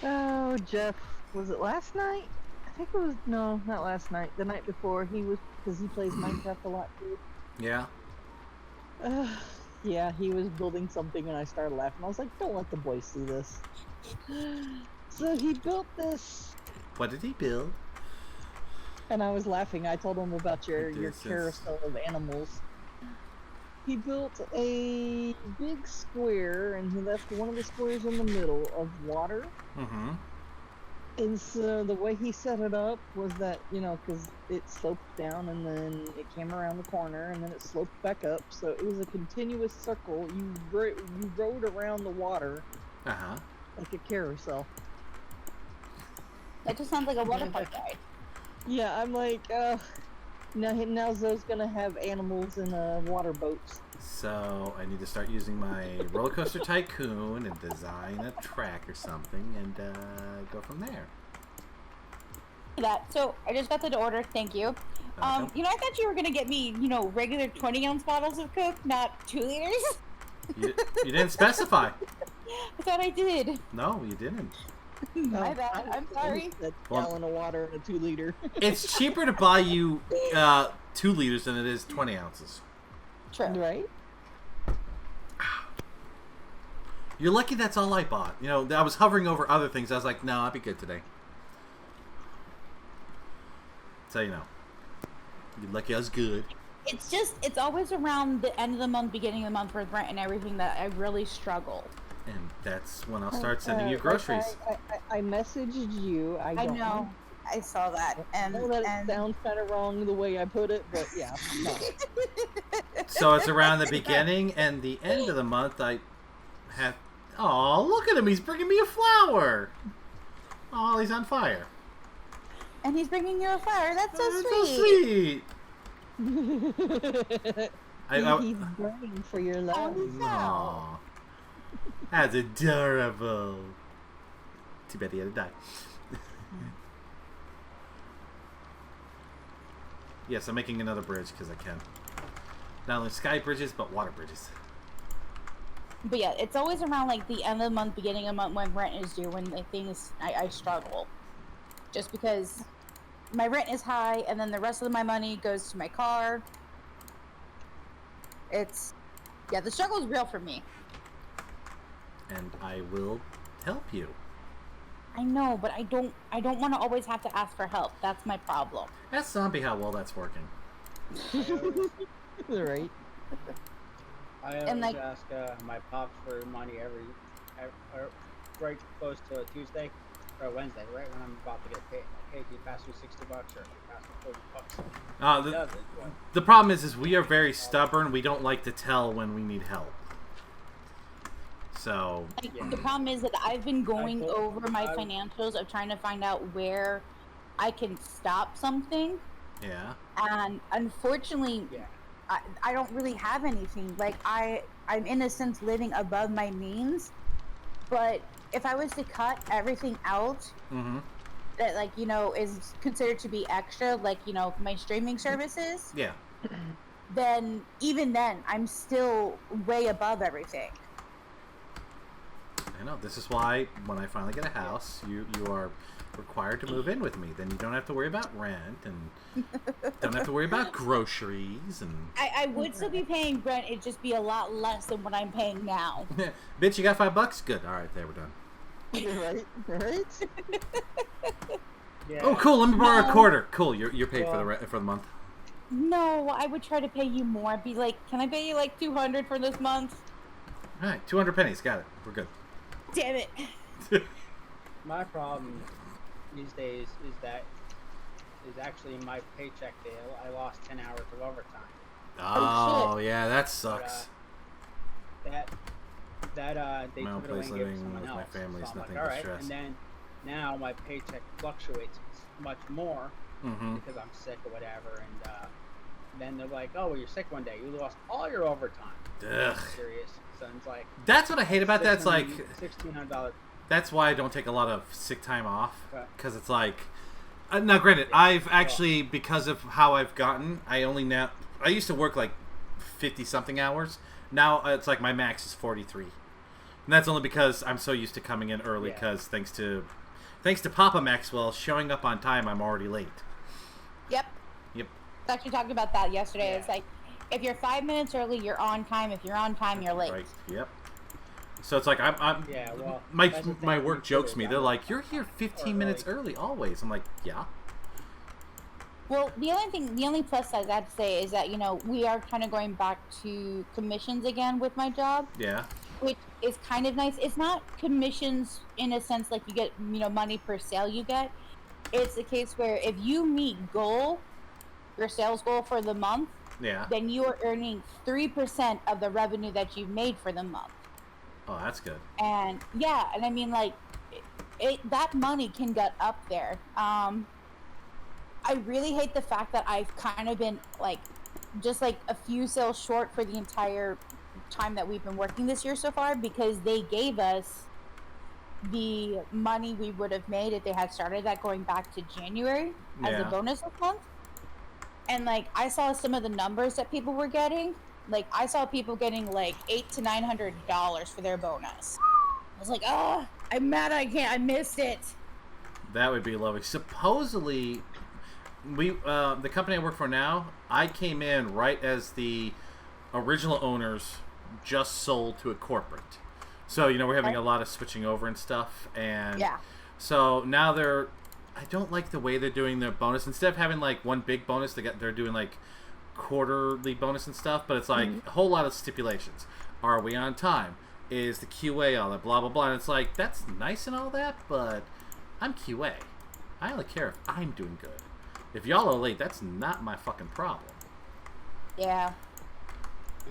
oh, Jeff, was it last night? I think it was, no, not last night. The night before, because he plays Minecraft a lot too. Yeah? Yeah, he was building something and I started laughing. I was like, don't let the boy see this. So he built this, What did he build? and I was laughing. I told him about your This is- carousel of animals. He built a big square and he left one of the squares in the middle of water. Mm-hmm. And so the way he set it up was that, you know, because it sloped down and then it came around the corner and then it sloped back up. So it was a continuous circle. You rode around the water Uh-huh. like a carousel. That just sounds like a water park guy. Yeah, I'm like, now Zoe's gonna have animals in water boats. So I need to start using my roller coaster tycoon and design a track or something and go from there. That. So I just got the order. Thank you. Welcome. You know, I thought you were gonna get me, you know, regular 20-ounce bottles of Coke, not 2 liters. You didn't specify. Oh, I thought I did. No, you didn't. My bad. I'm sorry. A Well- gallon of water and a 2 liter. It's cheaper to buy you 2 liters than it is 20 ounces. True. Right? You're lucky that's all I bought. You know, I was hovering over other things. I was like, no, I'll be good today. So, you know. You're lucky I was good. It's always around the end of the month, beginning of the month with rent and everything that I really struggle. And that's when I'll start sending you groceries. I messaged you. I don't know. I saw that. I know that it sounds kind of wrong the way I put it, but yeah. No. So it's around the beginning and the end of the month I have... Oh, look at him. He's bringing me a flower. Oh, he's on fire. And he's bringing you a flower. That's so That's sweet. so sweet. He's burning for your love. Aw. That's adorable. Too bad he had to die. Yes, I'm making another bridge because I can. Not only sky bridges, but water bridges. But yeah, it's always around like the end of the month, beginning of the month when rent is due, when like things I struggle. Just because my rent is high and then the rest of my money goes to my car. The struggle is real for me. and I will help you. I know, but I don't want to always have to ask for help. That's my problem. Ask Zombie how well that's working. Right. I And, always like- ask my pops for money every right close to a Tuesday or a Wednesday, right when I'm about to get paid. Like, hey, can you pass me $60 or can you pass me $40? He does it, but The problem is we are very stubborn. We don't like to tell when we need help. So, Like, Yeah. the problem is that I've been going told- over my I- financials of trying to find out where I can stop something, yeah. and unfortunately, yeah. I don't really have anything. Like I'm in a sense living above my means, but if I was to cut everything out Mm-hmm. that, like, you know, is considered to be extra, like, you know, my streaming services, Yeah. then even then I'm still way above everything. I know. This is why when I finally get a house, you are required to move in with me. Then you don't have to worry about rent and don't have to worry about groceries and. I would still be paying rent, it'd just be a lot less than what I'm paying now. Bitch, you got $5? Good. All right, there we're done. Right. Yeah. Oh, cool. Let me borrow a No. quarter. Cool. You're paid for Well- the month. No, I would try to pay you more. I'd be like, can I pay you like 200 for this month? All right, 200 pennies. Got it. We're good. Damn it. My problem these days is actually my paycheck day. I lost 10 hours of overtime. Oh, yeah, that But, sucks. that they My own took it away place and gave it to living someone with else. my family is So I'm nothing like, but all right. stress. And then now my paycheck fluctuates much more Mm-hmm. because I'm sick or whatever. And then they're like, oh, well, you're sick one day. You lost all your overtime. Ugh. I'm serious. So it's like That's what I hate about that. It's like $1,600. that's why I don't take a lot of sick time off Right. because it's like. Now, granted, I've actually because of how I've gotten, I used to work like 50-something hours. Now it's like my max is 43, and that's only because I'm so used to coming in early. Yeah. Because thanks to Papa Maxwell showing up on time, I'm already late. Yep. Yep. We actually talked about that yesterday. Yeah. It's like, if you're 5 minutes early, you're on time. If you're on time, you're late. Right. Yep. So it's like I'm Yeah, well, my that's the thing my with work me, too, jokes is me. I'm They're like, like, "You're here 15 or minutes early. early always." I'm like, "Yeah." Well, the only plus side I'd say is that, you know, we are kind of going back to commissions again with my job, Yeah. which is kind of nice. It's not commissions in a sense like you get, you know, money per sale you get. It's a case where if you meet your sales goal for the month, Yeah. then you are earning 3% of the revenue that you've made for the month. Oh, that's good. And yeah, and I mean, like, that money can get up there. I really hate the fact that I've kind of been like just like a few sales short for the entire time that we've been working this year so far, because they gave us the money we would have made if they had started that going back to January as a Yeah. bonus this month. And like, I saw some of the numbers that people were getting. Like, I saw people getting like $800 to $900 for their bonus. I was like, oh, I'm mad I missed it. That would be lovely. Supposedly, the company I work for now, I came in right as the original owners just sold to a corporate. So, you know, we're having a lot of switching over and stuff. And Yeah. so now I don't like the way they're doing their bonus. Instead of having like one big bonus, they're doing like quarterly bonus and stuff. But it's like a whole lot of stipulations. Are we on time? Is the QA all that? Blah, blah, blah. And it's like, that's nice and all that, but I'm QA. I only care if I'm doing good. If y'all are late, that's not my fucking problem. Yeah.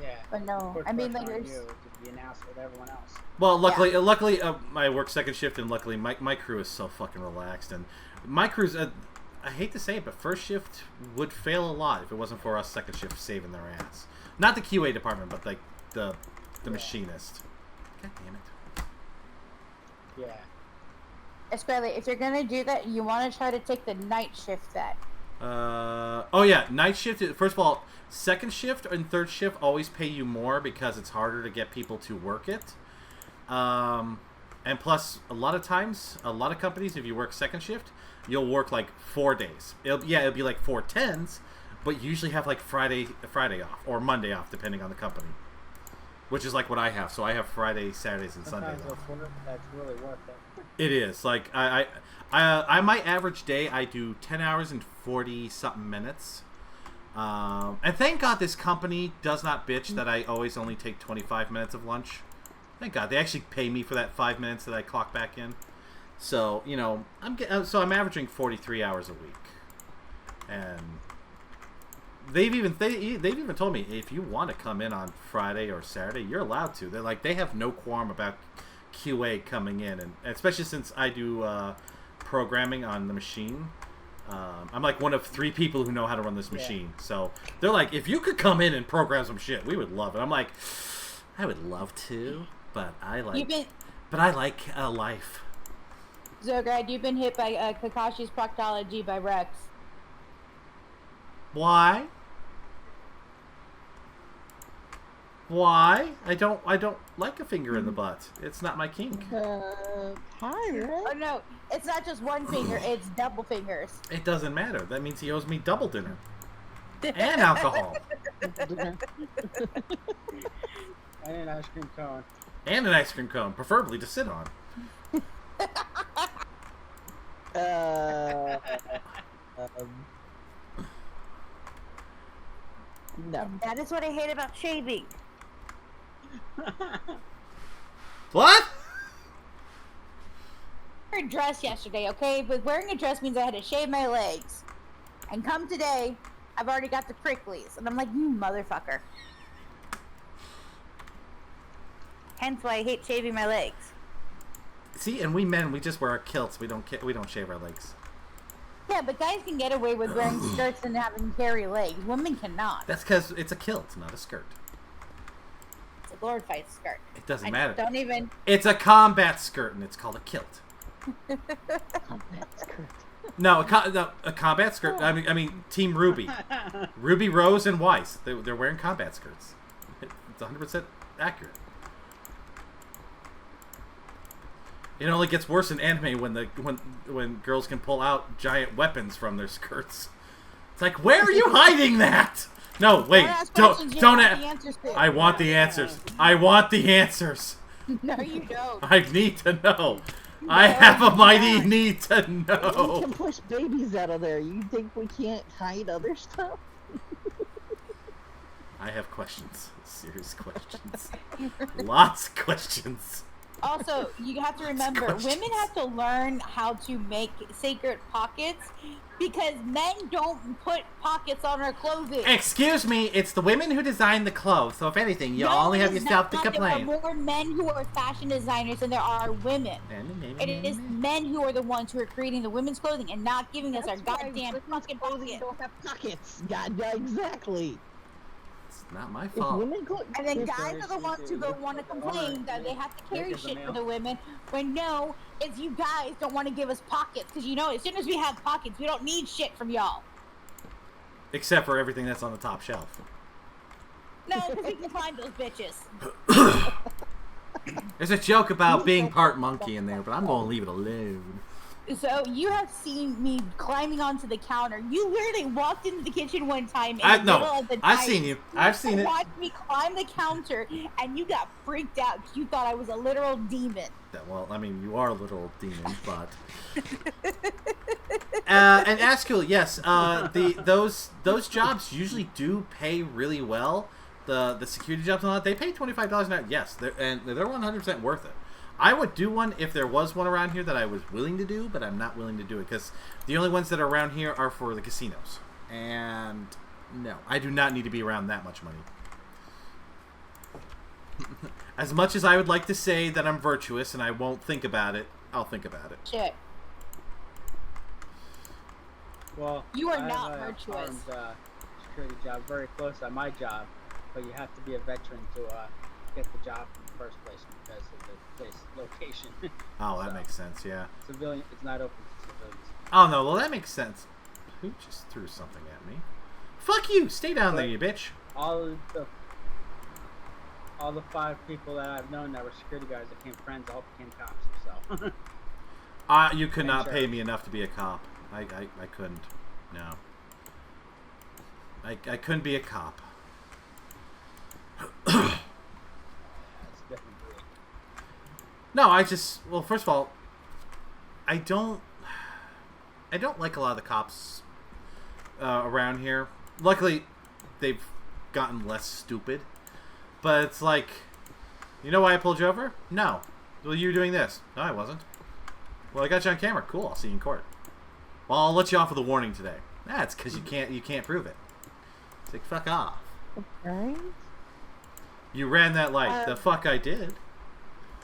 Yeah. But no, Put I mean, pressure like, on there's. you to be an ass with everyone else. Well, luckily, I work second shift, and luckily, my crew is so fucking relaxed. And my crew's, I hate to say it, but first shift would fail a lot if it wasn't for us second shift saving their ass. Not the QA department, but like the machinist. God damn it. Yeah. Especially if you're gonna do that, you want to try to take the night shift then. Oh yeah, night shift. First of all, second shift and third shift always pay you more because it's harder to get people to work it. And plus, a lot of times, a lot of companies, if you work second shift, you'll work like 4 days. It'll be like 4 10s, but you usually have like Friday off or Monday off, depending on the company. which is like what I have. So I have Friday, Saturdays, and Sometimes Sundays off. it's work that's really worth it. It is like I my average day I do 10 hours and 40 something minutes. And thank God this company does not bitch that I always only take 25 minutes of lunch. Thank God they actually pay me for that 5 minutes that I clock back in. So you know I'm averaging 43 hours a week, and they've even told me if you want to come in on Friday or Saturday, you're allowed to. They're like they have no qualm about QA coming in, and especially since I do programming on the machine. I'm like one of 3 people who know how to run this machine. So they're like, if you could come in and program some shit, we would love it. I'm like, I would love to, but I like life. Xograd, you've been hit by Kakashi's proctology by Rex. Why? Why? I don't like a finger in the butt. It's not my kink. Hi, Rex. Oh no, it's not just one finger, it's double fingers. It doesn't matter. That means he owes me double dinner. And alcohol. And an ice cream cone. And an ice cream cone, preferably to sit on. No. That is what I hate about shaving. What? I wore a dress yesterday, okay? But wearing a dress means I had to shave my legs. And come today, I've already got the pricklies. And I'm like, you motherfucker. Hence why I hate shaving my legs. See, and we men, we just wear our kilts. We don't shave our legs. Yeah, but guys can get away with wearing skirts and having hairy legs. Women cannot. That's because it's a kilt, not a skirt. It's a glorified skirt. It doesn't matter. Don't even. It's a combat skirt, and it's called a kilt. Combat skirt. No, a combat skirt. I mean, Team Ruby, Ruby, Rose, and Weiss. They're wearing combat skirts. It's 100% accurate. It only gets worse in anime when girls can pull out giant weapons from their skirts. It's like, where are you hiding that? No, wait, don't. I want the answers. I want the answers. No, you don't. I need to know. I have a mighty need to We know. can push babies out of there. You think we can't hide other stuff? I have questions. Serious questions. Lots of questions. Also, you have to remember, women have to learn how to make sacred pockets because men don't put pockets on their clothing. Excuse me, it's the women who design the clothes, so if anything, you only have yourself to complain. There are more men who are fashion designers than there are women. It is men who are the ones who are creating the women's clothing and not giving us our goddamn fucking pockets. Don't have pockets. Yeah, exactly. It's not my If fault. women go, And then guys are the ones who want to complain that they have to carry shit for the women, when no, it's you guys don't want to give us pockets, because you know, as soon as we have pockets, we don't need shit from y'all. Except for everything that's on the top shelf. No, because we can find those bitches. There's a joke about being part monkey in there, but I'm going to leave it alone. So you have seen me climbing onto the counter. You literally walked into the kitchen one time in the middle of the night. I've seen you. I've seen it. Watched me climb the counter, and you got freaked out because you thought I was a literal demon. Well, I mean, you are a little demon, but... and Askell, yes, those jobs usually do pay really well. The security jobs and all that, they pay $25 an hour. Yes, they're 100% worth it. I would do one if there was one around here that I was willing to do, but I'm not willing to do it because the only ones that are around here are for the casinos. And no, I do not need to be around that much money. As much as I would like to say that I'm virtuous and I won't think about it, I'll think about it. Shit. Well, You are I not have virtuous. Armed, security job very close to my job, but you have to be a veteran to get the job in the first place because of the place location. Oh, that makes sense, yeah. Civilian, it's not open to civilians. Oh, no, well, that makes sense. Who just threw something at me? Fuck you! Stay down there, you bitch! All the 5 people that I've known that were security guards that became friends all became cops. So. You could not pay me enough to be a cop. I couldn't. No. I couldn't be a cop. No, well, first of all, I don't like a lot of the cops around here. Luckily, they've gotten less stupid. But it's like, you know why I pulled you over? No. Well, you were doing this. No, I wasn't. Well, I got you on camera. Cool. I'll see you in court. Well, I'll let you off with a warning today. That's because you can't prove it. It's like, fuck off. Alright. You ran that light. The fuck I did.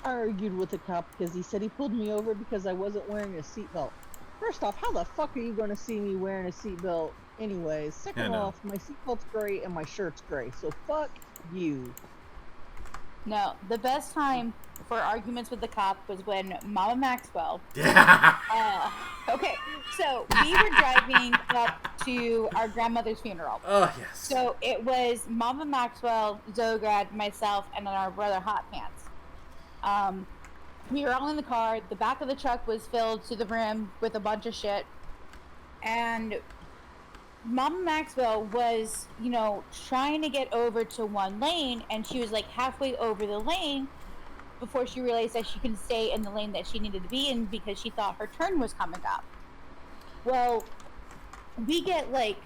I argued with the cop because he said he pulled me over because I wasn't wearing a seatbelt. First off, how the fuck are you going to see me wearing a seatbelt anyways? Second off, my seatbelt's gray and my shirt's gray, so fuck you. No, the best time for arguments with the cop was when Mama Maxwell. Okay, so we were driving up to our grandmother's funeral. Oh, yes. So it was Mama Maxwell, Xograd, myself, and then our brother Hot Pants. We were all in the car. The back of the truck was filled to the brim with a bunch of shit. And Mama Maxwell was, trying to get over to one lane, and she was like halfway over the lane before she realized that she couldn't stay in the lane that she needed to be in because she thought her turn was coming up. Well, we get like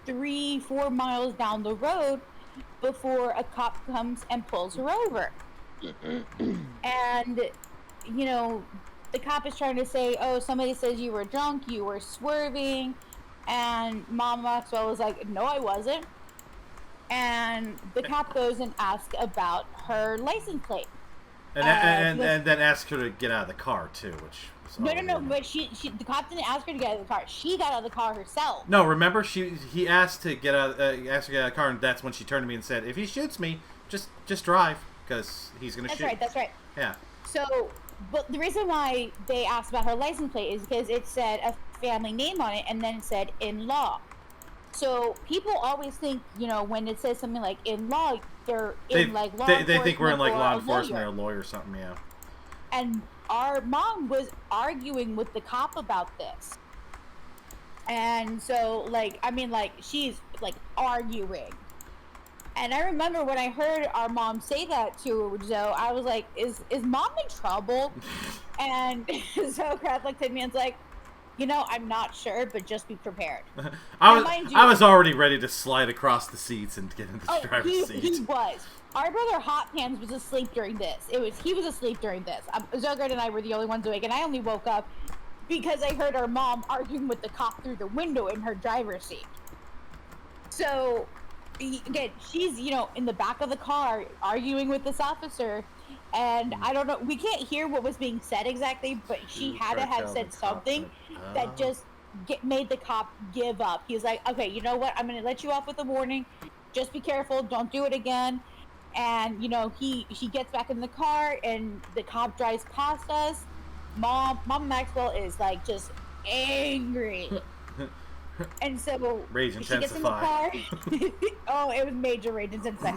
3-4 miles down the road before a cop comes and pulls her over. And, the cop is trying to say, oh, somebody says you were drunk, you were swerving. And Mom Maxwell was like, no, I wasn't. And the cop goes and asks about her license plate. And then asked her to get out of the car, too, which was No, but the cop didn't ask her to get out of the car. She got out of the car herself. No, remember, he asked to get out, asked her to get out of the car, and that's when she turned to me and said, if he shoots me, just drive, because he's going to shoot. That's right. Yeah. So, but the reason why they asked about her license plate is because it said a family name on it, and then it said in-law. So people always think, when it says something like in-law, they're in like law enforcement. They think we're in like law enforcement or a lawyer or something, yeah. And our mom was arguing with the cop about this. And so, she's like arguing. And I remember when I heard our mom say that to Zoe, I was like, is mom in trouble? And Xograd looked at me and was like, I'm not sure, but just be prepared. I was already ready to slide across the seats and get into the driver's seat. He was. Our brother Hot Pants was asleep during this. He was asleep during this. Xograd and I were the only ones awake, and I only woke up because I heard our mom arguing with the cop through the window in her driver's seat. So, again, she's, in the back of the car arguing with this officer. And I don't know, we can't hear what was being said exactly, but she had to have said something that just made the cop give up. He was like, okay, you know what? I'm going to let you off with a warning. Just be careful. Don't do it again. And, she gets back in the car, and the cop drives past us. Mama Maxwell is, like, just angry. And so rage she gets in the car. Oh, it was major rage intensify.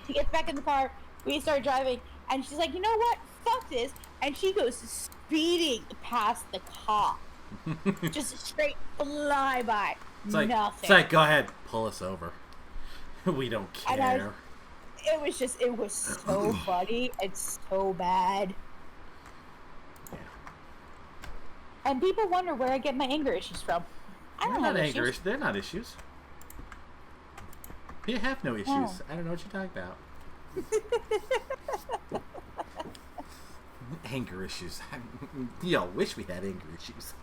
She gets back in the car. We start driving. And she's like, you know what? Fuck this. And she goes speeding past the cop. Just straight fly by. Nothing. It's like, go ahead, pull us over. We don't care. It was so funny and so bad. Yeah. And people wonder where I get my anger issues from. I don't have issues. They're not issues. You have no issues. Oh. I don't know what you're talking about. Anger issues. Y'all wish we had anger issues.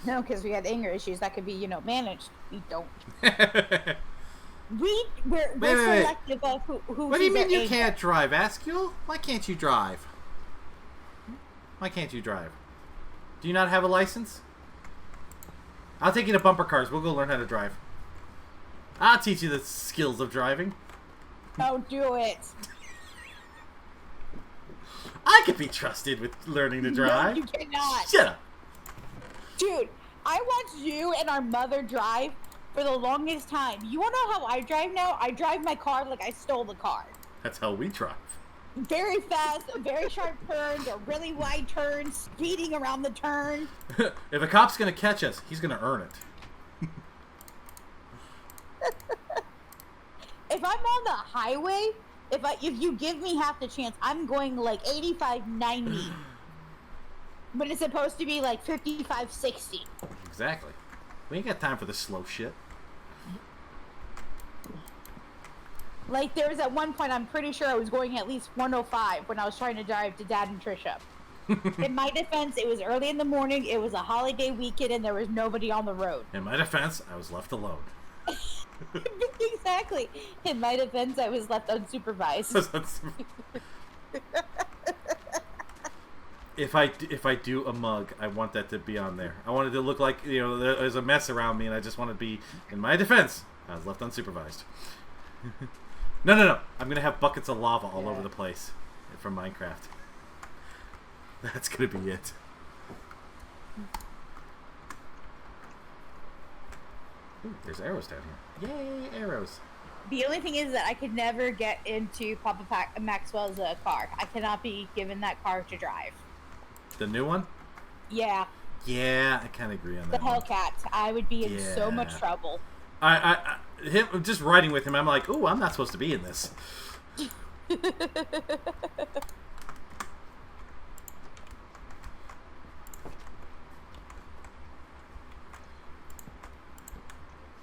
No, because we had anger issues that could be, managed. We don't. We're selective of who. What do you mean you can't drive, Askew? Why can't you drive? Why can't you drive? Do you not have a license? I'll take you to bumper cars. We'll go learn how to drive. I'll teach you the skills of driving. Don't do it. I could be trusted with learning to drive. No, you cannot. Shut up. Dude, I watched you and our mother drive for the longest time. You want to know how I drive now? I drive my car like I stole the car. That's how we drive. Very fast, very sharp turns, a really wide turn, speeding around the turn. If a cop's going to catch us, he's going to earn it. If I'm on the highway If you give me half the chance, I'm going like 85, 90. But it's supposed to be like 55, 60. Exactly. We ain't got time for this slow shit. Like, there was at one point, I'm pretty sure I was going at least 105 when I was trying to drive to Dad and Trisha. In my defense, it was early in the morning, it was a holiday weekend, and there was nobody on the road. In my defense, I was left alone. Exactly. In my defense, I was left unsupervised. If I do a mug, I want that to be on there. I want it to look like, you know, there's a mess around me, and I just want to be, in my defense, I was left unsupervised. No. I'm going to have buckets of lava all over the place from Minecraft. That's going to be it. Ooh, there's arrows down here. Yay, arrows. The only thing is that I could never get into Papa Maxwell's car. I cannot be given that car to drive. The new one? Yeah. Yeah, I kind of agree on The that one. Hellcat. I would be in so much trouble. Him just riding with him, I'm like, ooh, I'm not supposed to be in this.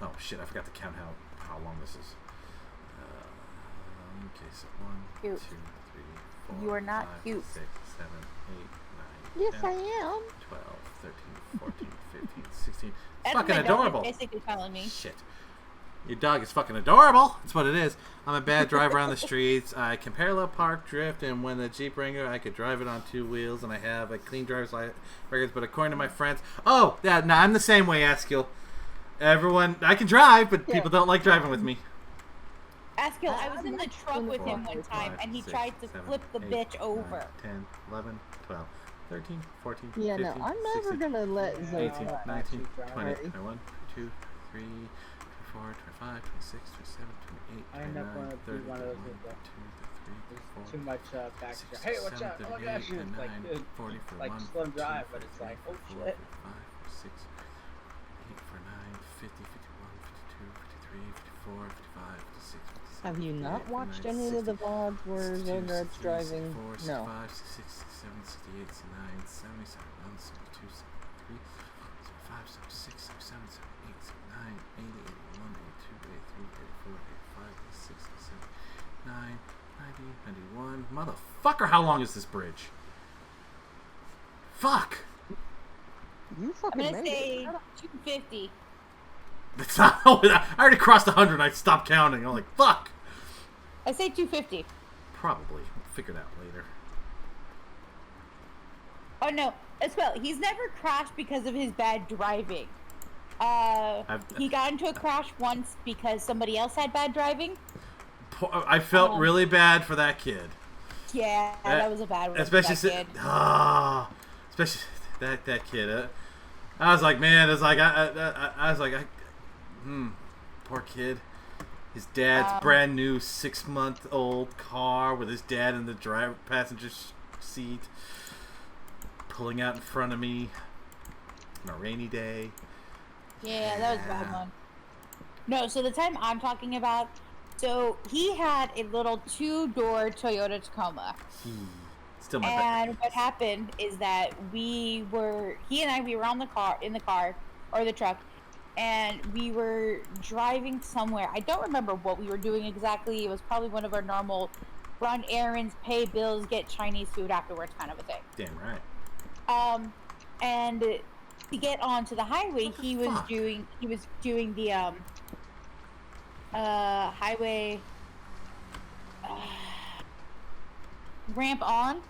Oh shit! I forgot to count how long this is. Okay, so 1, Cute. 2, 3, 4. You are not 5, cute. 6, 7, 8, 9. Yes, 10, I am. 12, 13, 14, 15, 16. That's Fucking my dog adorable. basically telling me. Shit. Your dog is fucking adorable. That's what it is. I'm a bad driver on the streets. I can parallel park, drift, and when the Jeep Wrangler, I could drive it on 2 wheels, and I have a clean driver's records. But according to my friends, oh, yeah, no, I'm the same way, Askill. Everyone, I can drive, but people don't like driving with me. Askill, I was in the truck with him one time, and he tried to flip the bitch over. 10, 11, 12, 13, 14, Yeah, 15, no, I'm never 16, gonna let 18, Zoe 19, 20, Alright. 21, 22, 23, 24, 25, 26, 27, 28, I end up 29, wanna be 30, one of those 31, with 2, 3, 4, too much back. 6, Hey, watch 7, out! Oh my gosh! 38, It's like, 39, dude, 40 for like 1, Slim 2, Drive, but 3, it's like, oh 4, shit. 5, 6, 8 for 9, 50, 51, 52, 53, 54, 55, 56, 57. Have you not 58, watched 59, any of the 60, VODs where 62, Xograd's 63, driving? 64, No. 65, 66, 67, 68, 69, 70, 71, 72, 73, 75, 76, 77, 78, 79, 80, 81, 82, 83, 84, 85, 86, 87, 89, 90, 91. Motherfucker, how long is this bridge? Fuck! You I'm fucking gonna made say it. 250. That's not. I already crossed 100 and I stopped counting. I'm like, fuck! I say 250. Probably. We'll figure it out later. Oh no, as well. He's never crashed because of his bad driving. He got into a crash once because somebody else had bad driving. I felt really bad for that kid. Yeah, that was a bad one. Especially, for that kid. Especially that kid. I was like, man, it's like I was like, poor kid. His dad's brand new 6-month-old car with his dad in the passenger seat, pulling out in front of me on a rainy day. Yeah, that was a bad one. No, so the time I'm talking about, so he had a little 2-door Toyota Tacoma. Still my bad. And what happened is that he and I were on in the car, or the truck, and we were driving somewhere. I don't remember what we were doing exactly. It was probably one of our normal run errands, pay bills, get Chinese food afterwards kind of a thing. Damn right. And to get onto the highway, he was doing the highway ramp on.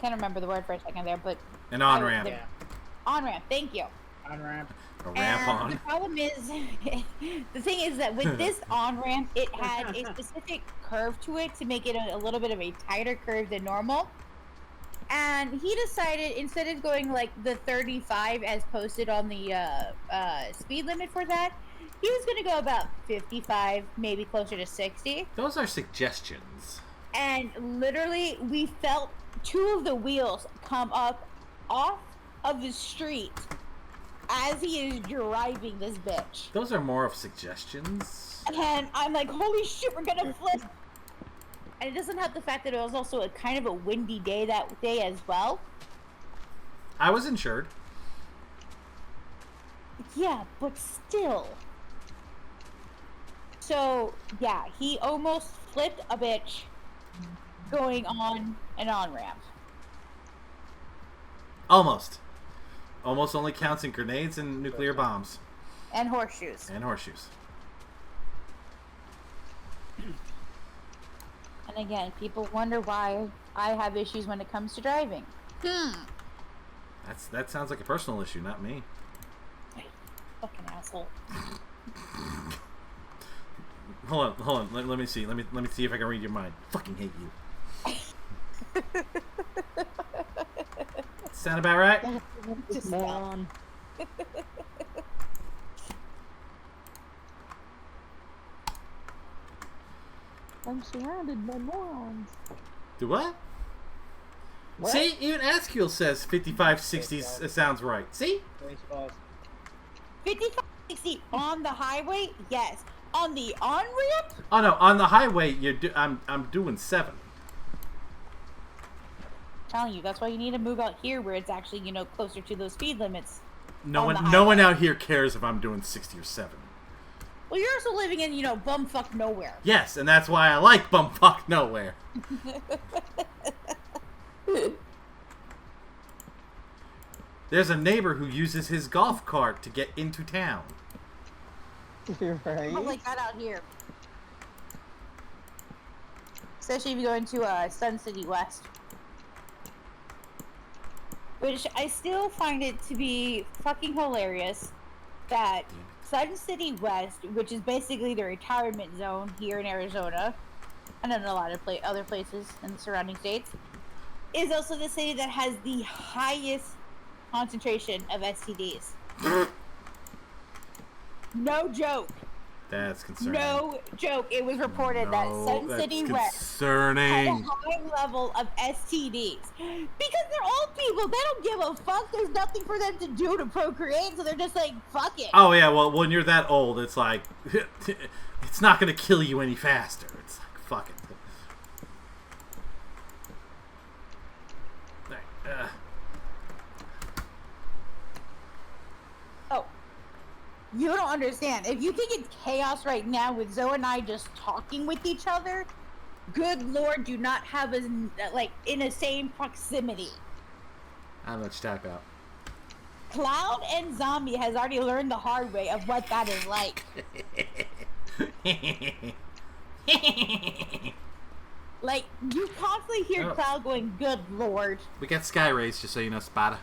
Can't remember the word for a second there, but an on-ramp. Yeah. On-ramp, thank you. On-ramp. A ramp on. The problem is, the thing is that with this on-ramp, it had a specific curve to it to make it a little bit of a tighter curve than normal. And he decided, instead of going like the 35 as posted on the speed limit for that, he was going to go about 55, maybe closer to 60. Those are suggestions. And literally, we felt 2 of the wheels come up off of the street as he is driving this bitch. Those are more of suggestions. And I'm like, holy shit, we're gonna flip. And it doesn't help the fact that it was also a kind of a windy day that day as well. I was insured. Yeah, but still. So, yeah, he almost flipped a bitch going on an on-ramp. Almost. Almost only counts in grenades and nuclear bombs. And horseshoes. And horseshoes. And again, people wonder why I have issues when it comes to driving. That sounds like a personal issue, not me. Fucking asshole. Hold on. Let me see. Let me see if I can read your mind. Fucking hate you. Sound about right? Just moron. I'm surrounded by morons. Do what? What? See, even Askew says 55-60 sounds right. See? Baseballs. 55-60 on the highway? Yes. On the on-ramp? Oh no, on the highway I'm doing 7. Telling you, that's why you need to move out here where it's actually, you know, closer to those speed limits. No on the one highway. out here cares if I'm doing 60 or 7. Well, you're also living in, you know, bumfuck nowhere. Yes, and that's why I like bumfuck nowhere. There's a neighbor who uses his golf cart to get into town. You're right. Not like that out here. Especially if you go into Sun City West. Which I still find it to be fucking hilarious that Sun City West, which is basically the retirement zone here in Arizona, and in a lot of other places in the surrounding states, is also the city that has the highest concentration of STDs. No joke. That's concerning. No joke. It was reported that Sun City West had a concerning. high level of STDs. Because they're old people. They don't give a fuck. There's nothing for them to do to procreate, so they're just like, fuck it. Oh yeah, well when you're that old, it's like it's not gonna kill you any faster. It's like fuck it. Oh. You don't understand. If you think it's chaos right now with Zoe and I just talking with each other, good lord, do not have us like in the same proximity. I don't know what you're talking about. Cloud and Zombie has already learned the hard way of what that is like. Like, you constantly hear Oh. Cloud going, good lord. We got Sky Rays, just so you know, Spada.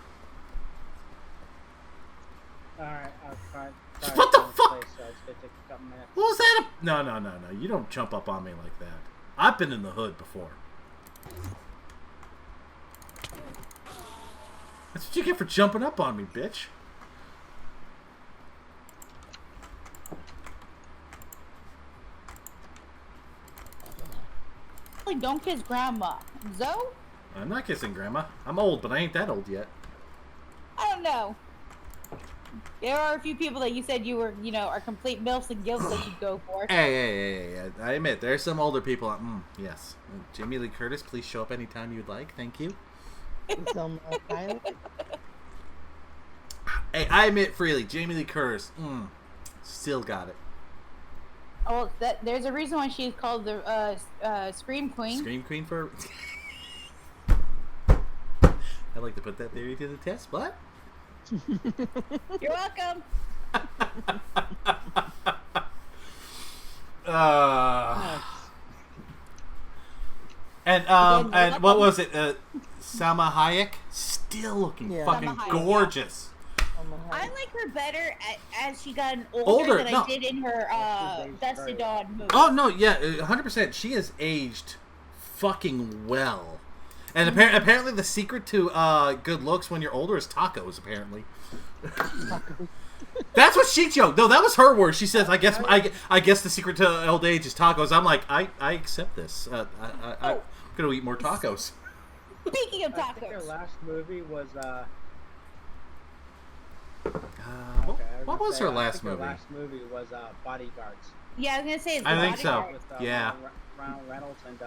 Alright, I'll try. What the fuck? So it's gonna take a couple minutes. What was that? No. You don't jump up on me like that. I've been in the hood before. That's what you get for jumping up on me, bitch. Like, don't kiss grandma. Zoe? I'm not kissing Grandma. I'm old, but I ain't that old yet. I don't know. There are a few people that you said you were, you know, are complete milfs and gilfs that you'd go for. Hey. I admit, there's some older people. Yes. Jamie Lee Curtis, please show up anytime you'd like. Thank you. Some pilot. Hey, I admit freely, Jamie Lee Curtis, still got it. Oh, there's a reason why she's called the Scream Queen. Scream Queen for... I'd like to put that theory to the test. What? You're welcome. And what was it? Salma Hayek, still looking fucking Salma Hayek, gorgeous. I like her better as she got Older, older than no. I did in her Dust to Dawn movie. Oh no, yeah, 100%. She has aged fucking well. And apparently the secret to good looks when you're older is tacos, apparently. That's what she joked. No, that was her word. She says, I guess the secret to old age is tacos. I'm like, I accept this. I'm going to eat more tacos. Speaking of I think her tacos. last movie was What was her last movie? Her last movie was Bodyguards. Yeah, I was going to say it's I think so. Bodyguard. With, Yeah. Ryan Reynolds and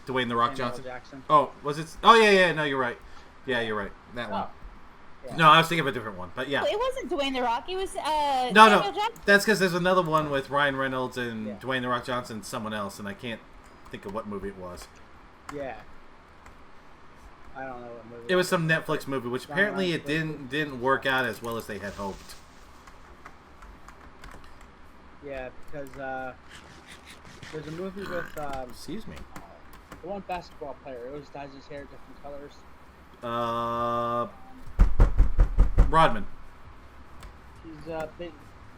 Dwayne the Rock Samuel Johnson. Jackson. Oh, was it? Oh yeah. No, you're right. Yeah, you're right. That one. Yeah. No, I was thinking of a different one, but yeah. It wasn't Dwayne the Rock. It was No, Samuel no. Jackson. That's because there's another one with Ryan Reynolds and Yeah. Dwayne the Rock Johnson and someone else, and I can't think of what movie it was. Yeah. I don't know what movie. It was some Netflix movie, which John apparently Ryan it didn't work out as well as they had hoped. Yeah, because there's a movie with Excuse me. the one basketball player. He always dyes his hair different colors. Rodman. He's big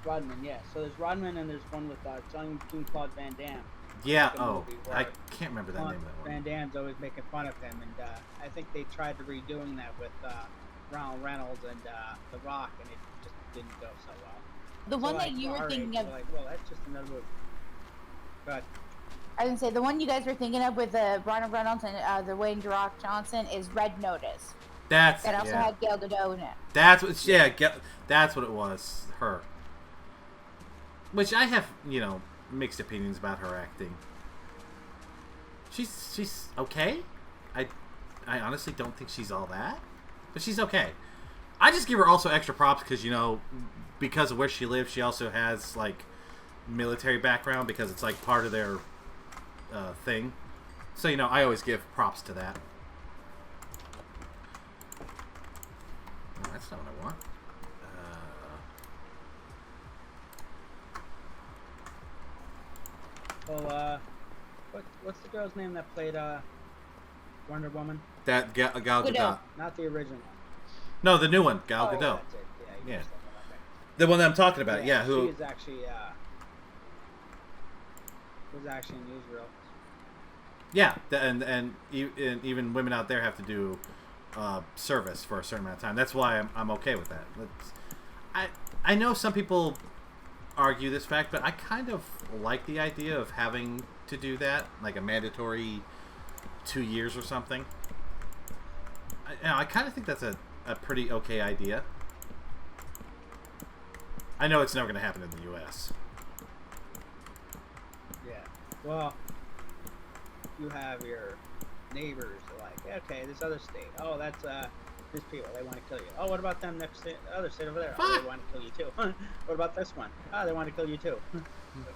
Rodman, yeah. So there's Rodman and there's one with Jean-Claude Van Damme. Yeah. Like a Oh, movie I where can't remember that name of that one. Van Damme's always making fun of him, and I think they tried to redoing that with Ronald Reynolds and The Rock, and it just didn't go so well. The one So, that like, you for were our thinking age, of. we're like, well, that's just another movie. But I was gonna say the one you guys were thinking of with Ronald Reynolds and the Dwayne The Rock Johnson is Red Notice. That's That also yeah. had Gal Gadot in it. That's what. Yeah. That's what it was. Her. Which I have, mixed opinions about her acting. She's okay. I honestly don't think she's all that, but she's okay. I just give her also extra props because because of where she lives, she also has like military background because it's like part of their thing. So I always give props to that. Oh, that's not what I want. well, what's the girl's name that played Wonder Woman? That Gal Gadot. Gadot. Not the original. No, the new one, Gal Oh, Gadot. that's it. Yeah. Yeah. Okay. The one that I'm talking about. Yeah, who? She's actually was actually in Israel. Yeah, and even women out there have to do service for a certain amount of time. That's why I'm okay with that. I know some people argue this fact, but I kind of like the idea of having to do that, like a mandatory 2 years or something. I kind of think that's a pretty okay idea. I know it's never going to happen in the U.S. Yeah. Well, you have your neighbors like, okay, this other state. Oh, that's these people. They want to kill you. Oh, what about them next state, other state over there? Oh, they want to kill you too. What about this one? Oh, they want to kill you too. Like,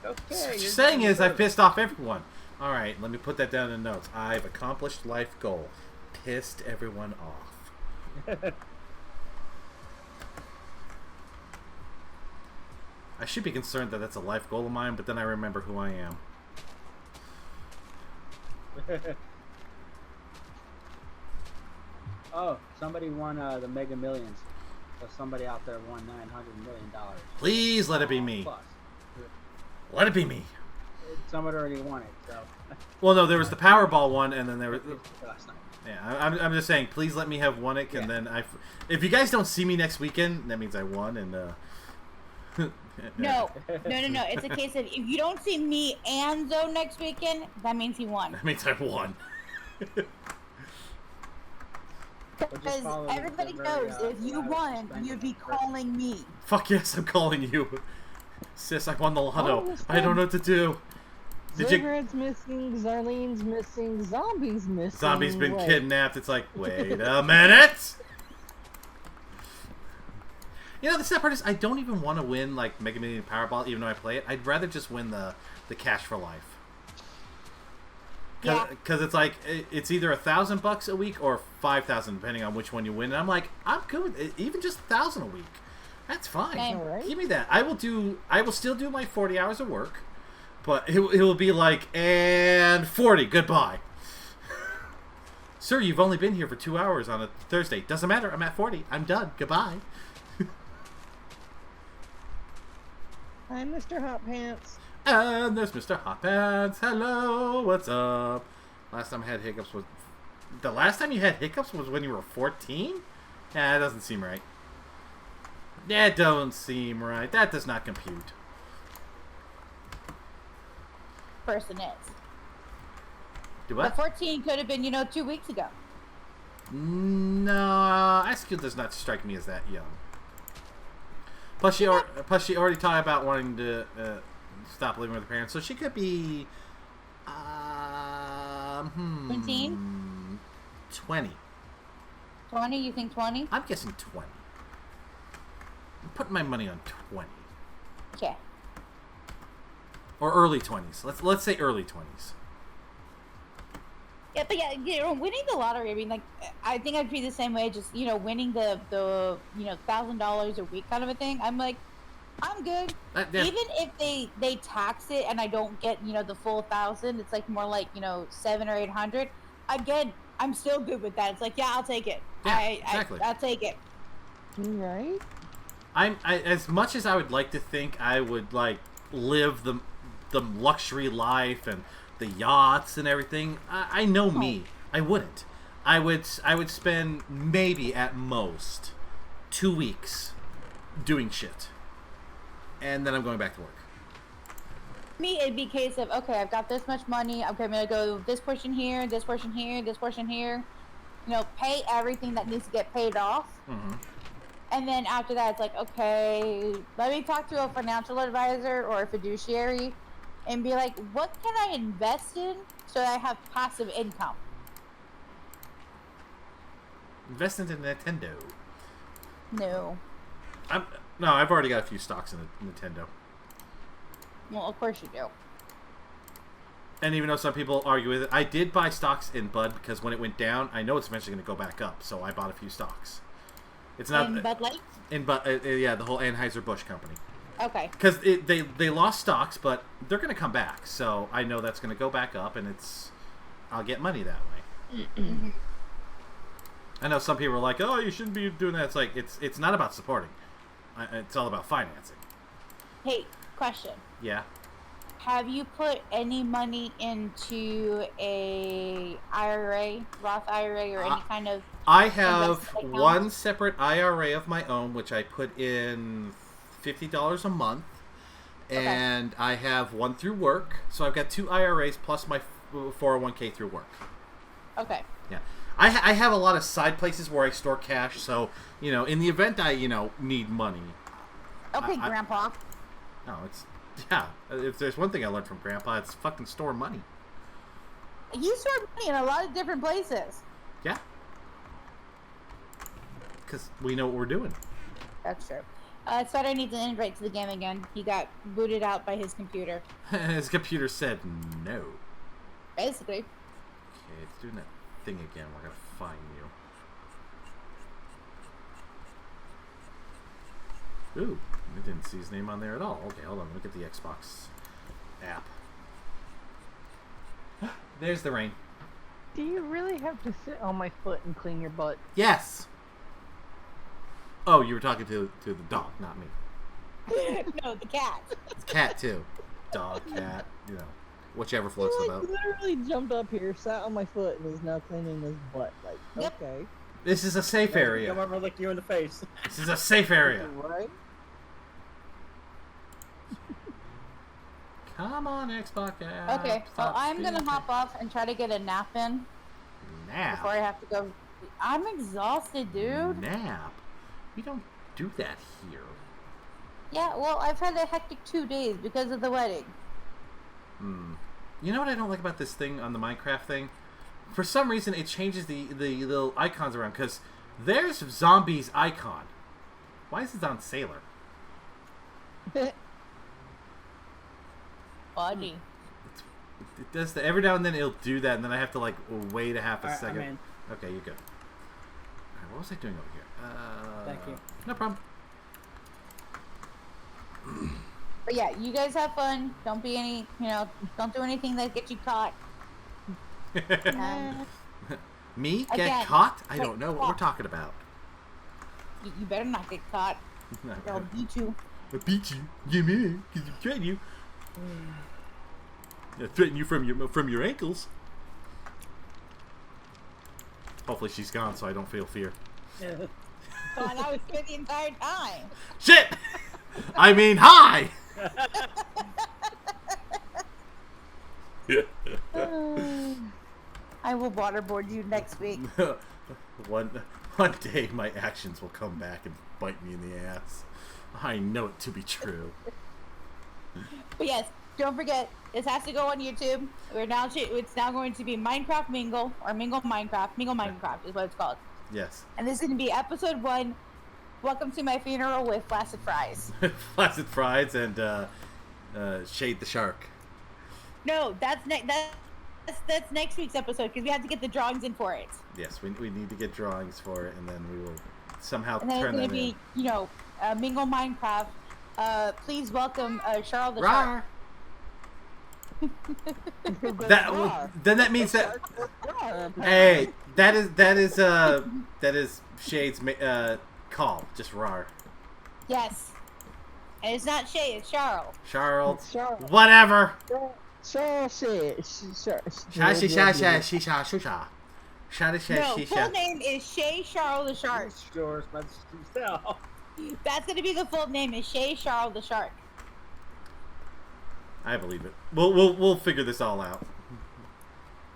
okay. So what you're you're saying doing is I good. pissed off everyone. All right, let me put that down in the notes. I've accomplished life goal. Pissed everyone off. I should be concerned that that's a life goal of mine, but then I remember who I am. Oh, somebody won the Mega Millions. So somebody out there won $900 million. Please let it be me. Plus. Let it be me. Somebody already won it, so. Well, no, there was the Powerball one, and then there was... Last night. Yeah, I'm just saying, please let me have won it, and Yeah. then if you guys don't see me next weekend, that means I won, and No. It's a case of if you don't see me and Zoe next weekend, that means he won. that means I won. Because follow everybody the very, knows if you loud won, suspended you'd be person. calling me. Fuck yes, I'm calling you. Sis, I won the lotto. Oh, I don't know what to do. Did you... Xograd's missing, Xarlene's missing, Zombie's missing. Zombie's been Wait. kidnapped. It's like, wait a minute. The sad part is I don't even want to win like Mega Million Powerball, even though I play it. I'd rather just win the cash for life. Yeah. Because it's like it's either $1,000 a week or 5,000, depending on which one you win. And I'm like, I'm good with it. Even just 1,000 a week. That's fine. Same. Alright. Give me that. I will still do my 40 hours of work, but it will be like, and 40, goodbye. Sir, you've only been here for 2 hours on a Thursday. Doesn't matter. I'm at 40. I'm done. Goodbye. Hi, Mr. Hot Pants. And there's Mr. Hot Pants. Hello, what's up? Last time I had hiccups was... The last time you had hiccups was when you were 14? Yeah, that doesn't seem right. That don't seem right. That does not compute. Person is. Do But what? 14 could have been, 2 weeks ago. No, Ice Cube does not strike me as that young. Plus, she already talked about wanting to stop living with her parents, so she could be 17? 20. 20? You think 20? I'm guessing 20. I'm putting my money on 20. Okay. Or early 20s. Let's say early 20s. Yeah, but yeah, winning the lottery. I mean, like, I think I'd be the same way. Just winning the $1,000 a week kind of a thing. I'm like, I'm good. Even if they tax it and I don't get the full 1,000, it's like more like 700 or 800. Again, I'm still good with that. It's like, yeah, I'll take it. Yeah, exactly. I'll take it. Right? I as much as I would like to think I would like live the luxury life and the yachts and everything, I know me. I wouldn't. I would spend maybe at most 2 weeks doing shit, and then I'm going back to work. Me, it'd be a case of, okay, I've got this much money. Okay, I'm gonna go this portion here, this portion here, this portion here. Pay everything that needs to get paid off. Mm-hmm. And then after that, it's like, okay, let me talk to a financial advisor or a fiduciary and be like, what can I invest in so I have passive income? Invest into Nintendo. No. I've already got a few stocks in Nintendo. Well, of course you do. And even though some people argue with it, I did buy stocks in Bud because when it went down, I know it's eventually going to go back up. So I bought a few stocks. It's not in Bud Light? In Bud, yeah, the whole Anheuser-Busch company. Okay. Because they lost stocks, but they're going to come back. So I know that's going to go back up, and I'll get money that way. I know some people are like, "Oh, you shouldn't be doing that." It's like it's not about supporting. It's all about financing. Hey, question. Yeah. Have you put any money into a IRA, Roth IRA, or any kind of? I have one separate IRA of my own, which I put in $50 a month, and I have one through work. So I've got 2 IRAs plus my 401k through work. Okay. Yeah, I have a lot of side places where I store cash. So in the event I need money. Okay, Grandpa. No, yeah. If there's one thing I learned from Grandpa, it's fucking store money. You store money in a lot of different places. Yeah. Because we know what we're doing. That's true. Spider needs to integrate to the game again. He got booted out by his computer. His computer said no. Basically. Okay, it's doing that thing again. We're going to find you. Ooh, I didn't see his name on there at all. Okay, hold on. Let me get the Xbox app. There's the rain. Do you really have to sit on my foot and clean your butt? Yes. Oh, you were talking to the dog, not me. No, the cat. It's cat too. Dog, cat, whichever floats the boat. He literally jumped up here, sat on my foot, and is now cleaning his butt. Like, Yep. okay. This is a safe area. Come over and lick you in the face. This is a safe area. Right? Come on, Xbox app. Okay, well, Stop I'm gonna being hop off and try to get a nap in Nap. before I have to go. I'm exhausted, dude. Nap. We don't do that here. Yeah, well, I've had a hectic 2 days because of the wedding. You know what I don't like about this thing on the Minecraft thing? For some reason, it changes the little icons around, because there's Zombie's icon. Why is it on Sailor? Funny. It does that. Every now and then it'll do that, and then I have to, like, wait a half a Alright, I'm second. in. Okay, you're good. Alright, what was I doing over here? Thank you. No problem. But yeah, you guys have fun. Don't be any, don't do anything that gets you caught. Me? Get Again, caught? I get don't know what we're caught. talking about. You better not get caught. They'll beat you. I beat you. Give me, because I threaten you. I threaten you from your ankles. Hopefully she's gone, so I don't feel fear. Oh, and I was here the entire time. Shit! I mean, hi! I will waterboard you next week. One day my actions will come back and bite me in the ass. I know it to be true. But yes, Don't forget, this has to go on YouTube. It's now going to be Minecraft Mingle or Mingle Minecraft. Mingle Minecraft is what it's called. Yes. And this is going to be episode 1. Welcome to my funeral with Flaccid Fries. Flaccid Fries and Shade the Shark. No, that's next week's episode because we have to get the drawings in for it. Yes, we need to get drawings for it, and then we will somehow And then turn it's that going to be, in. Mingle Minecraft. Please welcome Charles the Rawr. Shark. Then that means that hey, that is Shade's call, just rawr. Yes. And it's not Shay, it's Charles. Charles. Charles. Whatever. No, full name is Shay Charles the Shark. Yours, but still. That's gonna be the full name is Shay Charles the Shark. I believe it. We'll figure this all out.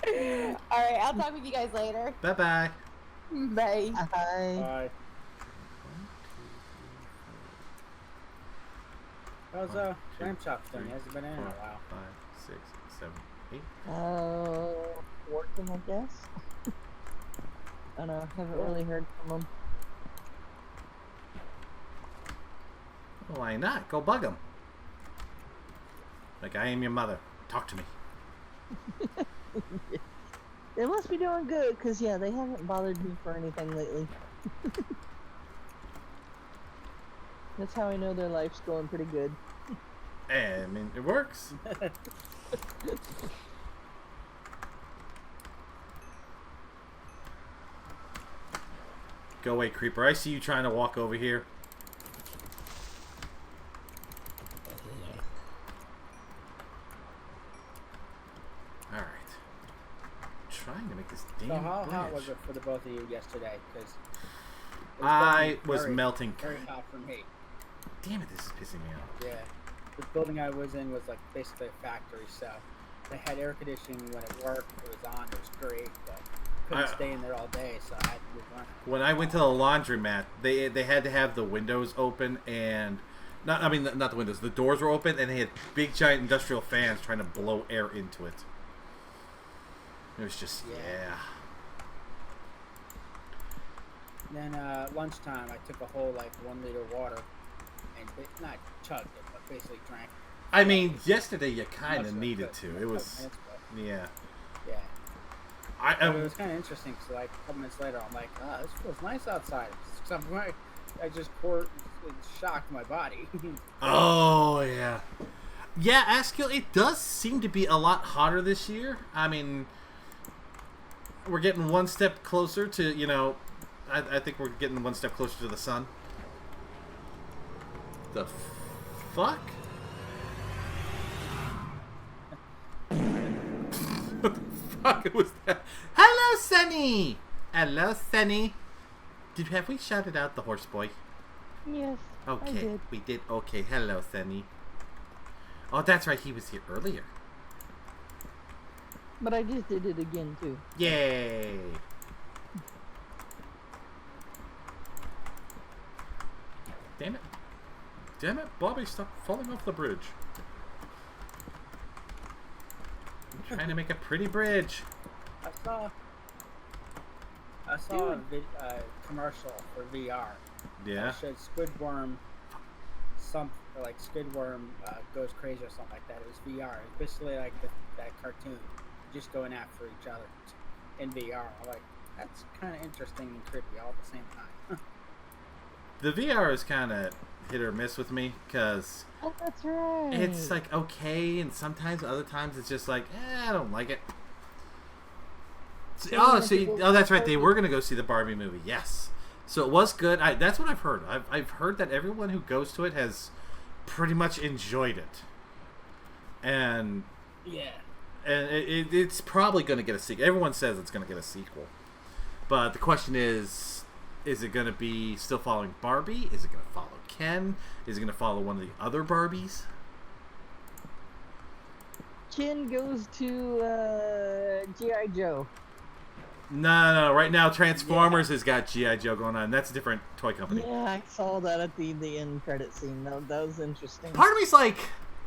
Alright, I'll talk with you guys later. Bye-bye. Bye. Bye. How's Lamb Chop's doing? He hasn't been in a while. 5, 6, 7, 8. Working, I guess. I don't know, haven't really heard from him. Why not? Go bug him. Like, I am your mother. Talk to me. They must be doing good, because, yeah, they haven't bothered me for anything lately. That's how I know their life's going pretty good. I mean, it works. Go away, creeper. I see you trying to walk over here. Alright. Trying to make this damn So how bridge. hot was it for the both of you yesterday? Because I was melting. very hot for me. Damn it, this is pissing me off. Yeah, the building I was in was like basically a factory, so they had air conditioning when it worked. It was on. It was great, but couldn't stay in there all day, so I had to move on. When I went to the laundromat, they had to have the windows open and not the windows. The doors were open and they had big giant industrial fans trying to blow air into it. It was just yeah. Then lunchtime, I took a whole like 1 liter water and not chugged it, but basically drank. I mean, yesterday you kind Most of of needed it, to. like It a was couple minutes ago. yeah. Yeah. I It was kind of interesting because like a couple minutes later, I'm like, oh, this feels nice outside. I just poured, it shocked my body. oh yeah, yeah. Askill, it does seem to be a lot hotter this year. I mean, we're getting one step closer to I think we're getting one step closer to the sun. The fuck? What the fuck was that? Hello, Sunny! Hello, Sunny. Have we shouted out the horse boy? Yes, I Okay, did. we did. Okay, hello, Sunny. Oh, that's right, he was here earlier. But I just did it again, too. Yay! Damn it. Damn it, Bobby, stop falling off the bridge. I'm trying to make a pretty bridge. I saw a commercial for VR. Yeah? It showed Squidworm, Squidworm goes crazy or something like that. It was VR. It was basically like that cartoon, just going after each other in VR. I'm like, that's kind of interesting and creepy all at the same time. The VR is kind of hit or miss with me, because Oh, that's right. it's like okay, and sometimes other times it's just like, I don't like it. Oh, that's right. They were going to go see the Barbie movie. Yes. So it was good. That's what I've heard. I've heard that everyone who goes to it has pretty much enjoyed it. And Yeah. and it's probably going to get a sequel. Everyone says it's going to get a sequel. But the question is it going to be still following Barbie? Is it going to follow Ken? Is it going to follow one of the other Barbies? Ken goes to G.I. Joe. No. Right now, Transformers has got G.I. Joe going on. That's a different toy company. Yeah, I saw that at the end credit scene. That was interesting. Part of me's like,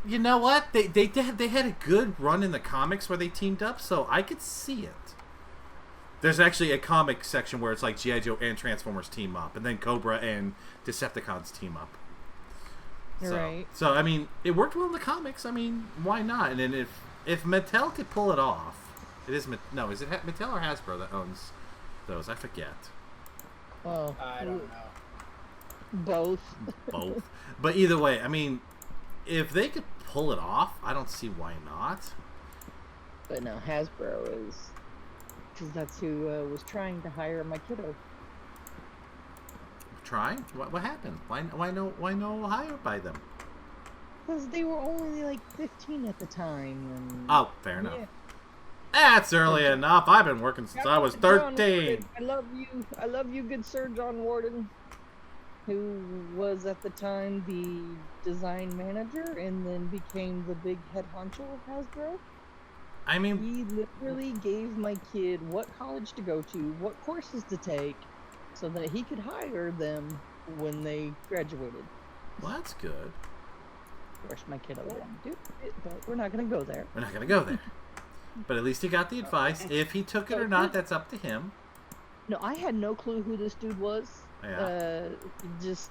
you know what? They had a good run in the comics where they teamed up, so I could see it. There's actually a comic section where it's like G.I. Joe and Transformers team up, and then Cobra and Decepticons team up. So I mean, it worked well in the comics. I mean, why not? And then if Mattel could pull it off, is it Mattel or Hasbro that owns those? I forget. Oh, I don't know. both. Both. But either way, I mean, if they could pull it off, I don't see why not. But no, Hasbro is, because that's who was trying to hire my kiddo. Trying? What happened? Why no hire by them? Because they were only like 15 at the time. And Oh, fair enough. That's early enough. I've been working since I was 13. I love you, good Sir John Warden, who was at the time the design manager and then became the big head honcho of Hasbro. I mean, He literally gave my kid what college to go to, what courses to take, so that he could hire them when they graduated. well, that's good. Of course, my kiddo didn't do it, but we're not going to go there. We're not going to go there. But at least he got the advice. If he took it or not, that's up to him. No, I had no clue who this dude was. Yeah. Just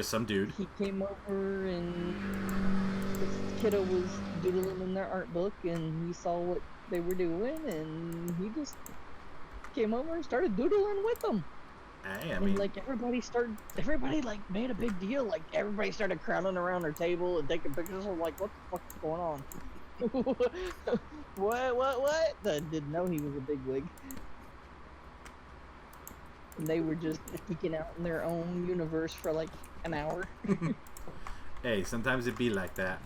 some dude. he came over and this kiddo was doodling in their art book, and he saw what they were doing, and he just came over and started doodling with them. Hey, I And mean, like everybody like made a big deal. Like everybody started crowding around their table and taking pictures. I'm like, what the fuck is going on? what? I didn't know he was a bigwig. And they were just geeking out in their own universe for like an hour. hey, sometimes it be like that.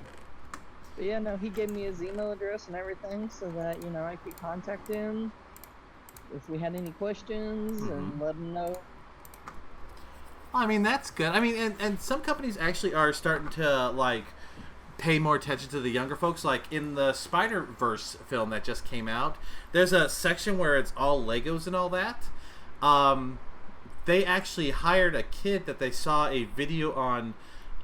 But yeah, no, he gave me his email address and everything so that, you know, I could contact him if we had any questions and let him know. I mean, that's good. I mean, and some companies actually are starting to, like, pay more attention to the younger folks. Like, in the Spider-Verse film that just came out, there's a section where it's all Legos and all that. They actually hired a kid that they saw a video on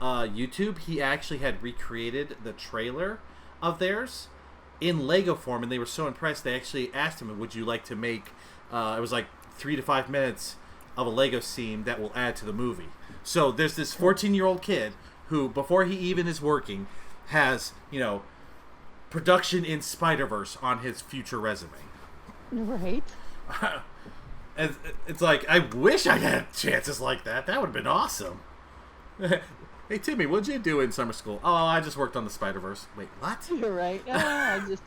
YouTube. He actually had recreated the trailer of theirs in Lego form, and they were so impressed they actually asked him, would you like to make it was like 3 to 5 minutes of a Lego scene that will add to the movie. So there's this 14-year-old kid who, before he even is working, has, you know, production in Spider-Verse on his future resume. Right. And it's like, I wish I had chances like that. That would have been awesome. Hey, Timmy, what'd you do in summer school? Oh, I just worked on the Spider-Verse. Wait, what? You're right. I just...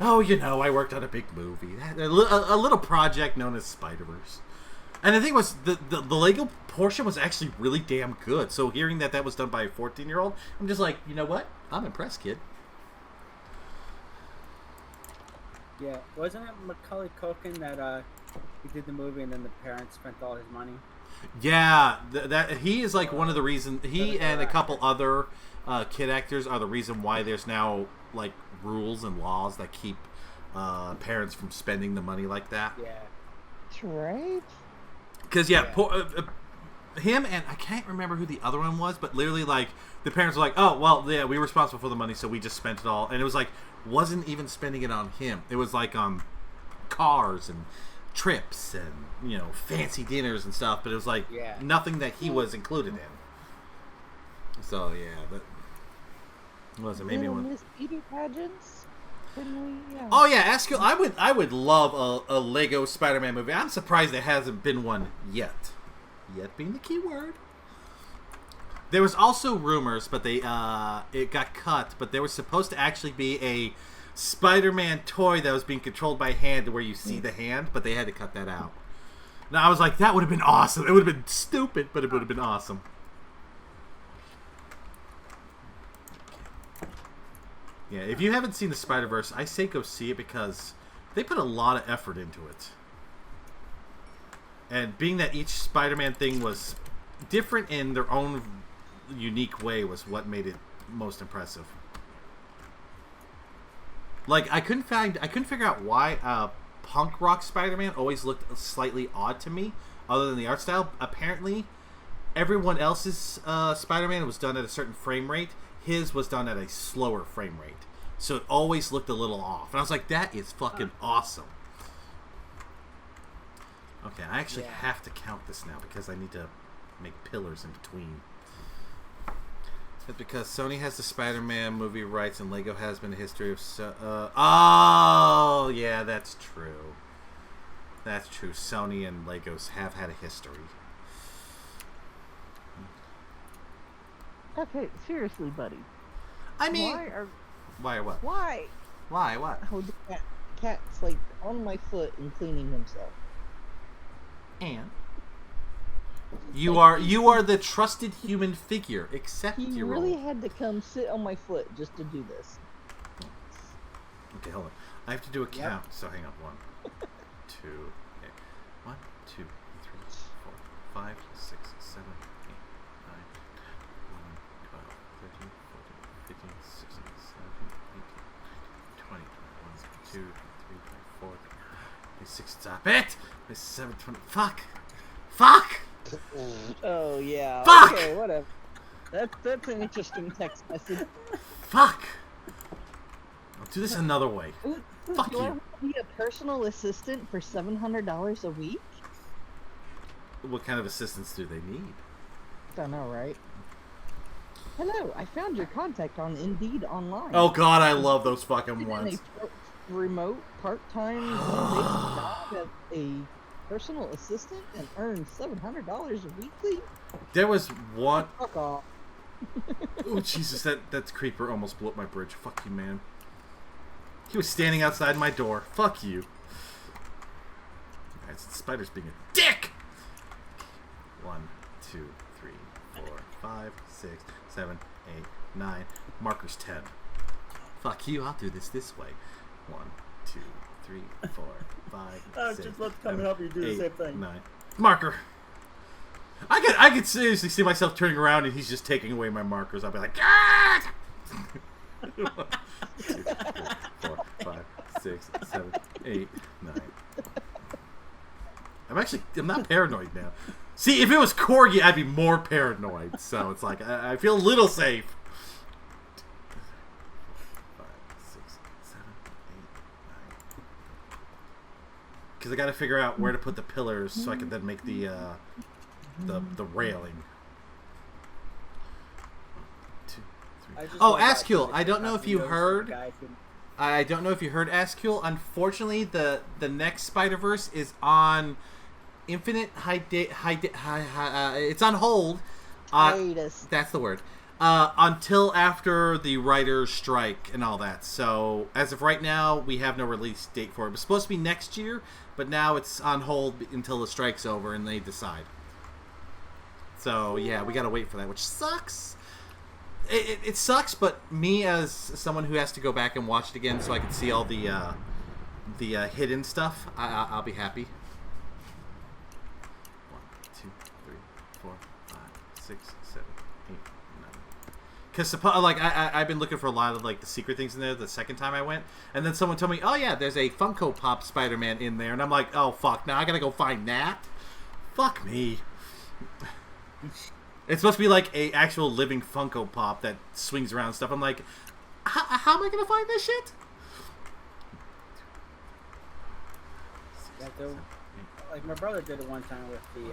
Oh, you know, I worked on a big movie. A little project known as Spider-Verse. And the thing was, the Lego portion was actually really damn good. So hearing that was done by a 14-year-old, I'm just like, you know what? I'm impressed, kid. Yeah, wasn't it Macaulay Culkin that he did the movie and then the parents spent all his money? Yeah, that he is like one of the reasons. He and a couple other kid actors are the reason why there's now like rules and laws that keep parents from spending the money like that. Yeah, That's right. Because him and I can't remember who the other one was, but literally like the parents were like, oh well, yeah, we were responsible for the money, so we just spent it all, and it was like wasn't even spending it on him. It was like cars and trips and, you know, fancy dinners and stuff, but it was like nothing that he was included in. So yeah, but what was it? Maybe one. Miss beauty pageants. Yeah. Oh yeah, ask you. I would love a Lego Spider-Man movie. I'm surprised there hasn't been one yet. Yet being the key word. There was also rumors, but it got cut. But there was supposed to actually be a Spider-Man toy that was being controlled by hand, where you see the hand, but they had to cut that out. Now I was like, that would have been awesome. It would have been stupid, but it would have been awesome. Yeah, if you haven't seen the Spider-Verse, I say go see it because they put a lot of effort into it. And being that each Spider-Man thing was different in their own unique way was what made it most impressive. Like, I couldn't figure out why punk rock Spider-Man always looked slightly odd to me, other than the art style. Apparently, everyone else's Spider-Man was done at a certain frame rate. His was done at a slower frame rate. So it always looked a little off. And I was like, that is fucking awesome. Okay, I actually have to count this now because I need to make pillars in between. It's because Sony has the Spider-Man movie rights and Lego has been a history of... oh, yeah, that's true. That's true. Sony and Legos have had a history. Okay, seriously, buddy. I mean... Why or what? Why? Why? What? Oh, the cat's like on my foot and cleaning himself. And you are the trusted human figure. Accept He your really role. had to come sit on my foot just to do this. Okay, hold on. I have to do a count. So hang on. 1, 2, 1, 2, 3, 4, 5, 6, 7, 8, 9, 11, 12, 13, 14, 15, 16, 17, 18, 20, 21, 2, 3, 4, 6. Stop it! 7, 20. Fuck! Fuck! Oh yeah. Fuck! Okay, whatever. That's an interesting text message. Fuck! I'll do this another way. Fuck Do I you. want to be a personal assistant for $700 a week? What kind of assistance do they need? I know, right? Hello, I found your contact on Indeed online. Oh god, I love those fucking In ones. a remote, part-time, home-based job as a personal assistant and earn $700 weekly? There was one... Fuck off. Oh Jesus, that creeper almost blew up my bridge. Fuck you, man. He was standing outside my door. Fuck you. Alright, so the spider's being a dick! 1, 2, 3, 4, 5, 6, 7, 8, 9. Marker's 10. Fuck you, I'll do this way. 1, 2, 3, 4, 5, 6, just let's come 7, and help you do the 8, same thing. 9. Marker! I could seriously see myself turning around and he's just taking away my markers. I'll be like, ah! 1, 2, 3, 4, 5, 6, 7, 8, 9. I'm not paranoid now. See, if it was Corgi, I'd be more paranoid. So it's like, I feel a little safe. 5, 6, 7, 8, 9. Because I got to figure out where to put the pillars so I can then make the railing. 2, 3. Oh, Askul, I don't know if you heard. I don't know if you heard, Askul. Unfortunately, the next Spider-Verse is on infinite it's on hold. Hiatus. That's the word. Until after the writers' strike and all that. So as of right now, we have no release date for it. It's supposed to be next year, but now it's on hold until the strike's over and they decide. So yeah, we gotta wait for that, which sucks. It sucks, but me as someone who has to go back and watch it again so I can see all the hidden stuff, I'll be happy. 1, 2, 3, 4, 5, 6, 7, 8, 9. Because I've been looking for a lot of like the secret things in there the second time I went, and then someone told me, oh yeah, there's a Funko Pop Spider-Man in there, and I'm like, oh fuck, now I gotta go find that. Fuck me. It's supposed to be like a actual living Funko Pop that swings around and stuff. I'm like, how am I gonna find this shit? Yeah, like my brother did it one time with the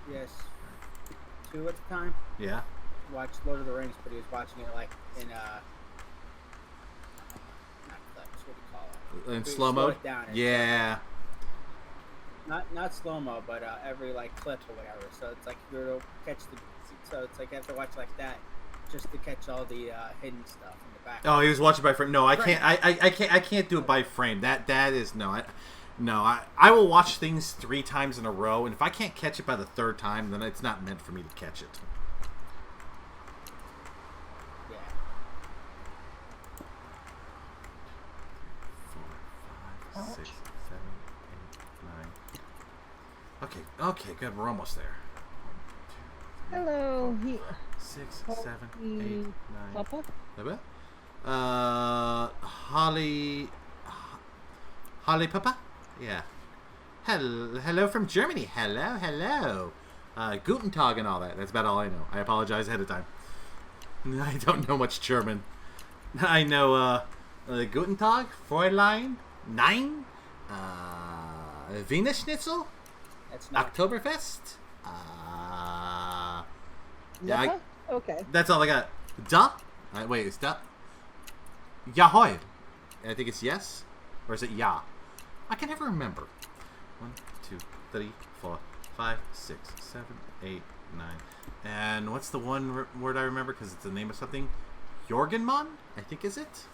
PS2 at the time. Yeah. Watched Lord of the Rings, but he was watching it like in not clips, what do you call it? In He slow slowed mode. it down and Yeah. not slow mo, but every like clip or whatever. So it's like you'll catch the. So it's like you have to watch like that, just to catch all the hidden stuff in the back. Oh, he was watching by frame. No, I Right. can't. I can't do it by frame. That is no. I will watch things 3 times in a row, and if I can't catch it by the 3rd time, then it's not meant for me to catch it. Yeah. 4, 5, 6, 7, 8, 9. Okay, good. We're almost there. 1, 2, 3, Hello, 4, 6, 7, 8, 9. Papa? Holly Papa? Yeah. Hello from Germany. Hello. Guten Tag and all that. That's about all I know. I apologize ahead of time. I don't know much German. I know Guten Tag, Fräulein, Nein, Wiener Schnitzel, That's not. Oktoberfest. Yeah. Okay. That's all I got. Da? Wait, it's da? Yahoy. I think it's yes. Or is it ya? I can never remember. 1, 2, 3, 4, 5, 6, 7, 8, 9. And what's the one word I remember because it's the name of something? Jorgenmann, I think, is it?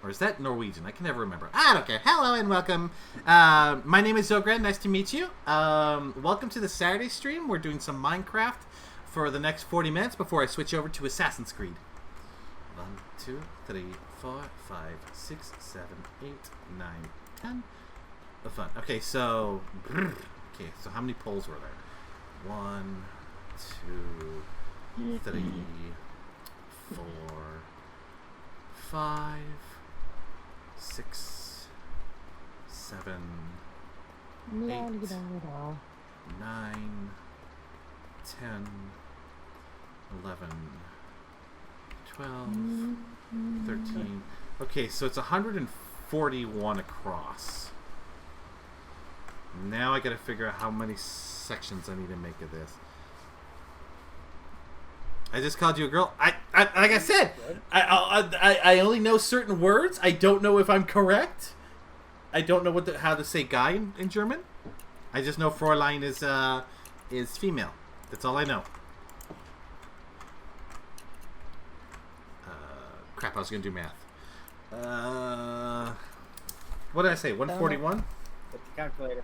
Or is that Norwegian? I can never remember. I don't care. Hello and welcome. My name is Xograd. Nice to meet you. Welcome to the Saturday stream. We're doing some Minecraft for the next 40 minutes before I switch over to Assassin's Creed. 1, 2, 3, 4, 5, 6, 7, 8, 9, 10. Fun. Okay, so how many poles were there? 1, 2, 3, 4, 5, 6, 7, 8, 9, 10, 11, 12, 13. Okay, so it's 141 across. Now I gotta figure out how many sections I need to make of this. I just called you a girl. I like I said, I only know certain words. I don't know if I'm correct. I don't know how to say guy in German. I just know Fräulein is female. That's all I know. Crap, I was gonna do math. What did I say? 141. With the calculator.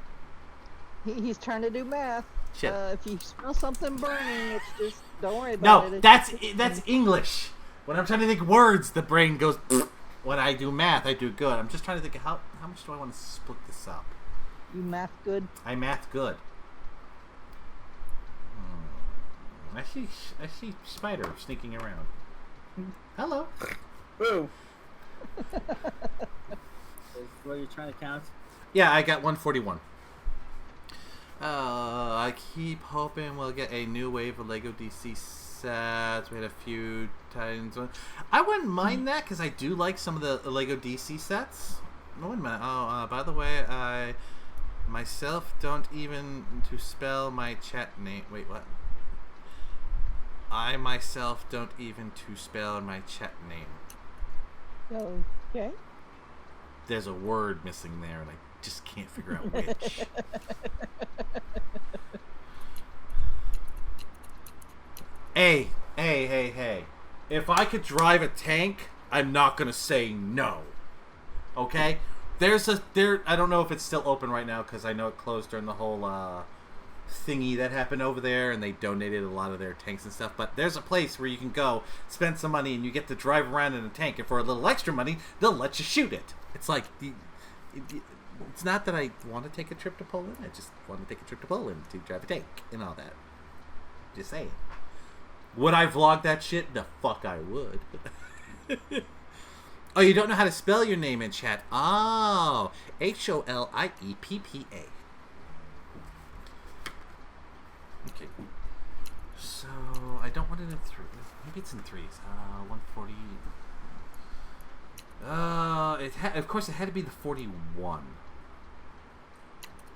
He's trying to do math. Shit. If you smell something burning, it's just don't worry about it. No, that's English. When I'm trying to think words, the brain goes. When I do math, I do good. I'm just trying to think of how much do I want to split this up. You math good? I math good. I see spider sneaking around. Hello. Boo. Is what you're trying to count? Yeah, I got 141. I keep hoping we'll get a new wave of Lego DC sets. We had a few Titans. I wouldn't mind that because I do like some of the Lego DC sets. I wouldn't mind. Oh, by the way, I myself don't even to spell my chat name. Wait, what? I myself don't even to spell my chat name. Okay. There's a word missing there, and I just can't figure out which. Hey. If I could drive a tank, I'm not gonna say no. Okay? I don't know if it's still open right now because I know it closed during the whole thingy that happened over there, and they donated a lot of their tanks and stuff. But there's a place where you can go, spend some money, and you get to drive around in a tank, and for a little extra money, they'll let you shoot it. It's like it's not that I want to take a trip to Poland. I just want to take a trip to Poland to drive a tank and all that. Just saying. Would I vlog that shit? The fuck I would. Oh, you don't know how to spell your name in chat? Oh, HOLIEPPA. Okay. So I don't want it in three. Maybe it's in threes. 140. Of course, it had to be the 41.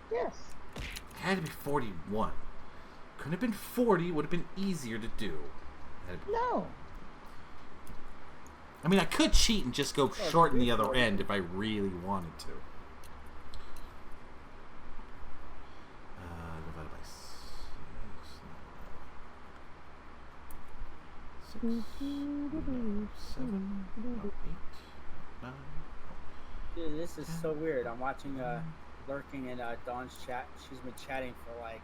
Yes. It had to be 41. Couldn't have been 40. Would have been easier to do. No. I mean, I could cheat and just go shorten the other end if I really wanted to. Divided by 6, 7, 8, 9. Dude, this is so weird. I'm watching lurking in Dawn's chat. She's been chatting for like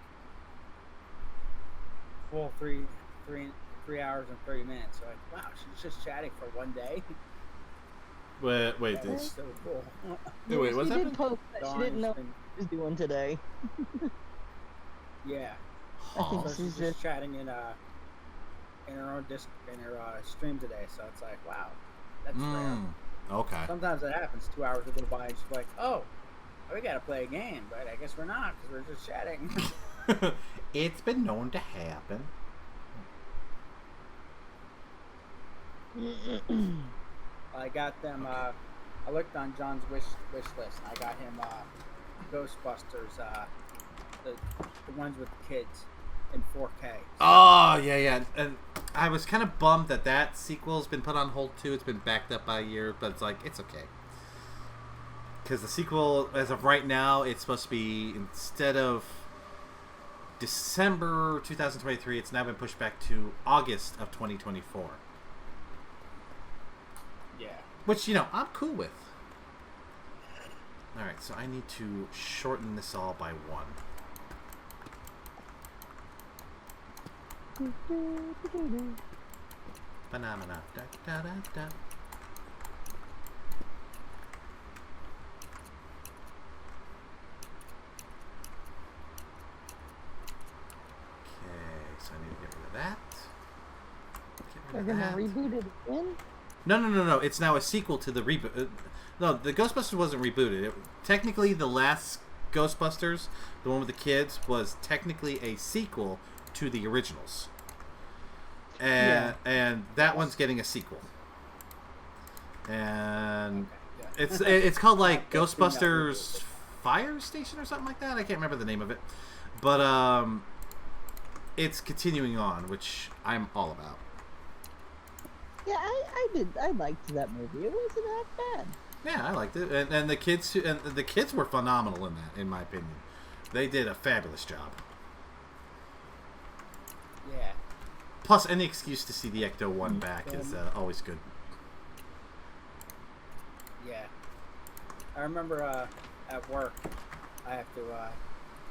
full three hours and 30 minutes. So like, wow, she's just chatting for one day. Wait, That's this. so cool. Wait, what's She happening? did post that she didn't know what she was doing today. Yeah. I think So she's she's just just chatting in her own stream today. So it's like, wow, that's rare. Okay. Sometimes that happens. 2 hours will go by and she's like, oh, we gotta play a game, but I guess we're not because we're just chatting. It's been known to happen. I got them. I looked on John's wish list. And I got him Ghostbusters, the ones with the kids in 4K. Oh, yeah. And I was kind of bummed that sequel's been put on hold too. It's been backed up by a year, but it's like, it's okay. Because the sequel, as of right now, it's supposed to be, instead of December 2023, it's now been pushed back to August of 2024. Yeah. Which, I'm cool with. Alright, so I need to shorten this all by 1. Phenomena. Da, da, da, da. Okay, so I need to get rid of that. They're gonna reboot it again? No. It's now a sequel to the reboot. No, the Ghostbusters wasn't rebooted. Technically, the last Ghostbusters, the one with the kids, was technically a sequel to the originals. And that one's getting a sequel. And it's called like Ghostbusters Fire Station or something like that. I can't remember the name of it. But it's continuing on, which I'm all about. Yeah, I liked that movie. It wasn't that bad. Yeah, I liked it, and the kids were phenomenal in that, in my opinion. They did a fabulous job. Yeah. Plus, any excuse to see the Ecto 1 back is always good. Yeah. I remember at work, I have to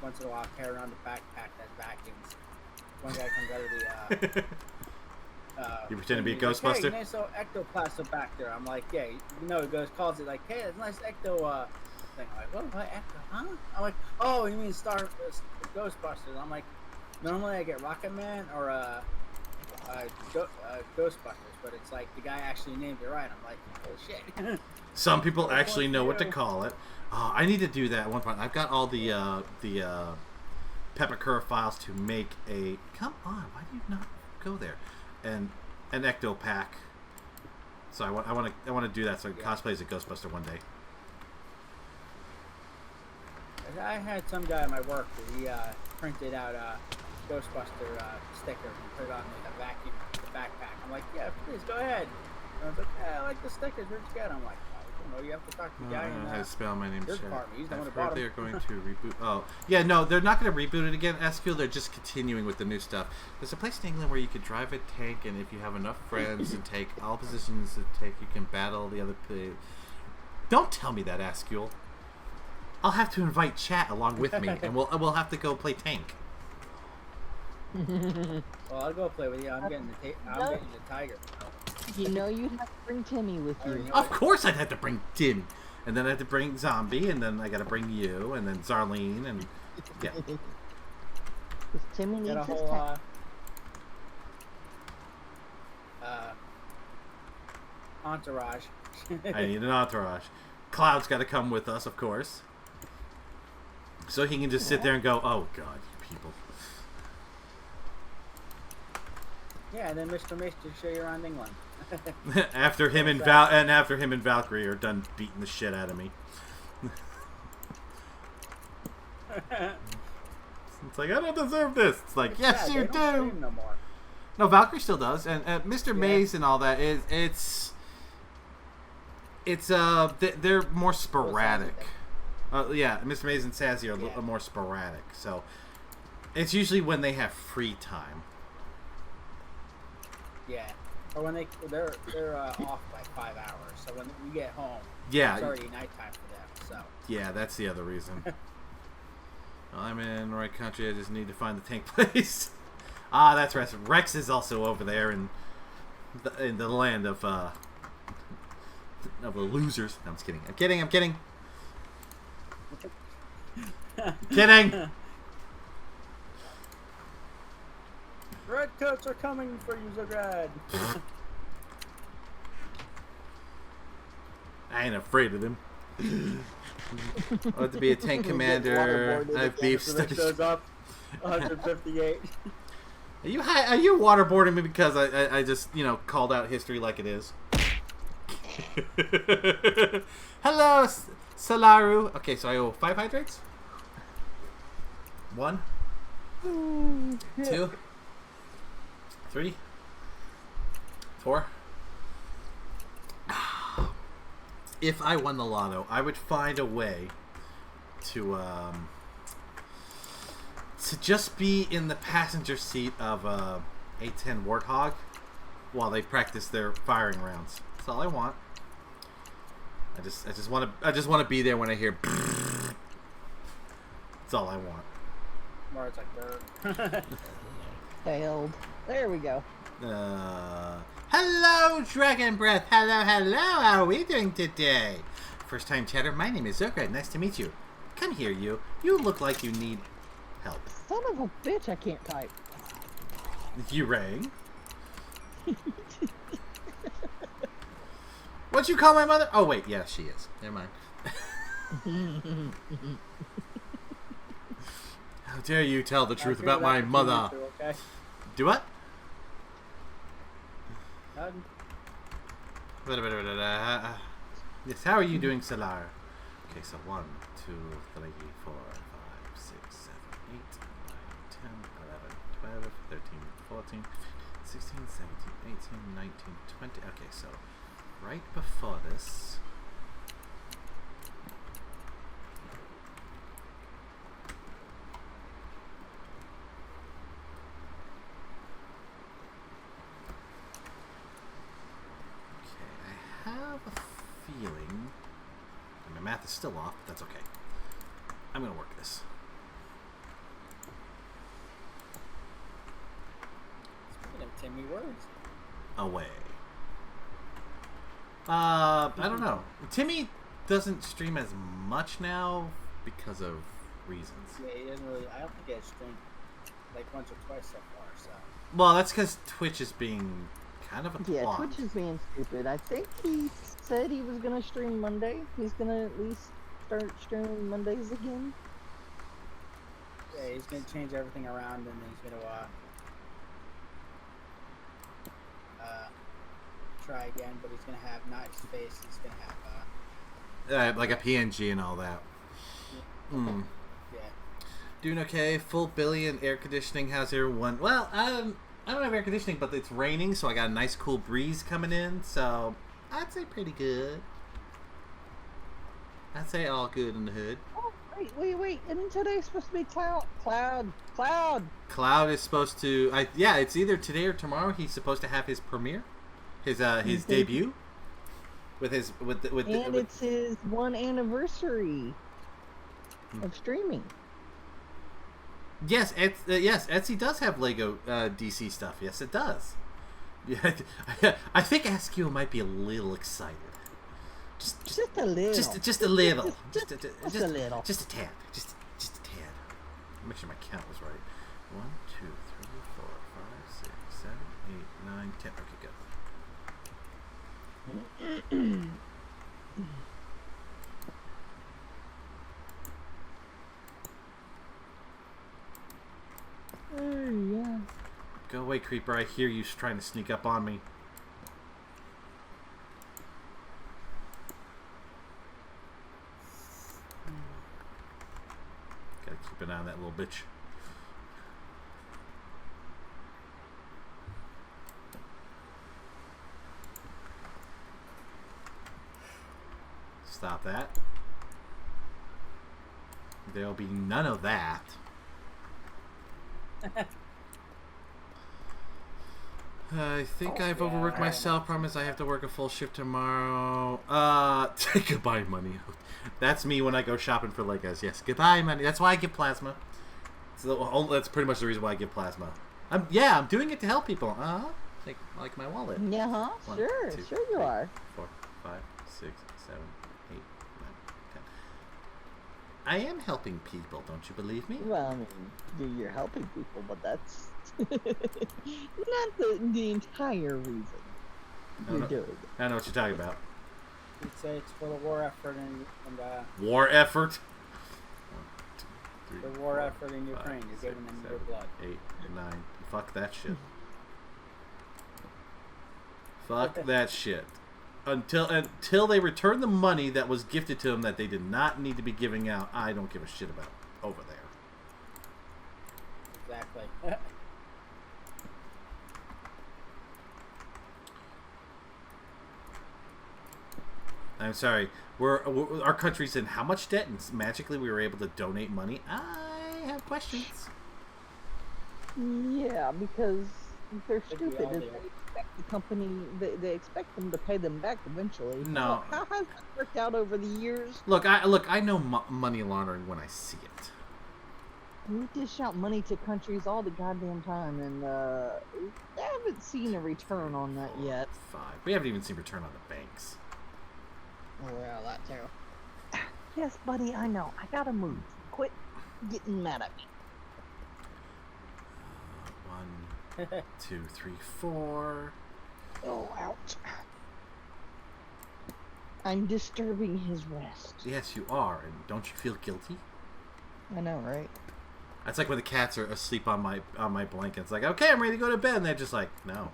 once in a while carry around the backpack that vacuums. One guy comes out of the. You pretend to be a Ghostbuster? Like, hey, nice little ectoplasm back there. I'm like, yeah, he calls it like, hey, it's a nice ecto thing. I'm like, what ecto, huh? I'm like, oh, you mean Ghostbusters? I'm like, normally I get Rocket Man or Ghostbusters, but it's like the guy actually named it right. I'm like, oh shit. Some people actually know what to call it. Oh, I need to do that at one point. I've got all the Peppercur files to make a. Come on, why do you not go there? And an Ecto pack. So I want to do that so I can cosplay as a Ghostbuster one day. I had some guy at my work where he printed out Ghostbuster stickers and put it on like a vacuum backpack. I'm like, yeah, please go ahead. And I was like, yeah, I like the stickers. Where'd you get them? I'm like, you have to talk to the guy in how to spell my name. your department. He's the one who I've bought heard them. they're going to reboot. Oh, yeah, no, they're not going to reboot it again, SQ. They're just continuing with the new stuff. There's a place in England where you could drive a tank, and if you have enough friends and take all positions to take, you can battle the other. Don't tell me that, Askew. I'll have to invite chat along with me, and we'll have to go play tank. Well, I'll go play with you. I'm getting the tiger. You know you'd have to bring Timmy with you. Of course I'd have to bring Tim. And then I have to bring Zombie, and then I gotta bring you, and then Xarlen, and yeah. Because Timmy needs Get a his whole time. entourage. I need an entourage. Cloud's gotta come with us, of course. So he can just sit there and go, oh god, you people. Yeah, and then Mr. Mace to show you around England. after him and Valkyrie are done beating the shit out of me. It's like, I don't deserve this. It's like, yes, you do. No more. No, Valkyrie still does, and Mr. Maze and all that it's they're more sporadic. Yeah, Mr. Maze and Sassy are more sporadic, so it's usually when they have free time. Yeah, or when they're off by 5 hours. So when we get home, yeah, it's already nighttime for them. So yeah, that's the other reason. Well, I'm in the right country. I just need to find the tank place. Ah, that's right. Rex is also over there in the land of the losers. No, I'm just kidding. I'm kidding. Kidding. Redcoats are coming for you, Xograd. I ain't afraid of them. I want to be a tank commander. I have beef So that station. shows up 158. Are you waterboarding me because I just, you know, called out history like it is? Hello, Salaru. Okay, so I owe 5 hydrates. 1, 2, 3, 4. If I won the lotto, I would find a way to just be in the passenger seat of a A10 Warthog while they practice their firing rounds. That's all I want. I just want to be there when I hear. That's all I want. Or it's like bird. Failed. There we go. Hello, Dragon Breath. Hello. How are we doing today? First time chatter. My name is Xograd. Nice to meet you. Come here, you. You look like you need help. Son of a bitch, I can't type. You rang? What'd you call my mother? Oh, wait. Yeah, she is. Never mind. How dare you tell the truth about my mother? Okay. Do what? None. Yes, how are you doing, Solar? Okay, so 1, 2, 3, 4, 5, 6, 7, 8, 9, 10, 11, 12, 13, 14, 16, 17, 18, 19, 20. Okay, so right before this. I have a feeling, and my math is still off, but that's okay. I'm going to work this. Speaking of Timmy words. Away. I don't know. Timmy doesn't stream as much now because of reasons. Yeah, he doesn't really. I don't think he has streamed like once or twice so far. So. Well, that's because Twitch is being kind of a Yeah, twat. Twitch is being stupid. I think he said he was gonna stream Monday. He's gonna at least start streaming Mondays again. Yeah, he's gonna change everything around, and then he's gonna try again. But he's gonna have not his face. He's gonna have Like a PNG and all that. yeah. Doing okay. Full billion air conditioning. How's everyone? Well, I don't have air conditioning, but it's raining, so I got a nice cool breeze coming in. So I'd say pretty good. I'd say all good in the hood. Oh, wait! Isn't today supposed to be Cloud? Cloud is supposed to. Yeah, it's either today or tomorrow. He's supposed to have his premiere, his debut, It's his 1 anniversary of streaming. Yes, Etsy does have Lego DC stuff. Yes, it does. Yeah, I think Askew might be a little excited. Just a little. Just a little. Just a little. Just a tad. Just a tad. Make sure my count was right. 1, 2, 3, 4, 5, 6, 7, 8, 9, 10. Okay, good. Yeah. Go away, creeper. I hear you trying to sneak up on me. Gotta keep an eye on that little bitch. Stop that. There'll be none of that. I think I've overworked myself. Promise I have to work a full shift tomorrow. Goodbye, money. That's me when I go shopping for Legos. Yes, goodbye, money. That's why I give plasma. So that's pretty much the reason why I give plasma. I'm doing it to help people. Like my wallet. Yeah, huh? 1, Sure 2, you 3, are. 4, 5, 6, 7, 8, 9, 10. I am helping people. Don't you believe me? Well, I mean, you're helping people, but that's not the entire reason you're doing it. I know what you're talking about. You'd say it's for the war effort and War effort. 1, 2, 3, the war 4, effort in 5, Ukraine. You're 6, giving them your 7, blood. 8, 9. Fuck that shit. Fuck that shit. Until they return the money that was gifted to them that they did not need to be giving out, I don't give a shit about over there. Exactly. I'm sorry. Our country's in how much debt, and magically we were able to donate money? I have questions. Yeah, because they're Could be stupid. all They there. expect the company, they expect them to pay them back eventually. No. How has that worked out over the years? Look, I know money laundering when I see it. We dish out money to countries all the goddamn time, and we haven't seen a return on that yet. 5. We haven't even seen return on the banks. Well, that too. Yes, buddy, I know. I gotta move. Quit getting mad at me. 1, 2, 3, 4. Oh, ouch. I'm disturbing his rest. Yes, you are, and don't you feel guilty? I know, right? That's like when the cats are asleep on my blanket. It's like, okay, I'm ready to go to bed, and they're just like, no.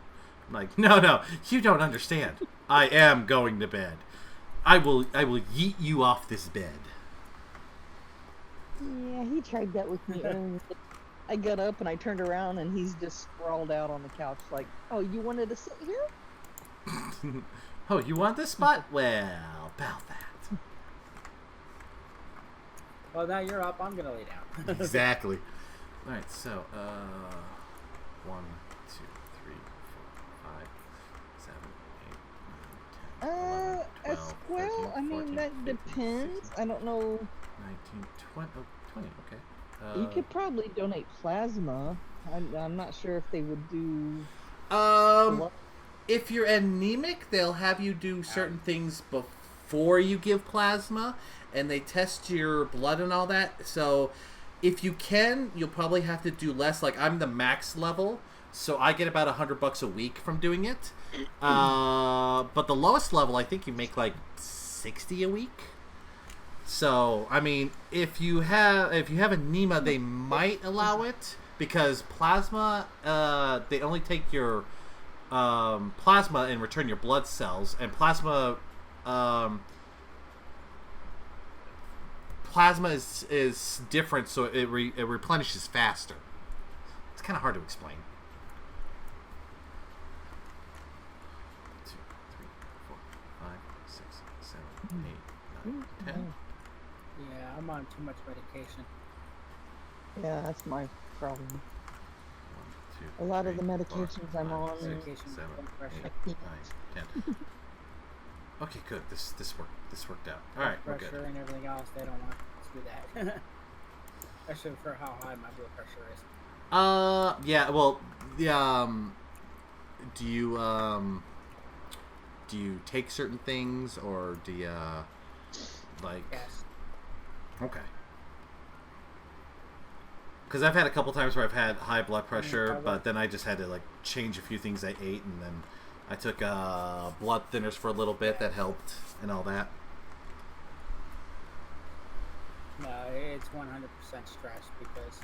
I'm like, no, you don't understand. I am going to bed. I will yeet you off this bed. Yeah, he tried that with me earlier. I got up and I turned around and he's just sprawled out on the couch like, oh, you wanted to sit here? Oh, you want this spot? Well, about that. Well, now you're up. I'm gonna lay down. Exactly. All right, so 1, 2, 3, 4, 5, 7, 8, 9, 10, 11, 12, well, 13, I mean, 14, that 15, depends. 16, I don't know. 19, 20, oh, 20, okay. You could probably donate plasma. I'm not sure if they would do. If you're anemic, they'll have you do certain things before you give plasma, and they test your blood and all that. So, if you can, you'll probably have to do less. Like, I'm the max level, so I get about $100 a week from doing it. But the lowest level, I think you make like 60 a week. So, I mean, if you have anemia, they might allow it, because plasma, they only take your plasma and return your blood cells, and plasma is different, so it replenishes faster. It's kind of hard to explain. 2, 3, 4, 5, 6, 7, 8, 9, 10. Yeah, I'm on too much medication. Yeah, that's my problem. 1, 2, A lot of 3, the 4, medications I'm 5, on 6, Medication, 7, blood pressure. 8, 9, 10. Okay, good. This worked out. All right, we're Pressure good. and everything else. They don't want to do that. Especially for how high my blood pressure is. Yeah. Well, do you take certain things, or do you like? Yes. Okay. Because I've had a couple times where I've had high blood pressure, but then I just had to like change a few things I ate, and then I took blood thinners for a little bit. That helped and all that. No, it's 100% stress because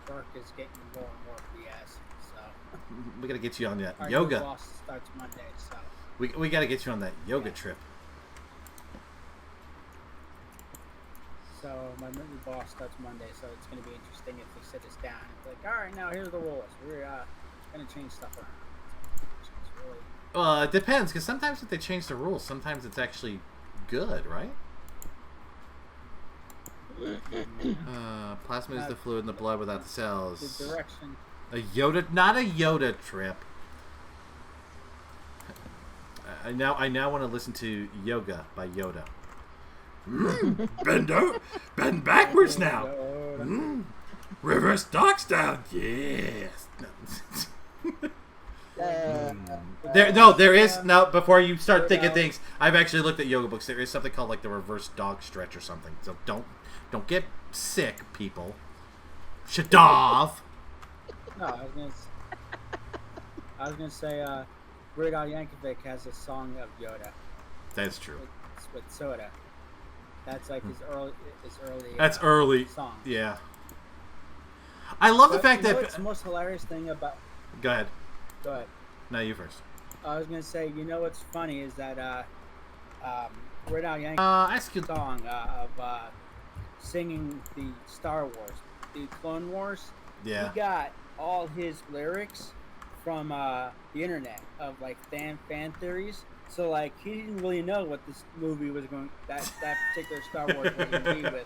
work is getting more and more BS. So We gotta get you on that our new yoga. boss starts Monday, so We gotta get you on that yoga trip. so my new boss starts Monday, so it's going to be interesting if they sit us down and be like, all right, now here's the rules. We're going to change stuff around. It's really It depends, because sometimes if they change the rules, sometimes it's actually good, right? Plasma is the fluid in the blood without the cells. the direction. A Yoda, not a Yoda trip. I now want to listen to Yoga by Yoda. Bend backwards now. Reverse dogs down. Yes. There is no. Before you start thinking things, I've actually looked at yoga books. There is something called like the reverse dog stretch or something. So don't get sick, people. Shadov. No, I was gonna say, Weird Al Yankovic has a song of Yoda. That's true. Dance with Soda. That's like his early. That's early. Song. Yeah. I love the fact that. What's the most hilarious thing about? Go ahead. Go ahead. No, you first. I was gonna say, you know what's funny is that Weird Al Yankovic Ask you. song of singing the Star Wars, the Clone Wars. Yeah. He got all his lyrics from the internet of like fan theories. So like he didn't really know what this movie was going that particular Star Wars was going to be with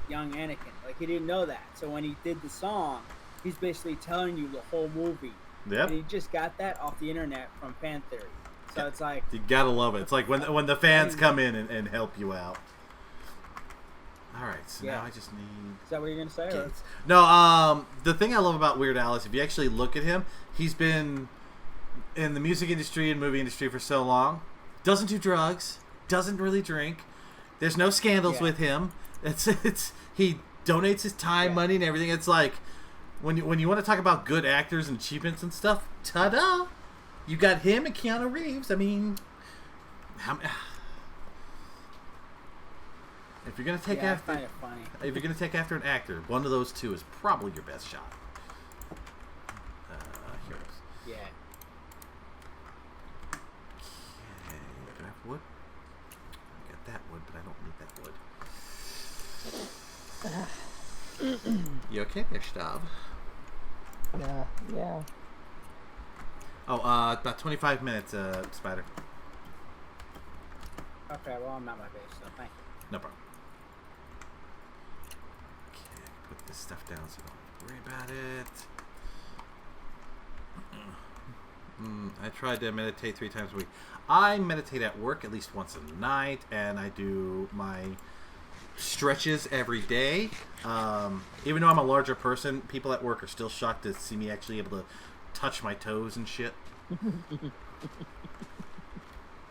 young Anakin. Like he didn't know that. So when he did the song, he's basically telling you the whole movie. Yep. And he just got that off the internet from fan theory. So it's like You gotta love it. It's like when the fans come in and help you out. All right, so Yeah. now I just need. Is that what you're gonna say? Or? No, the thing I love about Weird Al is if you actually look at him, he's been in the music industry and movie industry for so long. Doesn't do drugs. Doesn't really drink. There's no scandals Yeah. with him. It's he donates his time, money, and everything. It's like when you want to talk about good actors and achievements and stuff. Ta-da! You got him and Keanu Reeves. I mean, if you're gonna take Yeah, I after, find it funny. if you're gonna take after an actor, one of those two is probably your best shot. Here it is. Yeah. Okay, do I have wood? I got that wood, but I don't need that wood. You okay there, Stav? Yeah. Oh, about 25 minutes, Spider. Okay, well I'm at my base, so thank you. No problem. Okay, put this stuff down so you don't have to worry about it. I tried to meditate 3 times a week. I meditate at work at least once a night, and I do my stretches every day. Even though I'm a larger person, people at work are still shocked to see me actually able to touch my toes and shit.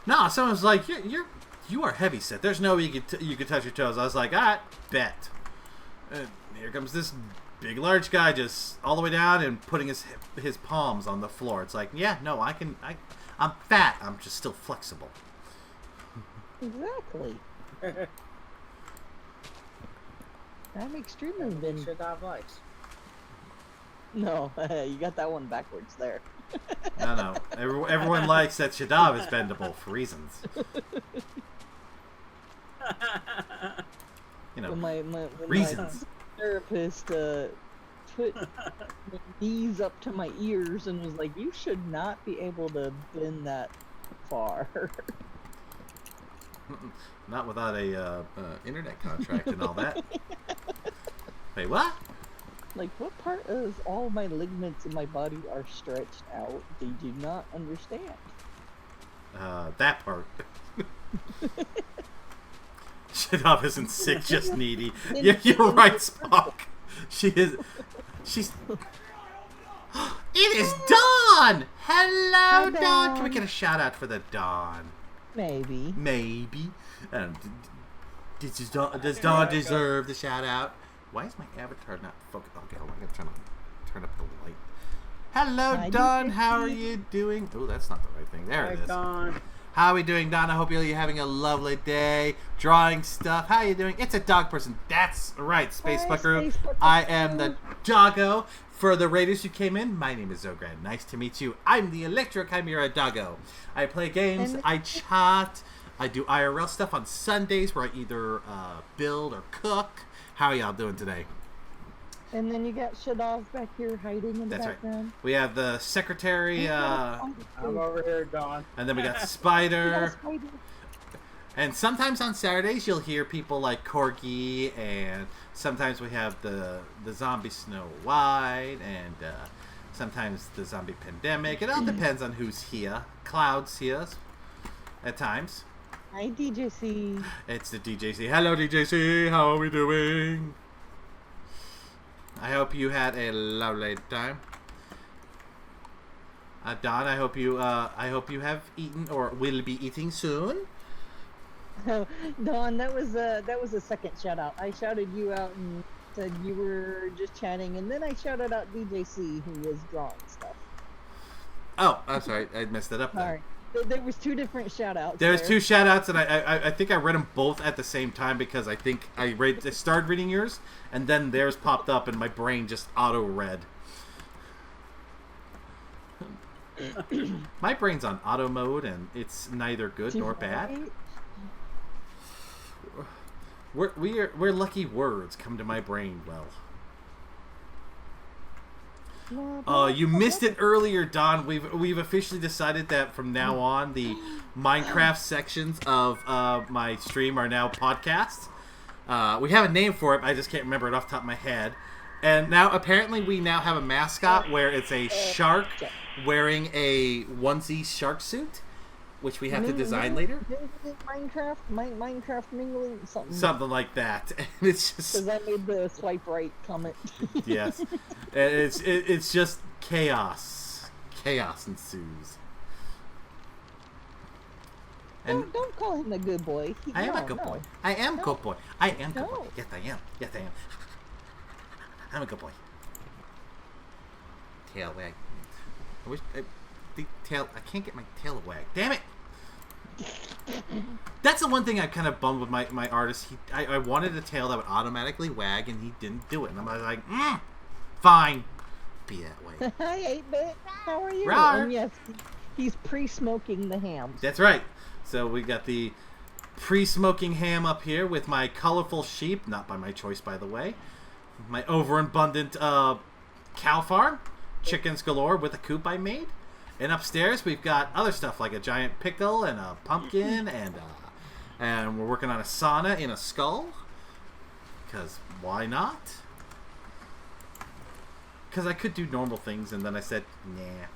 No, someone's like, you are heavy set. There's no way you could touch your toes. I was like, alright, bet. And here comes this big, large guy just all the way down and putting his palms on the floor. It's like, yeah, no, I'm fat. I'm just still flexible. Exactly. I'm extremely been. Sure Dov likes. No, you got that one backwards there. No. Everyone likes that Shadav is bendable for reasons. You know, when reasons. my therapist put my knees up to my ears and was like, "You should not be able to bend that far." Not without a internet contract and all that. Wait, what? Like, what part of all my ligaments in my body are stretched out? They do not understand. That part. Shadav isn't sick, just needy. You're right, Spock. She's... It is Dawn! Hello, Hi, Dawn! Can we Dawn. get a shout out for the Dawn? Maybe. Maybe. Does Dawn deserve the shout out? Why is my avatar not focused? Okay, hold on. I gotta turn up the light. Hello, Hi, Dawn. DJC. How are you doing? Oh, that's not the right thing. There Hi, it is. Dawn. How are we doing, Don? I hope you're having a lovely day. Drawing stuff. How are you doing? It's a dog person. That's right, Space Hi, Buckaroo. Space Buckaroo. I am the doggo. For the raiders who came in, my name is Xograd. Nice to meet you. I'm the Electro Chimera Doggo. I play games. And- I chat. I do IRL stuff on Sundays where I either build or cook. How are y'all doing today? And then you got Shadav back here hiding in the That's right. background. We have the secretary, I'm over here, Dawn. and then we got You got a Spider. spider. And sometimes on Saturdays you'll hear people like Corgi, and sometimes we have the zombie Snow White, and sometimes the zombie Pandemic. It all depends on who's here. Cloud's here at times. Hi, DJC. It's the DJC. Hello, DJC. How are we doing? I hope you had a lovely time. Don, I hope you have eaten or will be eating soon. Dawn, that was a second shout out. I shouted you out and said you were just chatting, and then I shouted out DJC who was drawing stuff. Oh, I'm sorry. I messed it up then. Sorry. There was 2 different shout-outs. There's 2 shout-outs, and I think I read them both at the same time because I think I started reading yours, and then theirs popped up, and my brain just auto-read. My brain's on auto mode, and it's neither good nor bad. We're lucky words come to my brain well. You missed it earlier, Don. We've officially decided that from now on, the Minecraft sections of my stream are now podcasts. We have a name for it, but I just can't remember it off the top of my head. And now, apparently, we now have a mascot where it's a shark wearing a onesie shark suit, which we have to design later. Minecraft mingling something. Something like that. It's just because I made the swipe right comment. Yes, it's just chaos. Chaos ensues. And don't call him the good boy. I am a good boy. I am good boy. I am good boy. Yes, I am. Yes, I am. I'm a good boy. Tail wag. I wish the tail. I can't get my tail to wag. Damn it! That's the one thing I kind of bummed with my artist. I wanted a tail that would automatically wag, and he didn't do it. And I'm like, fine, be that way. Hi, 8-Bit. How are you? Rawr. And yes, he's pre-smoking the hams. That's right. So we got the pre-smoking ham up here with my colorful sheep, not by my choice, by the way. My overabundant cow farm, chickens galore with a coop I made. And upstairs we've got other stuff like a giant pickle and a pumpkin and we're working on a sauna in a skull. Because why not? Because I could do normal things and then I said, nah.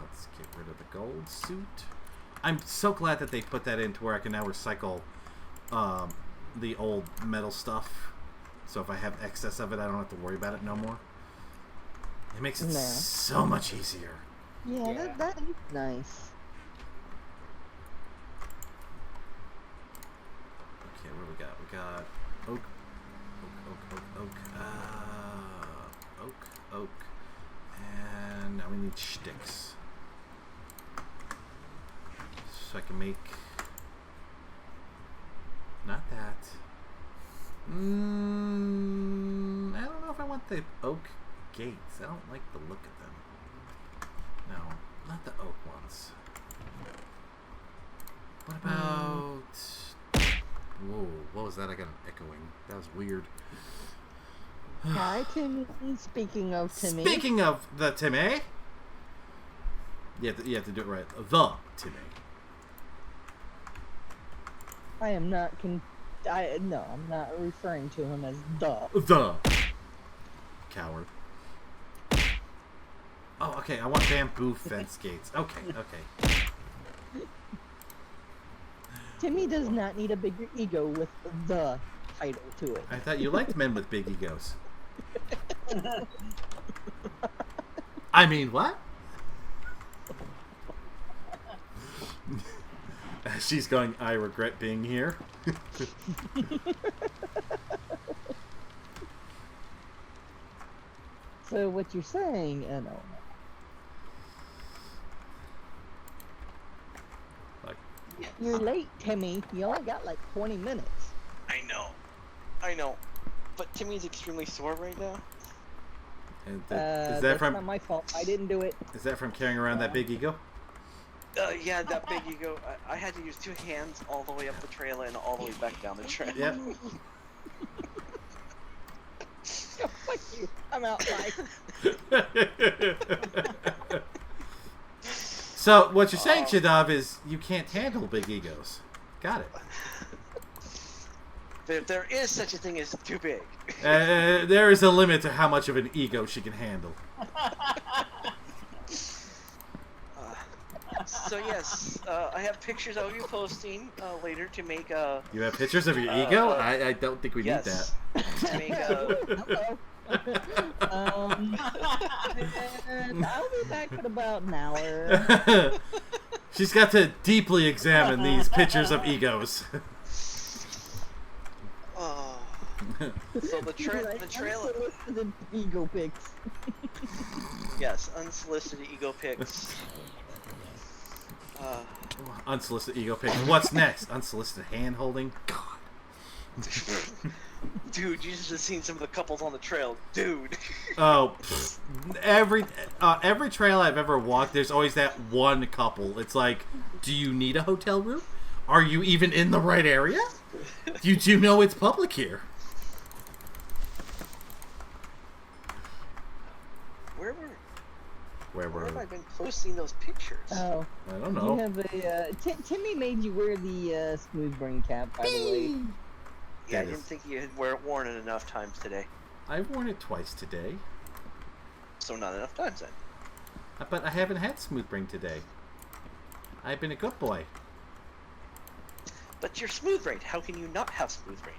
Let's get rid of the gold suit. I'm so glad that they put that in to where I can now recycle the old metal stuff. So if I have excess of it, I don't have to worry about it no more. It makes it so much easier. Yeah, that is nice. Okay, what do we got? We got oak, oak, and now we need sticks. So I can make... Not that. I don't know if I want the oak gates. I don't like the look of them. No, not the oak ones. What about... Whoa, what was that? I got an echoing. That was weird. Hi, Timmy. Speaking of Timmy. Speaking of the Timmy. You have to do it right. The Timmy. I am not no, I'm not referring to him as the coward. Oh, okay. I want bamboo fence gates. Okay. Timmy does not need a bigger ego with the title to it. I thought you liked men with big egos. I mean, what? She's going, I regret being here. So what you're saying, no. Like, you're late, Timmy. You only got like 20 minutes. I know. But Timmy's extremely sore right now. is that that's from? not my fault. I didn't do it. Is that from carrying around that big ego? Yeah, that big ego. I had to use 2 hands all the way up the trail and all the way back down the trail. Yep. Fuck you. I'm outside. So what you're saying, Shadav, is you can't handle big egos. Got it. There is such a thing as too big. There is a limit to how much of an ego she can handle. So yes, I have pictures I will be posting later to make a... You have pictures of your ego? I don't think we need that. To make a... I'll be back in about an hour. She's got to deeply examine these pictures of egos. So the trail. Unsolicited ego pics. Yes, unsolicited ego pics. Unsolicited ego pics. What's next? Unsolicited hand holding. God. Dude, you should have seen some of the couples on the trail, dude. Oh, every trail I've ever walked, there's always that one couple. It's like, do you need a hotel room? Are you even in the right area? You do know it's public here. Where have I been posting those pictures? Oh, I don't know. you have a Timmy made you wear the smooth brain cap, by the way. Yeah, I didn't think you had worn it enough times today. I've worn it twice today. So not enough times then. But I haven't had smooth brain today. I've been a good boy. But you're smooth brain. How can you not have smooth brain?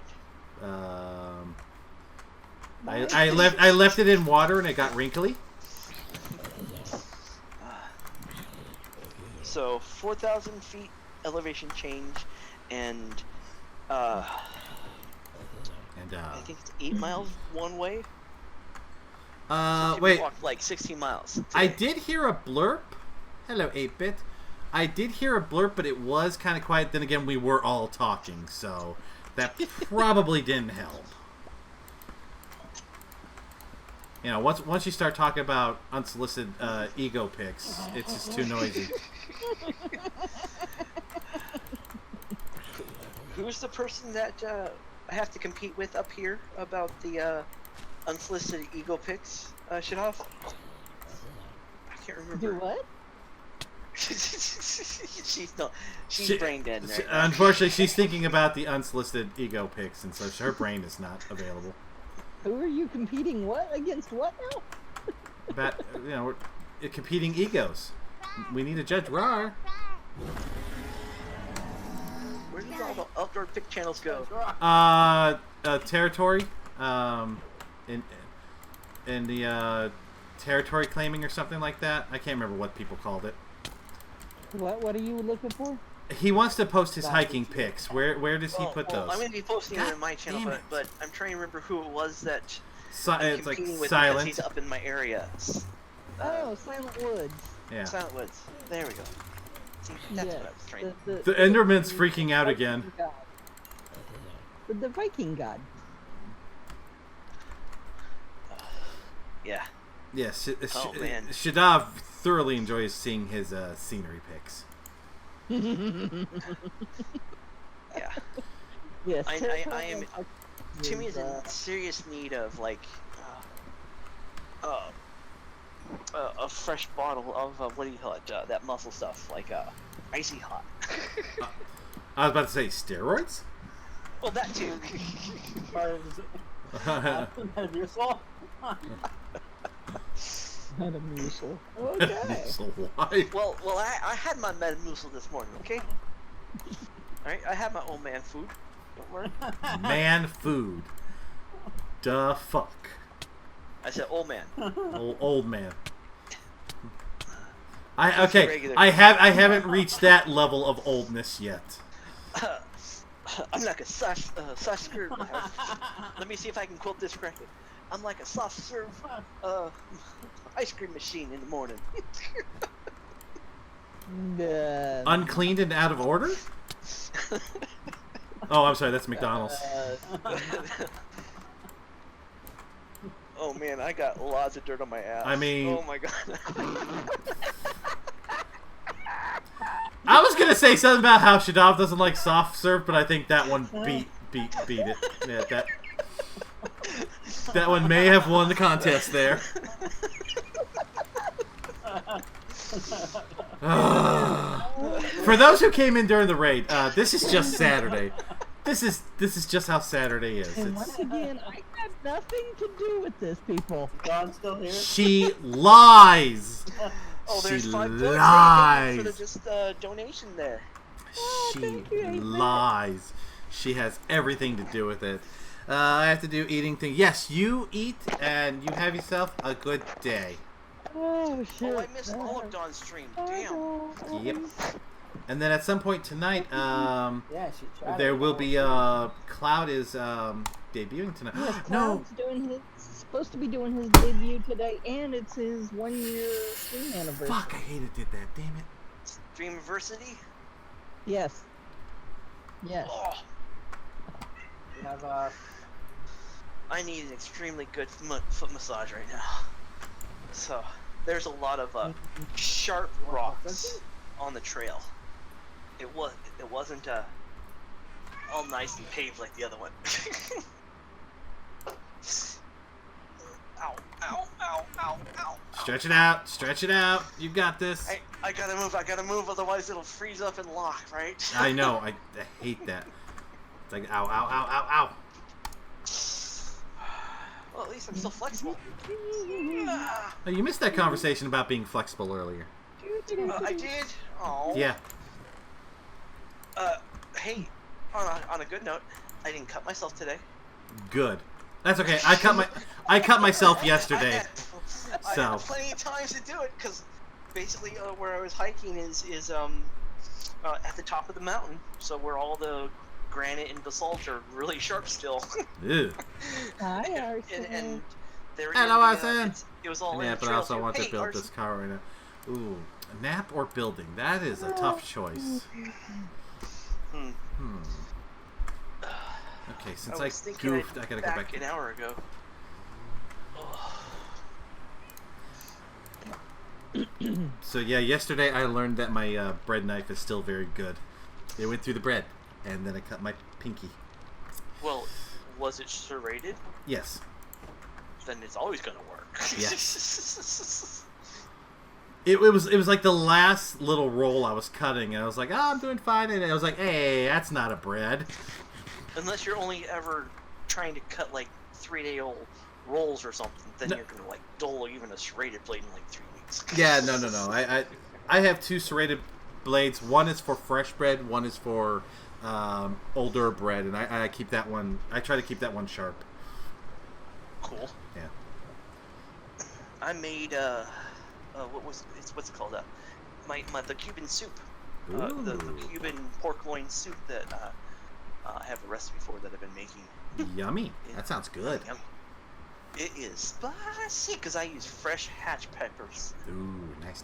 I left it in water and it got wrinkly. So 4,000 feet elevation change, and I think it's 8 miles one way. So wait. Walked like 16 miles. Today. I did hear a blurb. Hello, 8-bit. I did hear a blurb, but it was kind of quiet. Then again, we were all talking, so that probably didn't help. You know, once you start talking about unsolicited ego pics, it's just too noisy. Who's the person that I have to compete with up here about the unsolicited ego pics? Shadov? I can't remember. Do what? She's brain dead. Right now. Unfortunately, she's thinking about the unsolicited ego pics, and so her brain is not available. Who are you competing against what now? About, we're competing egos. We need a judge. Rar. Where did all the outdoor pic channels go? Territory. In the territory claiming or something like that. I can't remember what people called it. What are you looking for? He wants to post his hiking pics. Where does he put those? I'm going to be posting them in my channel, but I'm trying to remember who it was that it's I'm like competing with Silent. because he's up in my area. Silent Woods. Yeah. Silent Woods. There we go. See, that's what I was trying to... The Enderman's freaking out again. The Viking god. Yeah. Yes. Oh, man. Shadav thoroughly enjoys seeing his scenery pics. Yeah. Yes. I am. Timmy is in serious need of like a fresh bottle of what do you call it? That muscle stuff, like icy hot. I was about to say steroids. Well, that too. Metamucil. Okay. So why? Well, I had my Metamucil this morning. Okay. All right, I have my old man food. Don't worry. Man food. Duh fuck. I said old man. Old man. I haven't reached that level of oldness yet. I'm like a soft serve. Let me see if I can quote this correctly. I'm like a soft serve ice cream machine in the morning. Uncleaned and out of order? Oh, I'm sorry, that's McDonald's. Oh man, I got lots of dirt on my ass. I mean... Oh my god. I was gonna say something about how Shadav doesn't like soft serve, but I think that one beat it. Yeah, that one may have won the contest there. For those who came in during the raid, this is just Saturday. This is just how Saturday is. And once again, I had nothing to do with this, people. God's still here. She lies. Oh, there's She $5 lies. for the just donation there. She lies. She has everything to do with it. I have to do eating thing. Yes, you eat and you have yourself a good day. Oh shit! Oh, I missed all of Dawn's stream. Damn. Yep. And then at some point tonight, Yeah, she tried there it. will be Cloud is debuting tonight. Yes, No, Cloud's supposed to be doing his debut today, and it's his 1-year stream anniversary. fuck! I hated it. That damn it. Dreamversity? Yes. Yes. Oh, We have I need an extremely good foot massage right now. So, there's a lot of sharp rocks on the trail. It wasn't all nice and paved like the other one. Ow, ow, ow, ow, ow. Stretch it out. Stretch it out. You got this. I gotta move, otherwise it'll freeze up and lock, right? I know. I hate that. It's like ow, ow, ow, ow, ow. Well, at least I'm still flexible. Oh, you missed that conversation about being flexible earlier. I did. Oh. Yeah. Hey, on a good note, I didn't cut myself today. Good. That's okay. I cut myself yesterday. I had plenty of times to do it because basically where I was hiking is at the top of the mountain, so where all the granite and basalt are really sharp still. Ew. Hi, Arson. and there Hello, Arson. It was all in Yeah, the but I trail also too. want Hey, to build Arson. this car right now. Ooh, a nap or building? That is a tough choice. Hmm. Okay, since I I was thinking goofed, I gotta go back. an hour ago. So yeah, yesterday I learned that my bread knife is still very good. It went through the bread, and then I cut my pinky. Well, was it serrated? Yes. Then it's always gonna work. Yes. It was like the last little roll I was cutting, and I was like, I'm doing fine, and I was like, hey, that's not a bread. Unless you're only ever trying to cut like 3-day-old rolls or something, then No. you're gonna like dull even a serrated blade in like 3 weeks. Yeah, no. I have 2 serrated blades. One is for fresh bread, one is for older bread, and I keep that one. I try to keep that one sharp. Cool. Yeah. I made what's it called? The Cuban soup. The Cuban pork loin soup that I have a recipe for that I've been making. Yummy. That sounds good. Yummy. It is spicy because I use fresh hatch peppers. Ooh, nice.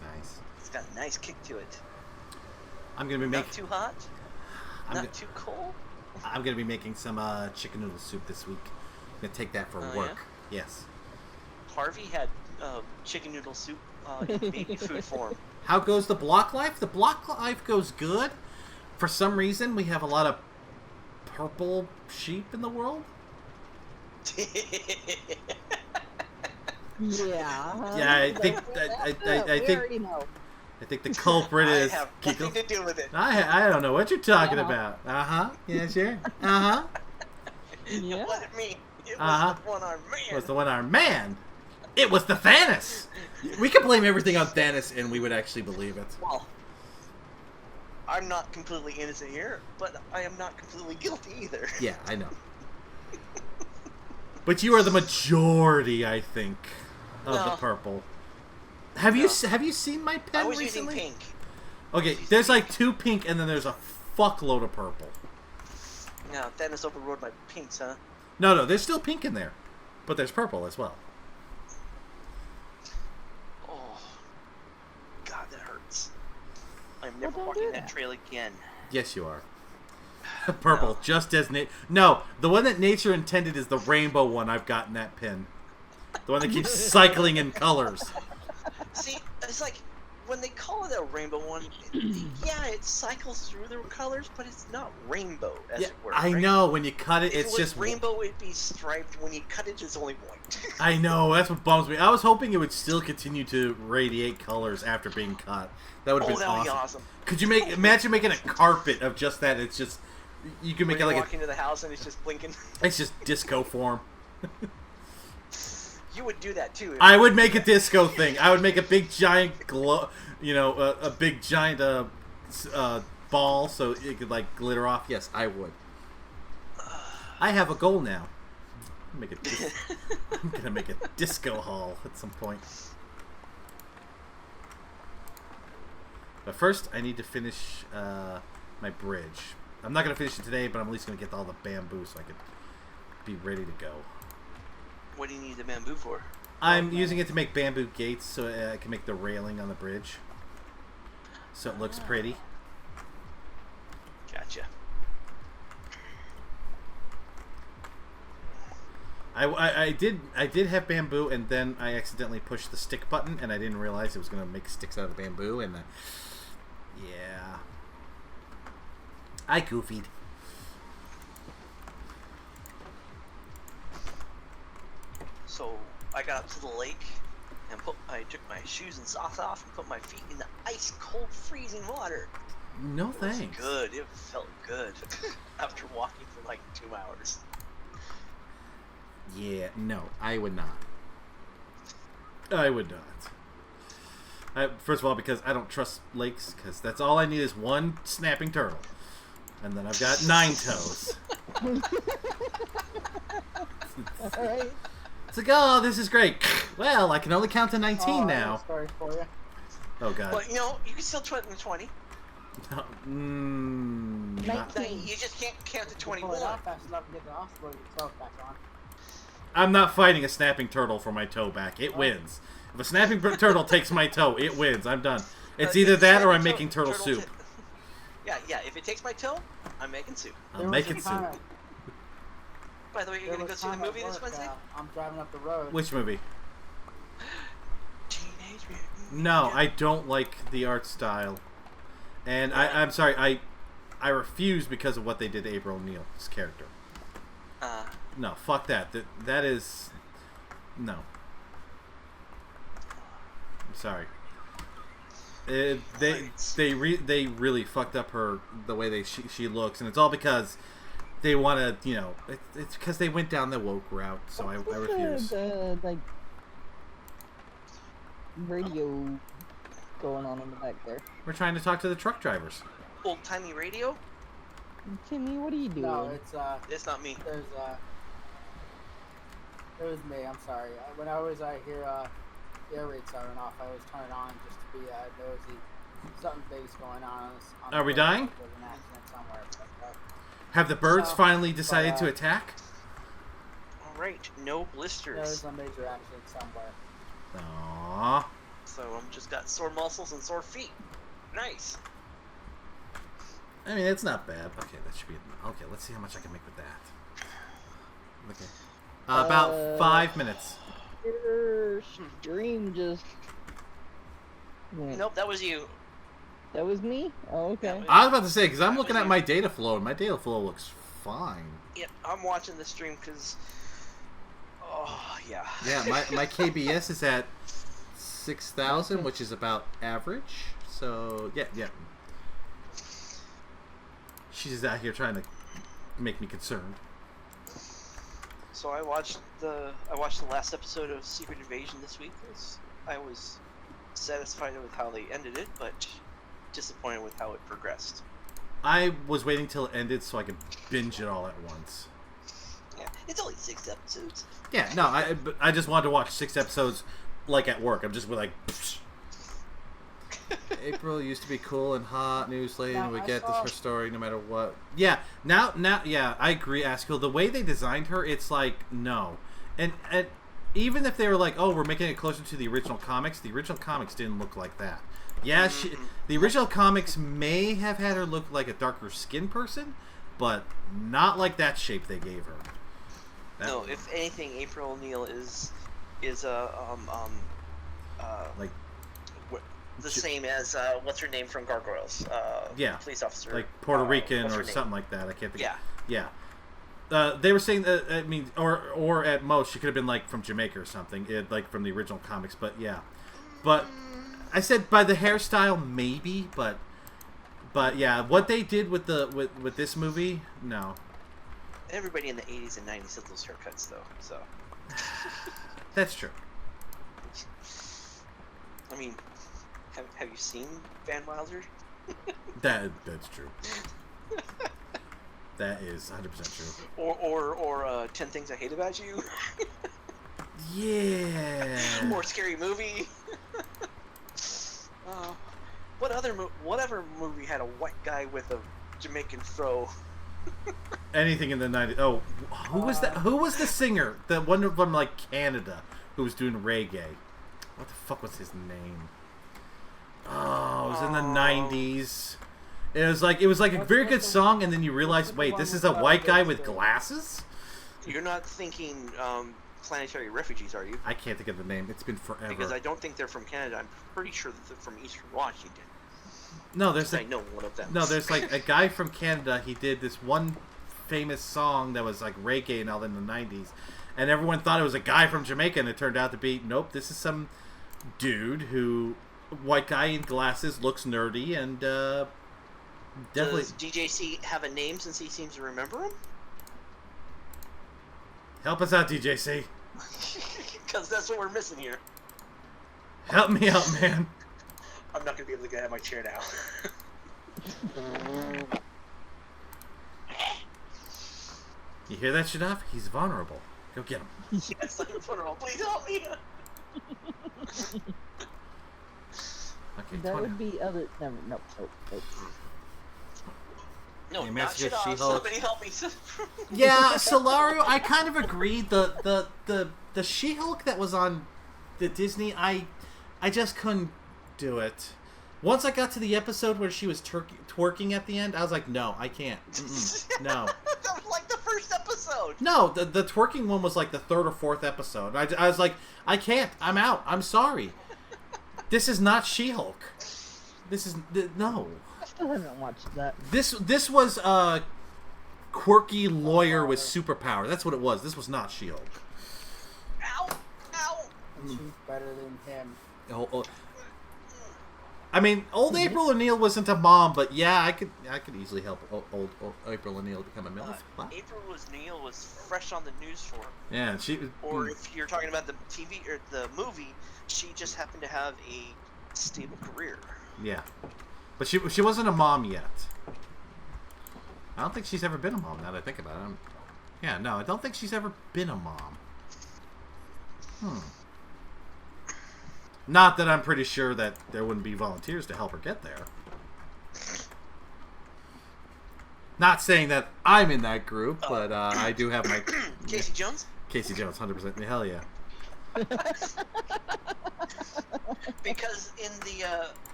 It's got a nice kick to it. I'm gonna be Not making. too hot, not too cold. I'm gonna be making some chicken noodle soup this week. I'm gonna take that for Oh, work. Yes. Harvey had chicken noodle soup in baby food form. How goes the block life? The block life goes good. For some reason, we have a lot of purple sheep in the world. Yeah. Yeah, I think I we think already know. I think the culprit I is have nothing to do with it. I don't know what you're talking Yeah. about. Yeah, sure. Uh-huh. Yeah. It wasn't me. It was Uh-huh. the one-armed man. It was the one-armed man. It was the Thanos. We could blame everything on Thanos, and we would actually believe it. Well, I'm not completely innocent here, but I am not completely guilty either. Yeah, I know. But you are the majority, I think, of the No. purple. Have you seen my I pen was recently? using pink. Okay, there's like 2 pink, and then there's a fuckload of purple. Now, Thanos overrode my pinks, huh? No, there's still pink in there, but there's purple as well. Oh, God, that hurts. I'm Well, never don't walking do that that. trail again. Yes, you are. Purple, No. just as No, the one that nature intended is the rainbow one I've got in that pin. The one that keeps cycling in colors. See, it's like when they call it a rainbow one, yeah, it cycles through the colors, but it's not rainbow, as Yeah, it were. I right? know. When you cut it, If it's it was just rainbow, it'd be striped. When you cut it, it's only white. I know. That's what bums me. I was hoping it would still continue to radiate colors after being cut. That would have Oh, been that would be awesome. awesome. Could you imagine making a carpet of just that? It's just you can make it When like you walk into the house and it's just blinking. it's just disco form. You would do that too. I would make a disco thing. I would make a big giant glow, a big giant ball so it could like glitter off. Yes, I would. I have a goal now. I'm gonna make a disco hall at some point. But first, I need to finish my bridge. I'm not going to finish it today, but I'm at least going to get all the bamboo so I can be ready to go. What do you need the bamboo for? I'm using it to make bamboo gates so I can make the railing on the bridge. So it looks pretty. Gotcha. I did have bamboo, and then I accidentally pushed the stick button, and I didn't realize it was going to make sticks out of the bamboo, and yeah. I goofied. So I got up to the lake and I took my shoes and socks off and put my feet in the ice cold freezing water. No It was thanks. good. It felt good after walking for like 2 hours. Yeah, no, I would not. I would not. First of all, because I don't trust lakes, because that's all I need is one snapping turtle. And then I've got 9 toes. Alright. It's like, oh, this is great. Well, I can only count to 19 Oh, I got a now. story for you. Oh, God. Well, you know, you can still count to 20. No, not, No, you just can't count to Pull it 21. out fast enough to get the hospital, get the back on. I'm not fighting a snapping turtle for my toe back. It wins. If a snapping turtle takes my toe, it wins. I'm done. It's either that or I'm making turtle soup. Yeah. If it takes my toe, I'm making soup. I'm making soup. By the way, you're gonna go see the movie this Wednesday? I'm driving up the road. Which movie? Teenage Mutant No, Ninja. I don't like the art style. And I'm sorry, I refuse because of what they did to April O'Neil's character. No, fuck that. That is... No. I'm sorry. They really fucked up the way she looks, and it's all because they want to, it's because they went down the woke route, so I refuse. Like radio going on in the back there. We're trying to talk to the truck drivers. Old timey radio? Timmy, what are you doing? No, It's not me. It was me. I'm sorry. Whenever I hear the air raid siren off, I always turn it on just to be nosy. Something big's going on. Are we dying? There's an accident somewhere. But, Have the birds So, finally decided but, to attack? Alright, no there's blisters. a major accident somewhere. Aww. So I'm just got sore muscles and sore feet. Nice. I mean, it's not bad. Okay, that should be... Okay, let's see how much I can make with that. Okay. About 5 minutes. Your stream just... Nope, that was you. That was me? Oh, okay. I was about to say, because I'm looking at my data flow, and my data flow looks fine. Yep, I'm watching the stream because... Oh, yeah. Yeah, my KBS is at 6,000, which is about average. So, yeah. She's just out here trying to make me concerned. So I watched the last episode of Secret Invasion this week. I was satisfied with how they ended it, but disappointed with how it progressed. I was waiting till it ended so I could binge it all at once. Yeah, it's only 6 episodes. Yeah, no, I just wanted to watch 6 episodes like at work. I'm just like... April used to be cool and hot, news lady, and we get this her story no matter what. Yeah, now, yeah, I agree, Askill. The way they designed her, it's like, no. And even if they were like, oh, we're making it closer to the original comics didn't look like that. Yeah, the original comics may have had her look like a darker skinned person, but not like that shape they gave her. No, if anything, April O'Neil is like the same as what's her name from Gargoyles? Yeah, police officer, like Puerto Rican what's her or name? something like that. I can't think. Yeah. They were saying that, I mean, or at most she could have been like from Jamaica or something, like from the original comics. But yeah, but I said by the hairstyle maybe, but yeah, what they did with this movie, no. Everybody in the 80s and 90s had those haircuts, though. So That's true. I mean, have you seen Van Wilder? That's true. That is 100% true. Or 10 Things I Hate About You. Yeah. Or Scary Movie. whatever movie had a white guy with a Jamaican throw? Anything in the 90s. Oh, who was that? Who was the singer? The one from like Canada who was doing reggae. What the fuck was his name? Oh, it was in the 90s. It was like a very good song, and then you realize, wait, this is a white guy with glasses? You're not thinking Planetary Refugees, are you? I can't think of the name. It's been forever. Because I don't think they're from Canada. I'm pretty sure that they're from Eastern Washington. No, there's I know one of them. No, there's like a guy from Canada. He did this one famous song that was like reggae and all in the 90s, and everyone thought it was a guy from Jamaica, and it turned out to be, nope, this is some dude who, white guy in glasses, looks nerdy, and definitely. Does DJC have a name since he seems to remember him? Help us out, DJC. Because that's what we're missing here. Help me out, man. I'm not going to be able to get out of my chair now. You hear that, Shadaf? He's vulnerable. Go get him. Yes, I'm vulnerable. Please help me. Okay, That 20. would be other. Never. Nope. No, You not messed shit with off. She-Hulk. Somebody help me. Yeah, Solario, I kind of agreed. The She-Hulk that was on the Disney, I just couldn't do it. Once I got to the episode where she was twerking at the end, I was like, no, I can't. No. That was like the first episode. No, the twerking one was like the third or fourth episode. I was like, I can't. I'm out. I'm sorry. This is not She-Hulk. This is no. I still haven't watched that. This was a quirky lawyer with superpower. That's what it was. This was not She-Hulk. Ow! Ow! She's better than him. Oh. I mean, old April O'Neil wasn't a mom, but yeah, I could easily help old April O'Neil become a MILF. Wow. April O'Neil was fresh on the news for him. Yeah, she. Or if you're talking about the TV or the movie, she just happened to have a stable career. Yeah, but she wasn't a mom yet. I don't think she's ever been a mom. Now that I think about it, yeah, no, I don't think she's ever been a mom. Not that I'm pretty sure that there wouldn't be volunteers to help her get there. Not saying that I'm in that group, but I do have my... Casey Jones? Casey Jones, 100%. Hell yeah. Because in the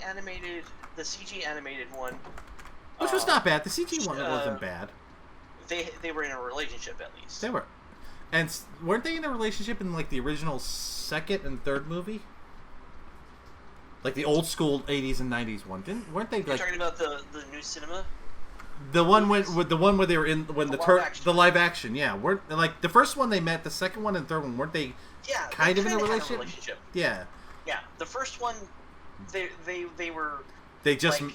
animated, the CG animated one... Which was not bad. The CG one wasn't bad. They were in a relationship, at least. They were. And weren't they in a relationship in like the original second and third movie? Like the old school 80s and 90s one, weren't they? You're Like talking about the new cinema? the one with the one where they were in when the live action, yeah. Weren't like the first one they met, the second one and third one weren't they? Yeah, kind of in a had relationship. Yeah. Yeah, the first one, they were. They just like,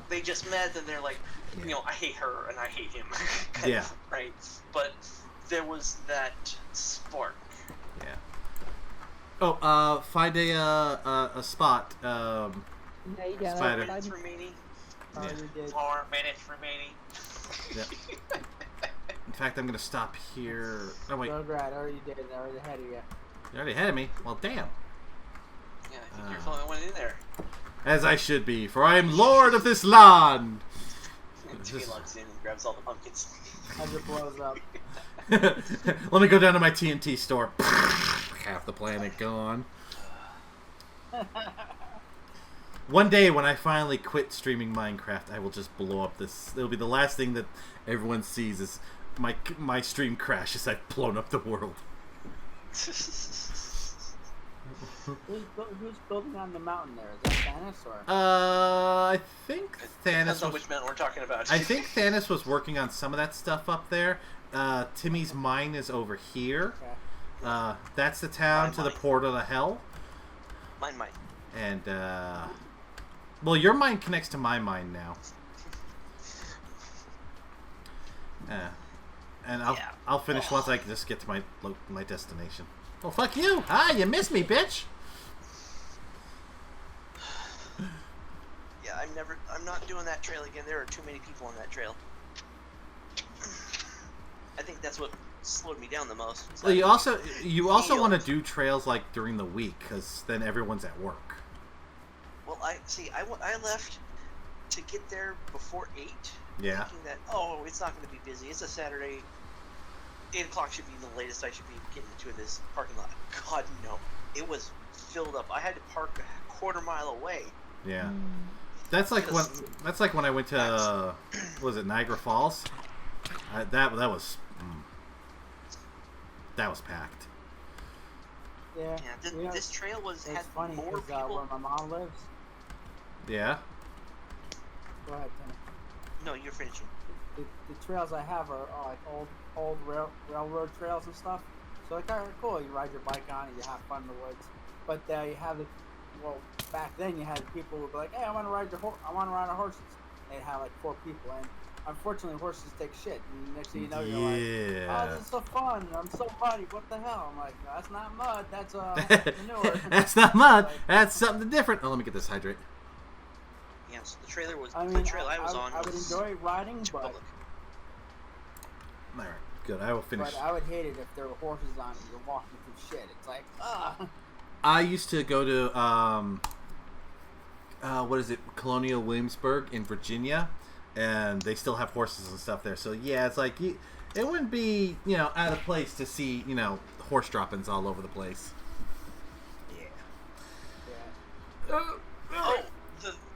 they just met and they're like, you know, I hate her and I hate him. kind Yeah. of, right. But there was that spark. Yeah. Oh, find a spot. Yeah, you got Spider. 4 minutes remaining. Yeah. 4 minutes remaining. Yeah. In fact, I'm gonna stop here. Oh wait, Xograd already did. Already ahead of you. you're already ahead of me. Well, damn. Yeah, I think you're the only one in there. As I should be, for I am lord of this land. Jimmy logs in and grabs all the pumpkins. As it blows up. Let me go down to my TNT store. Half the planet gone. One day when I finally quit streaming Minecraft, I will just blow up this. It'll be the last thing that everyone sees is my stream crash as I've blown up the world. Who's building on the mountain there? Is that Thanos or? I think Depends Thanos on was. which mountain we're talking about. I think Thanos was working on some of that stuff up there. Timmy's mine is over here. Okay. That's the town to the portal to hell. Mine. And well, your mine connects to my mine now. And I'll finish once I can just get to my destination. Oh, fuck you! Ah, you missed me, bitch. Yeah, I'm not doing that trail again. There are too many people on that trail. I think that's what slowed me down the most. Well, you also want to do trails like during the week, because then everyone's at work. Well, Well, I left to get there before 8. Yeah. Thinking that, it's not going to be busy. It's a Saturday. 8 o'clock should be the latest I should be getting into this parking lot. God, no. It was filled up. I had to park a quarter mile away. Yeah. That's like when I went to was it Niagara Falls? That was packed. Yeah. This trail had funny more people. where my mom lives. Yeah. Go ahead, Tim. No, you're finishing. The trails I have are like old railroad trails and stuff. So like, all right, cool. You ride your bike on it, you have fun in the woods. But you have back then you had people who would be like, hey, I want to ride our horses. They'd have like 4 people, and unfortunately horses take shit. And next thing you know, you're like, oh, this is so fun. I'm so muddy. What the hell? I'm like, no, that's not mud. That's manure. That's not mud. That's something different. Oh, let me get this hydrate. Yes, the trail I was on. I would enjoy riding, but public. All right, good. I will finish. But I would hate it if there were horses on it. You're walking through shit. It's like, I used to go to what is it, Colonial Williamsburg in Virginia, and they still have horses and stuff there. So yeah, it's like it wouldn't be out of place to see horse droppings all over the place. Yeah.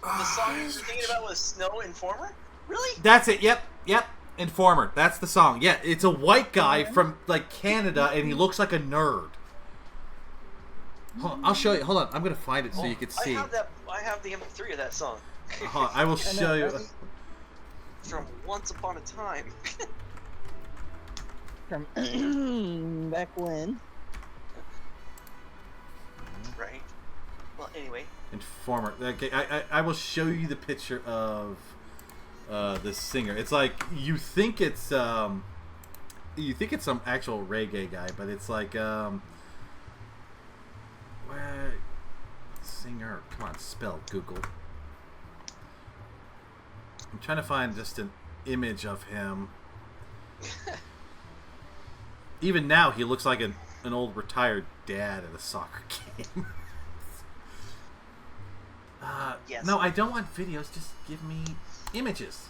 The song you were thinking about was Snow Informer? Really? That's it. Yep. Informer. That's the song. Yeah, it's a white guy from like Canada, and he looks like a nerd. Hold on, I'll show you. Hold on, I'm gonna find it so you can see. I have the MP3 of that song. I will show you. From Once Upon a Time. From back when. Right. Well, anyway. Informer. Okay, I will show you the picture of this singer. It's like you think it's some actual reggae guy, but it's like where singer? Come on, spell Google. I'm trying to find just an image of him. Even now, he looks like an old retired dad at a soccer game. Yes. No, I don't want videos. Just give me images.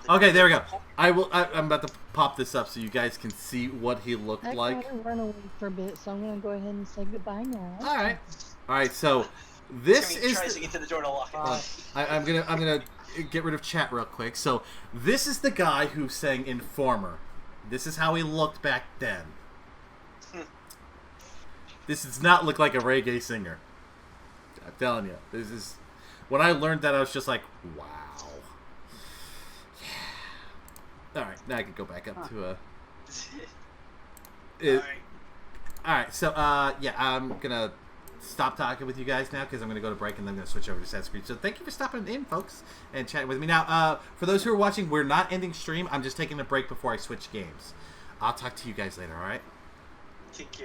Okay, there we go. I'm about to pop this up so you guys can see what he looked like. I gotta run away for a bit, so I'm gonna go ahead and say goodbye now. All right. So this is. Tries to get to the door to lock it. I'm gonna get rid of chat real quick. So this is the guy who sang Informer. This is how he looked back then. This does not look like a reggae singer. I'm telling you, this is. When I learned that, I was just like, wow. Yeah. All right, now I can go back up to Alright, so, yeah, I'm gonna stop talking with you guys now because I'm gonna go to break and then I'm gonna switch over to set screen. So thank you for stopping in, folks, and chatting with me. Now, for those who are watching, we're not ending stream. I'm just taking a break before I switch games. I'll talk to you guys later, alright? Take care.